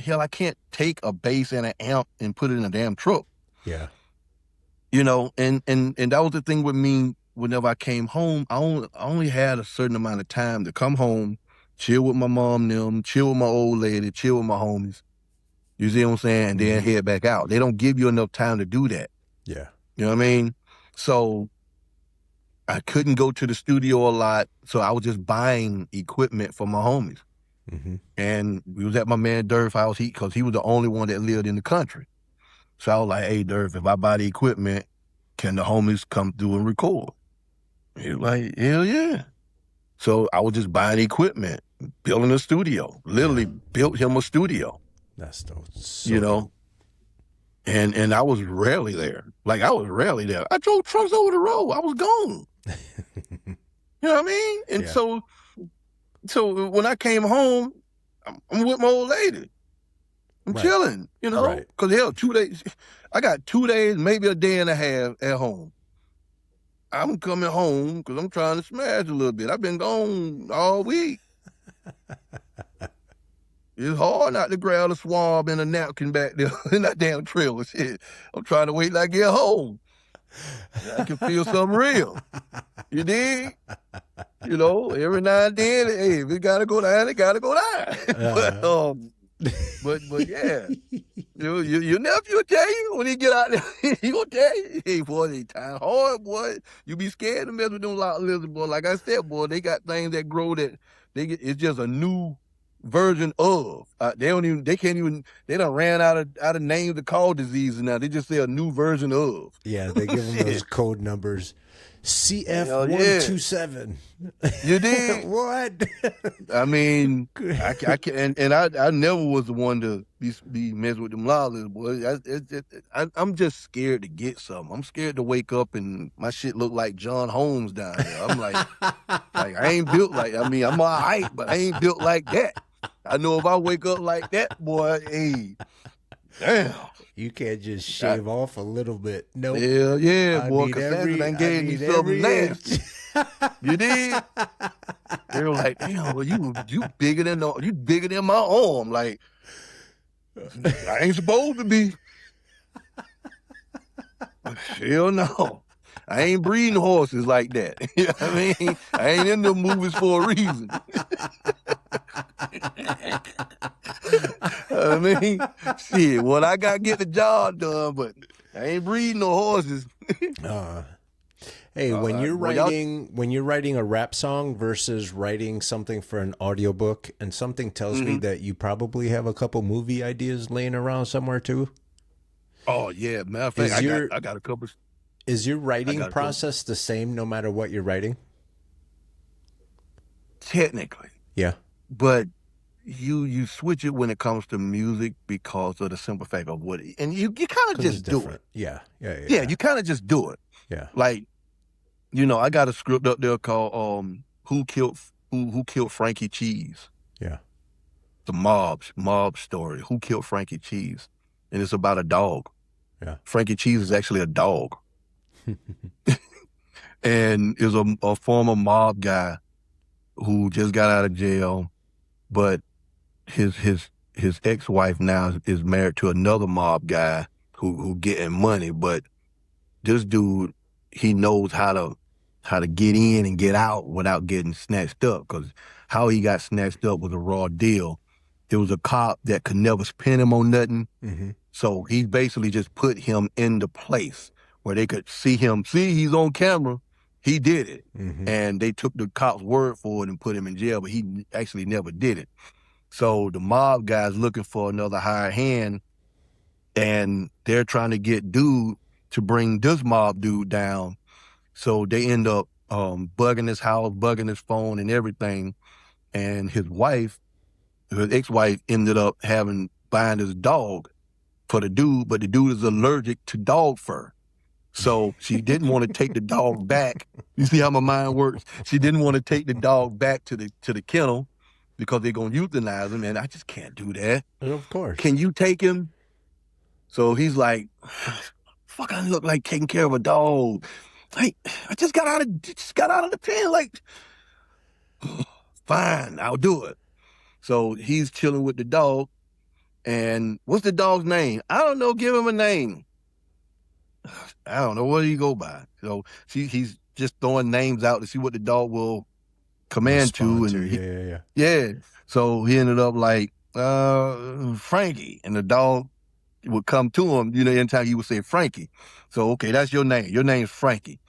hell, I can't take a bass and an amp and put it in a damn truck. Yeah. And that was the thing with me. Whenever I came home, I only had a certain amount of time to come home, chill with my mom, them, chill with my old lady, chill with my homies. You see what I'm saying? And then head back out. They don't give you enough time to do that. Yeah. You know what I mean? So I couldn't go to the studio a lot, so I was just buying equipment for my homies. And we was at my man Durf's house because he was the only one that lived in the country. So I was like, hey, Durf, if I buy the equipment, can the homies come through and record? He was like, hell yeah. So I was just buying equipment, building a studio, literally built him a studio. That's dope. So And I was rarely there. Like, I was rarely there. I drove trucks over the road. I was gone. You know what I mean? And so when I came home, I'm with my old lady. I'm chilling, Right. Because hell, 2 days, I got 2 days, maybe a day and a half at home. I'm coming home because I'm trying to smash a little bit. I've been gone all week. It's hard not to grab a swab and a napkin back there in that damn trailer. Shit, I'm trying to wait till I get home. I can feel something real. You dig? Every now and then, hey, if it gotta go down, it gotta go down. But yeah, your nephew will tell you when he get out there, he gonna tell you, hey boy, they time hard, boy. You be scared to mess with them lot lizards, boy. Like I said, boy, they got things that grow that it's just a new version of. They done ran out of names to call diseases now. They just say a new version of. Yeah, they give them those code numbers. CF127. You did? What? I mean, I can, and I never was the one to be messing with them lawless boys. I'm just scared to get something. I'm scared to wake up and my shit look like John Holmes down there. I'm like I ain't built like. I mean, I'm all right, but I ain't built like that. I know if I wake up like that, boy, hey, damn. You can't just shave off a little bit. Nope. Hell yeah, boy, because Santa done gave me something nasty. You did? They were like, damn, well, you bigger than my arm. Like, I ain't supposed to be. Hell no. I ain't breeding horses like that. You know what I mean? I ain't in them movies for a reason. I mean, shit, what I got to get the job done, but I ain't breeding no horses. Hey, when you're writing a rap song versus writing something for an audiobook, and something tells me that you probably have a couple movie ideas laying around somewhere too. Oh yeah, matter of fact, I got a couple. Is your writing process the same no matter what you're writing? Technically. Yeah. But you switch it when it comes to music because of the simple fact of what and you kind of just do it. Yeah, you kind of just do it. Yeah. Like, I got a script up there called Who Killed Frankie Cheese? Yeah. The mob story. Who killed Frankie Cheese? and it's about a dog. Yeah. Frankie Cheese is actually a dog. And is a former mob guy who just got out of jail, but his ex-wife now is married to another mob guy who getting money, but this dude, he knows how to get in and get out without getting snatched up, because how he got snatched up was a raw deal. There was a cop that could never pin him on nothing, so he basically just put him into place where they could see him. See, he's on camera. He did it. And they took the cop's word for it and put him in jail, but he actually never did it. So the mob guy's looking for another hired hand, and they're trying to get dude to bring this mob dude down. So they end up bugging his house, bugging his phone and everything. And his ex-wife ended up buying his dog for the dude, but the dude is allergic to dog fur. So she didn't want to take the dog back. You see how my mind works? She didn't want to take the dog back to the kennel because they're going to euthanize him, and I just can't do that. Of course. Can you take him? So he's like, fuck, I look like taking care of a dog. Like, I just got out of the pen. Like, fine, I'll do it. So he's chilling with the dog, and what's the dog's name? I don't know. Give him a name. I don't know. What do you go by? So he's just throwing names out to see what the dog will command to. And yeah. So he ended up like Frankie, and the dog would come to him. Anytime he would say Frankie. So okay, that's your name. Your name's Frankie.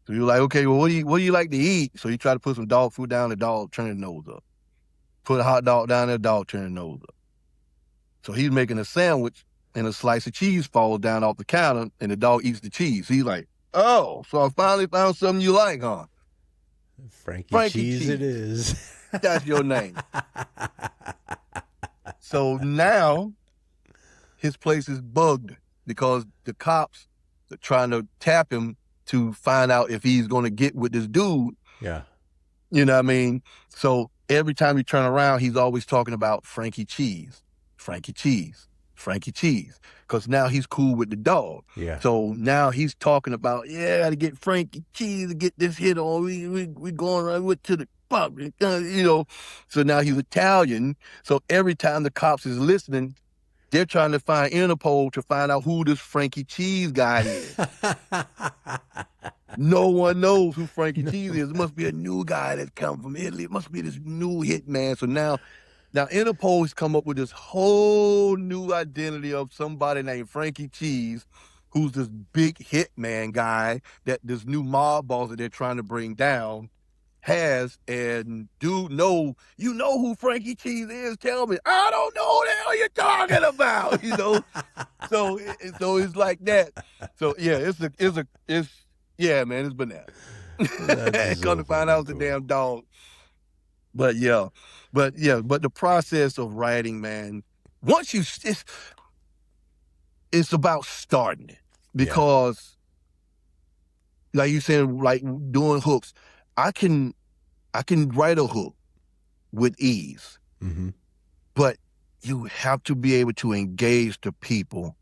So you're like, okay, well, what do you like to eat? So you try to put some dog food down. The dog turn his nose up. Put a hot dog down there. The dog turn his nose up. So he's making a sandwich, and a slice of cheese falls down off the counter, and the dog eats the cheese. He's like, oh, so I finally found something you like, huh? Frankie Cheese it is. That's your name. So now his place is bugged because the cops are trying to tap him to find out if he's going to get with this dude. Yeah. You know what I mean? So every time you turn around, he's always talking about Frankie Cheese, Frankie Cheese. Frankie Cheese, because now he's cool with the dog. Yeah. So now he's talking about, I got to get Frankie Cheese to get this hit on. We going right to the pub, So now he's Italian. So every time the cops is listening, they're trying to find Interpol to find out who this Frankie Cheese guy is. No one knows who Frankie Cheese is. It must be a new guy that's come from Italy. It must be this new hitman. So now Interpol has come up with this whole new identity of somebody named Frankie Cheese, who's this big hitman guy that this new mob boss that they're trying to bring down has. And dude, you know who Frankie Cheese is? Tell me. I don't know what the hell you're talking about, So it's like that. So yeah, it's man, it's bananas. Come to find out it's a damn dog. But the process of writing, man, once it's about starting it, because like you said, like doing hooks, I can write a hook with ease, but you have to be able to engage the people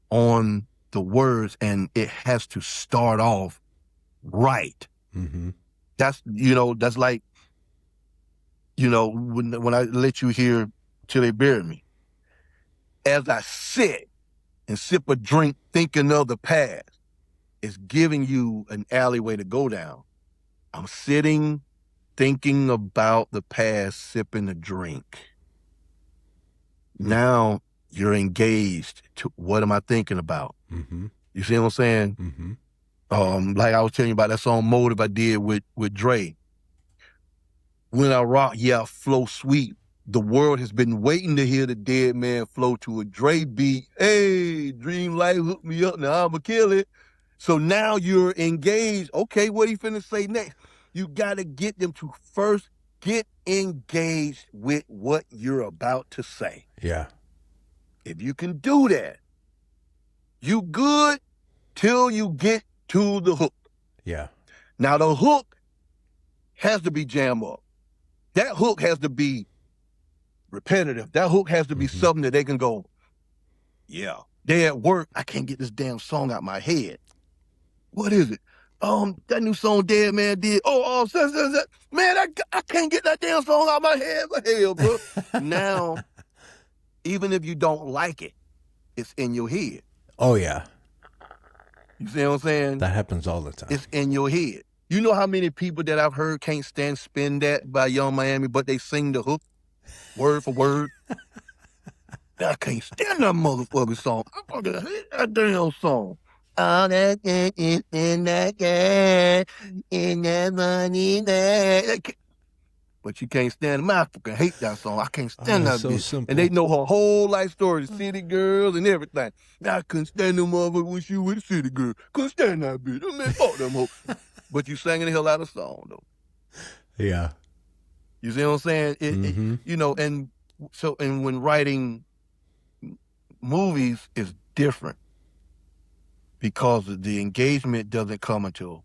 on the words, and it has to start off right. That's like, when I let you hear Till They Bury Me, as I sit and sip a drink thinking of the past, it's giving you an alleyway to go down. I'm sitting thinking about the past, sipping a drink. Now you're engaged to what am I thinking about? You see what I'm saying? Like I was telling you about that song Motive I did with Dre. When I rock, flow sweet. The world has been waiting to hear the dead man flow to a Dre beat. Hey, Dream Light, hook me up, now I'ma kill it. So now you're engaged. Okay, what he finna say next? You gotta get them to first get engaged with what you're about to say. Yeah. If you can do that, you good till you get to the hook. Yeah. Now the hook has to be jam up. That hook has to be repetitive. That hook has to be something that they can go, Yeah. They at work, I can't get this damn song out my head. What is it? That new song Deadman did. Man, I can't get that damn song out my head. What the hell, bro? Now, even if you don't like it, it's in your head. Oh, yeah. You see what I'm saying? That happens all the time. It's in your head. You know how many people that I've heard can't stand Spin That by Young Miami, but they sing the hook word for word? I can't stand that motherfucking song. I fucking hate that damn song. All that is in that gas, in that money there. But you can't stand them. I fucking hate that song. I can't stand that so bitch. simple. And they know her whole life story, the city girls and everything. I couldn't stand them motherfucker when she with the city girl. Couldn't stand that bitch. I mean, fuck them hoes. But you singing the hell out of the song, though. Yeah. You see what I'm saying? And when writing movies is different because the engagement doesn't come until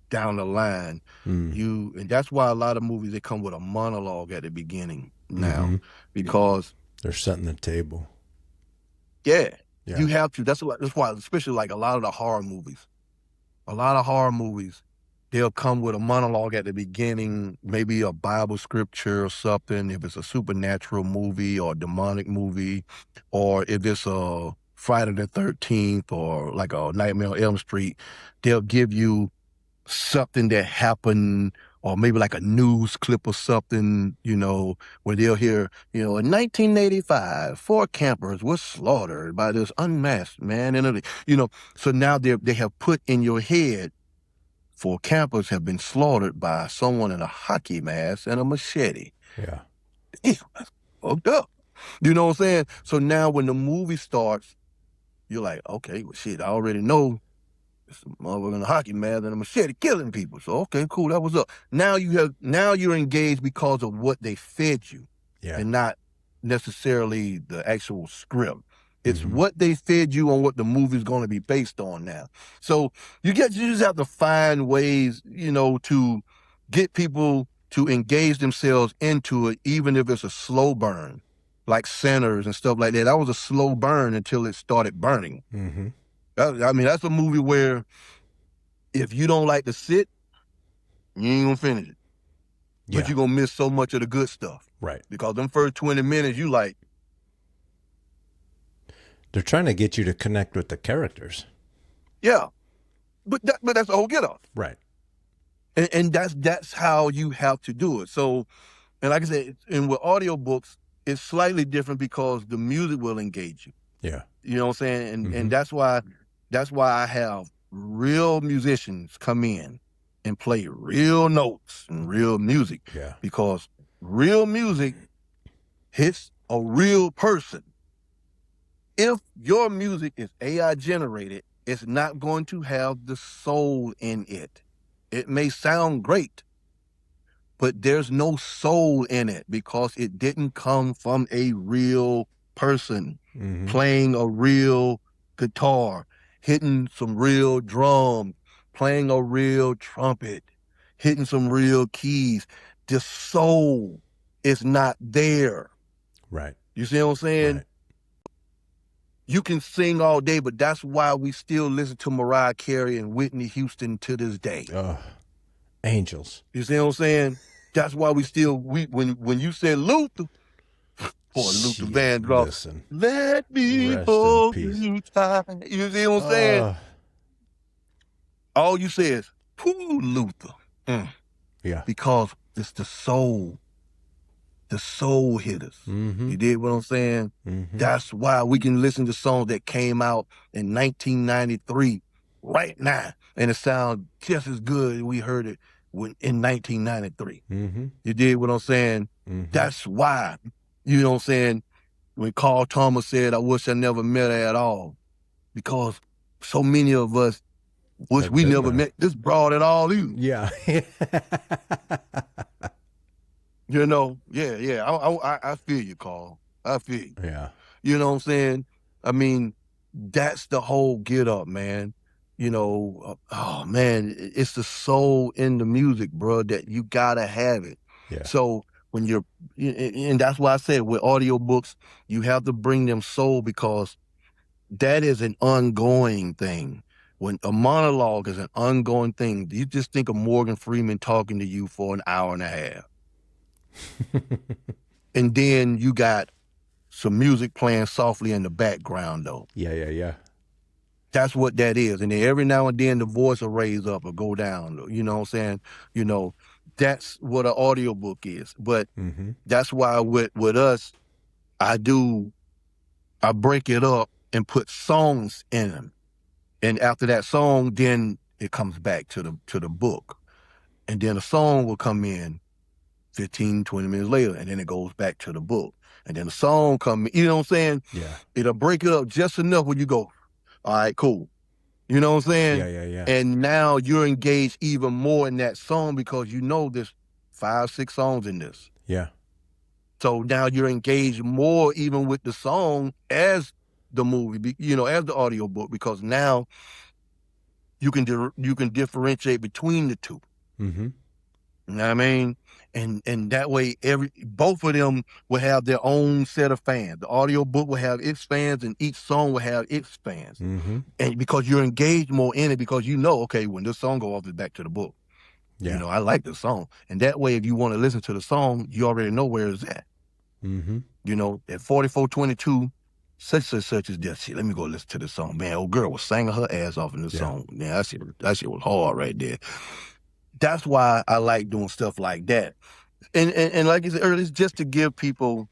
down the line. And that's why a lot of movies, they come with a monologue at the beginning now, because they're setting the table. Yeah, you have to. That's why, especially like a lot of horror movies, they'll come with a monologue at the beginning, maybe a Bible scripture or something, if it's a supernatural movie or a demonic movie, or if it's a Friday the 13th or like a Nightmare on Elm Street, they'll give you something that happened, or maybe like a news clip or something, where they'll hear, in 1985, 4 campers were slaughtered by this unmasked man. So now they have put in your head 4 campers have been slaughtered by someone in a hockey mask and a machete. Yeah. Damn, that's fucked up. You know what I'm saying? So now when the movie starts, you're like, okay, well, shit, I already know it's a motherfucker in a hockey mask and a machete killing people. So, okay, cool, that was up. Now you're engaged because of what they fed you, and not necessarily the actual script. It's what they fed you on what the movie's going to be based on now. So you just have to find ways, to get people to engage themselves into it, even if it's a slow burn, like Sinners and stuff like that. That was a slow burn until it started burning. That's a movie where if you don't like to sit, you ain't gonna finish it. But you're gonna miss so much of the good stuff. Right. Because them first 20 minutes, you like. They're trying to get you to connect with the characters. Yeah. But that's the whole get off. Right. And that's how you have to do it. So, and like I said, and with audiobooks, it's slightly different because the music will engage you. Yeah. You know what I'm saying? And that's why I have real musicians come in and play real notes and real music. Yeah. Because real music hits a real person. If your music is AI generated, it's not going to have the soul in it. It may sound great, but there's no soul in it because it didn't come from a real person playing a real guitar, hitting some real drums, playing a real trumpet, hitting some real keys. The soul is not there. Right. You see what I'm saying? Right. You can sing all day, but that's why we still listen to Mariah Carey and Whitney Houston to this day. Angels. You see what I'm saying? That's why when you said Luther, boy, Luther Vandross, listen. Let me hold you tight. You see what I'm saying? All you say is, "Pooh, Luther." Yeah. Because it's the soul hitters. You did what I'm saying? That's why we can listen to songs that came out in 1993 right now, and it sounds just as good as we heard it in 1993. You did what I'm saying? That's why, you know what I'm saying, when Carl Thomas said, "I wish I never met her at all," because so many of us wish we never met. This brought it all in. Yeah. I feel you, Carl. I feel you. Yeah. You know what I'm saying? I mean, that's the whole get up, man. Oh man, it's the soul in the music, bro, that you gotta have it. Yeah. So and that's why I said with audiobooks, you have to bring them soul, because that is an ongoing thing. When a monologue is an ongoing thing, you just think of Morgan Freeman talking to you for an hour and a half. And then you got some music playing softly in the background, though. Yeah. That's what that is. And then every now and then the voice will raise up or go down. You know what I'm saying? You know, that's what an audiobook is. But that's why with us, I break it up and put songs in them. And after that song, then it comes back to the book. And then a song will come in 15, 20 minutes later, and then it goes back to the book. And then the song come in, you know what I'm saying? Yeah. It'll break it up just enough when you go, all right, cool. You know what I'm saying? Yeah. And now you're engaged even more in that song because you know there's 5, 6 songs in this. Yeah. So now you're engaged more even with the song as the movie, you know, as the audiobook, because now you can differentiate between the two. You know what I mean? And that way both of them will have their own set of fans. The audiobook will have its fans and each song will have its fans. And because you're engaged more in it, because you know, okay, when this song goes off, it's back to the book. Yeah. You know, I like the song. And that way, if you want to listen to the song, you already know where it's at. You know, at 4422, such and such is that shit. Let me go listen to this song. Man, old girl was singing her ass off in this song. Man, that shit was hard right there. That's why I like doing stuff like that. And like you said earlier, it's just to give people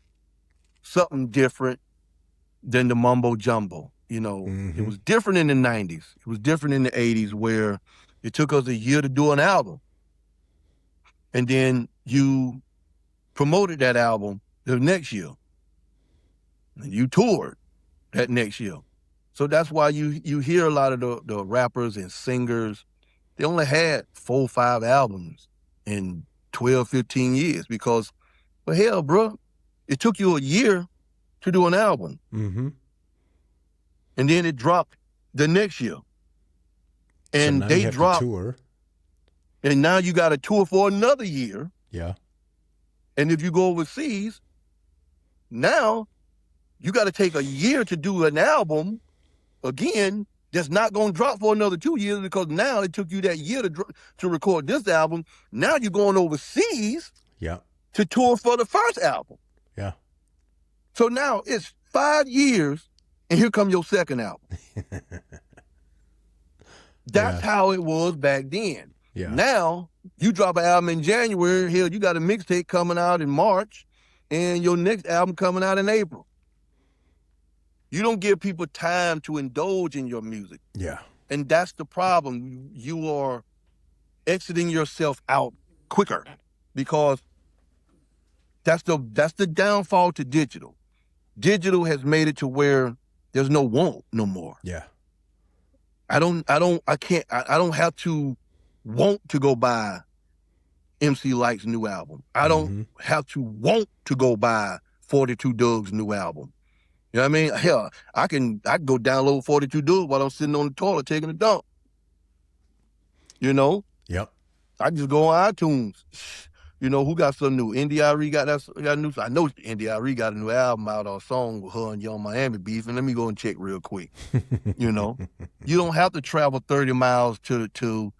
something different than the mumbo jumbo. You know, it was different in the 90s. It was different in the 80s where it took us a year to do an album. And then you promoted that album the next year. And you toured that next year. So that's why you hear a lot of the rappers and singers, they only had 4 or 5 albums in 12, 15 years because, well, hell, bro, it took you a year to do an album. And then it dropped the next year. And so they dropped. Tour. And now you got a tour for another year. Yeah. And if you go overseas, now you got to take a year to do an album again that's not going to drop for another 2 years because now it took you that year to record this album. Now you're going overseas to tour for the first album. Yeah. So now it's 5 years and here come your second album. That's how it was back then. Yeah. Now you drop an album in January, hell, you got a mixtape coming out in March and your next album coming out in April. You don't give people time to indulge in your music. Yeah. And that's the problem. You are exiting yourself out quicker because that's the downfall to digital. Digital has made it to where there's no want no more. Yeah. I don't have to want to go buy MC Lyte's new album. I don't have to want to go buy 42 Doug's new album. You know what I mean? Hell, I can go download 42 Doug while I'm sitting on the toilet taking a dump. You know? Yep. I just go on iTunes. You know, who got some new? NDRE got new. I know NDRE got a new album out or a song with her and Young Miami Beef, and let me go and check real quick. You know? You don't have to travel 30 miles to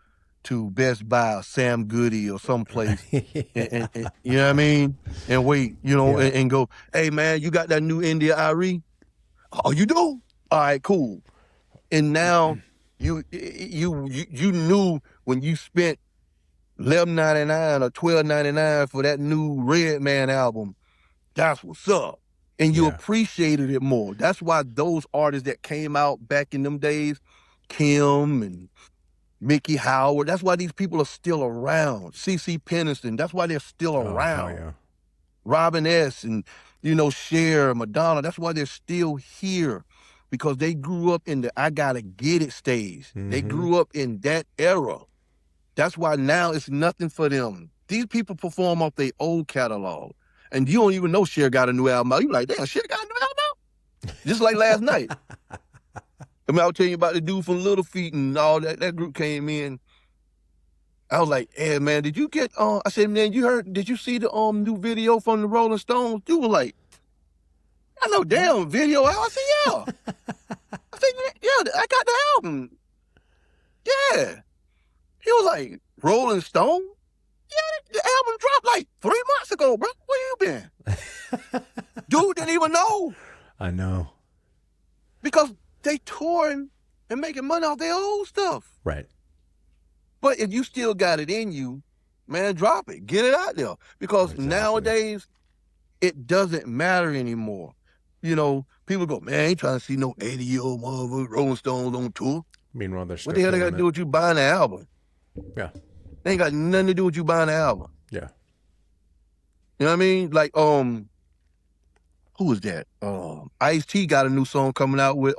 Best Buy or Sam Goody or someplace. and, you know what I mean? And wait, you know, and go, hey man, you got that new NDRE? Oh, you do? All right, cool. And now you knew when you spent $11.99 or $12.99 for that new Redman album, that's what's up. And you appreciated it more. That's why those artists that came out back in them days, Kim and Mickey Howard, that's why these people are still around. CeCe Peniston, that's why they're still around. Yeah. Robin S. and, you know, Cher, Madonna, that's why they're still here. Because they grew up in the I gotta get it stage. They grew up in that era. That's why now it's nothing for them. These people perform off their old catalog. And you don't even know Cher got a new album out. You're like, damn, Cher got a new album out? Just like last night. I mean, I was telling you about the dude from Little Feat and all that. That group came in. I was like, hey, man, did you get, I said, man, did you see the new video from the Rolling Stones? You were like, I know damn video. I said, yeah. I the album. Yeah. He was like, Rolling Stone? Yeah, the album dropped like 3 months ago, bro. Where you been? Dude didn't even know. I know. Because they touring and making money off their old stuff. Right. But if you still got it in you, man, drop it. Get it out there. Because nowadays, it doesn't matter anymore. You know, people go, man, I ain't trying to see no 80-year-old motherfucker Rolling Stones on tour. Meanwhile, they're What the hell they got to do with you buying the album? Yeah. They ain't got nothing to do with you buying the album. Yeah. You know what I mean? Like, who was that? Ice-T got a new song coming out with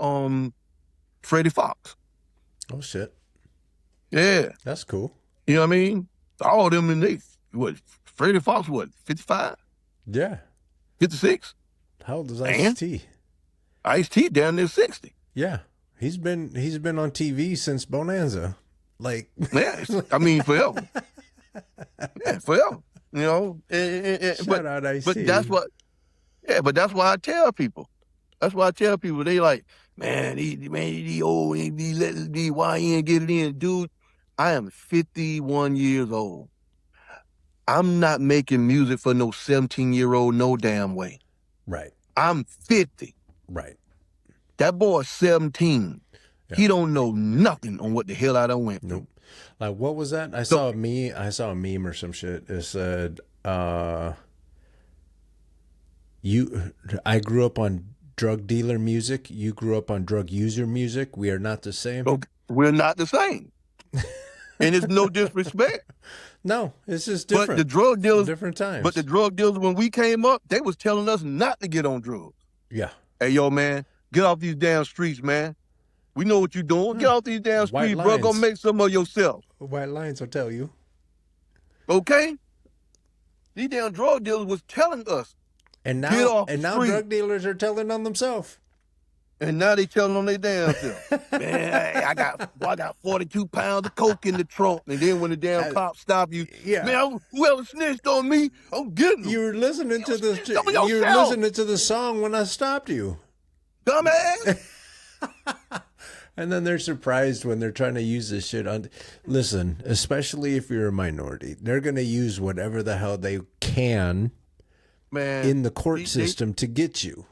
Freddie Fox. Oh shit. Yeah. That's cool. You know what I mean? All of them in they Freddie Fox, 55? Yeah. 56? How old is Ice-T? Ice-T down there 60. Yeah. He's been on TV since Bonanza. Like, yeah, I mean, forever. Yeah, forever. You know, shout out Ice-T. But that's what. Yeah, but that's why I tell people. That's why I tell people. They like, man, these old, let these YN get it in, dude. I am 51 years old. I'm not making music for no 17-year-old no damn way. Right. I'm 50. Right. That boy's 17. Yeah. He don't know nothing on what the hell I done went through. Nope. Like, what was that? I saw a meme or some shit. It said, I grew up on drug dealer music. You grew up on drug user music. We are not the same. Okay. We're not the same. And it's no disrespect. No, it's just different. But the drug dealers, different times. But the drug dealers, when we came up, they was telling us not to get on drugs. Yeah. Hey, yo, man, get off these damn streets, man. We know what you're doing. Get off these damn streets, bro. Go make some of yourself. White lines will tell you. Okay? These damn drug dealers was telling us. And now drug dealers are telling on themselves. And now they telling on their damn self. Man, I got 42 pounds of coke in the trunk. And then when the damn cops stop you, man, whoever snitched on me, I'm getting them. You were listening to the song when I stopped you. Dumbass. And then they're surprised when they're trying to use this shit on. Listen, especially if you're a minority, they're going to use whatever the hell they can, man, in the court system to get you.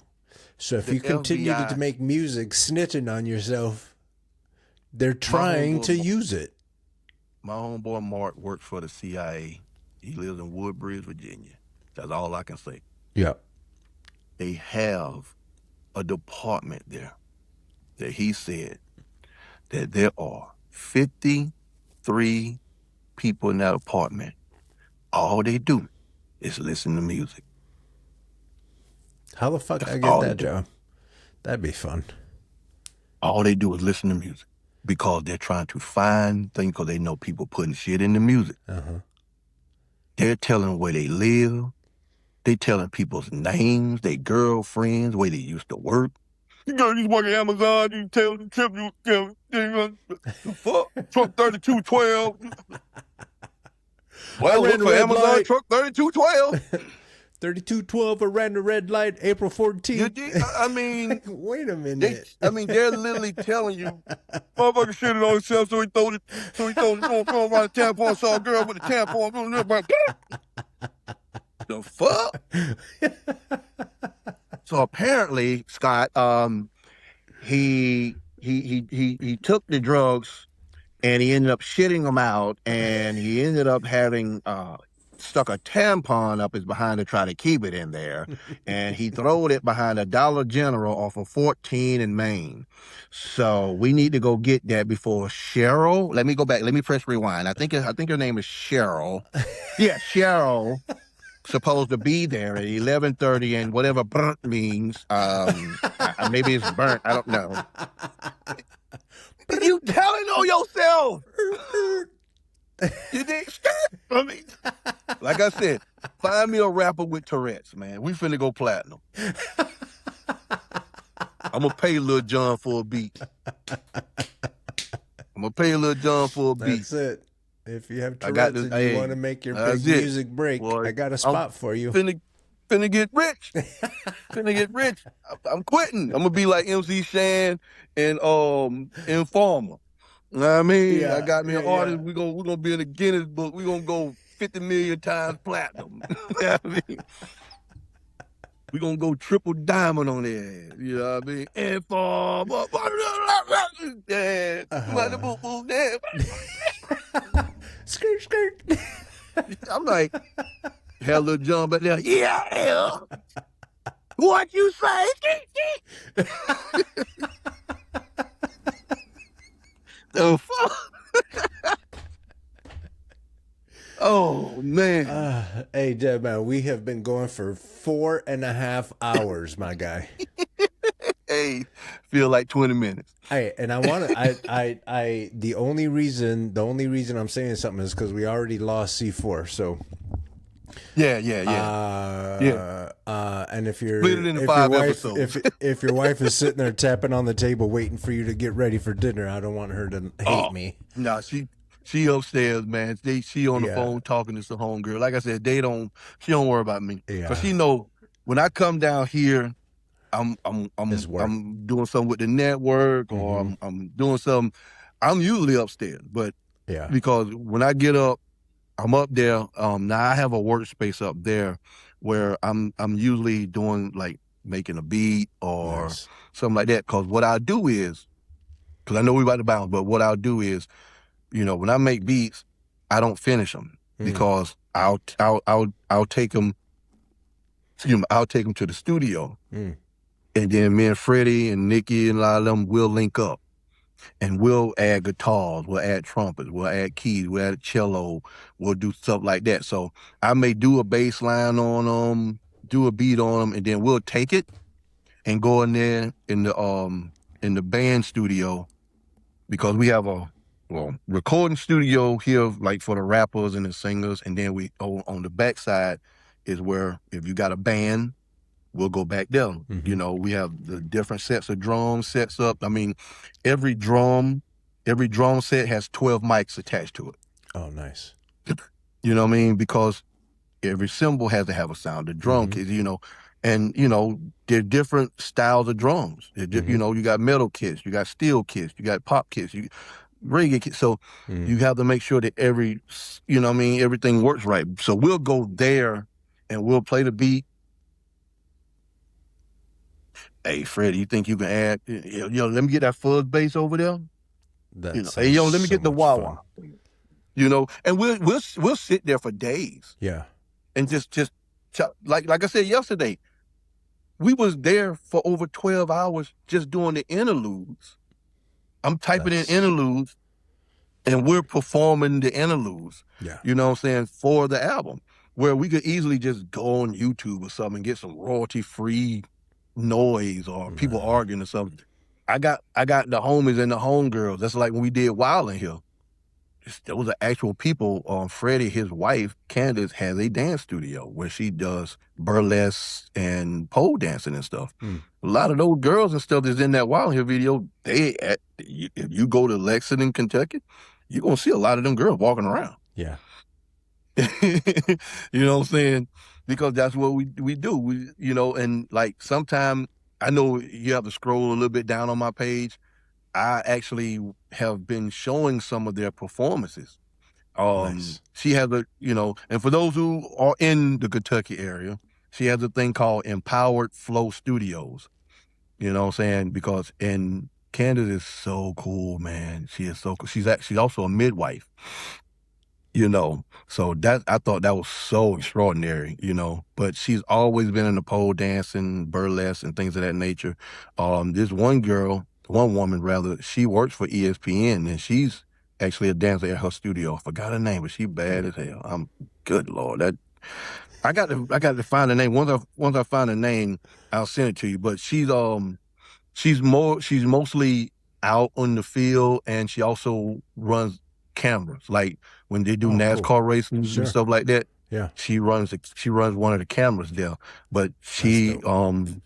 So if you continue to make music snitching on yourself, they're trying to use it. My homeboy Mark works for the CIA. He lives in Woodbridge, Virginia. That's all I can say. Yeah. They have a department there that he said that there are 53 people in that apartment. All they do is listen to music. How the fuck I get that job? That'd be fun. All they do is listen to music because they're trying to find things because they know people putting shit in the music. Uh-huh. They're telling where they live. They telling people's names, their girlfriends, where they used to work. You work at Amazon, you tell the tip, you fuck, truck 3212. Well, I work for Amazon, light. Truck 3212. 3212, I ran the red light, April 14th. I mean, wait a minute. They're literally telling you, motherfucker shit it on himself, so he throw around the tampon, saw a girl with a tampon. The fuck? So apparently, Scott, he took the drugs and he ended up shitting them out, and he ended up having stuck a tampon up his behind to try to keep it in there, and he throwed it behind a Dollar General off of 14 in Maine. So we need to go get that before Cheryl. Let me go back. Let me press rewind. I think her name is Cheryl. Yeah, Cheryl. Supposed to be there at 11:30, and whatever burnt means, maybe it's burnt. I don't know. You telling on yourself? You think? I mean, like I said, find me a rapper with Tourette's, man. We finna go platinum. I'm gonna pay Lil Jon for a beat. That's it. If you have Tourette's and you want to make your big music break, boy, I got a spot for you. finna get rich. Finna get rich. I'm quitting. I'm gonna be like MC Shan and Informer. You know what I mean? I got me an artist. We're gonna be in the Guinness book. We're gonna go 50 million times platinum. You know what I mean? We're gonna go triple diamond on their ass. You know what I mean? Informer. Yeah. Skirt, skirt. I'm like, had Lil Jon back there. Yeah. What you say? The fuck? Oh man. Hey, Deadman, we have been going for 4.5 hours, my guy. Hey, feel like 20 minutes. Hey, and I want to. The only reason I'm saying something is because we already lost C4. So. Yeah. And if your Split it into 5 episodes. if your wife is sitting there tapping on the table waiting for you to get ready for dinner, I don't want her to hate me. No, she upstairs, man. She on the phone talking to some homegirl. Like I said, she don't worry about me. Yeah. Cause she know when I come down here, I'm doing something with the network or I'm doing something. I'm usually upstairs, but because when I get up, I'm up there. Now I have a workspace up there where I'm usually doing like making a beat or something like that. Cause what I'll do is, cause I know we about to bounce, but what I'll do is, when I make beats, I don't finish them because I'll take them. I'll take them to the studio, and then me and Freddie and Nikki and a lot of them will link up. And we'll add guitars, we'll add trumpets, we'll add keys, we'll add cello, we'll do stuff like that. So I may do a bass line on them, do a beat on them, and then we'll take it and go in there in the band studio, because we have a recording studio here, like for the rappers and the singers, and then we on the backside is where if you got a band, we'll go back there. We have the different sets of drums sets up. I mean, every drum set has 12 mics attached to it. Oh, nice. You know what I mean? Because every cymbal has to have a sound. The drum kits, and there are different styles of drums. You got metal kits, you got steel kits, you got pop kits, you reggae kits. So you have to make sure that everything works right. So we'll go there and we'll play the beat. Hey, Freddie, you think you can add, let me get that fuzz bass over there? Hey, let me get the wah-wah. And we'll sit there for days. Yeah. And just like I said yesterday, we was there for over 12 hours just doing the interludes. I'm typing in interludes and we're performing the interludes. Yeah. You know what I'm saying, for the album, where we could easily just go on YouTube or something and get some royalty-free noise or people arguing or something. I got the homies and the homegirls. That's like when we did Wild in here. Those are actual people. Freddie, his wife, Candace, has a dance studio where she does burlesque and pole dancing and stuff. A lot of those girls and stuff that's in that Wild in Here video, if you go to Lexington, Kentucky, you're going to see a lot of them girls walking around. Yeah. You know what I'm saying? Because that's what we do. And like sometimes I know you have to scroll a little bit down on my page. I actually have been showing some of their performances. Nice. She has and for those who are in the Kentucky area, she has a thing called Empowered Flow Studios. You know what I'm saying? Because Candace is so cool, man. She is so cool. She's also a midwife. So that I thought that was so extraordinary, but she's always been in the pole dancing, burlesque, and things of that nature. This one woman rather, she works for ESPN, and she's actually a dancer at her studio. I forgot her name, but she bad as hell. Good Lord, I got to find the name. Once I find the name, I'll send it to you. But she's mostly out on the field, and she also runs cameras, like when they do NASCAR races and stuff like that. Yeah, she runs one of the cameras there. But she on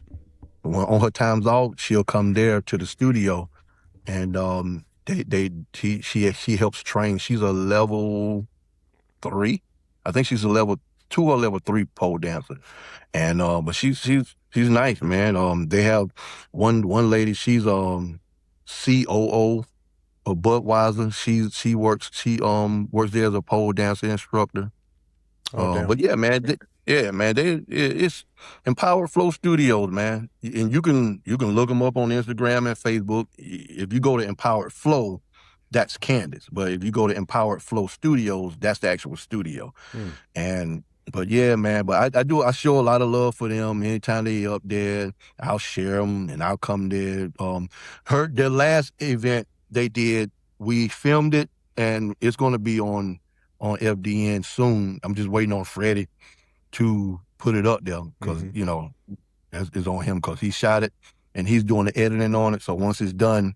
her times off, she'll come there to the studio, and she helps train. She's a level 3. I think she's a level 2 or level 3 pole dancer. And but she's nice, man. They have one lady, she's COO of Budweiser. She works there as a pole dancer instructor. But yeah, man, it's Empowered Flow Studios, man. And you can look them up on Instagram and Facebook. If you go to Empowered Flow, that's Candace. But if you go to Empowered Flow Studios, that's the actual studio. But yeah, man, but I show a lot of love for them. Anytime they up there, I'll share them and I'll come there. Their last event they did, we filmed it and it's going to be on FDN soon. I'm just waiting on Freddie to put it up there because, you know, it's on him because he shot it and he's doing the editing on it. So once it's done,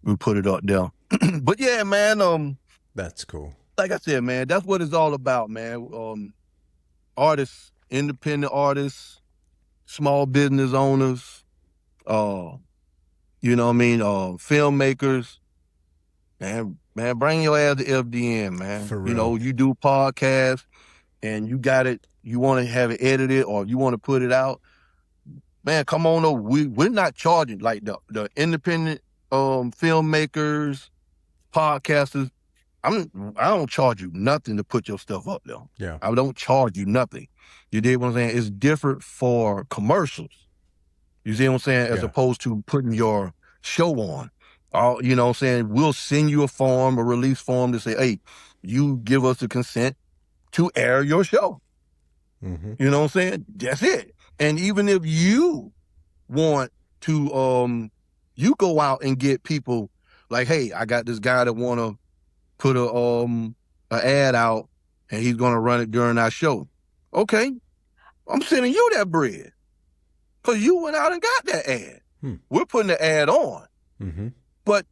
we put it up there. But yeah, man, that's cool. Like I said, man, that's what it's all about, man. Artists, independent artists, small business owners, you know what I mean, filmmakers, man, bring your ass to FDN, man. For real. You know, you do podcasts and you got it, you want to have it edited or you want to put it out, man, come on over. We're not charging like the independent filmmakers, podcasters. I don't charge you nothing to put your stuff up there. Yeah. I don't charge you nothing. You dig what I'm saying? It's different for commercials. You see what I'm saying? As opposed to putting your show on. You know what I'm saying? We'll send you a form, a release form to say, hey, you give us the consent to air your show. You know what I'm saying? That's it. And even if you want to, you go out and get people like, hey, I got this guy that want to put a ad out and he's going to run it during our show. Okay, I'm sending you that bread because you went out and got that ad. We're putting the ad on. But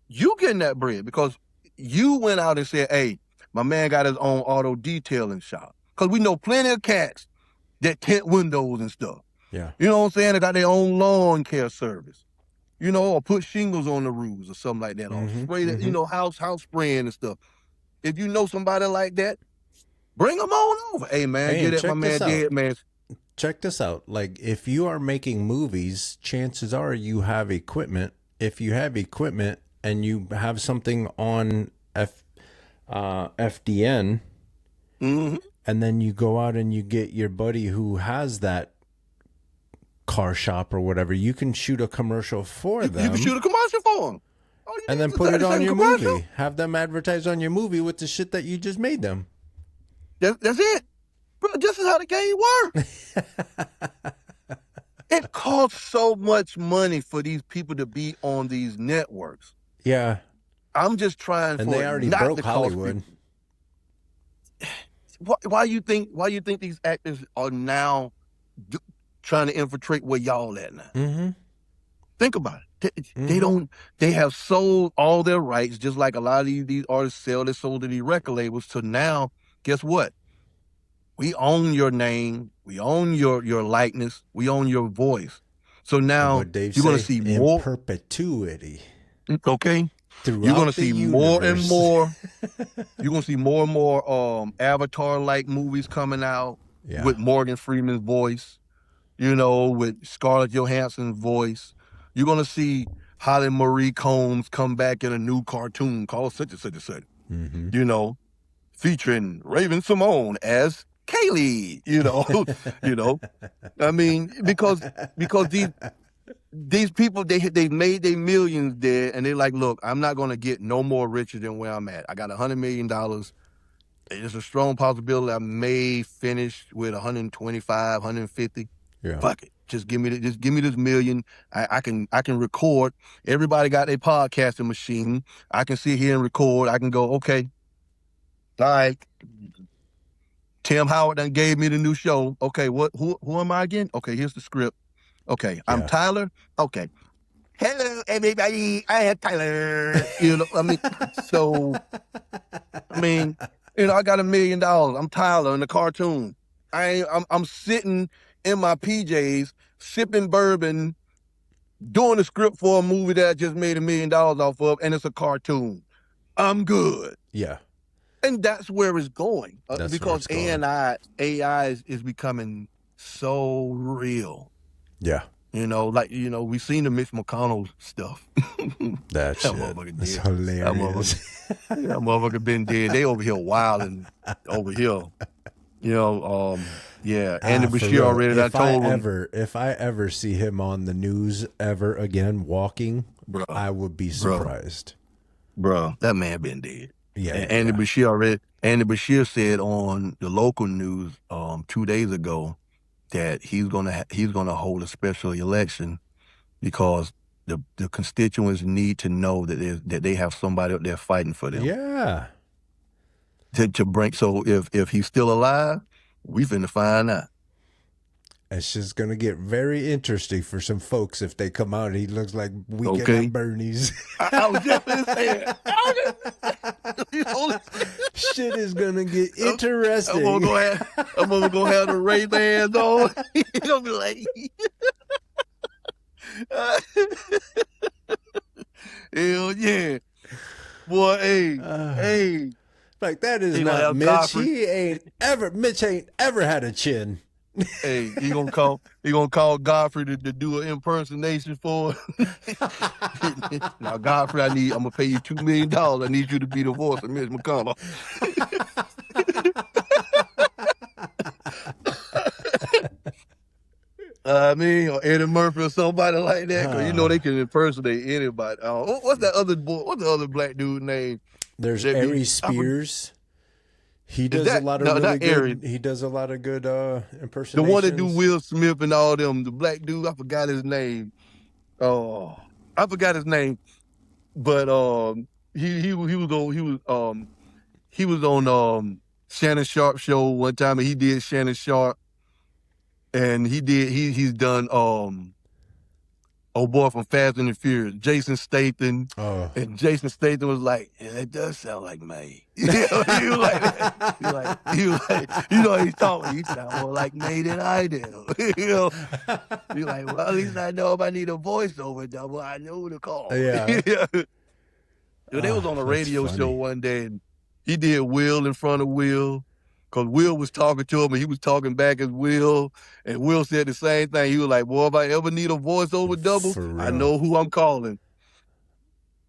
you getting that bread because you went out and said, hey, my man got his own auto detailing shop. Because we know plenty of cats that tint windows and stuff. Yeah. You know what I'm saying? They got their own lawn care service. You know, or put shingles on the roofs or something like that. Or spray that, you know, house spraying and stuff. If you know somebody like that, bring them on over. Hey, man, get at my man Deadman. Check this out. Like, if you are making movies, chances are you have equipment. If you have equipment and you have something on FDN, and then you go out and you get your buddy who has that car shop or whatever, you can shoot a commercial for them. You can shoot a commercial for them. And then put it on your movie. Have them advertise on your movie with the shit that you just made them. That's it. Bro, this is how the game works. It costs so much money for these people to be on these networks. Yeah. I'm just trying and they already broke Hollywood. Why you think these actors are now trying to infiltrate where y'all at now? Think about it. They have sold all their rights, just like a lot of these artists they sold to these record labels. So now, guess what? We own your name. We own your likeness. We own your voice. So now you're going to see more in perpetuity. Okay. Throughout you're going to see universe. more and more. You're going to see more and more Avatar-like movies coming out with Morgan Freeman's voice. You know, with Scarlett Johansson's voice. You're going to see Holly Marie Combs come back in a new cartoon called such and such and such. You know, featuring Raven Simone as Kaylee, you know, I mean, because these people, they made their millions there and they're like, look, I'm not going to get no more richer than where I'm at. I got $100 million. There's a strong possibility I may finish with 125, 150. Yeah. Fuck it. Just give me this million. I can record. Everybody got their podcasting machine. I can sit here and record. I can go, okay. All right. Tim Howard done gave me the new show. Okay, who am I again? Okay, here's the script. Okay, I'm Tyler. Okay. Hello, everybody. I am Tyler. You know, I mean, so, I mean, you know, I got $1 million. I'm Tyler in the cartoon. I'm sitting in my PJs, sipping bourbon, doing a script for a movie that I just made $1 million off of, and it's a cartoon. I'm good. Yeah. And that's where it's going That's where because it's going. AI is becoming so real. Yeah. You know, like, you know, we seen the Mitch McConnell stuff. That shit. motherfucker That's dead. hilarious. That motherfucker been dead. They over here wilding over here. You know, yeah. Andy For Bashir real. already. I told him, If I ever see him on the news ever again walking, bro, I would be surprised. Bro, that man been dead. Yeah. And Andy Bashir said on the local news 2 days ago that he's gonna hold a special election because the constituents need to know that they have somebody up there fighting for them. Yeah. To bring, so if he's still alive, we finna find out. It's just gonna get very interesting for some folks if they come out and he looks like Weekend at Bernie's. I was just gonna say Shit is gonna get interesting. I'm gonna go have the Ray-Bans on. He's gonna be like, hell yeah, boy, hey. Like, that is not Mitch. Mitch ain't ever had a chin. Hey, he gonna call Godfrey to do an impersonation for him. Now, Godfrey, I'm gonna pay you $2 million. I need you to be the voice of Mitch McConnell. I mean, or Eddie Murphy or somebody like that, because you know they can impersonate anybody. What's that other boy? What's the other black dude name? There's Ari Spears. He does a lot of really good. He does a lot of good impersonations. The one that do Will Smith and all them. The black dude, I forgot his name. Oh, I forgot his name. But he was on Shannon Sharp show one time, and he did Shannon Sharp, and he's done old boy from Fast and the Furious, Jason Statham. Oh. And Jason Statham was like, yeah, that does sound like May. He was like, you know, he's talking, he sound more like May than I do. You know, he's like, well, at least I know if I need a voiceover double, I know who to call. Yeah. They was on a radio show one day, and he did Will in front of Will, because Will was talking to him, and he was talking back as Will, and Will said the same thing. He was like, boy, if I ever need a voiceover double, I know who I'm calling.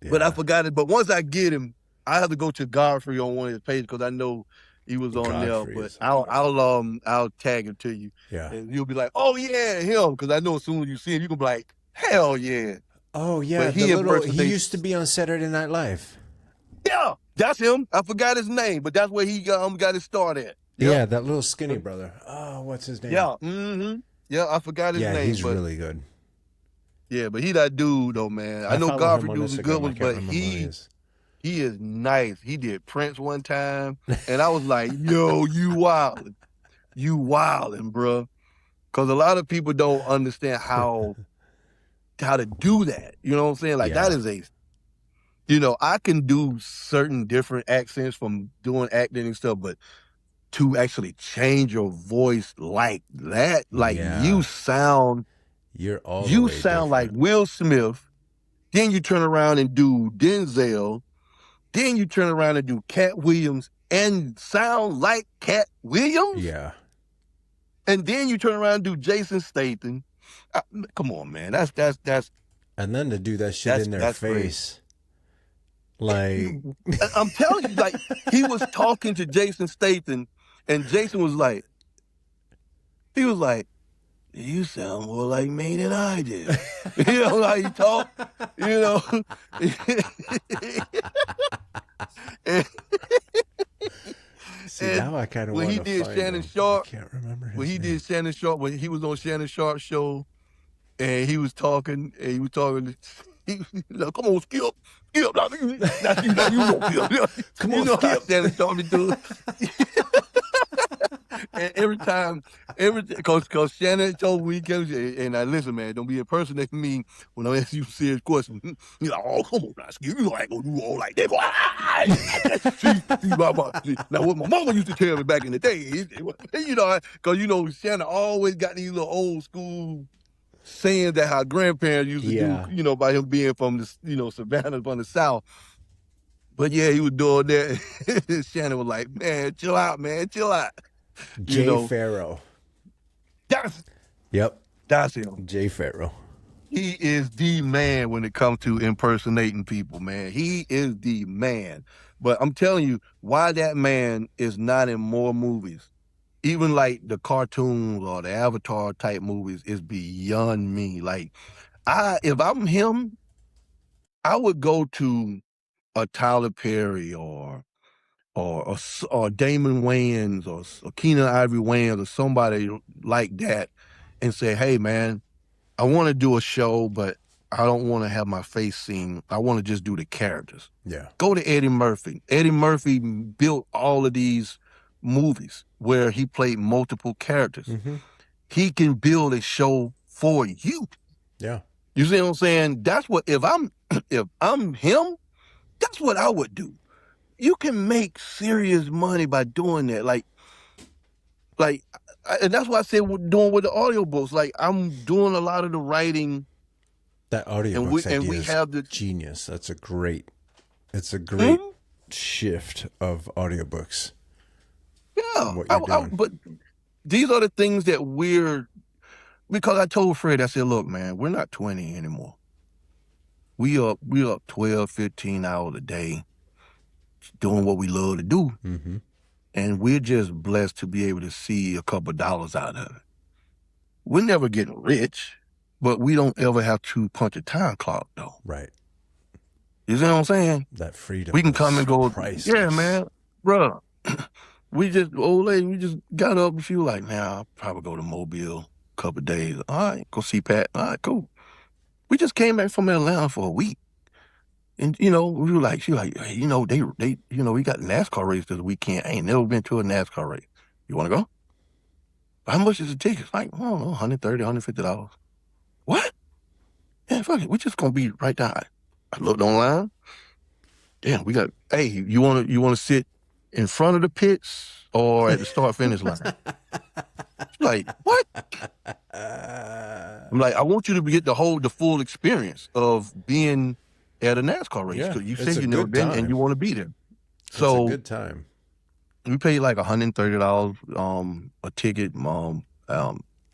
Yeah. But I forgot it. But once I get him, I have to go to Godfrey on one of his pages, because I know he was on there. But I'll tag him to you. Yeah. And you'll be like, oh, yeah, him. Because I know as soon as you see him, you're going to be like, hell yeah. Oh, yeah. He used to be on Saturday Night Live. Yeah, that's him. I forgot his name, but that's where he got his start at. Yep. Yeah, that little skinny brother. Oh, what's his name? Yeah, yeah, I forgot his name. Yeah, he's really good. Yeah, but he that dude though, man. I know Godfrey does some good ones, but he is nice. He did Prince one time, and I was like, yo, you wildin', bro. Because a lot of people don't understand how to do that. You know what I'm saying? Like that is I can do certain different accents from doing acting and stuff, but to actually change your voice like that, like you sound like Will Smith, then you turn around and do Denzel, then you turn around and do Cat Williams and sound like Cat Williams? Yeah. And then you turn around and do Jason Statham. Come on, man. That's and then to do that shit in their face. Crazy. Like, I'm telling you, like, he was talking to Jason Statham, and Jason was like, you sound more like me than I do. You know how you talk? You know? See, now I kind of want to When he did Shannon Sharp, I can't remember his when he name. did Shannon Sharp, when he was on Shannon Sharp's show, and he was talking, come on, Skip. Now you know, Skip. Come on, Skip. Shannon Sharp to do it. And every time, because Shannon told me, and I listen, man, don't be impersonating me when I ask you a serious question. You're like, oh, come on, now, Skip. You ain't gonna do all like that. Now, what my mama used to tell me back in the day, because, Shannon always got these little old school saying that our grandparents used to do, by him being from the, Savannah, from the South. But yeah, he was doing that. Shannon was like, man, chill out, man, chill out. Jay Farrow. That's him. Jay Farrow. He is the man when it comes to impersonating people, man. He is the man. But I'm telling you, why that man is not in more movies, even like the cartoons or the Avatar type movies, is beyond me. Like, if I'm him, I would go to a Tyler Perry or Damon Wayans or Keenan Ivory Wayans or somebody like that and say, hey, man, I want to do a show, but I don't want to have my face seen. I want to just do the characters. Yeah. Go to Eddie Murphy. Eddie Murphy built all of these movies where he played multiple characters. Mm-hmm. He can build a show for you. Yeah. You see what I'm saying? That's what, if I'm him, that's what I would do. You can make serious money by doing that. And that's why I said we're doing with the audiobooks. Like, I'm doing a lot of the writing. That audiobooks idea is genius. It's a great shift of audiobooks. Yeah. But these are the things that because I told Fred, I said, look, man, we're not 20 anymore. We up 12, 15 hours a day doing what we love to do. Mm-hmm. And we're just blessed to be able to see a couple of dollars out of it. We're never getting rich, but we don't ever have to punch a time clock, though. Right. You see what I'm saying? That freedom. We can come and go. Priceless. Yeah, man. Bruh. Old lady, we just got up and she was like, man, I'll probably go to Mobile a couple of days. All right, go see Pat. All right, cool. We just came back from Atlanta for a week. And, she was like, hey, we got NASCAR race this weekend. I ain't never been to a NASCAR race. You want to go? How much is the ticket? Like, I don't know, $130, $150. What? Yeah, fuck it. We're just going to be right down. I looked online. Damn, hey, you want to sit in front of the pits or at the start-finish line? Like, what? I'm like, I want you to get the full experience of being at a NASCAR race. Yeah, You said you've never been and you want to be there. So it's a good time. We paid like $130 a ticket. And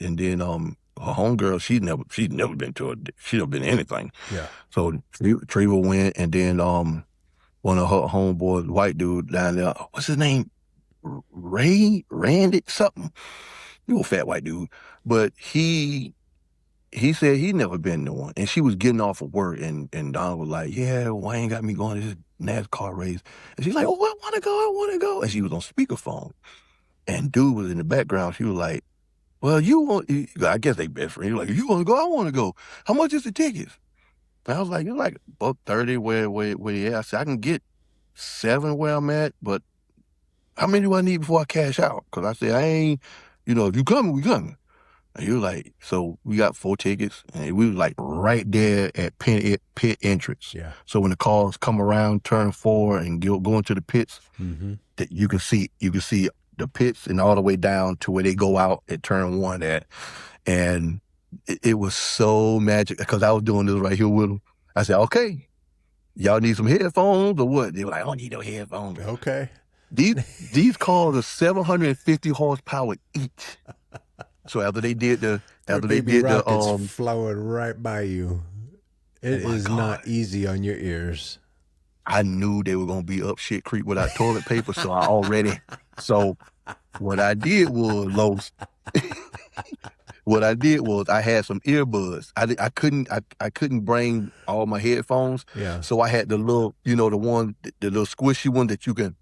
then her homegirl, she'd never been to she'd never been to anything. Yeah. So Treva went, and then one of her homeboys, white dude down there, what's his name? Randy something. You old fat white dude. But he said he'd never been to one. And she was getting off of work, and Donna was like, yeah, Wayne got me going to this NASCAR race. And she's like, oh, I want to go. And she was on speakerphone. And dude was in the background. She was like, well, I guess they best friends. He was like, you want to go? I want to go. How much is the tickets? And I was like, it's like $130 where you at. I said, I can get 7 where I'm at, but how many do I need before I cash out? Because I said, I ain't, if you coming, we coming. And he was like, so we got 4 tickets, and we was like right there at pit entrance. Yeah. So when the cars come around, turn 4 and go into the pits, mm-hmm. that you can see the pits and all the way down to where they go out at turn 1 at. And it was so magic because I was doing this right here with them. I said, okay, y'all need some headphones or what? They were like, I don't need no headphones. Okay. These cars are 750 horsepower each. So after they did the flowing right by you. It is not easy on your ears. I knew they were gonna be up shit creek without toilet paper, so what I did was, I had some earbuds. I couldn't bring all my headphones. Yeah. So I had the little, the little squishy one that you can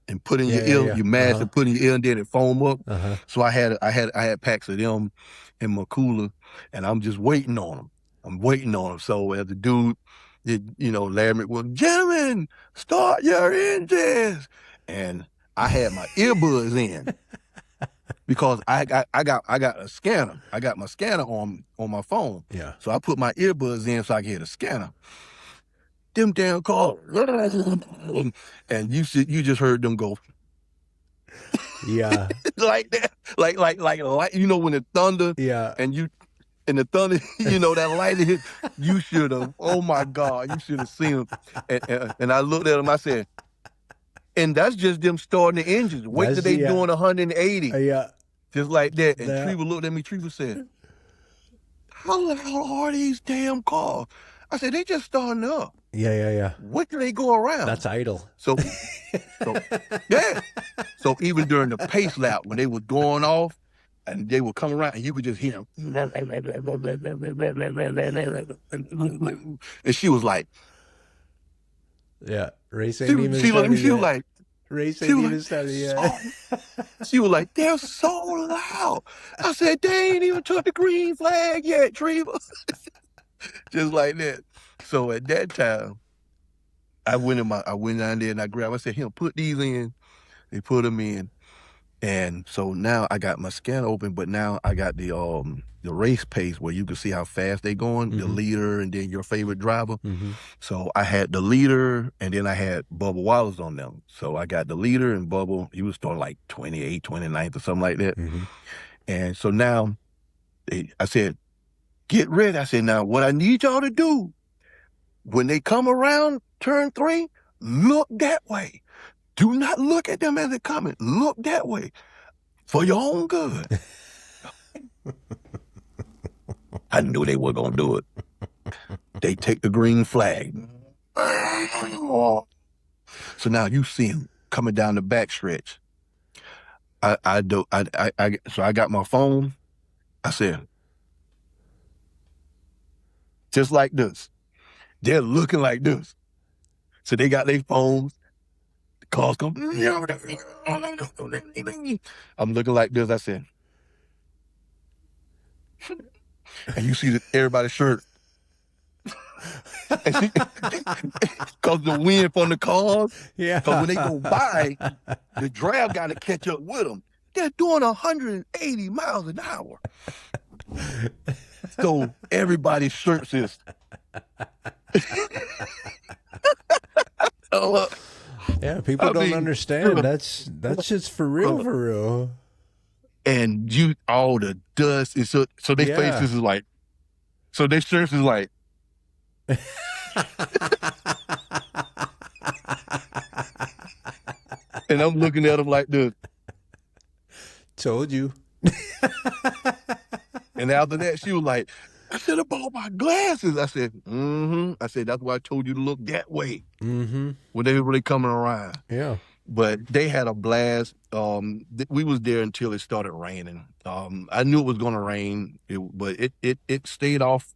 and put in your ear, you mash and put in your ear, and then it foam up. So I had packs of them in my cooler, and I'm just waiting on them. So as the dude, Larry was, gentlemen, start your engines, and I had my earbuds in because I got a scanner. I got my scanner on my phone. Yeah. So I put my earbuds in so I could hear the scanner. Them damn cars, and you just heard them go. Yeah. Like that, like when the thunder. Yeah. And And the thunder, you know, that light hit, you should have, oh my God, you should have seen him. And I looked at him, I said, and that's just them starting the engines. Wait till they doing 180. Yeah. Just like that. And Trevor looked at me, Trevor said, how are these damn cars? I said, they just starting up. Yeah. What do they go around? That's idle. So yeah. So even during the pace lap, when they were going off and they would come around, and you could just hear them. And she was like, yeah, race ain't even started. She was like, race ain't even started yet. She was like, they're so loud. I said, they ain't even took the green flag yet, Trevor. Just like that. So at that time, I went down there and I grabbed. I said, "Here, put these in." They put them in, and so now I got my scanner open, but now I got the race pace where you can see how fast they going, the leader, and then your favorite driver. So I had the leader, and then I had Bubba Wallace on them. So I got the leader and Bubba. He was starting like 28th, 29th, or something like that. And so now I said, "Get ready." I said, "Now what I need y'all to do, when they come around turn 3, look that way. Do not look at them as they're coming. Look that way for your own good." I knew they were going to do it. They take the green flag. So now you see them coming down the backstretch. So I got my phone. I said, just like this. They're looking like this. So they got their phones. The cars come. I'm looking like this. I said, and you see everybody's shirt. Because the wind from the cars. Yeah. Because when they go by, the draft got to catch up with them. They're doing 180 miles an hour. So everybody's shirts is. Yeah, people don't understand. That's just for real. And all the dust is so their faces is like, so their shirts is like. And I'm looking at them like this. Told you. And after that, she was like, "I should have bought my glasses." I said, I said, "That's why I told you to look that way." When they were really coming around. Yeah. But they had a blast. We was there until it started raining. I knew it was going to rain, but it stayed off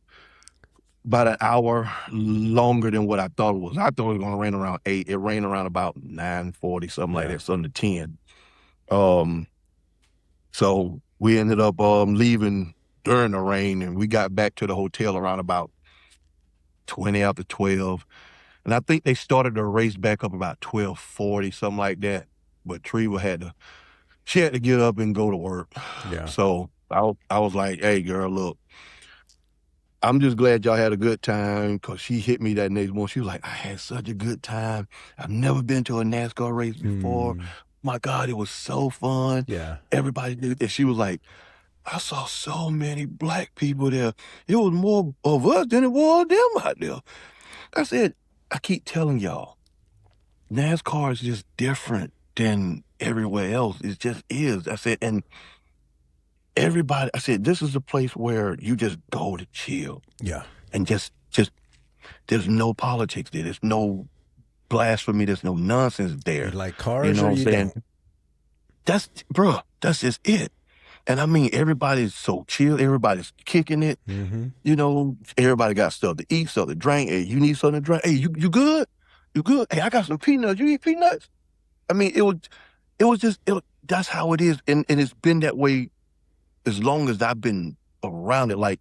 about an hour longer than what I thought it was. I thought it was going to rain around 8. It rained around about 9:40, something like that, something to 10. So we ended up leaving during the rain, and we got back to the hotel around about 20 after 12. And I think they started the race back up about 12:40, something like that. But Treva had to get up and go to work. Yeah. So I was like, "Hey, girl, look, I'm just glad y'all had a good time," because she hit me that next morning. She was like, "I had such a good time. I've never been to a NASCAR race before. My God, it was so fun." Yeah. Everybody did it. She was like, "I saw so many black people there. It was more of us than it was them out there." I said, I keep telling y'all, NASCAR is just different than everywhere else. It just is. I said, and everybody, I said, this is a place where you just go to chill. Yeah. And just there's no politics there. There's no blasphemy. There's no nonsense there. You like cars, you know or what I'm saying? That's just it. And I mean, everybody's so chill. Everybody's kicking it. You know, everybody got stuff to eat, stuff to drink. Hey, you need something to drink? Hey, you good? You good? Hey, I got some peanuts. You eat peanuts? I mean, that's how it is. And it's been that way as long as I've been around it. Like,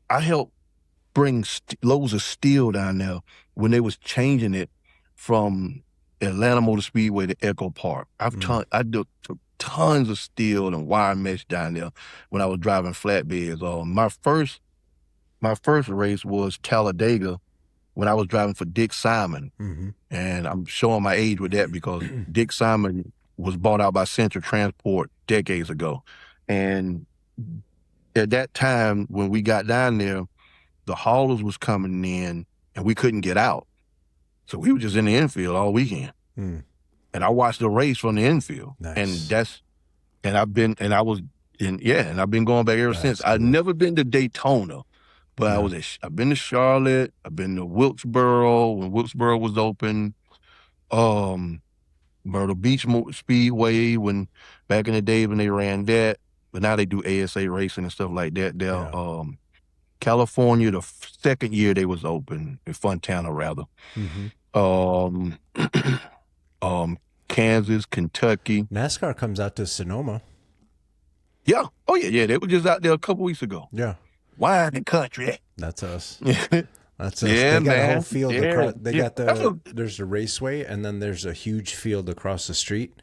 I helped bring loads of steel down there when they was changing it from Atlanta Motor Speedway to Echo Park. I took tons of steel and wire mesh down there when I was driving flatbeds. My first race was Talladega when I was driving for Dick Simon. And I'm showing my age with that because Dick Simon was bought out by Central Transport decades ago. And at that time when we got down there, the haulers was coming in and we couldn't get out. So we were just in the infield all weekend. Hmm. And I watched the race from the infield. Nice. And I've been going back ever That's since. cool. I've never been to Daytona, but No. I've been to Charlotte, I've been to Wilkesboro when Wilkesboro was open. Myrtle Beach Speedway when back in the day when they ran that, but now they do ASA racing and stuff like that. They're California, the second year they was open in Fontana rather. Kansas, Kentucky. NASCAR comes out to Sonoma. Yeah. Oh yeah. They were just out there a couple weeks ago. Yeah. Wine and country. That's us. Yeah, That's us. They got a whole field Yeah. across. They Yeah. got there's a raceway, and then there's a huge field across the street.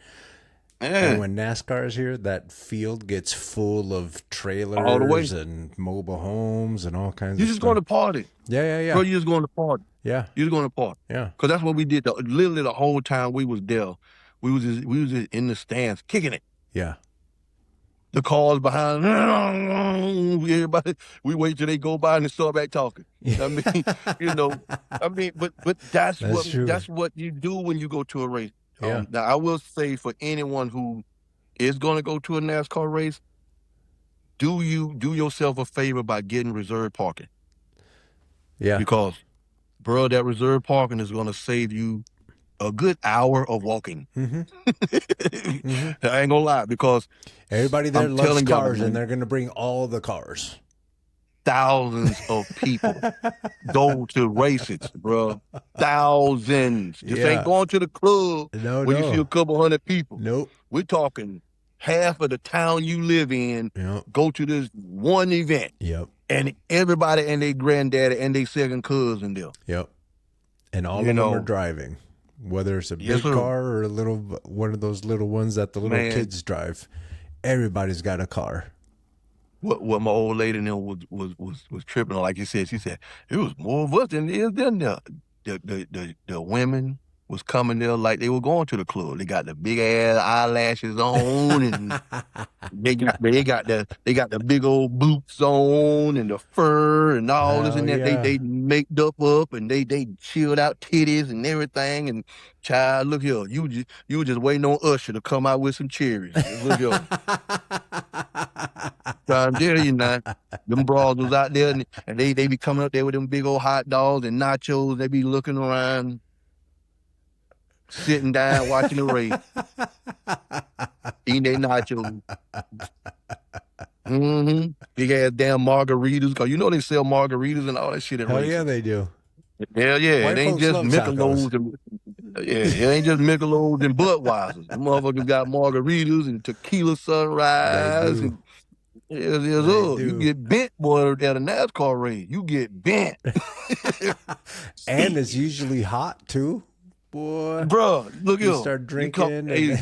Yeah. And when NASCAR is here, that field gets full of trailers All the way. and mobile homes and all kinds You're of just stuff. going to party. Yeah. Bro, you're just going to party. Yeah. You're just going to party. Yeah. Because that's what we did. Literally the whole time we was there, we was just in the stands kicking it. Yeah. The cars behind, everybody, we wait till they go by and start back talking. I mean, but that's true. that's what you do when you go to a race. Yeah. Now I will say for anyone who is going to go to a NASCAR race, do yourself a favor by getting reserved parking. Yeah. Because, bro, that reserved parking is going to save you a good hour of walking. Mm-hmm. I ain't gonna lie, because Everybody there I'm loves telling y'all, cars, man. and they're going to bring all the cars. thousands of people go to races, bro. Thousands. This Yeah. ain't going to the club No, where no. you see a couple hundred people. Nope. We're talking half of the town you live in Yep. go to this one event, Yep. and everybody and their granddaddy and their second cousin there. Yep. And all You of them are know. driving, whether it's a Yes, big sir. car or a little one of those little ones that the little Man. kids drive. Everybody's got a car. What my old lady and them was tripping on, like you said, she said it was more of us than it is them there. The women was coming there like they were going to the club. They got the big ass eyelashes on, and they got the big old boots on, and the fur and all this and Hell that. yeah. They made up and they chilled out titties and everything. And child, look here, you were just waiting on Usher to come out with some cherries. Look here. Trying to tell you now, them bras was out there, and they be coming up there with them big old hot dogs and nachos. They be looking around, sitting down, watching the race, eating their nachos. Big ass damn margaritas, cause you know they sell margaritas and all that shit at Hell races. yeah, they do. Hell yeah, White it ain't folks just love Michelob's and it ain't just Michelob's and Budweisers. The motherfuckers got margaritas and tequila sunrise They do. and yes, They you do. get bent, boy, at a NASCAR race. You get bent. And it's usually hot too, boy. Bruh, look You here. start You drinking. come- hey,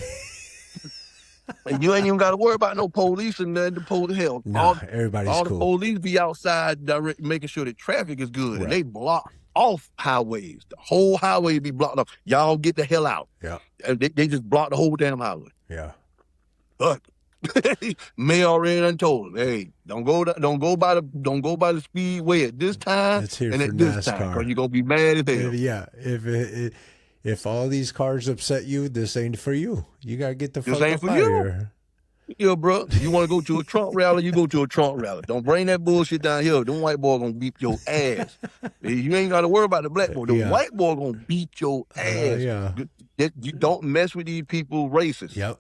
and you ain't even got to worry about no police and nothing. The police, hell, No, everybody's all the cool. police be outside making sure the traffic is good. Right. And they block off highways. The whole highway be blocked off. Y'all get the hell out. Yeah, And they just block the whole damn highway. yeah. But May already done told them, hey, don't go by the speedway at this time It's here and for at this time, NASCAR. because you're gonna be mad as hell. Yeah, if all these cars upset you, this ain't for you. You gotta get the This fuck ain't up for out you. of here. Yeah, bro. You want to go to a Trump rally? You go to a Trump rally. Don't bring that bullshit down here. Them white boy gonna beat your ass. You ain't got to worry about the black boy. The Yeah. white boy gonna beat your ass. Yeah. You don't mess with these people racist. Yep.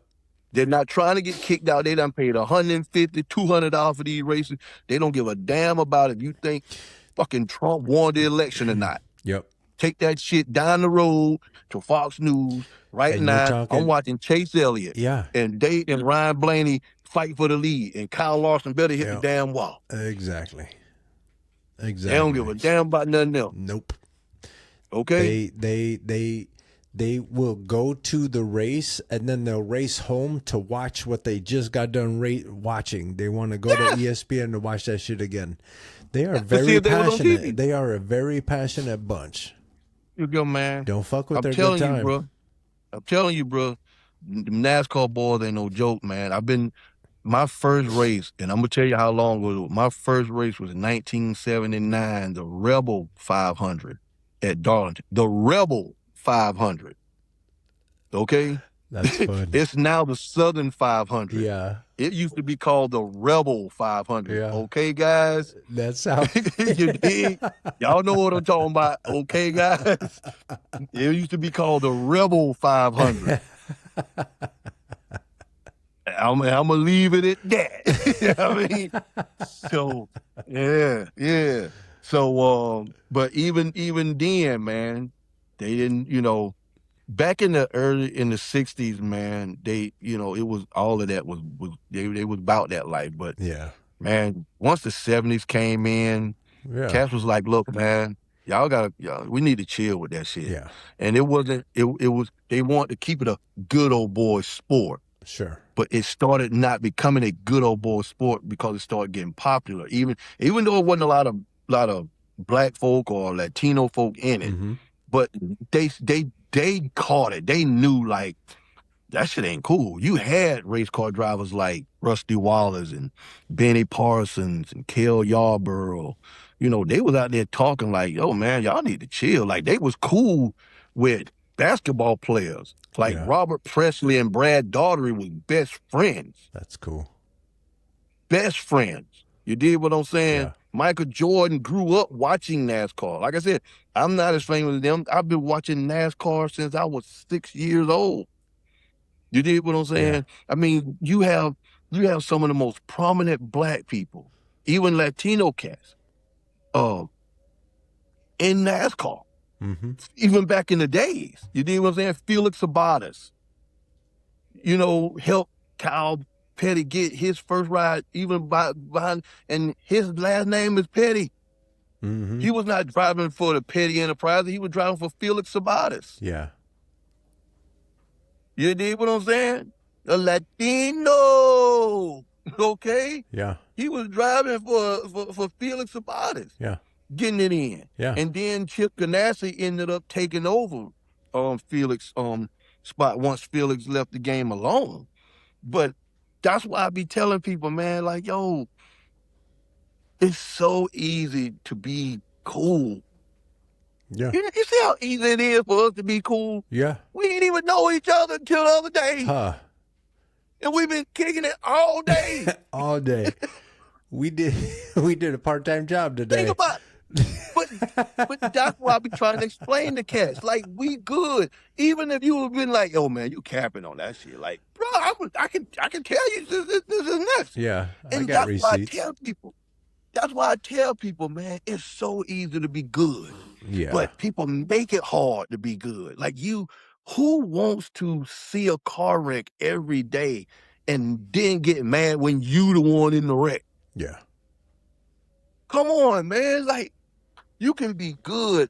They're not trying to get kicked out. They done paid $150, $200 for these races. They don't give a damn about if you think fucking Trump won the election or not. Yep. Take that shit down the road to Fox News right And you're now. talking- I'm watching Chase Elliott Yeah. and Ryan Blaney fight for the lead, and Kyle Larson better hit Yeah. the damn wall. Exactly. They don't give a damn about nothing else. Nope. Okay? They will go to the race and then they'll race home to watch what they just got done watching. They want to go to ESPN to watch that shit again. They are To see very if they was on passionate. TV. They are a very passionate bunch. You go, man. Don't fuck with I'm their good telling time. you, bro. I'm telling you, bro. The NASCAR boys ain't no joke, man. I've been my first race, and I'm gonna tell you how long it was. My first race was in 1979, the Rebel 500 at Darlington. The Rebel 500. Okay, That's fun. it's now the Southern 500. Yeah. It used to be called the Rebel 500. Yeah. Okay, guys. That's how. You dig? Y'all know what I'm talking about. Okay, guys. It used to be called the Rebel 500. I'm gonna leave it at that. You know what I mean? So yeah. So but even then, man, they didn't, back in the 60s, man, they, it was all of that was they was about that life. But Yeah. man, once the 70s came in, Yeah. Cass was like, look, man, we need to chill with that shit. Yeah. And it was they want to keep it a good old boy sport. Sure. But it started not becoming a good old boy sport because it started getting popular. Even though it wasn't a lot of black folk or Latino folk in it, Mm-hmm. but they caught it. They knew, like, that shit ain't cool. You had race car drivers like Rusty Wallace and Benny Parsons and Cale Yarborough. They was out there talking like, yo, man, y'all need to chill. Like, they was cool with basketball players. Like Robert Presley and Brad Daugherty was best friends. That's cool. Best friends. You dig what I'm saying? Yeah. Michael Jordan grew up watching NASCAR. Like I said, I'm not as famous as them. I've been watching NASCAR since I was 6 years old. You dig what I'm saying? Yeah. I mean, you have some of the most prominent black people, even Latino cats, in NASCAR. Mm-hmm. Even back in the days. You dig what I'm saying? Felix Sabates, helped Kyle Petty get his first ride even behind, and his last name is Petty. Mm-hmm. He was not driving for the Petty Enterprise. He was driving for Felix Sabates. Yeah. You dig what I'm saying? A Latino, okay? Yeah. He was driving for Felix Sabates. Yeah. Getting it in. Yeah. And then Chip Ganassi ended up taking over Felix spot once Felix left the game alone. But that's why I be telling people, man, like, yo, it's so easy to be cool. Yeah. You see how easy it is for us to be cool? Yeah. We didn't even know each other until the other day. Huh. And we've been kicking it all day. All day. We did a part-time job today. Think about it. But that's why I be trying to explain to cats. Like, we good. Even if you have been like, yo, man, you capping on that shit. Like, bro, I can tell you this is nuts. Yeah. And I got receipts. That's why I tell people, man, it's so easy to be good. Yeah. But people make it hard to be good. Like, who wants to see a car wreck every day and then get mad when you the one in the wreck? Yeah. Come on, man. Like, you can be good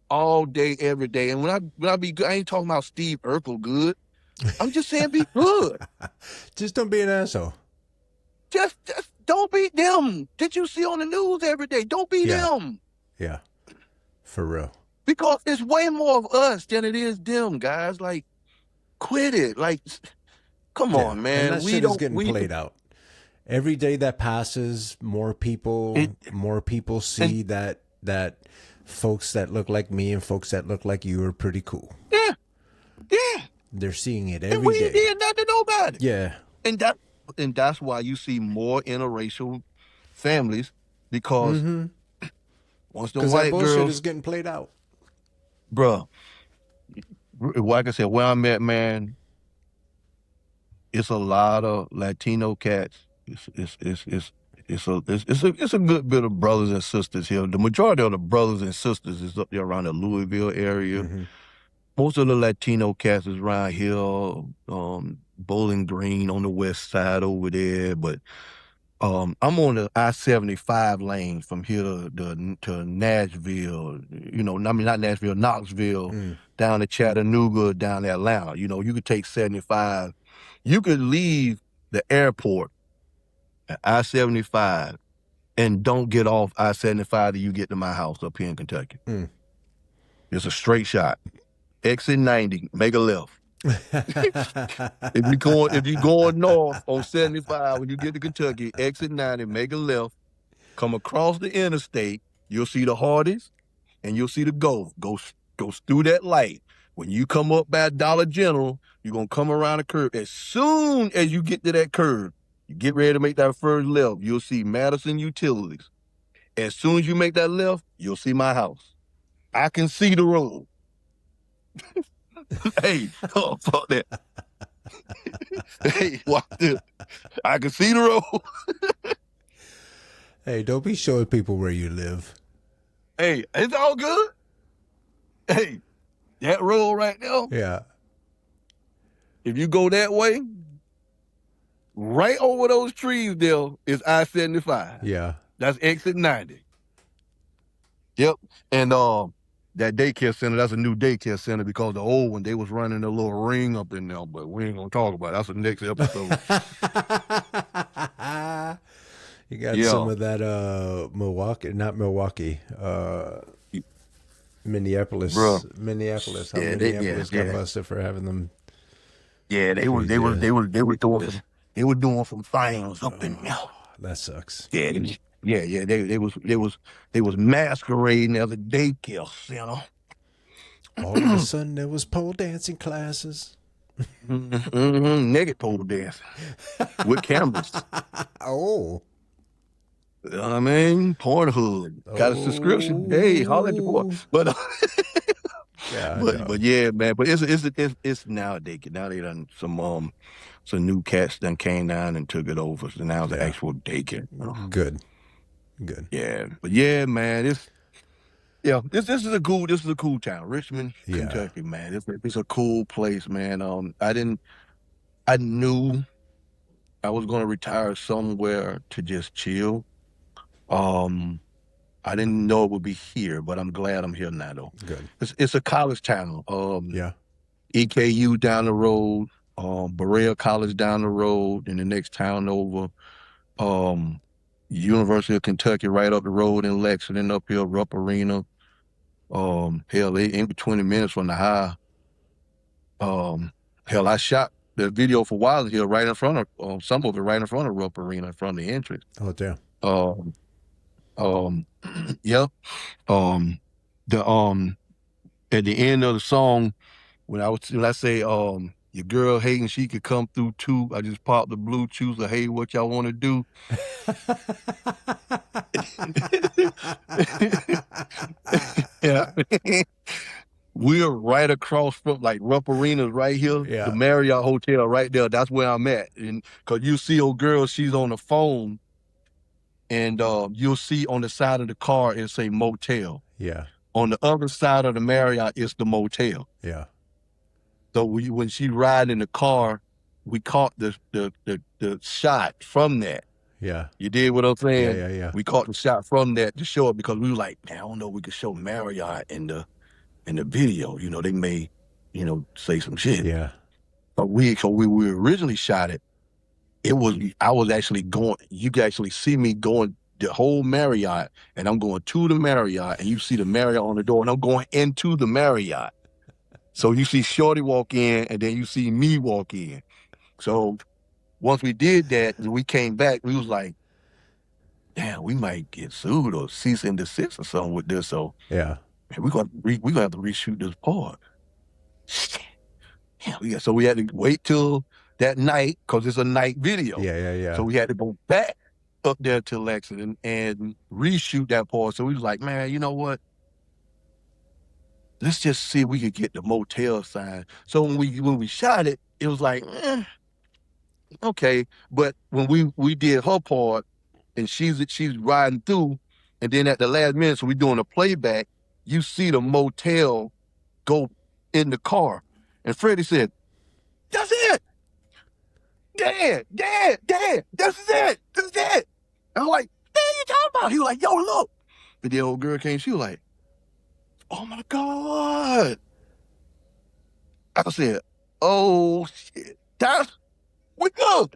all day, every day. And when I be good, I ain't talking about Steve Urkel good. I'm just saying be good. Just don't be an asshole. Just don't be them that you see on the news every day. Don't be them. Yeah. For real. Because it's way more of us than it is them, guys. Like, quit it. Like, come on, man. And that shit is getting played out. Every day that passes, more people see that folks that look like me and folks that look like you are pretty cool. Yeah. They're seeing it And every we day. ain't did nothing to nobody. Yeah. And that's why you see more interracial families, because once the white that bullshit girls is getting played out. Bruh, like I said, where I'm at, man, it's a lot of Latino cats. It's a good bit of brothers and sisters here. The majority of the brothers and sisters is up there around the Louisville area. Mm-hmm. Most of the Latino cats is around here, Bowling Green on the west side over there. But I'm on the I-75 lane from here to Nashville. Not Nashville, Knoxville, down to Chattanooga, down to Atlanta. You could take 75. You could leave the airport at I-75 and don't get off I-75 till you get to my house up here in Kentucky. It's a straight shot. Exit 90, make a left. If you going north on 75, when you get to Kentucky, exit 90, make a left, come across the interstate, you'll see the Hardys and you'll see the Go. Goes through that light. When you come up by Dollar General, you're gonna come around the curve. As soon as you get to that curve, you get ready to make that first left, you'll see Madison Utilities. As soon as you make that left, you'll see my house. I can see the road. Hey, oh, fuck that. Hey, watch this. I can see the road. Hey, don't be showing people where you live. Hey, it's all good. Hey, that road right there, Yeah. if you go that way, right over those trees there is I-75. Yeah. That's exit 90. Yep. And that daycare center, that's a new daycare center because the old one, they was running a little ring up in there, but we ain't gonna talk about it. That's the next episode. You got Yeah. some of that Minneapolis. Bruh. Minneapolis. How Yeah, Minneapolis got yeah. busted for having them. Yeah, they were doing some things up in there. That sucks. Yeah. They was masquerading as a daycare center. All of a sudden, there was pole dancing classes. Naked pole dancing with cameras. Oh. You know what I mean? Pornhub. Got a subscription. Hey, holla at your boy. But Yeah, but yeah, man. But it's nowadays. Now they done some new cats done came down and took it over. So now it's an actual daycare. You know? Good. Yeah. But yeah, man, this is a cool town. Richmond, Kentucky, man. It's a cool place, man. I knew I was gonna retire somewhere to just chill. I didn't know it would be here, but I'm glad I'm here now, though. Good. It's a college town. Yeah. EKU down the road, Berea College down the road, in the next town over. University of Kentucky right up the road in Lexington, up here, Rupp Arena. Hell, they in 20 minutes from the high. Hell, I shot the video for Wild Hill right in front of some of it right in front of Rupp Arena, in front of the entrance. Oh, damn. Yeah. At the end of the song, when I say your girl hating she could come through too, I just popped the Bluetooth of hey, what y'all want to do? Yeah. We're right across from like Rupp Arena's right here. Yeah. The Marriott Hotel right there. That's where I'm at. And cause you see old girl, she's on the phone, and you'll see on the side of the car it say motel. Yeah. On the other side of the Marriott is the motel. Yeah. So when she riding in the car, we caught the shot from that. Yeah. You did what I'm saying? Yeah. We caught the shot from that to show it because we were like, man, I don't know if we could show Marriott in the video. You know, they may, say some shit. Yeah. But we originally shot it. I was actually going, you can actually see me going the whole Marriott, and I'm going to the Marriott, and you see the Marriott on the door, and I'm going into the Marriott. So you see Shorty walk in, and then you see me walk in. So once we did that, and we came back, we was like, damn, we might get sued or cease and desist or something with this. So Yeah. man, we're gonna have to reshoot this part. Yeah, so we had to wait till that night because it's a night video. Yeah. So we had to go back up there to Lexington and reshoot that part. So we was like, man, you know what? Let's just see if we could get the motel sign. So when we shot it, it was like, okay. But when we did her part and she's riding through, and then at the last minute, so we doing a playback, you see the motel go in the car. And Freddie said, that's it. Dad, this is it. And I'm like, what are you talking about? He was like, yo, look. And the old girl came, she was like, oh my God. I said, oh shit, we good.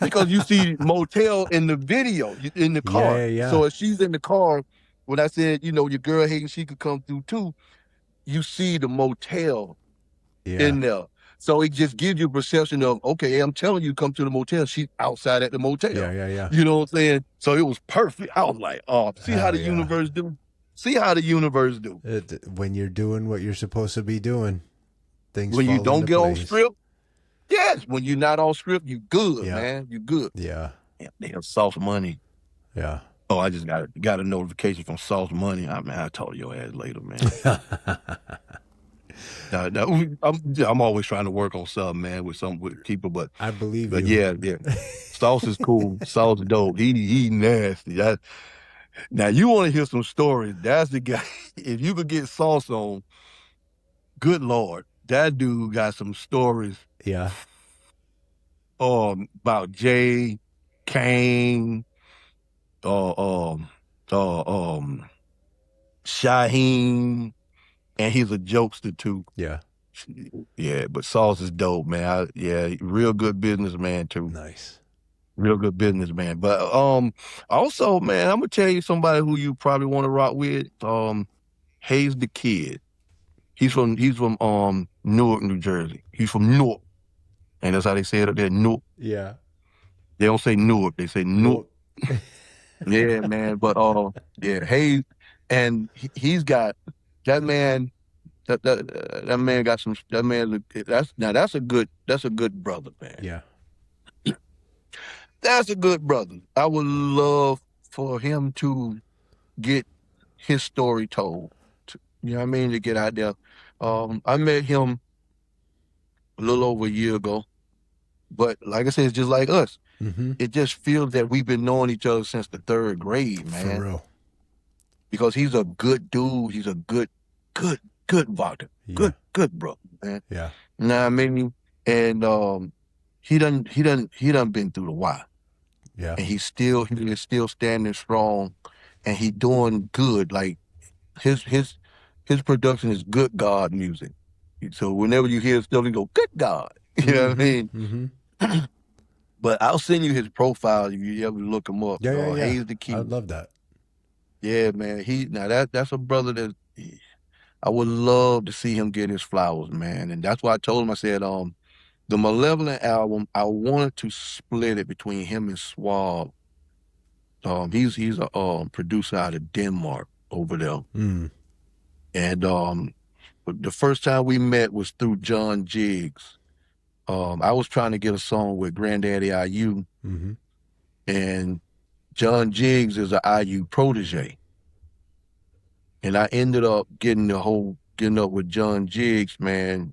Because you see motel in the video, in the car. Yeah. So if she's in the car, when I said, your girl hating she could come through too, you see the motel in there. So it just gives you a perception of, okay, I'm telling you, come to the motel. She's outside at the motel. Yeah. You know what I'm saying? So it was perfect. I was like, oh, see how the Hell yeah. universe do? See how the universe do? When you're doing what you're supposed to be doing, things When you fall don't into get on place. script, yes. When you're not on script, you good, Yeah. man. You good. Yeah. Damn, Sauce Money. Yeah. Oh, I just got a notification from Sauce Money. I mean, I told your ass later, man. I'm always trying to work on something, man, with people, but I believe you. yeah. Sauce is cool. Sauce is dope. He nasty. Now you want to hear some stories? That's the guy. If you could get Sauce on, good Lord, that dude got some stories. Yeah. About Jay, Kane, Shaheem, and he's a jokester too. Yeah. Yeah, but Sauce is dope, man. Real good businessman too. Nice. Real good businessman. But also, man, I'm gonna tell you somebody who you probably want to rock with. Hayes the Kid. He's from Newark, New Jersey. He's from Newark, and that's how they say it up there, Newark. Yeah. They don't say Newark, they say Newark. Yeah, man. But yeah, Hayes, and he's got that man. That man got some. That man, that's a good brother, man. Yeah. That's a good brother. I would love for him to get his story told. You know what I mean? To get out there. I met him a little over a year ago, but like I said, it's just like us. Mm-hmm. It just feels that we've been knowing each other since the 3rd grade, man. For real. Because he's a good dude. He's a good vodka. Yeah. Good brother, man. Yeah. You know what I mean? And he done been through the wire. Yeah. And he is still standing strong, and he doing good. Like his production is good God music. So whenever you hear stuff, you go, good God. You know what I mean? Mm-hmm. But I'll send you his profile if you ever look him up. Yeah. Hayes the Kid. I'd love that. Yeah, man. That's a brother that I would love to see him get his flowers, man. And that's why I told him, I said, the Malevolent album, I wanted to split it between him and Swab. He's a producer out of Denmark over there. Mm. And the first time we met was through John Jiggs. I was trying to get a song with Granddaddy IU, Mm-hmm. and John Jiggs is an IU protege. And I ended up getting up with John Jiggs, man,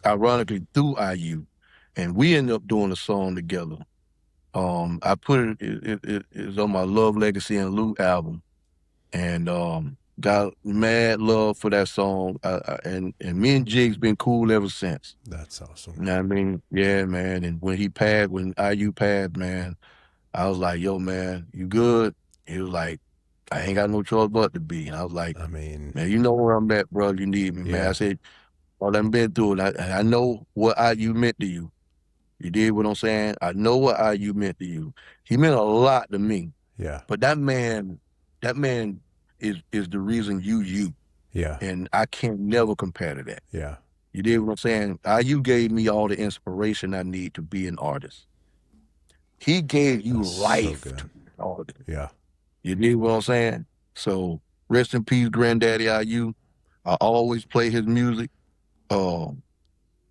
ironically through IU. And we ended up doing a song together. I put it's on my Love, Legacy, and Loot album. And got mad love for that song. And me and Jiggs been cool ever since. That's awesome. You know what I mean? Yeah, man. And when IU passed, man, I was like, yo, man, you good? He was like, I ain't got no choice but to be. And I was like, I mean, man, you know where I'm at, bro. You need me, man. Yeah. I said, well, I've been through it. I know what IU meant to you. You did what I'm saying? I know what IU meant to you. He meant a lot to me. yeah. But that man is the reason you. Yeah. And I can't never compare to that. Yeah. You did what I'm saying? You gave me all the inspiration I need to be an artist. He gave you That's so life good. to be an artist. Yeah. You did what I'm saying? So rest in peace, Granddaddy IU. I always play his music.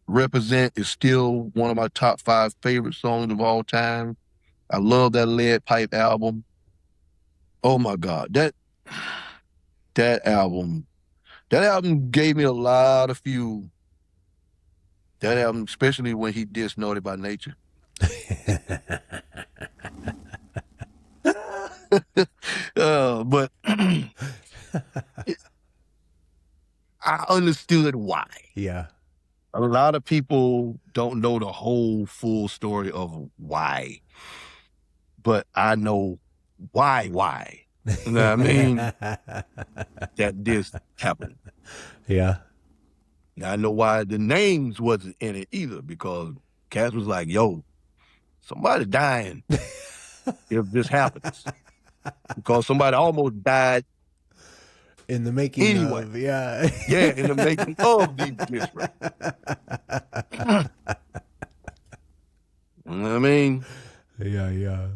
Represent is still one of my top 5 favorite songs of all time. I love that Lead Pipe album. Oh my God, that album gave me a lot of fuel. That album, especially when he dissed Naughty by Nature. But I understood why. Yeah. A lot of people don't know the whole full story of why, but I know why. You know what I mean? That this happened. Yeah. Now I know why the names wasn't in it either, because Cass was like, yo, somebody dying if this happens. Because somebody almost died In the making Anyway. of, yeah. Yeah, in the making of these diss records. You know what I mean? Yeah.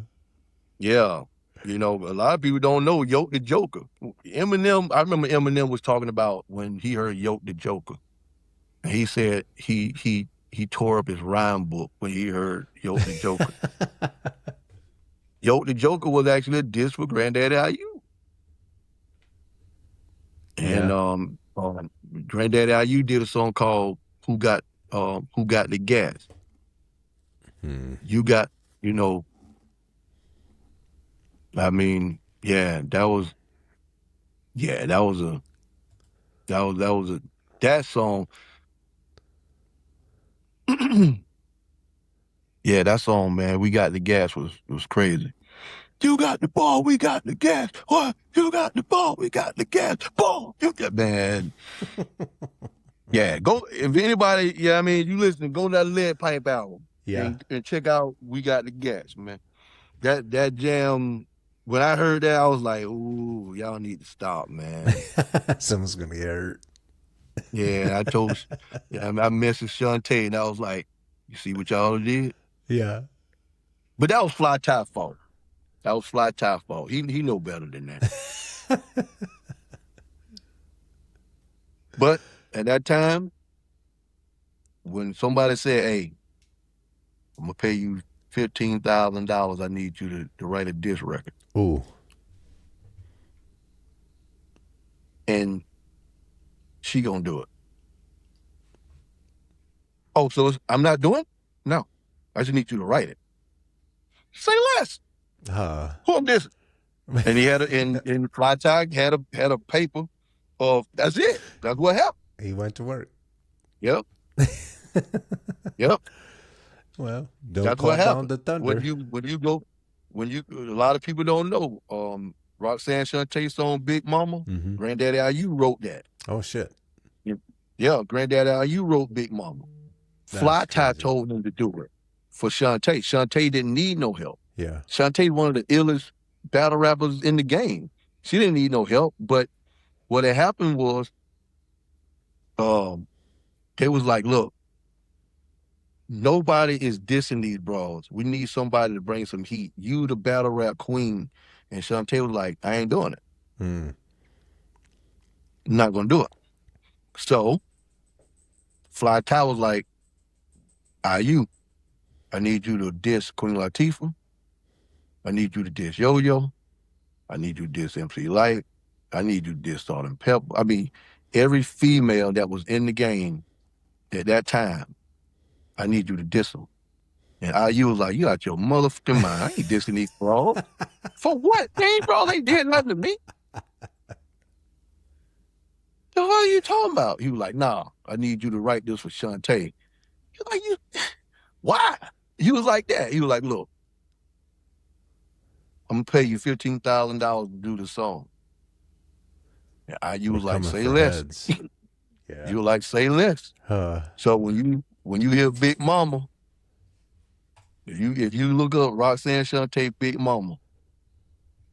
Yeah. You know, a lot of people don't know Yoke the Joker. Eminem, I remember Eminem was talking about when he heard Yoke the Joker. And he said he tore up his rhyme book when he heard Yoke the Joker. Yoke the Joker was actually a diss for Granddaddy IU. And Granddaddy IU did a song called Who Got the Gas? You got, you know, I mean, yeah, that song. Yeah, that song, man, We Got the Gas was crazy. You got the ball, we got the gas. What? You got the ball, we got the gas. Ball, you got, man. Yeah, go, if anybody, I mean, you listen, go to that Lead Pipe album. Yeah. And check out We Got the Gas, man. That jam, when I heard that, I was like, ooh, y'all need to stop, man. Someone's going to get hurt. Yeah, I messaged Shantae, and I was like, you see what y'all did? Yeah. But that was Fly Tie's fault. That was Fly Tie's fault. He know better than that. But at that time, when somebody said, hey, I'm going to pay you $15,000, I need you to write a diss record. Ooh. And she going to do it. Oh, so I'm not doing it? No. I just need you to write it. Say less. Who I'm dissing? And he had and Fly Tie had a paper of, that's it. That's what happened. He went to work. Yep. Yep. Well, don't that's call what down happened. the thunder. A lot of people don't know, Roxanne Shantae's song Big Mama, Granddaddy IU wrote that. Oh, shit. Yeah, Granddaddy IU wrote Big Mama. Fly Tie told him to do it for Shantae. Shantae didn't need no help. Yeah. Shantae one of the illest battle rappers in the game. She didn't need no help, but what had happened was, they was like, look, nobody is dissing these broads. We need somebody to bring some heat. You the battle rap queen. And Shantae was like, I ain't doing it. I'm not gonna do it. So Fly Tie was like, IU, I need you to diss Queen Latifah. I need you to diss Yo-Yo. I need you to diss MC Light. I need you to diss Salt and Pepper. I mean, every female that was in the game at that time, I need you to diss them. And IU was like, you out your motherfucking mind. I ain't dissing these bros. For what? Bros ain't did nothing to me. The hell are you talking about? He was like, nah, I need you to write this for Shantae. He was like, why? He was like that. He was like, look, I'm gonna pay you $15,000 to do the song. And IU was like, say less. Yeah. You were like, say less. So when you hear Big Mama, if you look up Roxanne Shantae Big Mama,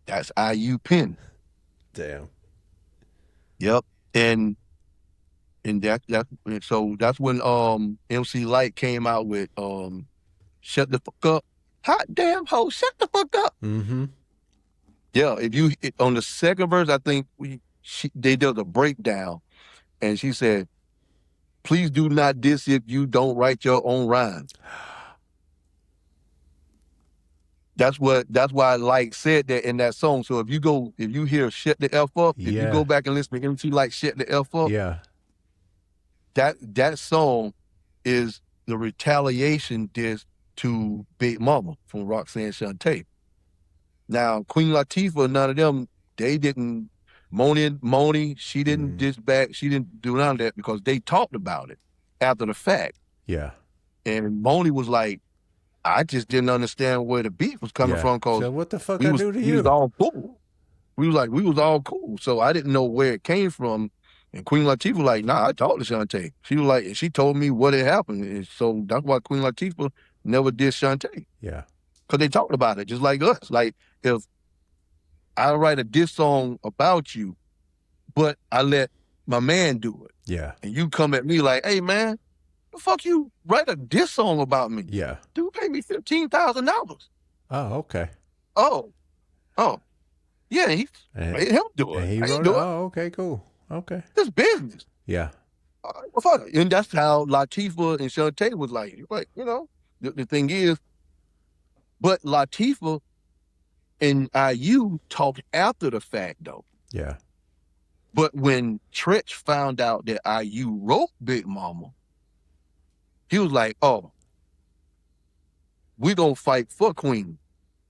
that's IU pen. Damn. Yep. And so that's when MC Light came out with Shut the Fuck Up. Hot damn hoe, shut the fuck up. Yeah, on the second verse, I think they did a breakdown, and she said, please do not diss if you don't write your own rhymes. That's why Light said that in that song. So if you hear Shut the F Up, if you go back and listen to MC Light Shut the F Up, that song is the retaliation diss to Big Mama from Roxanne Shantae. Now, Queen Latifah, none of them, they didn't, Moni, she didn't diss back, she didn't do none of that because they talked about it after the fact. Yeah. And Moni was like, I just didn't understand where the beef was coming from because so what the fuck I do to you? We was all cool. We was all cool. So I didn't know where it came from. And Queen Latifah was like, nah, I talked to Shantae. She was like, she told me what had happened. And so that's why Queen Latifah never did Shantae. Yeah. Because they talked about it, just like us. Like, if I write a diss song about you, but I let my man do it. Yeah. And you come at me like, hey man, the fuck you write a diss song about me? Yeah. Dude pay me $15,000. Oh, okay. Oh, yeah, he made him do it. And he I wrote ain't it. do it. Oh, okay, cool. Okay. It's business. Yeah. Well, fuck it. And that's how Latifah and Shantae was like. But you know, the thing is, but Latifah and IU talked after the fact though. Yeah. But when Tretch found out that IU wrote Big Mama, he was like, oh, we gonna fight for Queen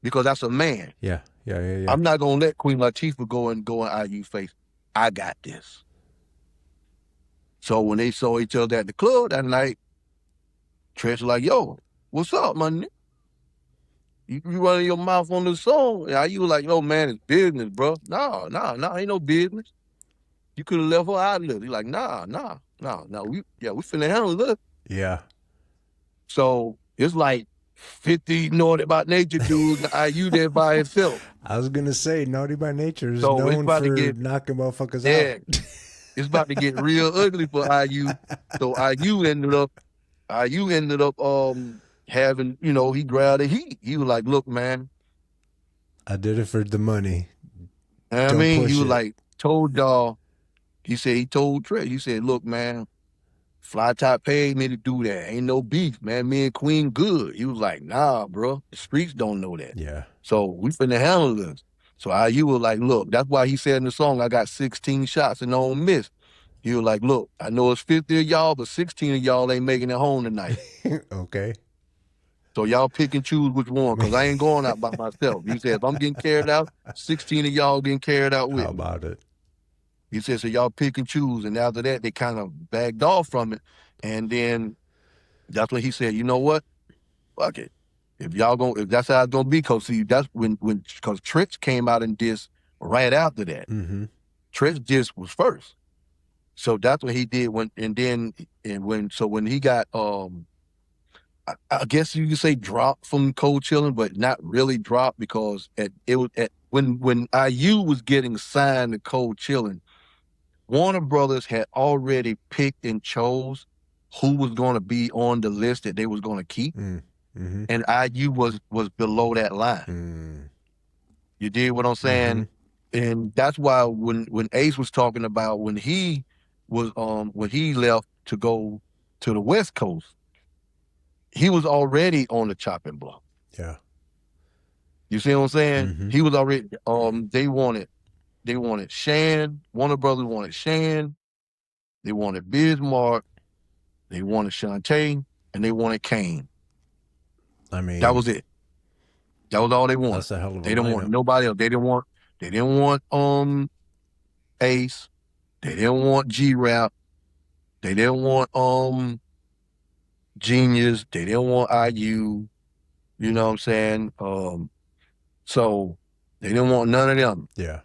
because that's a man. Yeah. Yeah. I'm not gonna let Queen Latifah go in IU face. I got this. So when they saw each other at the club that night, Tretch was like, yo, what's up, man? You running your mouth on the song. You was like, yo, man, it's business, bro. No, ain't no business. You could have left her out of this. He's like, nah. We finna handle this. Yeah. So it's like 50 Naughty by Nature dudes, IU there by himself. I was gonna say Naughty by Nature is So it's known about for to get- knocking motherfuckers Yeah. out. It's about to get real ugly for IU. So IU ended up having, he grabbed the heat. He was like, look, man. I did it for the money. I Don't mean, push he was it. like, told y'all, he told Trey, he said, look, man, Fly Top paid me to do that. Ain't no beef, man. Me and Queen good. He was like, nah, bro. The streets don't know that. Yeah. So we finna handle this. So IU was like, look, that's why he said in the song, I got 16 shots and don't miss. He was like, look, I know it's 50 of y'all, but 16 of y'all ain't making it home tonight. Okay. So y'all pick and choose which one, because I ain't going out by myself. He said, if I'm getting carried out, 16 of y'all getting carried out with How me. about it? He said, so y'all pick and choose. And after that, they kind of backed off from it. And then that's when he said, you know what? Fuck it. If that's how it's gonna be, because see, that's because Tretch came out and dissed right after that. Mm-hmm. Tretch diss was first. So that's what he did when he got I guess you could say dropped from Cold Chillin', but not really dropped, because when IU was getting signed to Cold Chillin', Warner Brothers had already picked and chose who was going to be on the list that they was going to keep, Mm-hmm. and IU was below that line. Mm. You did what I'm saying, and that's why when Ace was talking about when he left to go to the West Coast, he was already on the chopping block. Yeah. You see what I'm saying? Mhm. He was already. They wanted Shan. Warner Brothers wanted Shan. They wanted Bismarck. They wanted Shantae, and they wanted Kane. I mean, That was it. That was all they wanted. that's a hell of a They didn't want lineup. nobody else. They didn't want Ace. They didn't want G-Rap. They didn't want Genius. They didn't want IU. You know what I'm saying? So they didn't want none of them. Yeah.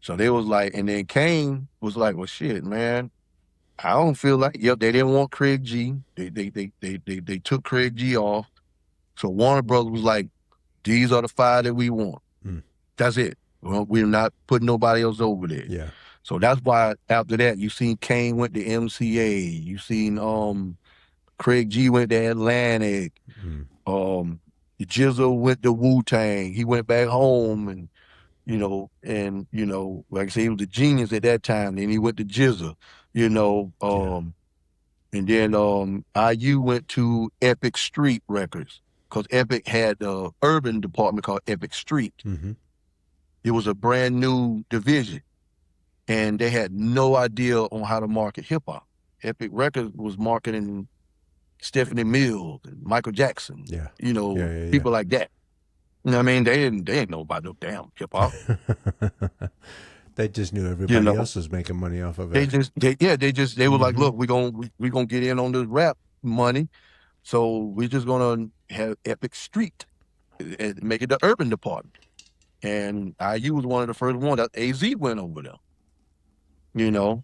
So they was like, and then Kane was like, well, shit, man, I don't feel like, they didn't want Craig G. They took Craig G off. So Warner Brothers was like, these are the 5 that we want. Mm. That's it. Well, we're not putting nobody else over there. Yeah. So that's why after that, you seen Kane went to MCA. You seen Craig G went to Atlantic. Mm. Jizzle went to Wu-Tang. He went back home, and like I said, he was a genius at that time. Then he went to Jizzle, and then IU went to Epic Street Records, because Epic had the urban department called Epic Street. Mm-hmm. It was a brand new division, and they had no idea on how to market hip hop. Epic Records was marketing Stephanie Mills and Michael Jackson. Yeah. People like that. You know what I mean? They didn't know about no damn hip hop. They just knew everybody else was making money off of it. They were like, look, we're gonna get in on this rap money, so we're just gonna have Epic Street and make it the urban department. And IU was one of the first ones. That AZ went over there, and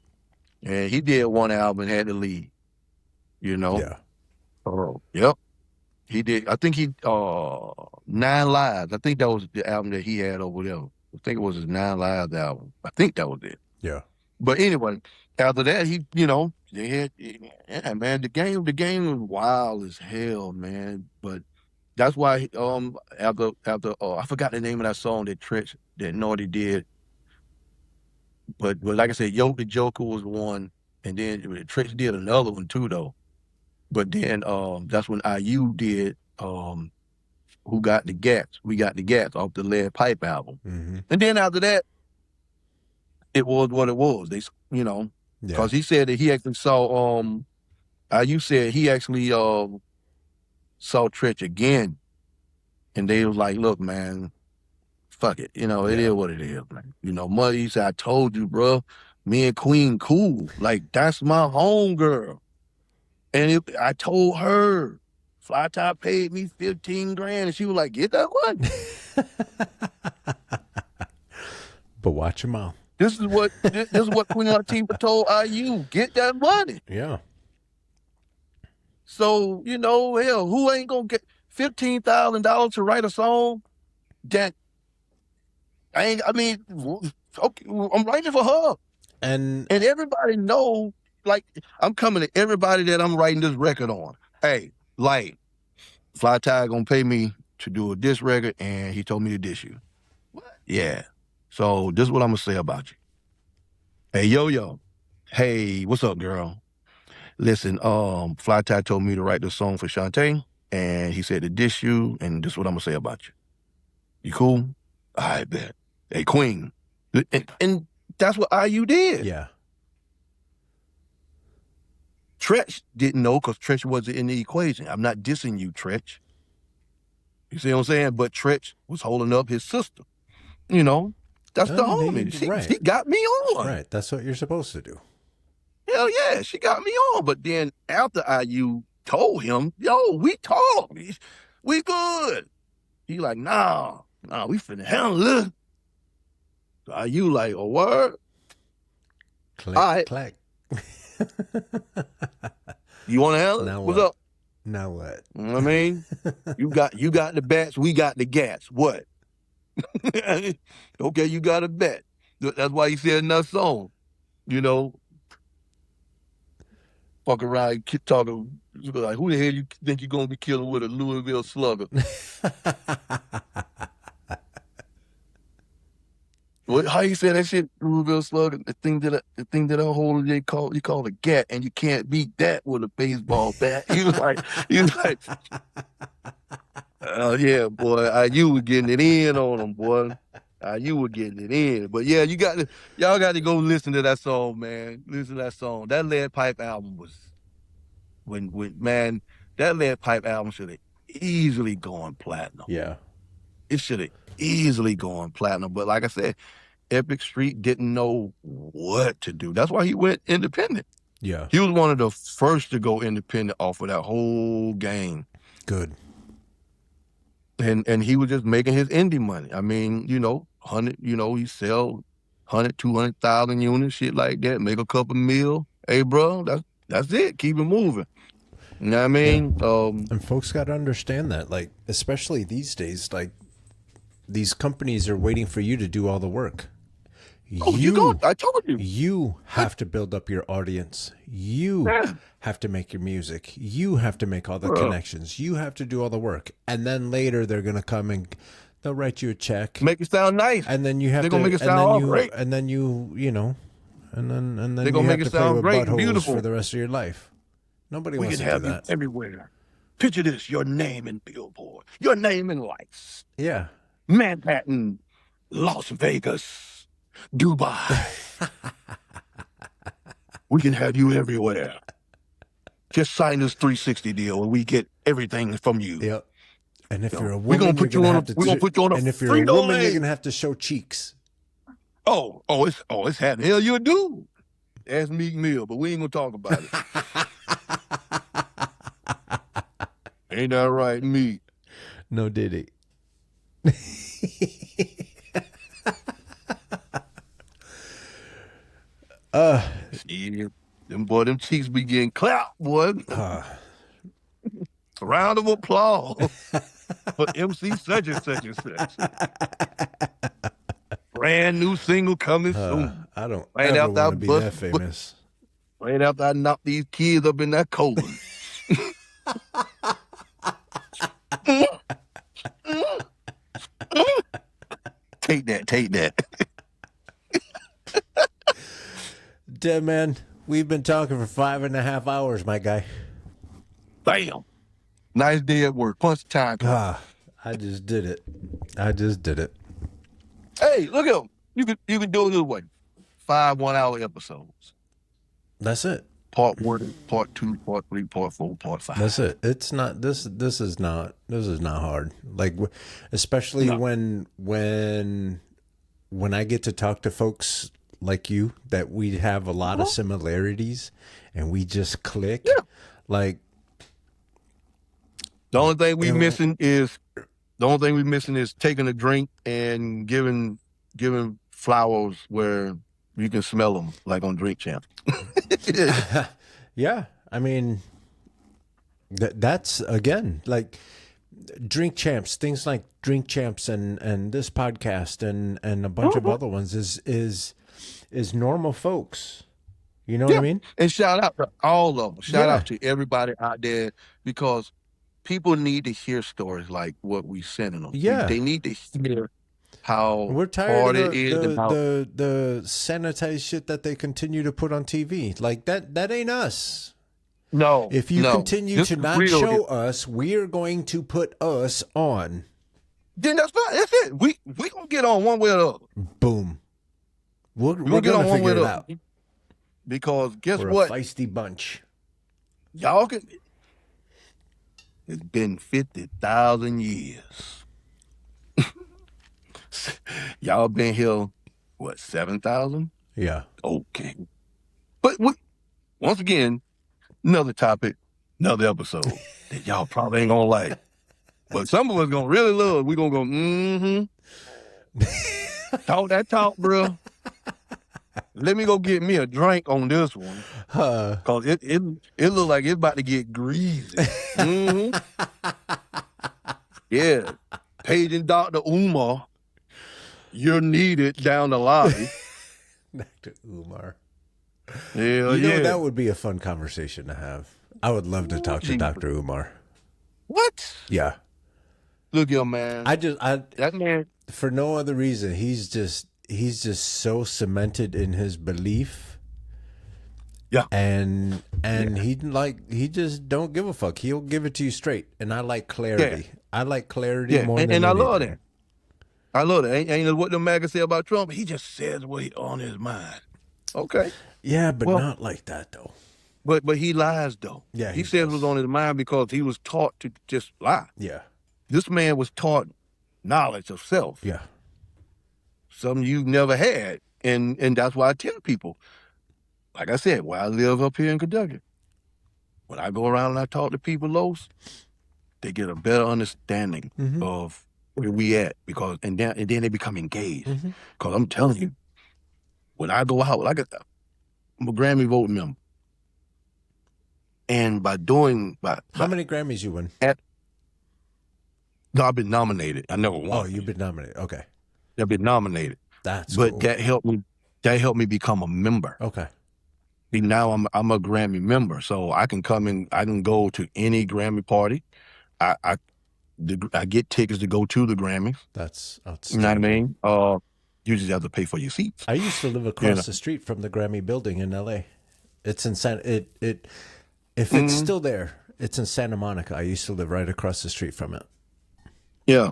he did one album and had to leave, Yeah. Yep. He did. I think 9 Lives. I think that was the album that he had over there. I think it was his 9 Lives album. I think that was it. Yeah. But anyway, after that, they had, yeah, man, the game was wild as hell, man. But that's why, after I forgot the name of that song that Naughty did. But like I said, Yoke the Joker was one, and then Tretch did another one too, though. But then, that's when IU did, Who Got the Gats? We Got the Gats off the Lead Pipe album. Mm-hmm. And then after that, it was what it was. Because he said that he actually saw, IU said he actually saw Tretch again, and they was like, "Look, man, fuck it. It is what it is, man. Muddy said, I told you, bro, me and Queen cool. Like, that's my homegirl. And I told her, Fly Top paid me 15 grand, and she was like, get that one. But watch your mouth. This is what Queen Latifah told IU, get that money. Yeah. So, hell, who ain't gonna get $15,000 to write a song that okay, I'm writing for her. And everybody know, like, I'm coming to everybody that I'm writing this record on. Hey, like, Fly Tie gonna pay me to do a diss record, and he told me to diss you. What? Yeah. So this is what I'm gonna say about you. Hey, yo. Hey, what's up, girl? Listen, Fly Tie told me to write this song for Shantae, and he said to diss you, and this is what I'm gonna say about you. You cool? I bet. Hey, Queen. And that's what IU did. Yeah. Tretch didn't know because Tretch wasn't in the equation. I'm not dissing you, Tretch. You see what I'm saying? But Tretch was holding up his sister. That's the homie. She got me on. Right. That's what you're supposed to do. Hell yeah, she got me on. But then after IU told him, yo, we talk. We good. He like, nah, we finna handle it. So IU like, a word? Click, all right. Click. You want to handle it? Now What's what? up? Now what? You know what I mean? You got the bats, we got the gats. What? Okay, you got a bet. That's why he said in that song, fuck around, keep talking, like, who the hell you think you're going to be killing with a Louisville Slugger? How you say that shit, Louisville Slugger? The thing that I hold, you call a gat, and you can't beat that with a baseball bat. He was like, yeah, boy, you were getting it in on him, boy. You were getting it in. But yeah, y'all got to go listen to that song, man. Listen to that song. That Lead Pipe album was, man, that Lead Pipe album should have easily gone platinum. Yeah. It should have easily gone platinum. But like I said, Epic Street didn't know what to do. That's why he went independent. Yeah. He was one of the first to go independent off of that whole game. Good. And he was just making his indie money. I mean, he sell 100, 200,000 units, shit like that, make a couple mil. Hey, bro, that's it. Keep it moving. You know what I mean? Yeah. And folks got to understand that, like, especially these days, like, these companies are waiting for you to do all the work. I told you. You have to build up your audience. You have to make your music. You have to make all the connections. You have to do all the work. And then later they're going to come and they'll write you a check. Make it sound nice. And then you have they're gonna make it sound great. And then you know, and then they're gonna make it sound great and beautiful for the rest of your life. Nobody wants to do that. We can have you everywhere. Picture this, your name in Billboard, your name in lights. Yeah. Manhattan, Las Vegas, Dubai. We can have you everywhere. Just sign this 360 deal and we get everything from you. Yep. And if you're a woman, we're gonna put you on a and if you're a woman, you're gonna have to show cheeks. It's happening. Hell, you do. Ask Meek Mill, but we ain't gonna talk about it. Ain't that right, Meek? No diddy. Them cheeks be getting clapped, boy. Round of applause for MC such and such and such. Brand new single coming soon. I don't Right ever after I want to be bust- that famous. Right after I knock these kids up in that colon. Take that. Deadman, we've been talking for 5.5 hours, my guy. Bam. Nice day at work. Punch the time clock. I just did it. Hey, look at them. You can do it this way. 5 1-hour episodes. That's it. Part 1, part 2, part 3, part 4, part 5. That's it. It's not this is not hard. Like, especially when I get to talk to folks like you, that we have a lot of similarities and we just click. Yeah. Like, the only thing we missing is taking a drink and giving flowers where you can smell them, like on Drink Champ. yeah, I mean, that's again, like Drink Champs, things like Drink Champs and this podcast and a bunch of other ones is normal folks. You know what I mean? And shout out to all of them. Shout out to everybody out there, because people need to hear stories like what we sending them. Yeah. They need to hear how We're tired hard of it is. the sanitized shit that they continue to put on TV. Like that ain't us. No. If you continue This to is not real. show us, we're going to put us on. Then that's fine. That's it. We gonna get on one way or the other. Boom. We're We'll get on gonna one way figure or it the out. other. Because guess We're what? a feisty bunch. Y'all can. It's been 50,000 years. Y'all been here, what, 7,000? Yeah. Okay. But once again, another topic, another episode that y'all probably ain't gonna like. But some of us gonna really love. We gonna go, Talk that talk, bro. Let me go get me a drink on this one. Cause it look like it's about to get greasy. Yeah. Paging Dr. Umar. You're needed down the lobby. Dr. Umar. Hell You know, yeah. that would be a fun conversation to have. I would love to talk to Dr. Umar. What? Yeah. Look, yo, man. That man. For no other reason, he's just so cemented in his belief. Yeah. And he just don't give a fuck. He'll give it to you straight. And I like clarity. Yeah. I like clarity more than and I love anything. that. I love that. Ain't what the maggots say about Trump. He just says what's on his mind. Okay. Yeah, but not like that though. But he lies though. Yeah, he says what's on his mind because he was taught to just lie. Yeah. This man was taught knowledge of self. Yeah. Something you've never had. And that's why I tell people, like I said, where I live up here in Kentucky, when I go around and I talk to people, Los, they get a better understanding of where we at, because and then they become engaged. Because I'm telling you, when I go out, I'm a Grammy voting member. And by how many Grammys you win? No, I've been nominated. I never won. Oh, you've been nominated. Okay. I've been nominated. That's but cool. that helped me become a member. Okay. See, now I'm a Grammy member, so I can come in. I can go to any Grammy party. I get tickets to go to the Grammys. That's You outstanding. know what I mean? You just have to pay for your seats. I used to live across the street from the Grammy building in LA. It's in if it's still there, it's in Santa Monica. I used to live right across the street from it. Yeah.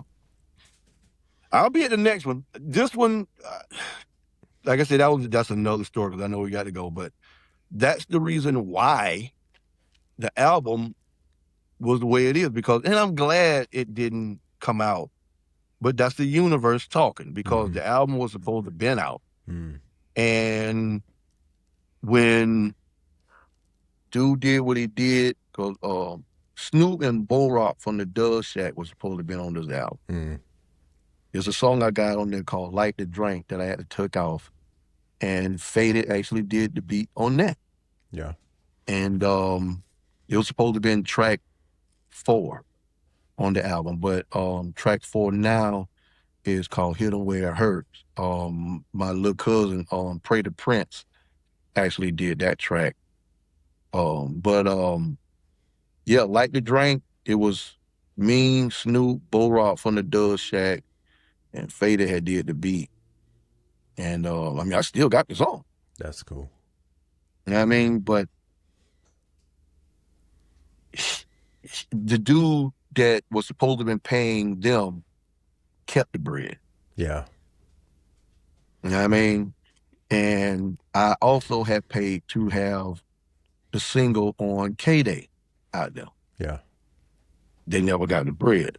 I'll be at the next one. This one, like I said, that's another story, because I know we got to go. But that's the reason why the album was the way it is, and I'm glad it didn't come out. But that's the universe talking, because the album was supposed to have been out. And when dude did what he did, because Snoop and Bo Rock from the Dub Shack was supposed to have been on this album. There's a song I got on there called Light the Drink that I had to take off. And Faded actually did the beat on that. Yeah. And it was supposed to have been track 4 on the album. But track 4 now is called Hit 'Em Where It Hurts. My little cousin, Pray the Prince, actually did that track. Yeah, Like the Drink, it was Mean, Snoop, Bo Rock from the Dub Shack, and Fada had did the beat. And I mean, I still got the song. That's cool. You know what I mean? But the dude that was supposed to have been paying them kept the bread. Yeah. You know what I mean? And I also had paid to have the single on K-Day out there. Yeah. They never got the bread.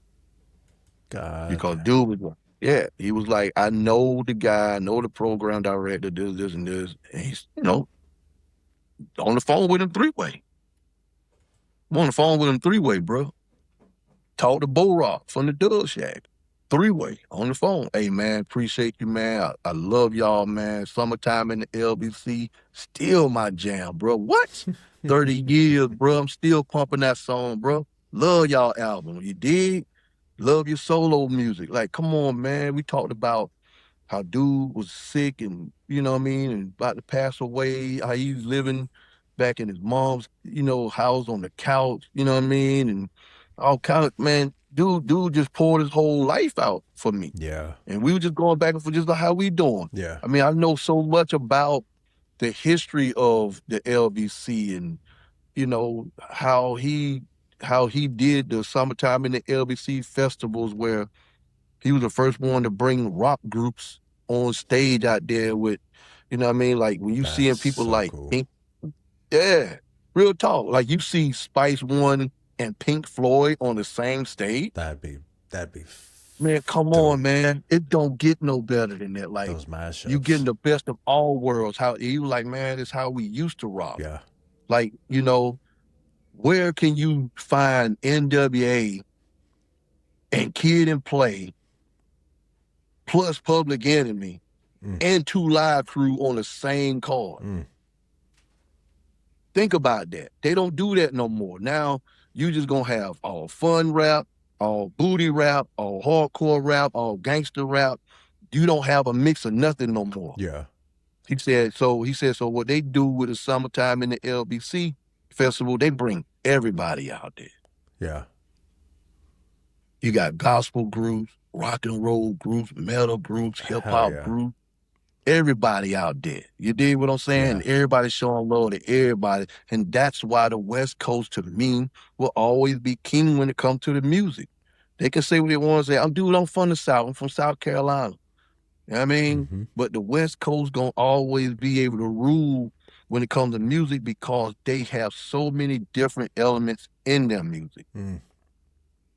God. Because dude was like, yeah, he was like, I know the guy, I know the program director, this, and this. And he's, on the phone with him three-way. I'm on the phone with him three-way, bro. Talk to Bo Rock from the Dub Shack. Three-way on the phone. Hey, man, appreciate you, man. I love y'all, man. Summertime in the LBC, still my jam, bro. What? 30 years, bro. I'm still pumping that song, bro. Love y'all album. You dig? Love your solo music. Like, come on, man. We talked about how dude was sick and, you know what I mean, and about to pass away, how he's living back in his mom's, house on the couch, you know what I mean? And all kind of, man, dude just poured his whole life out for me. Yeah. And we were just going back and forth, just like how we doing. Yeah. I mean, I know so much about the history of the LBC and, how he did the Summertime in the LBC festivals where he was the first one to bring rock groups on stage out there with, you know what I mean? Like when you seeing people so like cool. Pink, yeah, real talk. Like you see Spice One and Pink Floyd on the same stage. That'd be Man, come dope. on, man. It don't get no better than that. Like Those mashups. you getting the best of all worlds. How he was like, man, it's how we used to rock. Yeah. Like, where can you find NWA and Kid and Play plus Public Enemy and 2 Live Crew on the same card? Think about that. They don't do that no more. Now you just gonna have all fun rap, all booty rap, all hardcore rap, all gangster rap. You don't have a mix of nothing no more. Yeah. He said, so what they do with the Summertime in the LBC festival, they bring everybody out there. Yeah. You got gospel groups, rock and roll groups, metal groups, hip hop groups, everybody out there. You dig what I'm saying? Yeah. Everybody showing love to everybody. And that's why the West Coast, to me, will always be king when it comes to the music. They can say what they want to say. I'm from the South. I'm from South Carolina. You know what I mean? But the West Coast gonna always be able to rule when it comes to music because they have so many different elements in their music. You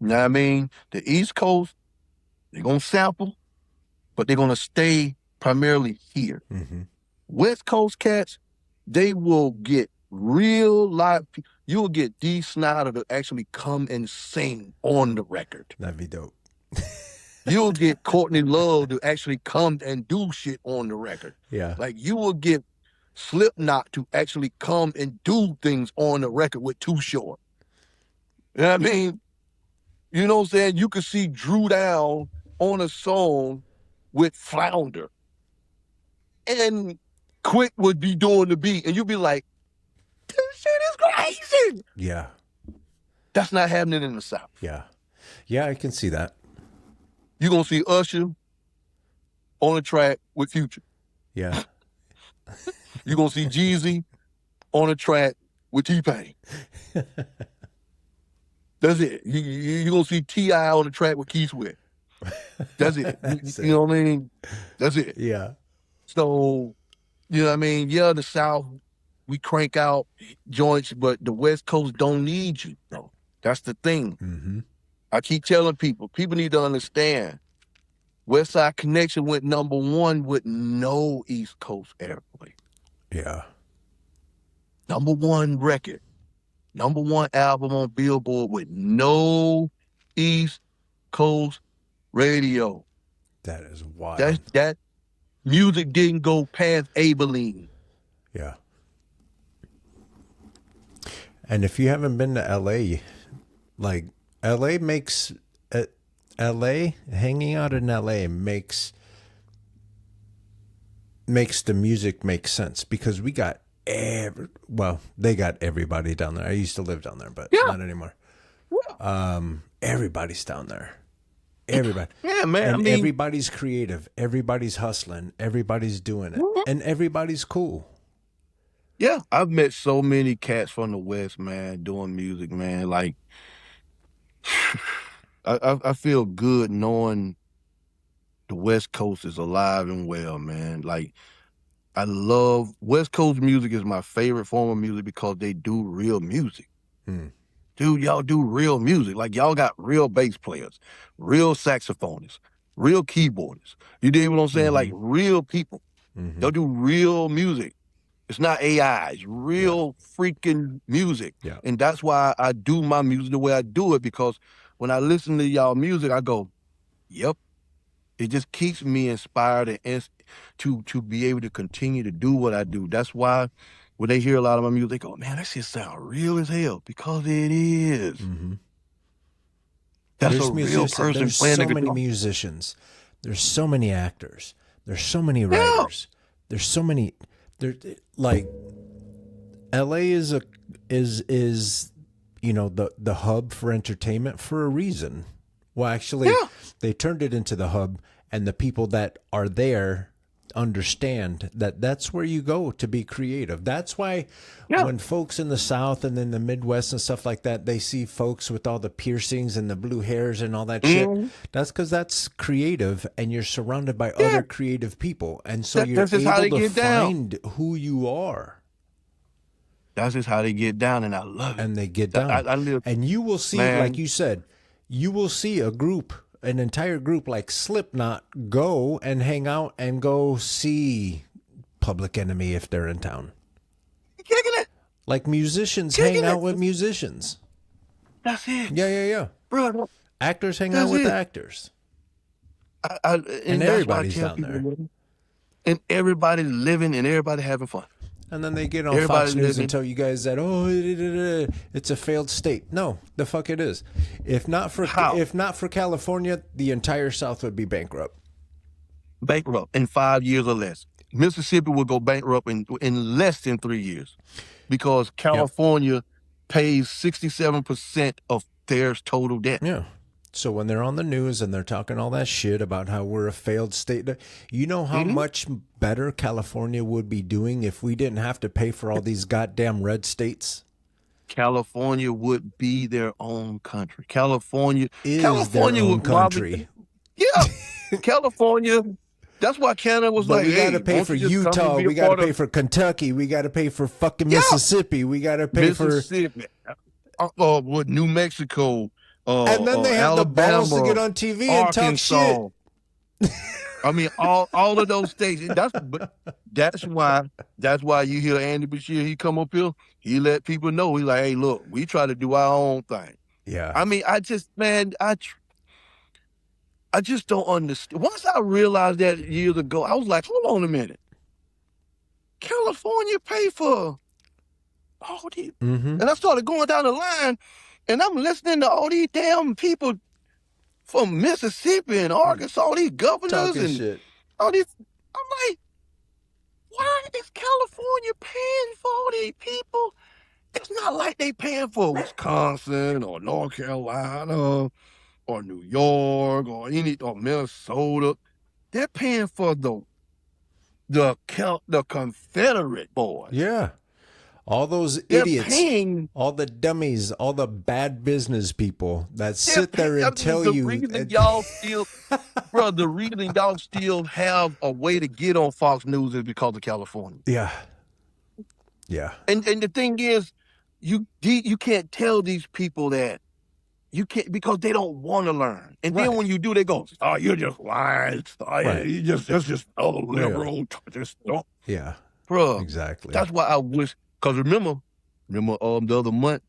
know what I mean? The East Coast, they're gonna sample, but they're gonna stay primarily here. West Coast cats, they will get real live. You'll get Dee Snider to actually come and sing on the record. That'd be dope. You'll get Courtney Love to actually come and do shit on the record. Yeah. Like you will get Slipknot to actually come and do things on the record with Too Short. You know what I mean? You know what I'm saying? You could see Drew Down on a song with Flounder. And Quick would be doing the beat, and you'd be like, this shit is crazy. Yeah. That's not happening in the South. Yeah. Yeah, I can see that. You're going to see Usher on a track with Future. Yeah. You're going to see Jeezy on a track with T-Pain. That's it. You're going to see T.I. on the track with Keith Sweat. That's it. You know what I mean? That's it. Yeah. So, you know what I mean? Yeah, the South, we crank out joints, but the West Coast don't need you, though. That's the thing. I keep telling people need to understand, West Side Connection went #1 with no East Coast airplay. Yeah. #1 record. #1 album on Billboard with no East Coast radio. That is wild. That music didn't go past Abilene. Yeah. And if you haven't been to LA, like LA makes LA, hanging out in LA makes makes the music make sense because we got they got everybody down there. I used to live down there, but not anymore. Everybody's down there. Everybody. Yeah, man. And everybody's creative. Everybody's hustling. Everybody's doing it. And everybody's cool. Yeah, I've met so many cats from the West, man, doing music, man. Like, I feel good knowing the West Coast is alive and well, man. Like, I love West Coast music is my favorite form of music because they do real music. Dude, y'all do real music. Like, y'all got real bass players, real saxophonists, real keyboardists. You dig what I'm saying? Like, real people. They'll do real music. It's not AI. It's real freaking music. Yeah. And that's why I do my music the way I do it, because when I listen to y'all music, I go, yep. It just keeps me inspired and to be able to continue to do what I do. That's why when they hear a lot of my music, they go, man, that shit sound real as hell, because it is. That's a real person There's playing so the many guitar. musicians. There's so many actors. There's so many writers. There's so many. Like, LA is the hub for entertainment for a reason. Well, actually, they turned it into the hub, and the people that are there understand that that's where you go to be creative. That's why when folks in the South and in the Midwest and stuff like that, they see folks with all the piercings and the blue hairs and all that shit. That's because that's creative, and you're surrounded by other creative people, and so you're able to find who you are. That's just how they get down, and I love it. And they get down. And you will see, like you said, you will see an entire group like Slipknot go and hang out and go see Public Enemy if they're in town. Kicking it. Like musicians hang out with musicians. That's it. Yeah. Bro, actors hang out with actors. And everybody's down there. And everybody's living and everybody having fun. And then they get on Fox News and tell you guys that, it's a failed state. No, the fuck it is. If not for California, the entire South would be bankrupt. Bankrupt in 5 years or less. Mississippi will go bankrupt in less than 3 years, because California pays 67% of their total debt. Yeah. So when they're on the news and they're talking all that shit about how we're a failed state, you know how much better California would be doing if we didn't have to pay for all these goddamn red states? California would be their own country. California is their own country. California. That's why Canada was like, we got to pay for Utah. We got to pay for Kentucky. We got to pay for fucking Mississippi. We got to pay for with New Mexico. And then they have Alabama, the balls to get on TV and Arkansas. talk shit. I mean, all of those states. That's why you hear Andy Bashir. He come up here. He let people know. He's like, hey, look, we try to do our own thing. Yeah. I mean, I just don't understand. Once I realized that years ago, I was like, hold on a minute. California pay for all these, and I started going down the line. And I'm listening to all these damn people from Mississippi and Arkansas, all these governors talking and shit. All these. I'm like, why is California paying for all these people? It's not like they paying for Wisconsin or North Carolina or New York or Minnesota. They're paying for the Confederate boys. Yeah. All those idiots, all the dummies, all the bad business people that sit there and tell you. The reason y'all still have a way to get on Fox News is because of California. Yeah. Yeah. And the thing is, you can't tell these people that. You can't, because they don't want to learn. And then when you do, they go, oh, you're just lying. That's just liberal. Just don't. Yeah. Bro. Exactly. That's why I wish. Because remember the other month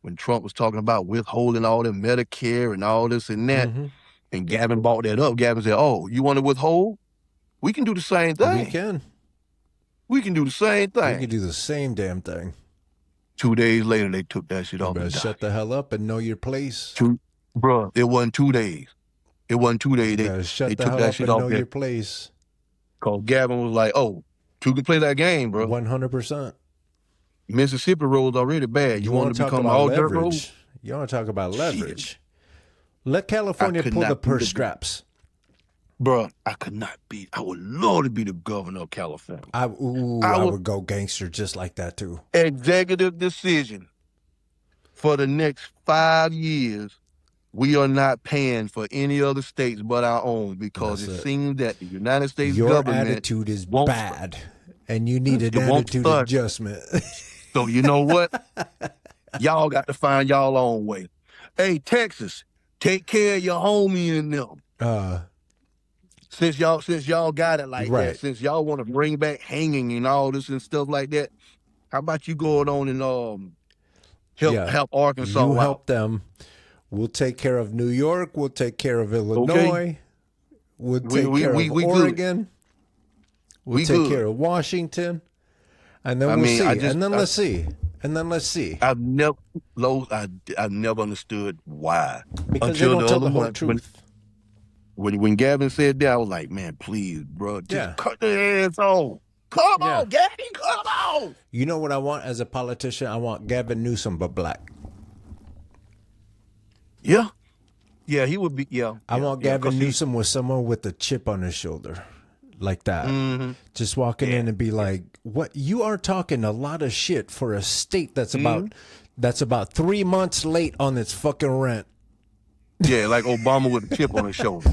when Trump was talking about withholding all the Medicare and all this and that, and Gavin brought that up. Gavin said, oh, you want to withhold? We can do the same thing. We can do the same thing. We can do the same damn thing. 2 days later, they took that shit off. You better shut the hell up and know your place. Bro, it wasn't 2 days. It wasn't 2 days. They took that shit off. Know your place. Cause Gavin was like, "Oh, two can play that game, bro. 100%. Mississippi roads already bad. You want to talk become about all dirt roads? leverage? You want to talk about Shit. leverage? Let California pull the purse strings. Bro, I could not be. I would love to be the governor of California. I would go gangster just like that too. Executive decision. For the next 5 years, we are not paying for any other states but our own because it seems that the United States government attitude is bad, and you need an attitude adjustment. So you know what? Y'all got to find y'all own way. Hey, Texas, take care of your homie and them. Since y'all got it like that, since y'all want to bring back hanging and all this and stuff like that, how about you going on and help Arkansas You out? help them. We'll take care of New York. We'll take care of Illinois. Okay. We'll take care of Oregon. We'll take care of Washington. And then we'll see. And then let's see. And then let's see. I've never understood why. Because they don't tell the whole truth. When Gavin said that, I was like, man, please, bro, just cut their ass off. Come on, Gavin, come on. You know what I want as a politician? I want Gavin Newsom, but black. Yeah. Yeah, he would be, I want Gavin Newsom with someone with a chip on his shoulder. Like that. Mm-hmm. Just walking in and be like, what? You are talking a lot of shit for a state that's about 3 months late on its fucking rent. Yeah, like Obama with a chip on his shoulder.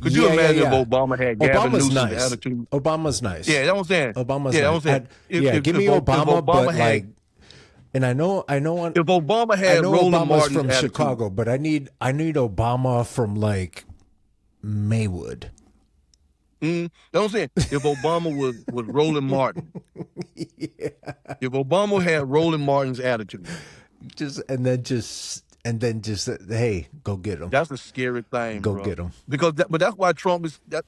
Could you imagine if Obama had Gavin Newsom's attitude? Obama's nice. Yeah, that's what I'm saying. Obama's nice. Give me Obama, but like, and I know. If Obama had Roland Martin's from attitude. Chicago, but I need Obama from like Maywood. That's what I'm saying. If Obama was Roland Martin, if Obama had Roland Martin's attitude, hey, go get him. That's a scary thing. Go bro. get him. But that's why Trump's death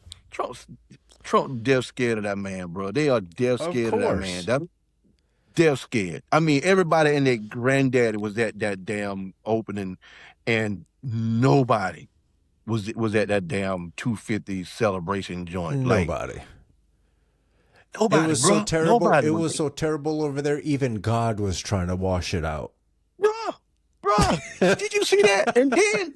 scared of that man, bro. They are death scared of that man. Death scared. I mean, everybody and their granddaddy was at that damn opening, and nobody was at that damn 250 celebration joint. Nobody. Nobody. It was so terrible. It was so terrible over there. Even God was trying to wash it out. Bruh, did you see that? And then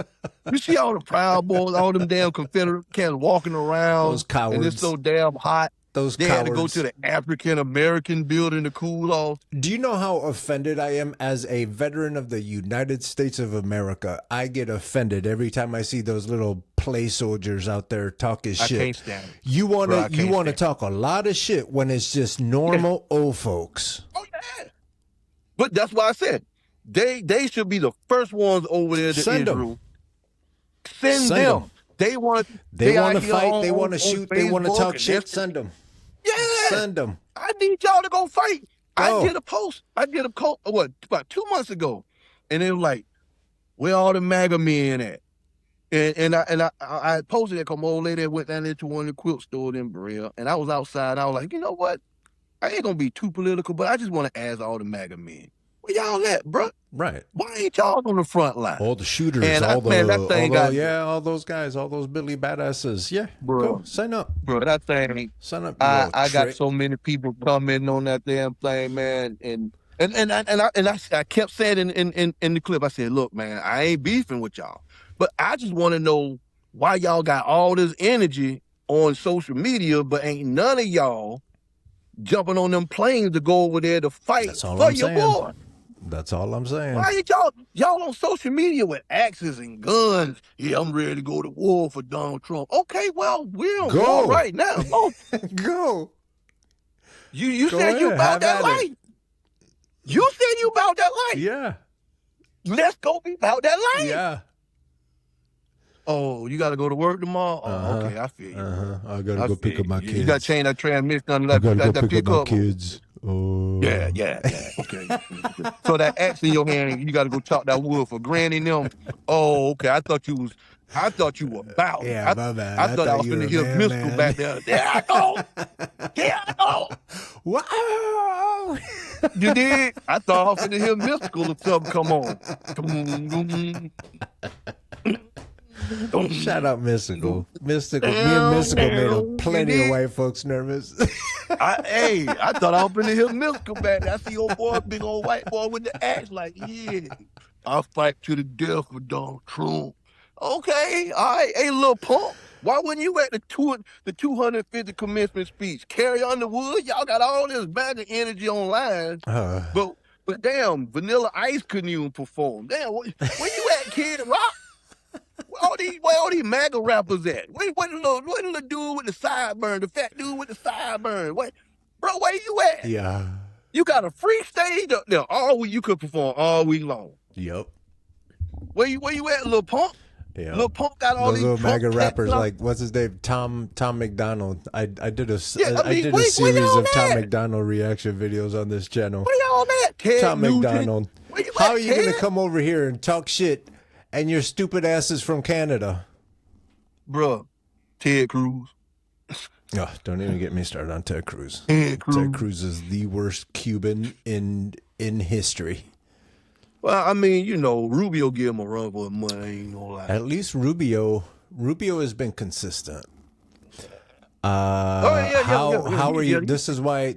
you see all the Proud Boys, all them damn Confederate cats walking around. Those cowards. And it's so damn hot. They had to go to the African American building to cool off. Do you know how offended I am as a veteran of the United States of America? I get offended every time I see those little play soldiers out there talking shit. I can't stand it. You want to talk a lot of shit when it's just normal old folks. Oh yeah. But that's why I said they should be the first ones over there to Israel. Send them. They want to fight. They want to shoot. They want to talk shit. Send them. Yeah. Send them. I need y'all to go fight. I did a post. About 2 months ago, and it was like, where all the MAGA men at? And I posted it because my old lady went down there to one of the quilt stores in Berea, and I was outside. I was like, you know what? I ain't gonna be too political, but I just want to ask all the MAGA men, where y'all at, bro? Right. Why ain't y'all on the front line? All the shooters, all those guys, all those Billy badasses. Yeah, bro, go sign up, bro. That thing, sign up. I got so many people commenting on that damn thing, man, and I kept saying in the clip, I said, look, man, I ain't beefing with y'all, but I just want to know why y'all got all this energy on social media, but ain't none of y'all jumping on them planes to go over there to fight for your boy. That's all I'm saying. Why ain't y'all on social media with axes and guns? Yeah, I'm ready to go to war for Donald Trump. Okay, well, we're on war right now. Go. You said you about that life. You said you about that life. Yeah. Let's go be about that life. Yeah. Oh, you got to go to work tomorrow? Oh, okay, I feel you. I got to go pick up my kids. You got to change that transmission on that pick up my kids. Oh. Yeah. Okay. So that axe in your hand, you got to go chop that wood for Granny and them. Oh, okay. I thought you were about. Yeah, my bad. I thought I was going to hear Mystical back there. There I go. Wow. You did? I thought I was going to hear Mystical or something come on. Shout out Mystical. Mystical. Me and Mystical made plenty of white folks nervous. I thought I was gonna hear Mystical back there. I see old boy, big old white boy with the axe, like, yeah, I'll fight to the death for Donald Trump. Okay, all right, hey, little punk. Why wasn't you at the 250 commencement speech? Carrie Underwood, y'all got all this bag of energy online, but damn, Vanilla Ice couldn't even perform. Damn, where you at, Kid Rock? Where all these MAGA rappers at? What the little dude with the sideburn, the fat dude with the sideburn? Bro, where you at? Yeah. You got a free stage up there all week. You could perform all week long. Yep. Where you at, Lil Pump? Yeah. Lil Pump got all those these little MAGA rappers like what's his name? Tom McDonald. I did a series of Tom McDonald reaction videos on this channel. Where y'all at? Tom McDonald. How are you gonna come over here and talk shit and your stupid ass is from Canada? Bruh, Ted Cruz. Oh, don't even get me started on Ted Cruz. Ted Cruz is the worst Cuban in history. Well, I mean, you know, Rubio gave him a run for his money. I ain't gonna lie. At least Rubio has been consistent. How are you? This is why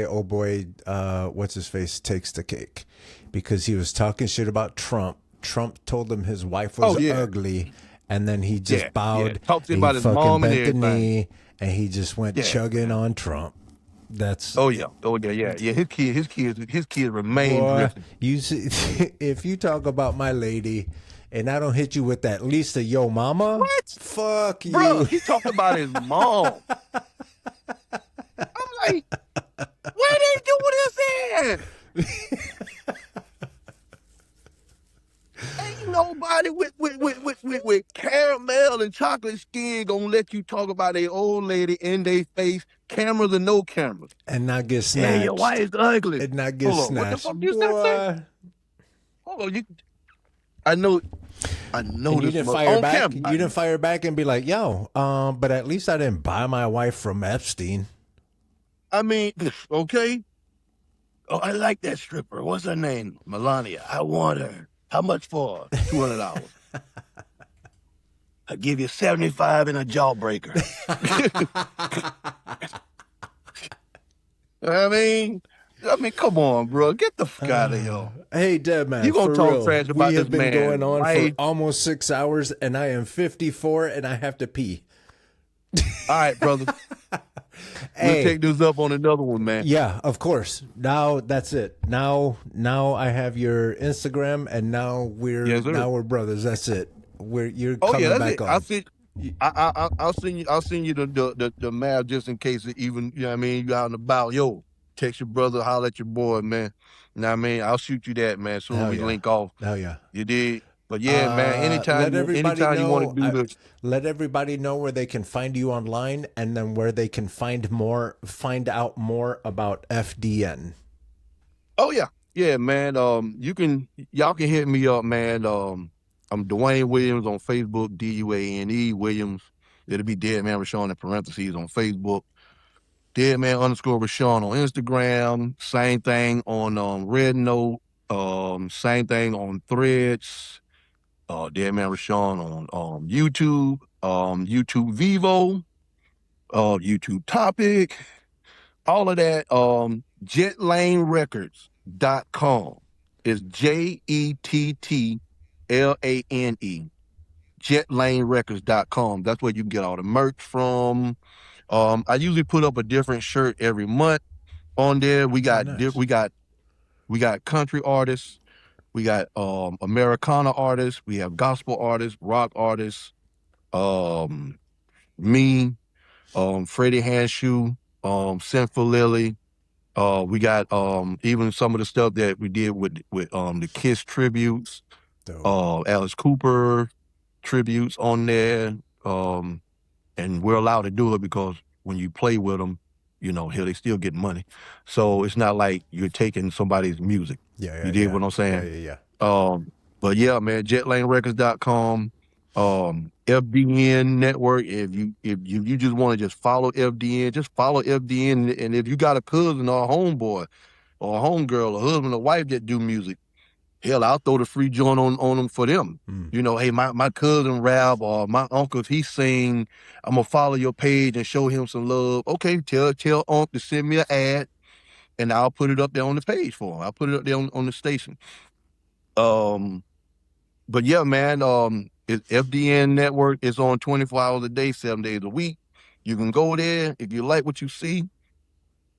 oh boy, what's his face takes the cake, because he was talking shit about Trump. Trump told him his wife was ugly, and then he just bowed. Talked about his mom and everything. The knee, and he just went chugging on Trump. That's yeah. His kids remain. Boy, you see, if you talk about my lady, and I don't hit you with at least a yo mama, what? Fuck you. Bro, he talked about his mom. I'm like, where they doing this at? Ain't nobody with caramel and chocolate skin gonna let you talk about a old lady in their face, cameras or no cameras, and not get snatched. Hey, your wife's ugly. And not get snatched. What the fuck you say? Hold on, I know. And you didn't fire back. You didn't fire back and be like, "Yo, but at least I didn't buy my wife from Epstein." I mean, okay. Oh, I like that stripper. What's her name? Melania. I want her. How much for? $200. I give you $75 and a jawbreaker. I mean, come on, bro. Get the fuck out of here. Hey, Deadman, you gonna talk trash about this man? We have been going on for almost 6 hours, and I am 54, and I have to pee. All right, brother. We'll take this up on another one, man. Yeah, of course. Now that's it. Now I have your Instagram, and now we're brothers. That's it. You're coming back on. I'll send you the map just in case it even, you know what I mean, you out and about. Yo, text your brother, holler at your boy, man. You know what I mean? I'll shoot you that, man, as soon as we link off. Oh yeah. You did. But yeah, man, anytime you want to do this. Let everybody know where they can find you online, and then where they can find out more about FDN. Oh yeah. Yeah, man. Y'all can hit me up, man. I'm Dwayne Williams on Facebook, DUANE Williams. It'll be Deadman Rashaun in parentheses on Facebook. Deadman_Rashaun on Instagram. Same thing on Red Note. Same thing on Threads. Deadman Rashaun on YouTube, YouTube Vivo, YouTube Topic, all of that. JettlaneRecords.com is JETTLANE. JettlaneRecords.com. That's where you can get all the merch from. I usually put up a different shirt every month on there. We got country artists. We got Americana artists. We have gospel artists, rock artists. Me, Freddie Handshoe, Sinful Lily. We got even some of the stuff that we did with the Kiss tributes, Alice Cooper tributes on there. And we're allowed to do it because when you play with them, you know, they still get money. So it's not like you're taking somebody's music. You did what I'm saying? Yeah. But yeah, man, JettlaneRecords.com, FDN Network. If you just want to just follow FDN, just follow FDN. And if you got a cousin or a homeboy or a homegirl, a husband or wife that do music, hell, I'll throw the free joint on them for them. You know, hey, my cousin rap or my uncle, if he sing, I'm gonna follow your page and show him some love. Okay, tell Unc to send me an ad, and I'll put it up there on the page for him. I'll put it up there on the station. But yeah, man, FDN Network is on 24 hours a day, 7 days a week. You can go there. If you like what you see,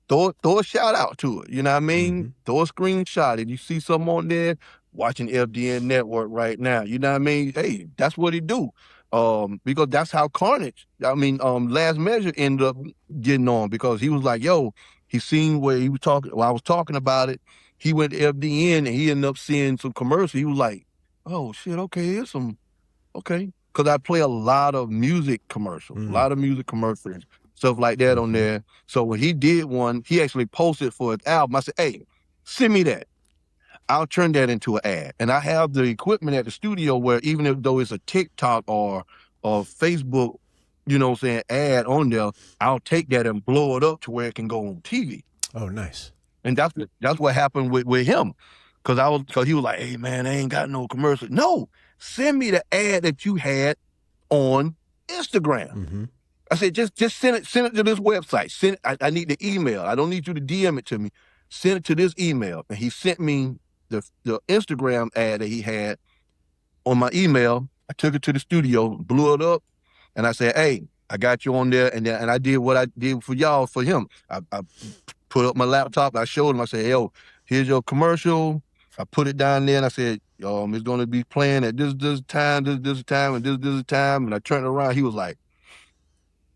throw a shout out to it. You know what I mean? Throw a screenshot. If you see something on there, watching FDN Network right now, you know what I mean? Hey, that's what he do. Because that's how Carnage, Last Measure ended up getting on, because he was like, yo, he seen where he was talking, while I was talking about it, he went to FDN and he ended up seeing some commercials. He was like, oh shit, okay, here's some, okay. Because I play a lot of music commercials, stuff like that on there. So when he did one, he actually posted for his album. I said, hey, send me that. I'll turn that into an ad. And I have the equipment at the studio where even though it's a TikTok or Facebook, you know what I'm saying, ad on there, I'll take that and blow it up to where it can go on TV. Oh, nice. And that's what happened with him. Cause he was like, hey man, I ain't got no commercial. No, send me the ad that you had on Instagram. I said, just send it to this website. I need the email. I don't need you to DM it to me. Send it to this email. And he sent me the Instagram ad that he had on my email. I took it to the studio, blew it up, and I said, hey, I got you on there. And I did what I did for y'all, for him. I put up my laptop. I showed him. I said, yo, here's your commercial. I put it down there and I said, it's going to be playing at this time, this time, and this time. And I turned around. He was like,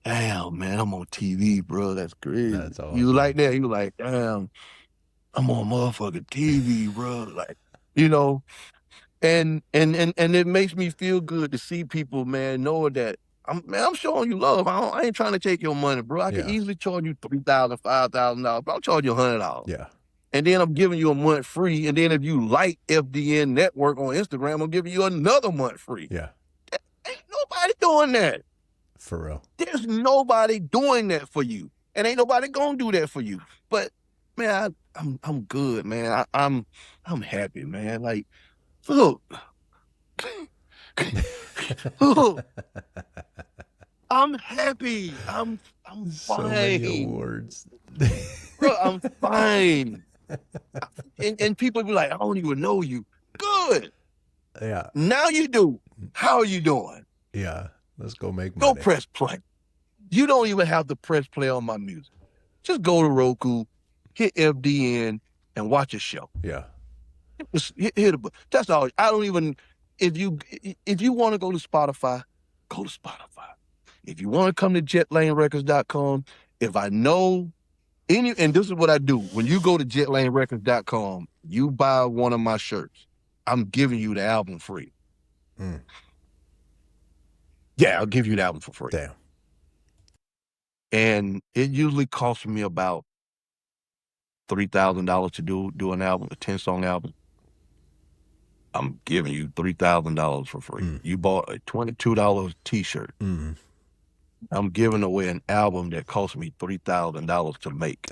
damn, man, I'm on TV, bro. That's crazy. That's awesome. You like that? He was like, damn, I'm on motherfucking TV, bro. Like, you know, and it makes me feel good to see people, man, know that I'm showing you love. I ain't trying to take your money, bro. I can easily charge you $3,000, $5,000, but I'll charge you $100. Yeah. And then I'm giving you a month free. And then if you like FDN Network on Instagram, I'm giving you another month free. Yeah. Ain't nobody doing that. For real. There's nobody doing that for you. And ain't nobody gonna do that for you. But man, I'm good, man. I'm happy, man. Like, look. Look. I'm happy. I'm So fine. many awards. Bro, I'm fine. And people be like, I don't even know you. Good. Yeah. Now you do. How are you doing? Yeah. Let's go make money. Go press play. You don't even have to press play on my music. Just go to Roku, hit FDN, and watch a show. Yeah. That's all. I don't even. If you want to go to Spotify, go to Spotify. If you want to come to JettlaneRecords.com, if I know and this is what I do. When you go to JettlaneRecords.com, you buy one of my shirts, I'm giving you the album free. Yeah, I'll give you the album for free. Damn. And it usually costs me about $3,000 to do an album, a 10-song album. I'm giving you $3,000 for free. You bought a $22 t-shirt. I'm giving away an album that cost me $3,000 to make.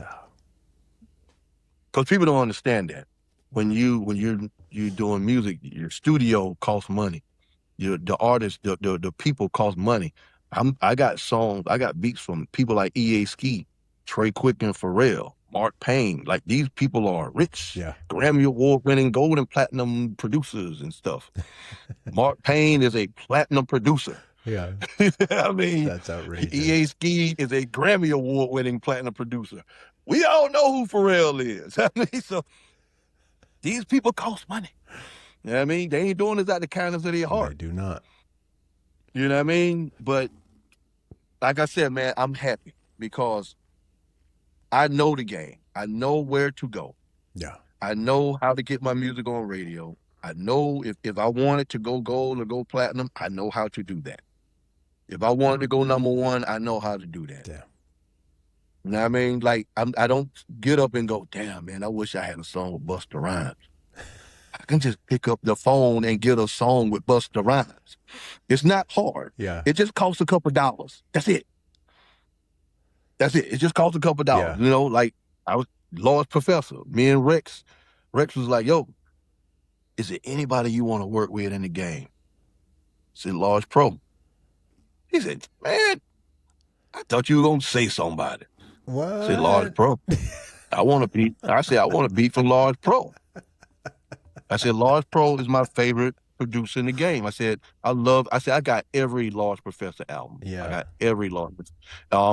Because people don't understand that. When you're doing music, your studio costs money. The artists, the people cost money. I got songs, I got beats from people like E.A. Ski, Trey Quick and Pharrell, Mark Payne. Like, these people are rich, Grammy Award-winning gold and platinum producers and stuff. Mark Payne is a platinum producer. Yeah. I mean, that's outrageous. E.A. Ski is a Grammy Award-winning platinum producer. We all know who Pharrell is. I mean, so these people cost money. You know what I mean? They ain't doing this out of the kindness of their heart. They do not. You know what I mean? But like I said, man, I'm happy because I know the game. I know where to go. Yeah. I know how to get my music on radio. I know if I wanted to go gold or go platinum, I know how to do that. If I wanted to go #1, I know how to do that. Yeah. You know what I mean? Like, I don't get up and go, damn, man, I wish I had a song with Busta Rhymes. I can just pick up the phone and get a song with Busta Rhymes. It's not hard. Yeah. It just costs a couple dollars. That's it. It just costs a couple dollars. Yeah. You know, like, I was Lord's Professor. Me and Rex was like, yo, is there anybody you want to work with in the game? I said, Large Pro. He said, man, I thought you were going to say somebody. What? I said, Large Pro. I want to beat for Large Pro. I said, Large Pro is my favorite producer in the game. I said, I got every Large Professor album. Yeah. I got every Large.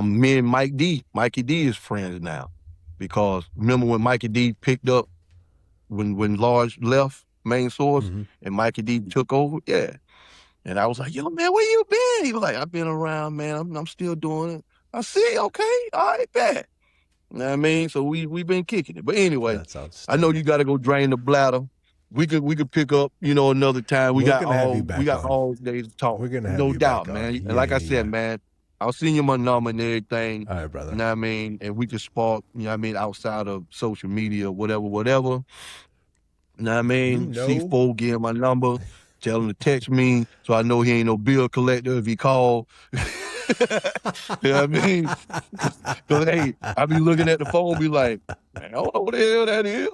Me and Mikey D is friends now. Because remember when Mikey D picked up, when Large left Main Source and Mikey D took over? Yeah. And I was like, yo, man, where you been? He was like, I've been around, man. I'm still doing it. I see, okay, all right, bet. You know what I mean? So we been kicking it. But anyway, I know you got to go drain the bladder. We could pick up, another time. We got all days to talk. We're gonna have no you doubt, back man. on. And like I said, man, I'll send you my number and everything. All right, brother. You know what I mean? And we can spark, outside of social media, whatever. You know what I mean? C4, give him my number. Tell him to text me so I know he ain't no bill collector if he call. You know what I mean? Because, hey, I be looking at the phone, be like, man, I don't know what the hell that is.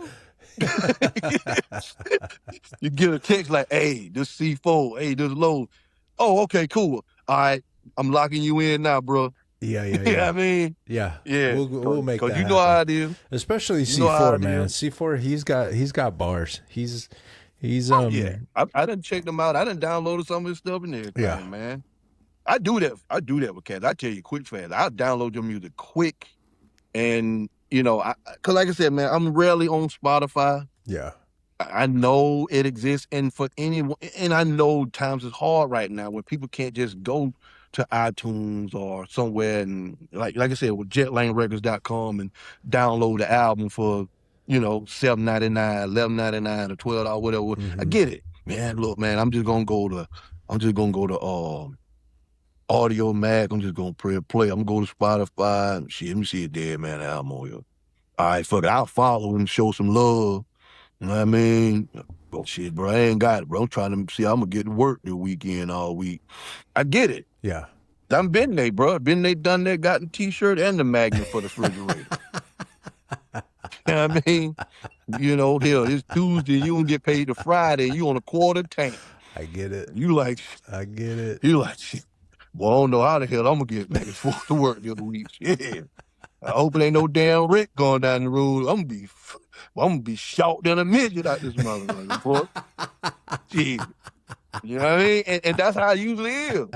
You get a text like, hey, this C4, hey, this low. Oh, okay, cool. All right, I'm locking you in now, bro. Yeah. You know what I mean? Yeah. Yeah. We'll make that Because you happen. know how it is. Especially C4, man. C4, he's got bars. He's yeah. I done checked them out. I done downloaded some of his stuff and everything, man. I do that with cats. I tell you quick fast. I download your music quick. And, because like I said, man, I'm rarely on Spotify. Yeah. I know it exists. And for anyone, and I know times is hard right now when people can't just go to iTunes or somewhere and like I said, with JettlaneRecords.com and download the album for, $7.99, $11.99 or $12, whatever. I get it. Man, look, man, I'm just gonna go to Audio Mac. I'm just gonna play. I'm gonna go to Spotify. Let me see a Deadman album on here. All right, fuck it. I'll follow and show some love. You know what I mean? Oh, shit, bro, I ain't got it, bro. I'm trying to see I'm gonna get to work the weekend all week. I get it. Yeah. I'm been there, bro. Been there, done that, got the t-shirt and the magnet for the refrigerator. You know what I mean? Hell, it's Tuesday, you don't get paid to Friday, you on a quarter tank. I get it. I get it. You like, shit. Well, I don't know how the hell I'm gonna get back and forth to work the other week. Yeah. I hope it ain't no damn Rick going down the road. I'm gonna be shot than a midget out this motherfucker, boy. Shit. You know what I mean? And that's how I usually is.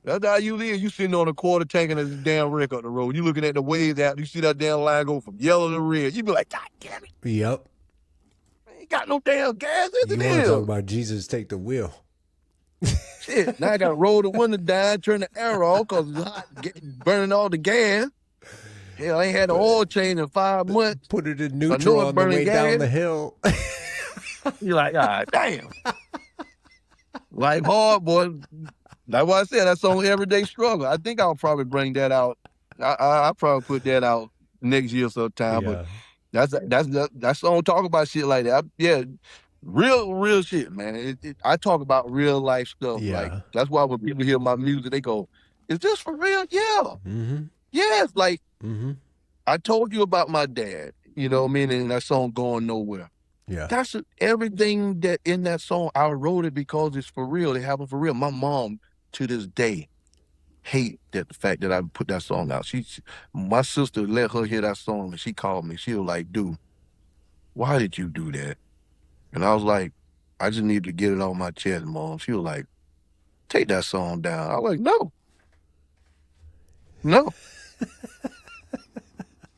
That's how you live. You sitting on a quarter tank and there's a damn wreck on the road. You looking at the waves out. You see that damn line go from yellow to red. You be like, God damn it. Yep. Ain't got no damn gas in the You want to talk about Jesus take the wheel. Shit. Now I got to roll the window down, turn the air off because it's hot, burning all the gas. Hell, I ain't had an oil change in 5 months. Put it in neutral on the way down the hill. You're like, God damn. Life hard, boy. That's why I said that's on Everyday Struggle. I think I'll probably bring that out. I'll probably put that out next year sometime. Yeah. But that's song talk about shit like that. Real shit, man. I talk about real life stuff. Yeah. Like that's why when people hear my music, they go, "Is this for real?" Yeah. Yes. Like I told you about my dad. You know what I mean? And that song "Going Nowhere." Yeah. That's everything that in that song. I wrote it because it's for real. It happened for real. My mom, to this day, hate that the fact that I put that song out. My sister let her hear that song and she called me. She was like, dude, why did you do that? And I was like, I just needed to get it on my chest, Mom. She was like, take that song down. I was like, no.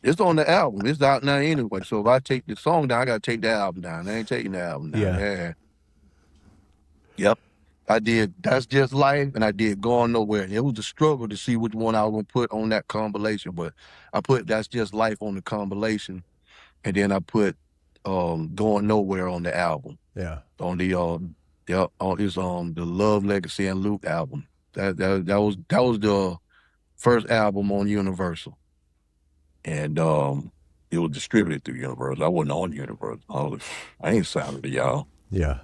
It's on the album. It's out now anyway. So if I take the song down, I got to take the album down. I ain't taking the album down. Yeah. Yep. I did That's Just Life, and I did Going Nowhere. And it was a struggle to see which one I was going to put on that compilation, but I put That's Just Life on the compilation, and then I put Going Nowhere on the album. Yeah. On the Love, Legacy, and Luke album. That was the first album on Universal. And it was distributed through Universal. I wasn't on Universal. I ain't signed to y'all. Yeah.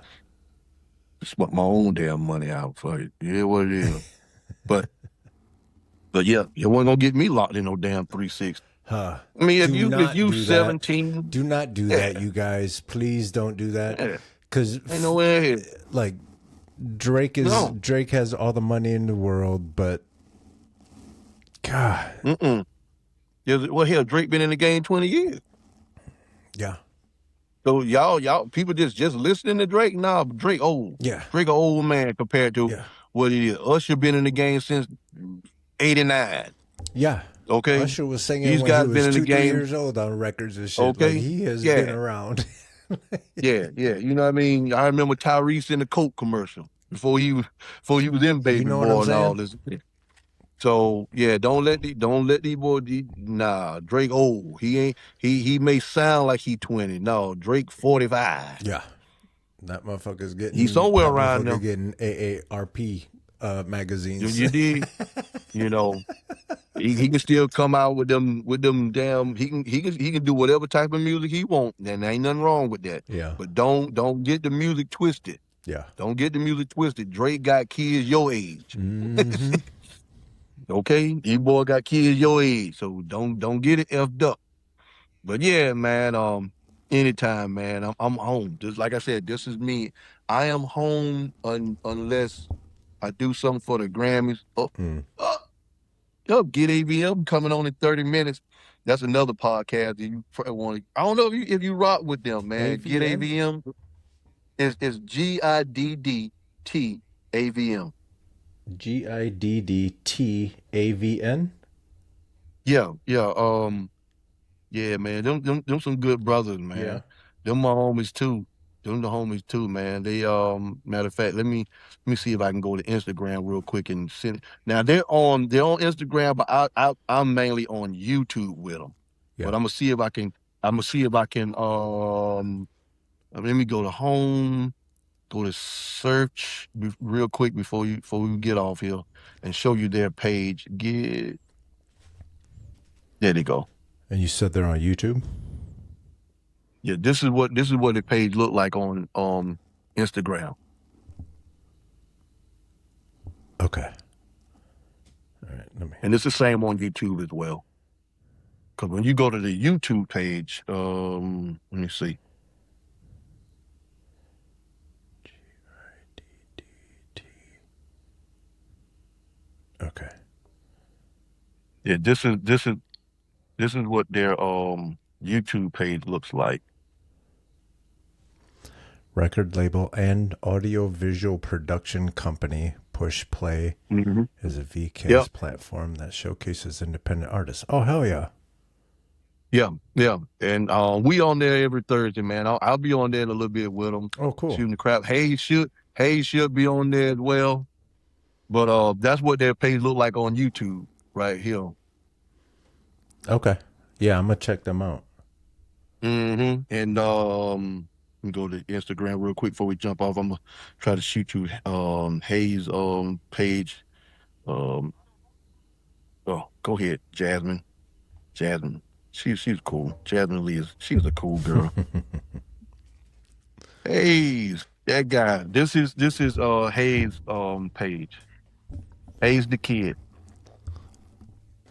Just put my own damn money out for it. Yeah, what it is. but yeah, you wasn't gonna get me locked in no damn 360. Huh. I mean, if you 17, do not do that, you guys. Please don't do that. Because Ain't nowhere here. like Drake has all the money in the world, but God, Well, hell, Drake been in the game 20 years. yeah. So y'all people just listening to Drake. Nah, Drake old. Yeah. Drake an old man compared to what it is. Usher been in the game since '89. Yeah. Okay. Usher was singing These when he guys was been in the 2-3 game. years old on records and shit. Okay. Like he has been around. Yeah. You know what I mean? I remember Tyrese in the Coke commercial before he was in Baby You know Boy what I'm and saying? all this. So yeah, don't let these boys. Nah, Drake old. He may sound like he 20. No, Drake 45. Yeah, that motherfucker's getting. He's somewhere around them. Getting AARP magazines. You did. You know, he can still come out with them damn. He can do whatever type of music he want. And there ain't nothing wrong with that. Yeah. But don't get the music twisted. Yeah. Don't get the music twisted. Drake got kids your age. Mm-hmm. Okay, these boy got kids your age, so don't get it effed up. But yeah, man, anytime, man, I'm home. Just like I said, this is me. I am home unless I do something for the Grammys. Get AVM coming on in 30 minutes. That's another podcast that you probably want to. I don't know if you rock with them, man. Get AVM. It's GIDDT AVM. GIDDTAVN. Yeah. Yeah, man. Them some good brothers, man. Yeah. Them my homies too. Them the homies too, man. They matter of fact, let me see if I can go to Instagram real quick and send. Now they're on Instagram, but I'm mainly on YouTube with them. Yeah. But I'm gonna see if I can. Let me go to home. Go to search real quick before we get off here and show you their page. There they go. And you said they're on YouTube? Yeah, this is what the page looked like on Instagram. Okay. All right, and it's the same on YouTube as well. Because when you go to the YouTube page, let me see. Okay. Yeah, this is what their YouTube page looks like. Record label and audio-visual production company Push Play is a VK's platform that showcases independent artists. Oh, hell yeah. Yeah. And we on there every Thursday, man. I'll be on there in a little bit with them. Oh, cool. Shooting the crap. Hayes should be on there as well. But that's what their page look like on YouTube right here. Okay. Yeah, I'm gonna check them out. And let me go to Instagram real quick before we jump off. I'm gonna try to shoot you Hayes page. Go ahead, Jasmine. She's cool. Jasmine Lee she's a cool girl. Hayes, that guy. This is Hayes page. Hayes the Kid.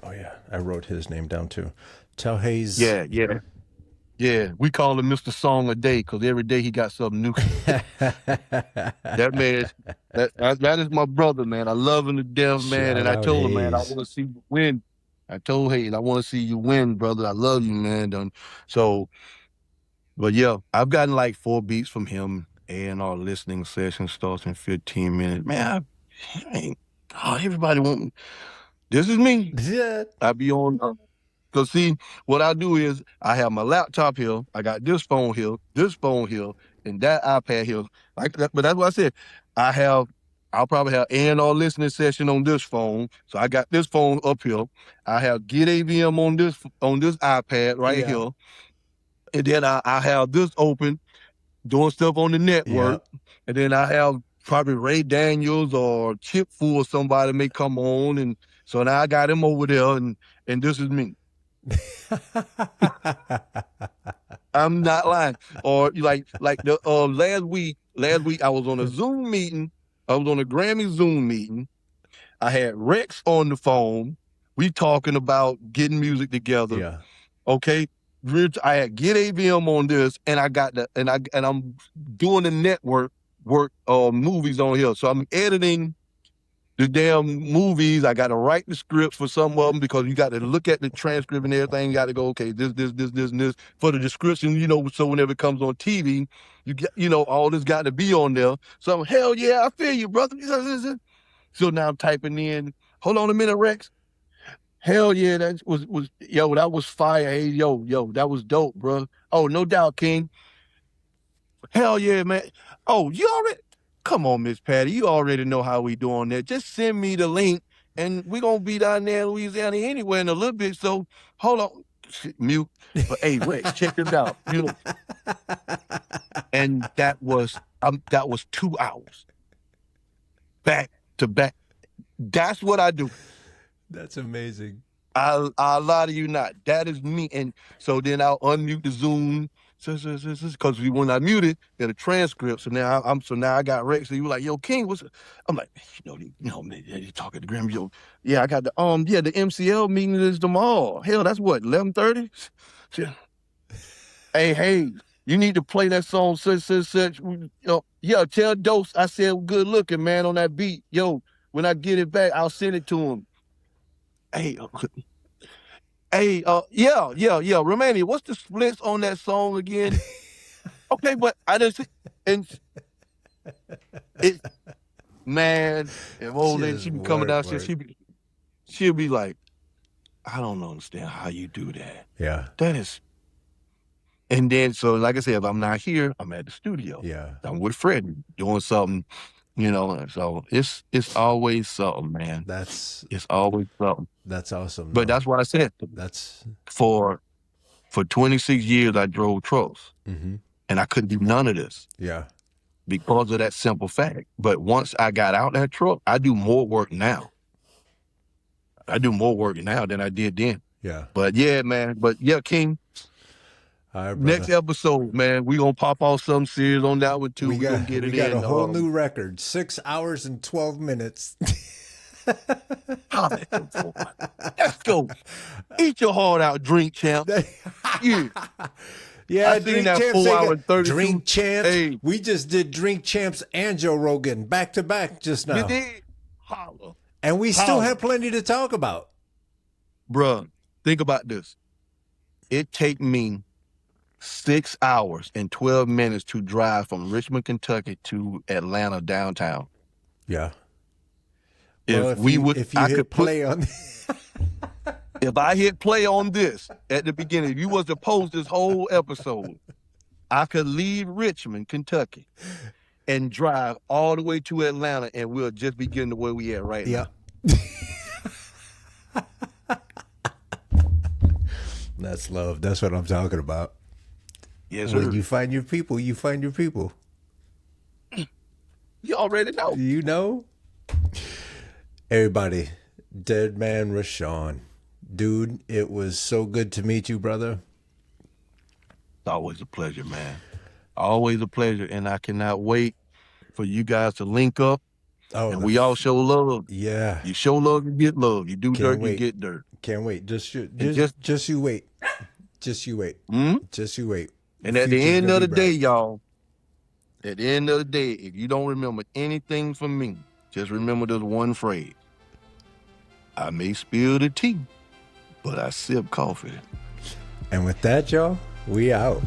Oh yeah, I wrote his name down too. Tell Hayes. Yeah. We call him Mr. Song a Day because every day he got something new. That man, that is my brother, man. I love him to death, man. And I told him, man, I want to see you win. I told Hayes, I want to see you win, brother. I love you, man. So, but yeah, I've gotten like 4 beats from him, and our listening session starts in 15 minutes. Man, everybody want. This is me. Yeah. I be on. Because see, what I do is I have my laptop here, I got this phone here, and that iPad here. But that's what I said. I'll probably have our listening session on this phone. So I got this phone up here. I have Get AVM on this iPad right here. And then I have this open, doing stuff on the network. Yeah. And then I have probably Ray Daniels or Chip Fool or somebody may come on. And so now I got him over there, and this is me. I'm not lying. Or like the last week I was on a Zoom meeting. I was on a Grammy Zoom meeting. I had Rex on the phone. We talking about getting music together. Yeah. Okay. I had Get AVM on this, and I got and I'm doing the network work movies on here. So I'm editing the damn movies. I got to write the scripts for some of them because you got to look at the transcript and everything. You got to go, okay, this, and this for the description, so whenever it comes on TV, all this got to be on there. So hell yeah, I feel you, brother. So now I'm typing in, hold on a minute, Rex. Hell yeah, that was fire. Hey, yo, that was dope, bro. Oh, no doubt, King. Hell yeah, man. Oh, you already, come on, Miss Patty. You already know how we doing that. Just send me the link, and we gonna be down there in Louisiana anyway in a little bit. So hold on, mute. But hey, Rex, check this out. And that was 2 hours, back to back. That's what I do. That's amazing. I'll lie to you not. That is me. And so then I'll unmute the Zoom because when I muted, there's a transcript. So now I got Rex. So you were like, yo, King, what's? I'm like, man, you talking to Graham? Yo, yeah, I got the the MCL meeting is tomorrow. Hell, that's what 11:30. Hey, you need to play that song such. Yeah, tell Dose I said good looking, man, on that beat. Yo, when I get it back, I'll send it to him. Yeah. Romania, what's the splits on that song again? Okay, but I just man, if old lady she be coming downstairs, she'll be like, I don't understand how you do that. Yeah. That is. And then, so like I said, if I'm not here, I'm at the studio. Yeah. I'm with Fred doing something, so it's always something, man. It's always something. That's awesome. But that's what I said. That's for 26 years I drove trucks, and I couldn't do none of this. Yeah. Because of that simple fact. But once I got out that truck, I do more work now. I do more work now than I did then. Yeah. But yeah, man. But yeah, King. All right, next episode, man, we gonna pop off some serious on that one too. We gonna get it in. We got a whole new record, 6 hours and 12 minutes. Let's go. Eat your heart out, Drink Champ. Yeah. Yeah, I seen that 4 hour 32. Drink Champs. Hey. We just did Drink Champs and Joe Rogan back to back just now. You did? Holla. And we still have plenty to talk about. Bruh, think about this. It take me 6 hours and 12 minutes to drive from Richmond, Kentucky to Atlanta downtown. Yeah. If I hit play on this at the beginning, if you was to post this whole episode, I could leave Richmond, Kentucky, and drive all the way to Atlanta, and we'll just be getting to where we at right now. That's love. That's what I'm talking about. Yes, sir. When you find your people, you find your people. You already know. You know? Everybody, Deadman Rashaun. Dude, it was so good to meet you, brother. It's always a pleasure, man. Always a pleasure, and I cannot wait for you guys to link up. And we all show love. Yeah. You show love, you get love. You do dirt, you get dirt. Can't wait. Just you wait. Just you wait. Just you wait. And at the end of the day, y'all, at the end of the day, if you don't remember anything from me, just remember this one phrase. I may spill the tea, but I sip coffee. And with that, y'all, we out.